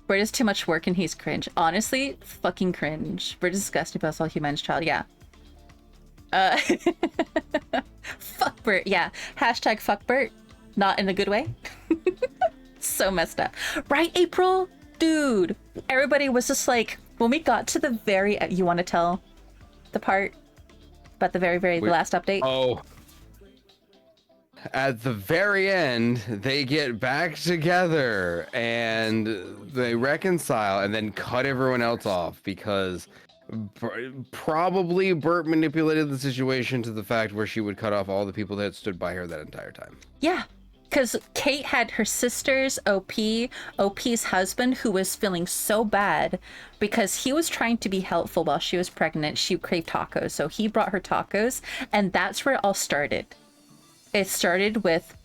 Bird is too much work and he's cringe. Honestly, fucking cringe. Bird is disgusting, but also a human's child. Yeah. Fuck Bert. Yeah. Hashtag fuck Bert. Not in a good way. So messed up. Right, April? Dude. Everybody was just like, when we got to the very... You want to tell the part about the the last update? Oh. At the very end, they get back together and they reconcile and then cut everyone else off because probably Bert manipulated the situation to the fact where she would cut off all the people that stood by her that entire time. Yeah, because Kate had her sisters, OP's husband, who was feeling so bad because he was trying to be helpful while she was pregnant. She craved tacos, so he brought her tacos, and that's where it all started. It started with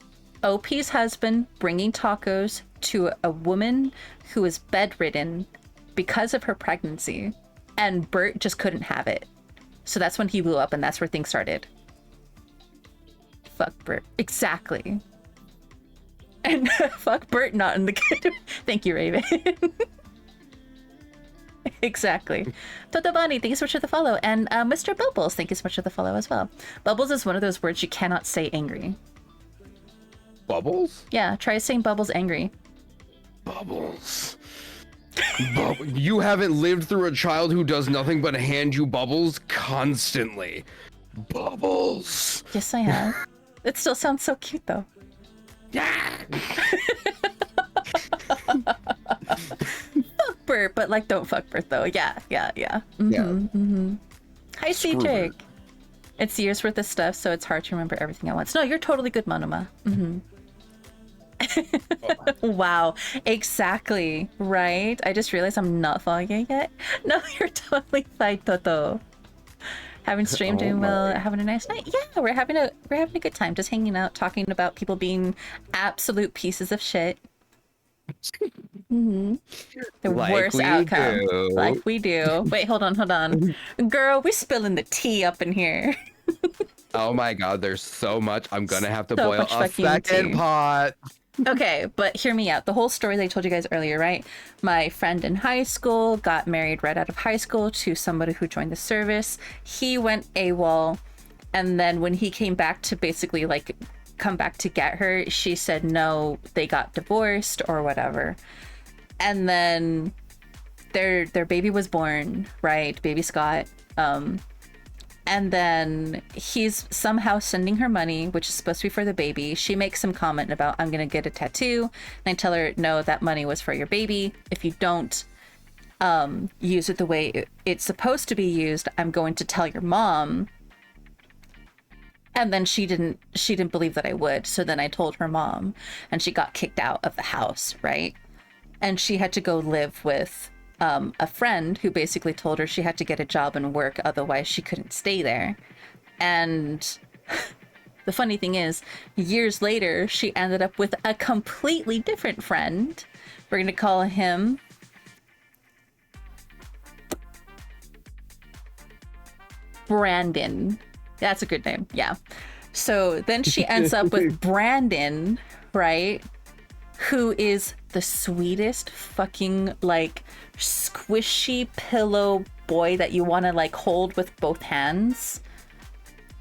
OP's husband bringing tacos to a woman who was bedridden because of her pregnancy, and Bert just couldn't have it. So that's when he blew up, and that's where things started. Fuck Bert. Exactly. And fuck Bert not in the good. Thank you, Raven. Exactly. Totobani, thank you so much for the follow. And Mr. Bubbles, thank you so much for the follow as well. Bubbles is one of those words you cannot say angry. Bubbles? Yeah, try saying Bubbles angry. Bubbles. You haven't lived through a child who does nothing but hand you bubbles constantly. Bubbles. Yes, I have. It still sounds so cute, though. Yeah. Fuck Bert, but like, don't fuck Bert, though. Yeah. Mm-hmm, Yeah. Mm-hmm. Hi, Screw Cedric. Bert. It's years worth of stuff, so it's hard to remember everything at once. No, you're totally good, Monoma. Mm-hmm. Wow, exactly, right? I just realized I'm not following you yet. No, you're totally fine, Toto. Having stream, doing well, having a nice night. Yeah, we're having a good time, just hanging out, talking about people being absolute pieces of shit. Mm-hmm. The Like worst we outcome, do. like we do. Wait, hold on, girl, we're spilling the tea up in here. Oh my god, there's so much. I'm gonna have to So boil much a fucking second tea. pot. Okay, but hear me out. The whole story that I told you guys earlier, right? My friend in high school got married right out of high school to somebody who joined the service. He went AWOL, and then when he came back to basically like come back to get her, she said no, they got divorced or whatever. And then their baby was born, right? Baby Scott. And then he's somehow sending her money, which is supposed to be for the baby. She makes some comment about, I'm going to get a tattoo. And I tell her, no, that money was for your baby. If you don't use it the way it's supposed to be used, I'm going to tell your mom. And then she didn't believe that I would. So then I told her mom, and she got kicked out of the house, right? And she had to go live with a friend who basically told her she had to get a job and work, otherwise she couldn't stay there. And the funny thing is, years later, she ended up with a completely different friend. We're gonna call him Brandon. That's a good name, yeah. So then she ends up with Brandon, right? Who is the sweetest fucking like squishy pillow boy that you want to like hold with both hands.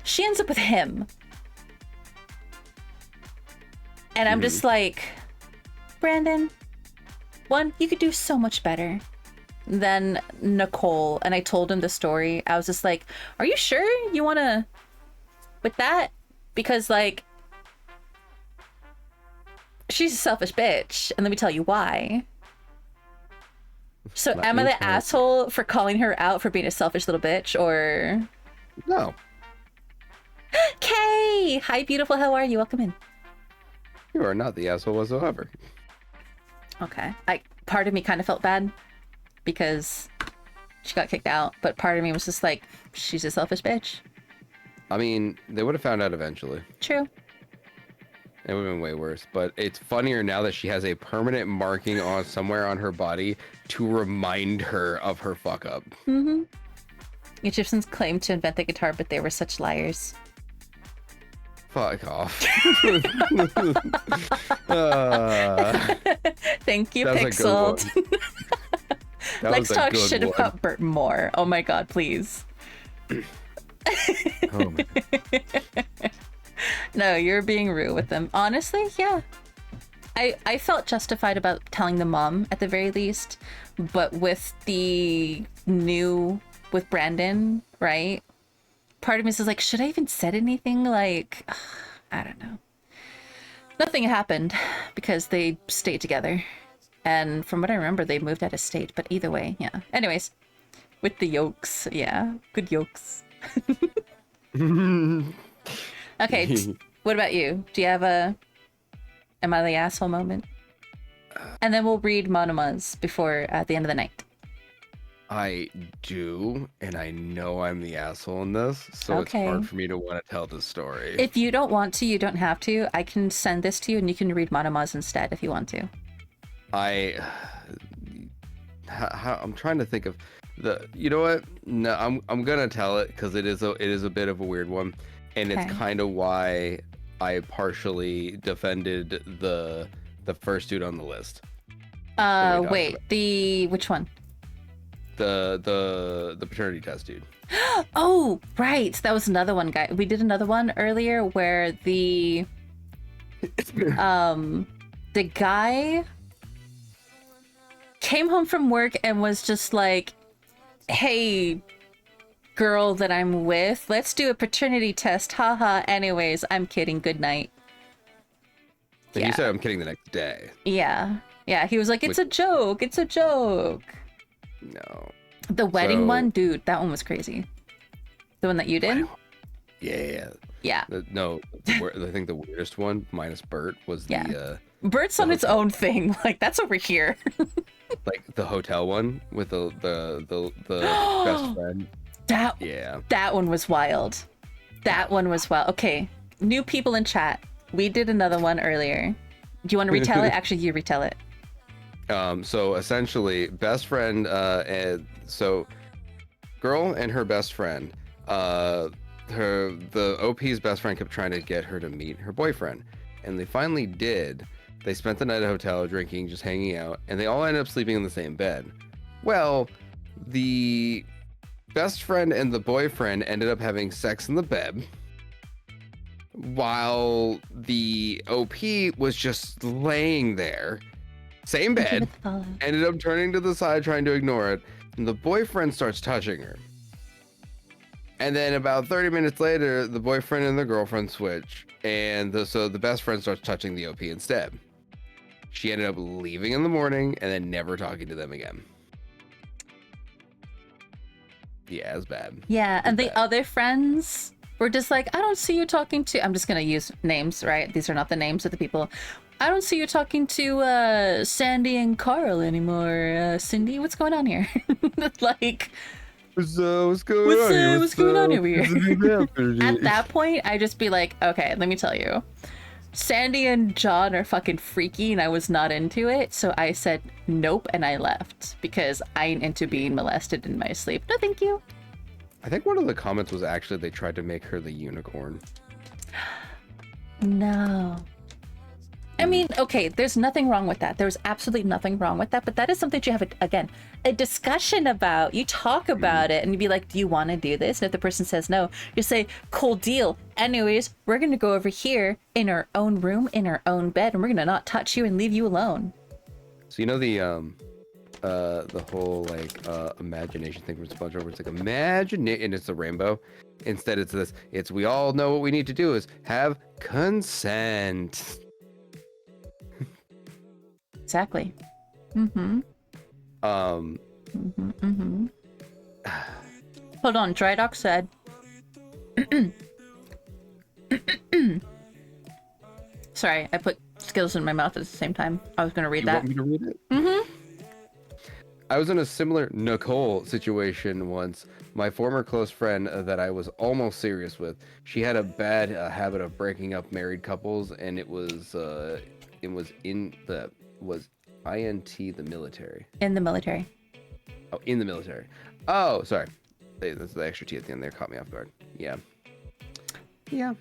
She ends up with him. And I'm just like, Brandon, one, you could do so much better than Nicole. And I told him the story. I was just like, are you sure you want to with that? Because like, she's a selfish bitch, and let me tell you why. So Let am I me the tell- asshole for calling her out for being a selfish little bitch, or? No. Kay! Hi, beautiful. How are you? Welcome in. You are not the asshole whatsoever. Okay. Part of me kind of felt bad because she got kicked out, but part of me was just like, she's a selfish bitch. I mean, they would have found out eventually. True. It would have been way worse. But it's funnier now that she has a permanent marking on somewhere on her body to remind her of her fuck up. Mm-hmm. Egyptians claimed to invent the guitar, but they were such liars. Fuck off. Thank you, That was a good Pixel. one. That Let's was a talk good shit one. about Bert more. Oh my god, please. Oh my God. No, you're being rude with them. Honestly, yeah. I felt justified about telling the mom at the very least, but with with Brandon, right? Part of me is like, should I even said anything? Like, I don't know. Nothing happened because they stayed together. And from what I remember, they moved out of state. But either way, yeah. Anyways, with the yolks, yeah. Good yolks. Okay, what about you? Do you have a am I the asshole moment? And then we'll read monomas before at the end of the night. I do, and I know I'm the asshole in this, so it's Okay. hard for me to want to tell the story. If you don't want to, you don't have to. I can send this to you and you can read monomas instead if you want to. I'm trying to think of you know what? No, I'm gonna tell it because it is a bit of a weird one, and it's Okay. kind of why I partially defended the first dude on the list. talked Wait, which one? The paternity test dude. Oh, right. That was another one, guy. We did another one earlier where the guy came home from work and was just like, hey, girl that I'm with, let's do a paternity test. Haha. Anyways, I'm kidding. Good night. And Yeah. you said I'm kidding the next day. Yeah. Yeah. He was like, it's a joke. It's a joke. No. The wedding So- one, dude, that one was crazy. The one that you did? Yeah. Yeah. No, I think the weirdest one, minus Bert, was Yeah. the Bert's on its own thing. Like, that's over here. like the hotel one with the best friend. Yeah. That one was wild. That one was wild. Okay, new people in chat. We did another one earlier. Do you want to retell it? Actually, you retell it. So essentially, best friend, so girl and her best friend, the OP's best friend kept trying to get her to meet her boyfriend, and they finally did. They spent the night at a hotel drinking, just hanging out, and they all ended up sleeping in the same bed. Well, the best friend and the boyfriend ended up having sex in the bed, while the OP was just laying there, same bed, ended up turning to the side trying to ignore it, and the boyfriend starts touching her. And then about 30 minutes later, the boyfriend and the girlfriend switch, and so the best friend starts touching the OP instead. She ended up leaving in the morning and then never talking to them again. Yeah, it's bad. Yeah, and the bad. other friends were just like, I don't see you talking to... I'm just going to use names, right? These are not the names of the people. I don't see you talking to Sandy and Carl anymore. Cindy, what's going on here? Like... What's going on here? What's going on here? At At that point, I'd just be like, okay, let me tell you. Sandy and John are fucking freaky and I was not into it. So I said nope and I left because I ain't into being molested in my sleep. No, thank you. I think one of the comments was actually they tried to make her the unicorn. No. I mean, okay, there's nothing wrong with that. There's absolutely nothing wrong with that. But that is something that you have, again, a discussion about. You talk about it and you'd be like, do you want to do this? And if the person says no, you say, cool deal. Anyways, we're going to go over here in our own room, in our own bed, and we're going to not touch you and leave you alone. So you know the whole like imagination thing from SpongeBob where it's like imagine it and it's a rainbow. Instead it's this, it's we all know what we need to do is have consent. Exactly. Mm-hmm. Um, Hold on, Drydock said. Sorry, I put Skittles in my mouth at the same time. I was gonna read you that. want me to read it? I was in a similar Nicole situation once. My former close friend that I was almost serious with, she had a bad habit of breaking up married couples, and it was INT the military. In the military. Oh, in the military. Oh, sorry. Hey, that's the extra T at the end there. Caught me off guard. Yeah. Yeah.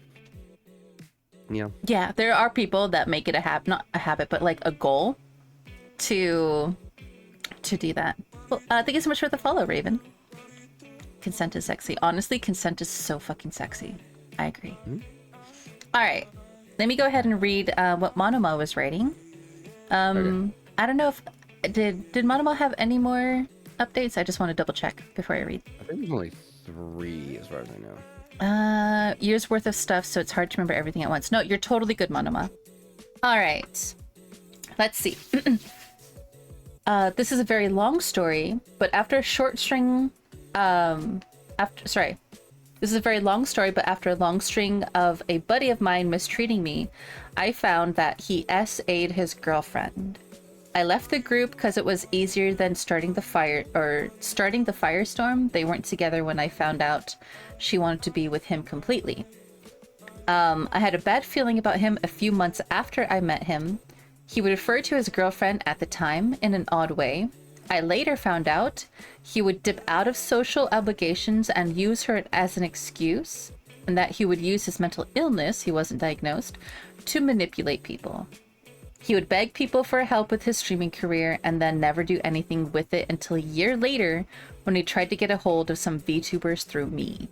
Yeah. Yeah, there are people that make it not a habit, but like a goal to do that. Well, thank you so much for the follow, Raven. Consent is sexy. Honestly, consent is so fucking sexy. I agree. All right, let me go ahead and read what Monoma was writing. Okay. I don't know if did Monoma have any more updates? I just want to double check before I read. I think there's only 3 as far as I know. Years worth of stuff, so it's hard to remember everything at once. No, you're totally good, Monoma. All right, let's see. This is a very long story, but after a short string, this is a very long story, but after a long string of a buddy of mine mistreating me, I found that he SA'd his girlfriend. I left the group because it was easier than starting the firestorm. They weren't together when I found out she wanted to be with him completely. I had a bad feeling about him a few months after I met him. He would refer to his girlfriend at the time in an odd way. I later found out he would dip out of social obligations and use her as an excuse, and that he would use his mental illness, he wasn't diagnosed, to manipulate people. He would beg people for help with his streaming career and then never do anything with it until a year later when he tried to get a hold of some VTubers through me.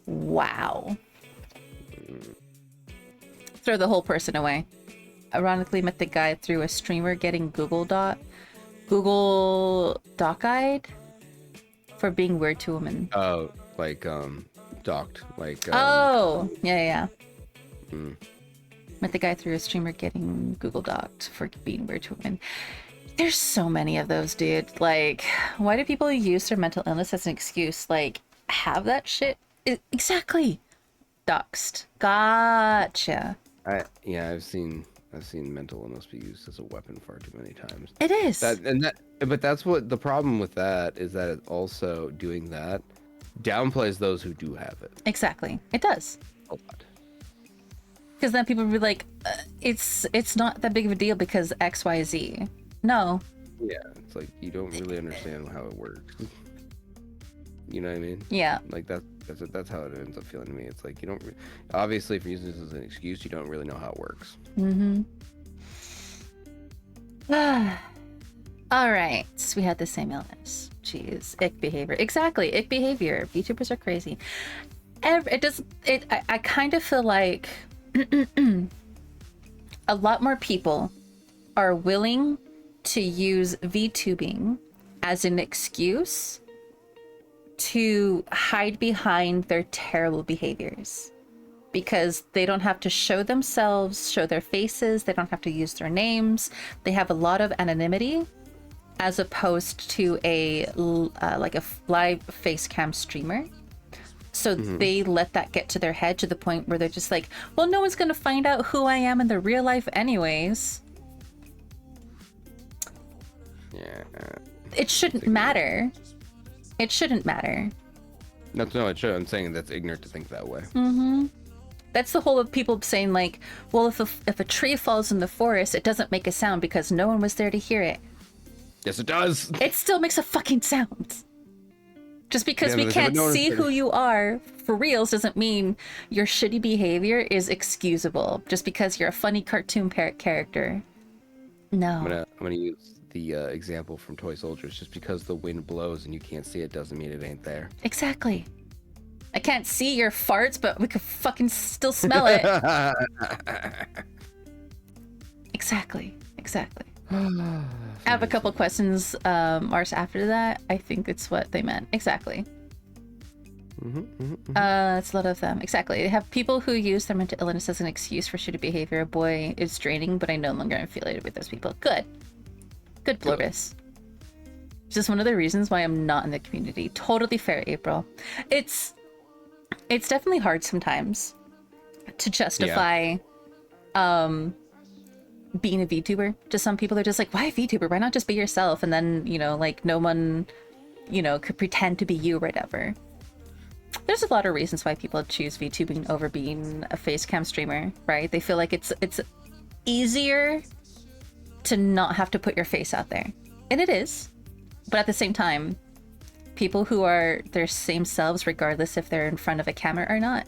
Wow. Throw the whole person away. Ironically met the guy through a streamer getting Google Doc-eyed for being weird to women. Oh, like docked, like. Oh, yeah. Met the guy through a streamer getting Google Docked for being weird to women. There's so many of those, dude. Like, why do people use their mental illness as an excuse? Like, have that shit. Exactly. Doxed. Gotcha. I've seen mental illness be used as a weapon far too many times. It is. But that's what the problem with that is, that it also doing that downplays those who do have it. Exactly. It does. A lot. Because then people will be like, it's not that big of a deal because X, Y, Z. No. Yeah, it's like you don't really understand how it works. You know what I mean? Yeah. Like that's how it ends up feeling to me. It's like you don't obviously, if you're using this as an excuse, you don't really know how it works. All right, we had the same illness. Jeez, ick behavior. Exactly, ick behavior. VTubers are crazy. I kind of feel like a lot more people are willing to use VTubing as an excuse to hide behind their terrible behaviors, because they don't have to show themselves, show their faces, they don't have to use their names, they have a lot of anonymity, as opposed to a like a live face cam streamer. So they let that get to their head to the point where they're just like, well, no one's gonna find out who I am in the real life anyways. Yeah. It shouldn't matter. It shouldn't matter. No, it should. I'm saying that's ignorant to think that way. That's the whole of people saying like, well, if a tree falls in the forest, it doesn't make a sound because no one was there to hear it. Yes, it does. It still makes a fucking sound. Just because we but can't no see one's who you are for reals doesn't mean your shitty behavior is excusable. Just because you're a funny cartoon character. No. I'm gonna use the example from Toy Soldiers. Just because the wind blows and you can't see it doesn't mean it ain't there. Exactly. I can't see your farts, but we could fucking still smell it. Exactly. I have a couple questions, Mars, after that. I think it's what they meant. Exactly. It's a lot of them. Exactly. They have people who use their mental illness as an excuse for shitty behavior. Boy, it's draining, but I no longer am affiliated with those people. Good, Blorbus. Just one of the reasons why I'm not in the community. Totally fair, April. It's definitely hard sometimes to justify being a VTuber. To some people, they're just like, why a VTuber? Why not just be yourself? And then, you know, like no one, you know, could pretend to be you or whatever. There's a lot of reasons why people choose VTubing over being a facecam streamer, right? They feel like it's easier to not have to put your face out there. And it is. But at the same time, people who are their same selves, regardless if they're in front of a camera or not.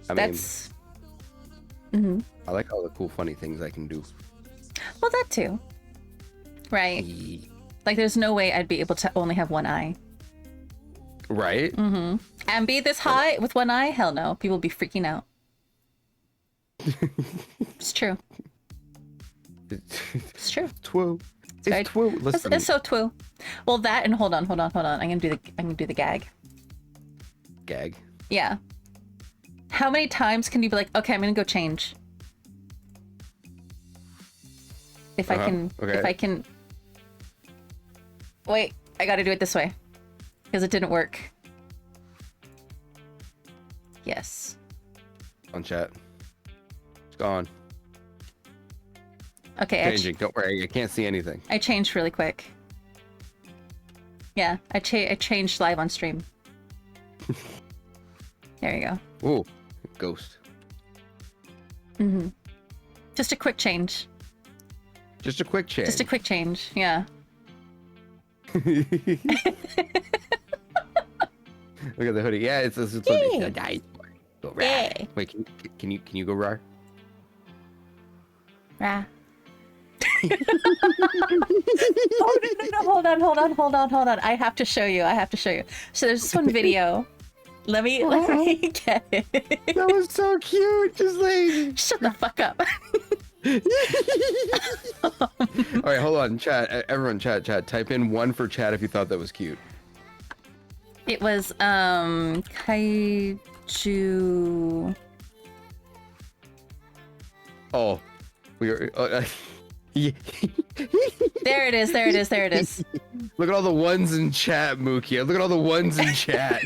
That's... I like all the cool, funny things I can do. Well, that too. Right. Like, there's no way I'd be able to only have one eye. Right? And be this high with one eye? Hell no. People would be freaking out. It's true. It's true. Twoo. It's Right? twoo. Listen. It's so twoo. Well, that and hold on. I'm gonna do the gag. Gag. Yeah. How many times can you be like, okay, I'm gonna go change? If I can, okay. if I can. Wait, I gotta do it this way. Because it didn't work. Yes. On chat. It's gone. Okay, Changing. Don't worry. I can't see anything. I changed really quick. Yeah, I changed live on stream. There you go. Ooh. Ghost. Just a quick change. Just a quick change. Just a quick change, yeah. Look at the hoodie. Yeah, it's Yeah. nice. Go rar. Yeah. Wait, can you go rar? Rah. Oh, no, hold on. I have to show you. So there's this one video. Let me get it. That was so cute. Just like... Shut the fuck up. All right, hold on. Chat. Everyone, chat. Type in 1 for chat if you thought that was cute. It was kaiju. Oh, we are. There it is. Look at all the ones in chat, Mookie. Look at all the ones in chat.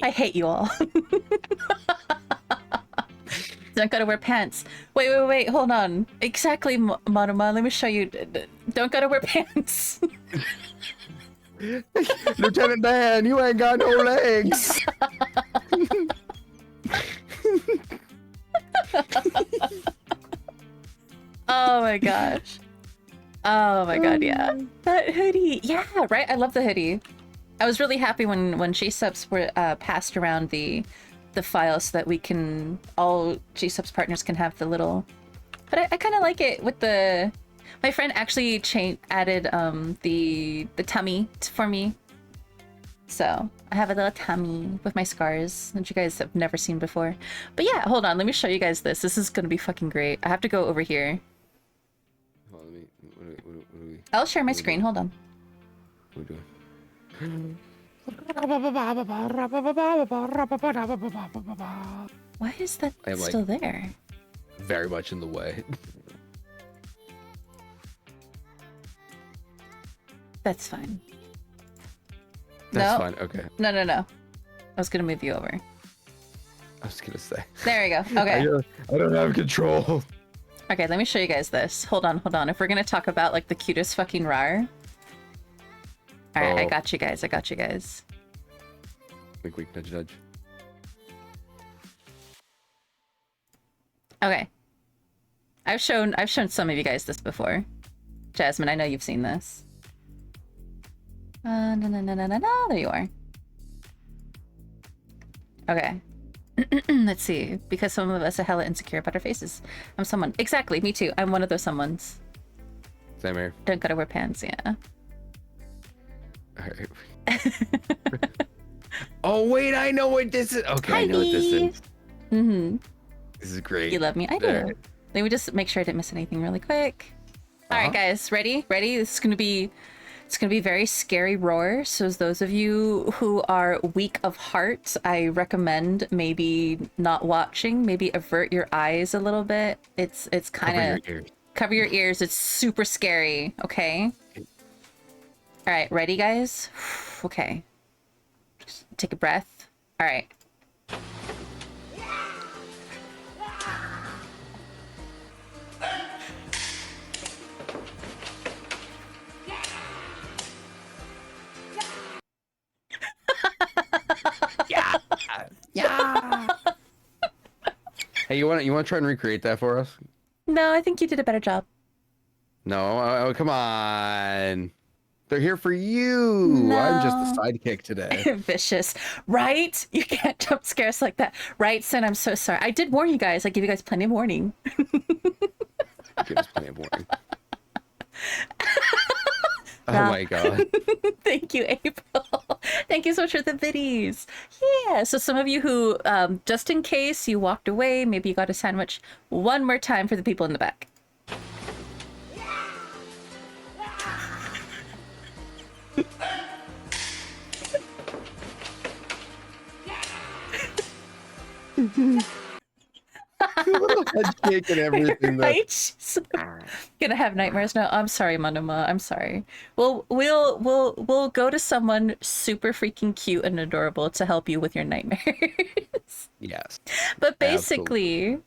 I hate you all. Don't gotta wear pants. Wait, hold on. Exactly, Maruma. Let me show you. Don't gotta wear pants. Lieutenant Dan, you ain't got no legs. Oh my gosh. Oh my god, yeah. That hoodie. Yeah, right? I love the hoodie. I was really happy when G-Subs were passed around the file so that we can, all G-Subs partners can have the little... But I kind of like it with the... My friend actually added the tummy for me. So I have a little tummy with my scars that you guys have never seen before. But yeah, hold on. Let me show you guys this. This is going to be fucking great. I have to go over here. Hold on, what are we... I'll share my screen. Hold on. What are we doing? Why is that I am, like, still there? Very much in the way. That's fine. That's No. fine. Okay. No. I was going to move you over. I was gonna say. There we go. Okay. I don't have control. Okay, let me show you guys this. Hold on. If we're going to talk about like the cutest fucking rar. All right, I got you guys. Wink, wink, nudge, nudge. Okay. I've shown some of you guys this before. Jasmine, I know you've seen this. No, there you are. Okay. Let's see. Because some of us are hella insecure about our faces. I'm someone. Exactly, me too. I'm one of those someones. Same here. Don't gotta wear pants, yeah. Alright. Oh wait, I know what this is. Okay, I know what this is. This is great. You love me? I do. Right. Let me just make sure I didn't miss anything really quick. All right, guys, ready? This is gonna be very scary roar. So those of you who are weak of heart, I recommend maybe not watching. Maybe avert your eyes a little bit. It's kind of cover your ears. It's super scary. Okay. All right, ready, guys? Okay. Just take a breath. All right. Yeah. Hey, you want to try and recreate that for us? No, I think you did a better job. No, oh, come on. They're here for you. No. I'm just the sidekick today. Vicious, right? You can't jump scare us like that, right? Sin, I'm so sorry. I did warn you guys. I gave you guys plenty of warning. Give us plenty of warning. Oh my god. Thank you, April. Thank you so much for the biddies. Yeah, so some of you who, just in case you walked away, maybe you got a sandwich, one more time for the people in the back. Head and everything. Right? So, gonna have nightmares now. I'm sorry, Manuma. I'm sorry. We'll go to someone super freaking cute and adorable to help you with your nightmares. Yes. But basically,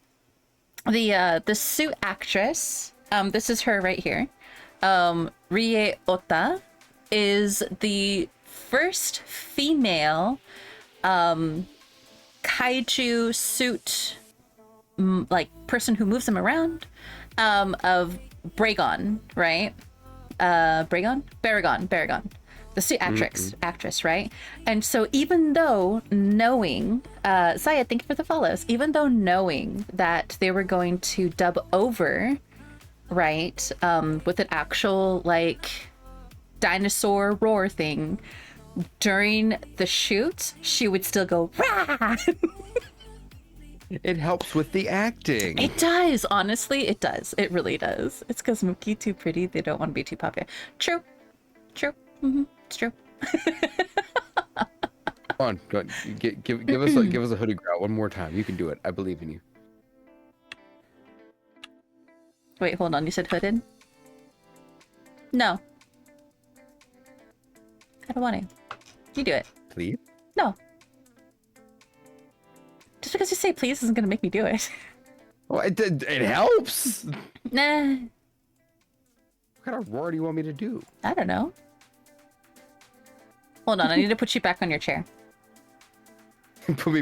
the suit actress, this is her right here. Rie Ota is the first female kaiju suit like person who moves them around of Baragon, right? Baragon, the suit actress, right? And so even though knowing, Zaya, thank you for the follows, even though knowing that they were going to dub over, right, with an actual like dinosaur roar thing during the shoot, she would still go rah! It helps with the acting. It does, honestly, it does. It really does. It's because Mookie too pretty. They don't want to be too popular. True. It's true. Come on, go on. Give us a hoodie growl one more time. You can do it. I believe in you. Wait, hold on. You said hooded? No. I don't want to. You do it. Please? No. Just because you say please isn't going to make me do it. Well, it helps. Nah. What kind of roar do you want me to do? I don't know. Hold on. I need to put you back on your chair. Put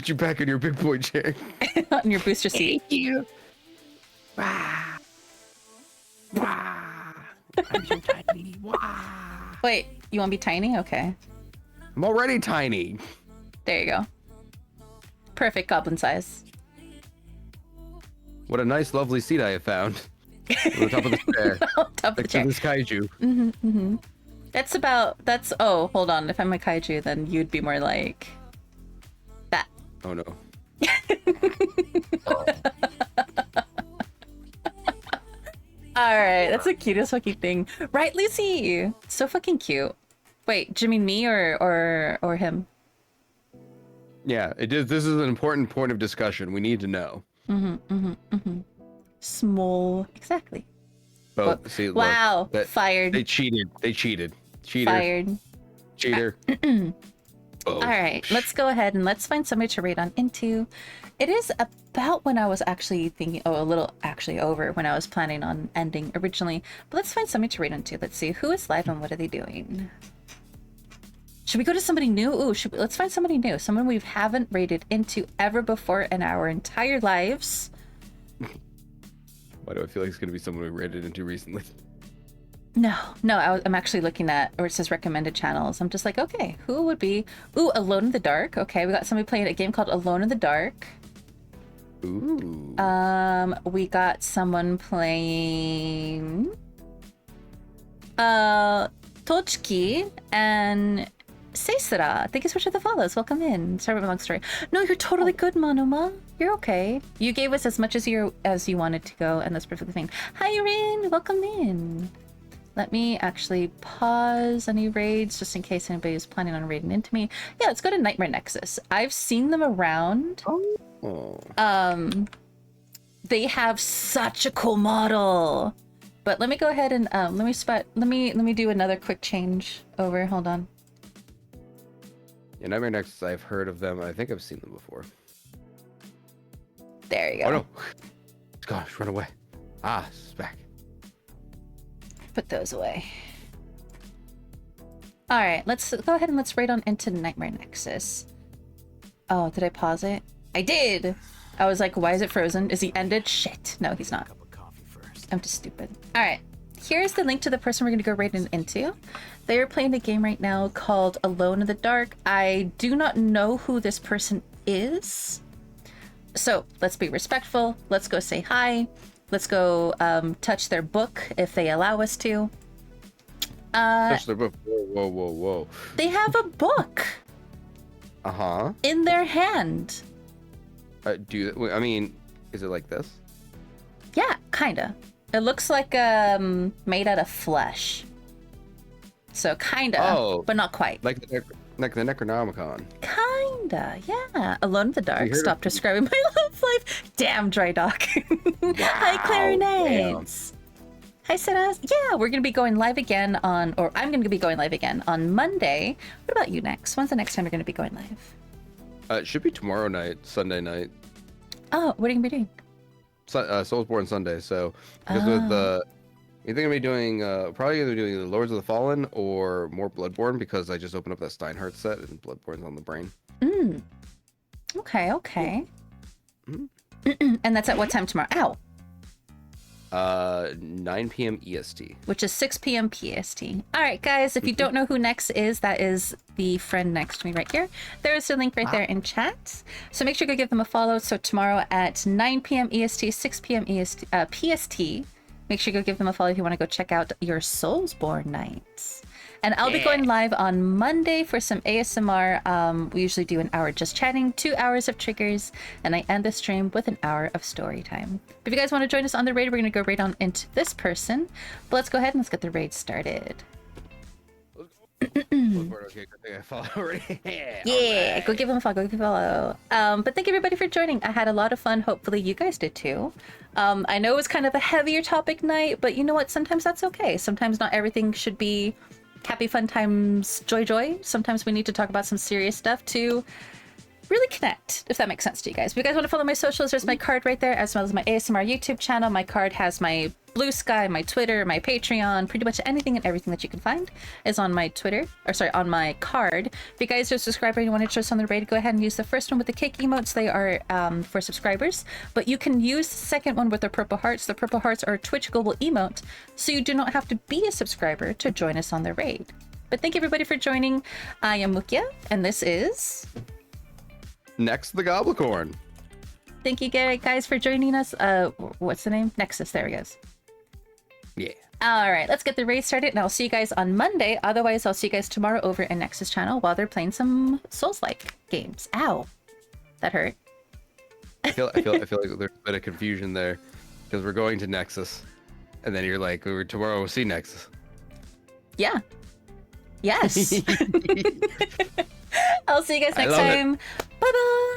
you back in your big boy chair. On your booster seat. Thank you. Wah. Wah. I'm so tiny. Wah. Wait, you want to be tiny? Okay. I'm already tiny. There you go. Perfect goblin size. What a nice, lovely seat I have found. On the top of the chair. Top of the Next chair. to this kaiju. That's oh, hold on. If I'm a kaiju, then you'd be more like that. Oh no. Alright, that's the cutest fucking thing. Right, Lucy? So fucking cute. Wait, do you mean me or him? Yeah, it is. This is an important point of discussion. We need to know. Small. Exactly. Oh, see, look, wow. Fired. They cheated. Cheater. Fired. Cheater. All right, let's go ahead and let's find somebody to raid on into. It is about when I was actually thinking, a little actually over when I was planning on ending originally. But let's find somebody to raid onto. Let's see who is live and what are they doing. Should we go to somebody new? Ooh, let's find somebody new. Someone we haven't raided into ever before in our entire lives. Why do I feel like it's going to be someone we raided into recently? No, I'm actually looking at where it says recommended channels. I'm just like, okay, who would be? Ooh, Alone in the Dark. Okay, we got somebody playing a game called Alone in the Dark. Ooh. We got someone playing 𝑤𝑖𝑡ℎ and 𝑠𝑖𝑟𝑒𝑛. Thank you so much for the follows. Welcome in. Sorry about my long story. No, you're totally good, Manuma. You're okay. You gave us as much as you wanted to go, and that's perfectly fine. Hi, Rin. Welcome in. Let me actually pause any raids just in case anybody is planning on raiding into me. Yeah, let's go to Nightmare Nexus. I've seen them around. Oh. They have such a cool model. But let me go ahead and let me do another quick change over. Hold on. Yeah, Nightmare Nexus, I've heard of them. I think I've seen them before. There you go. Oh no! Gosh, run away. Ah, it's back. Put those away. All right, let's go ahead and let's raid on into Nightmare Nexus. Oh, did I pause it? I did. I was like, why is it frozen? Is he ended? Shit. No, he's not. Cup of coffee first. I'm just stupid. All right. Here's the link to the person we're going to go raid into. They are playing a game right now called Alone in the Dark. I do not know who this person is. So let's be respectful. Let's go say hi. Let's go touch their book if they allow us to. Touch their book. Whoa, whoa, whoa, whoa. They have a book Uh-huh. in their hand. I mean, is it like this? Yeah, kinda. It looks like made out of flesh. So kinda, but not quite. Like the Necronomicon. Kinda, yeah. Alone in the Dark. heard Stop of- describing my love life. Damn, Dry Dock. Hi, Clarinets. Hi, Senas. Yeah, we're gonna be going live again or I'm gonna be going live again on Monday. What about you next? When's the next time you're gonna be going live? It should be tomorrow night, Sunday night. Oh, what are you gonna be doing? Soulsborne Sunday. So because with the, you think I'm gonna be doing probably gonna be doing the Lords of the Fallen or more Bloodborne because I just opened up that Steinhardt set and Bloodborne's on the brain. Okay. And that's at what time tomorrow? Ow. 9 p.m. EST. Which is 6 p.m. PST. All right, guys, if you don't know who Nex is, that is the friend next to me right here. There is a link right there in chat. So make sure to go give them a follow. So tomorrow at 9 p.m. EST, 6 p.m. EST, PST, make sure you go give them a follow if you want to go check out your Soulsborne nights. And I'll be going live on Monday for some ASMR. We usually do an hour just chatting, 2 hours of triggers, and I end the stream with an hour of story time. If you guys want to join us on the raid, we're going to go raid on into this person. But let's go ahead and let's get the raid started. Okay, good thing I followed already. Yeah, go give them a follow, go give them a follow. But thank you everybody for joining. I had a lot of fun. Hopefully you guys did too. I know it was kind of a heavier topic night, but you know what? Sometimes that's okay. Sometimes not everything should be happy, fun times, joy. Sometimes we need to talk about some serious stuff to really connect, if that makes sense to you guys. If you guys want to follow my socials, there's my card right there, as well as my ASMR YouTube channel. My card has my Blue Sky, my Twitter, my Patreon, pretty much anything and everything that you can find is on my Twitter, or sorry, on my card. If you guys are a subscriber and you want to join us on the raid, go ahead and use the first one with the cake emotes. They are for subscribers, but you can use the second one with the purple hearts. The purple hearts are a Twitch global emote, so you do not have to be a subscriber to join us on the raid. But thank you everybody for joining. I am Mukia, and this is... Next, the Goblicorn. Thank you guys for joining us. What's the name? Nexus, there he goes. Yeah. All right, let's get the raid started, and I'll see you guys on Monday. Otherwise, I'll see you guys tomorrow over in Nexus channel while they're playing some Souls-like games. Ow, that hurt. I feel like there's a bit of confusion there because we're going to Nexus, and then you're like, tomorrow we'll see Nexus. Yeah. Yes. I'll see you guys next love it. time. Bye bye.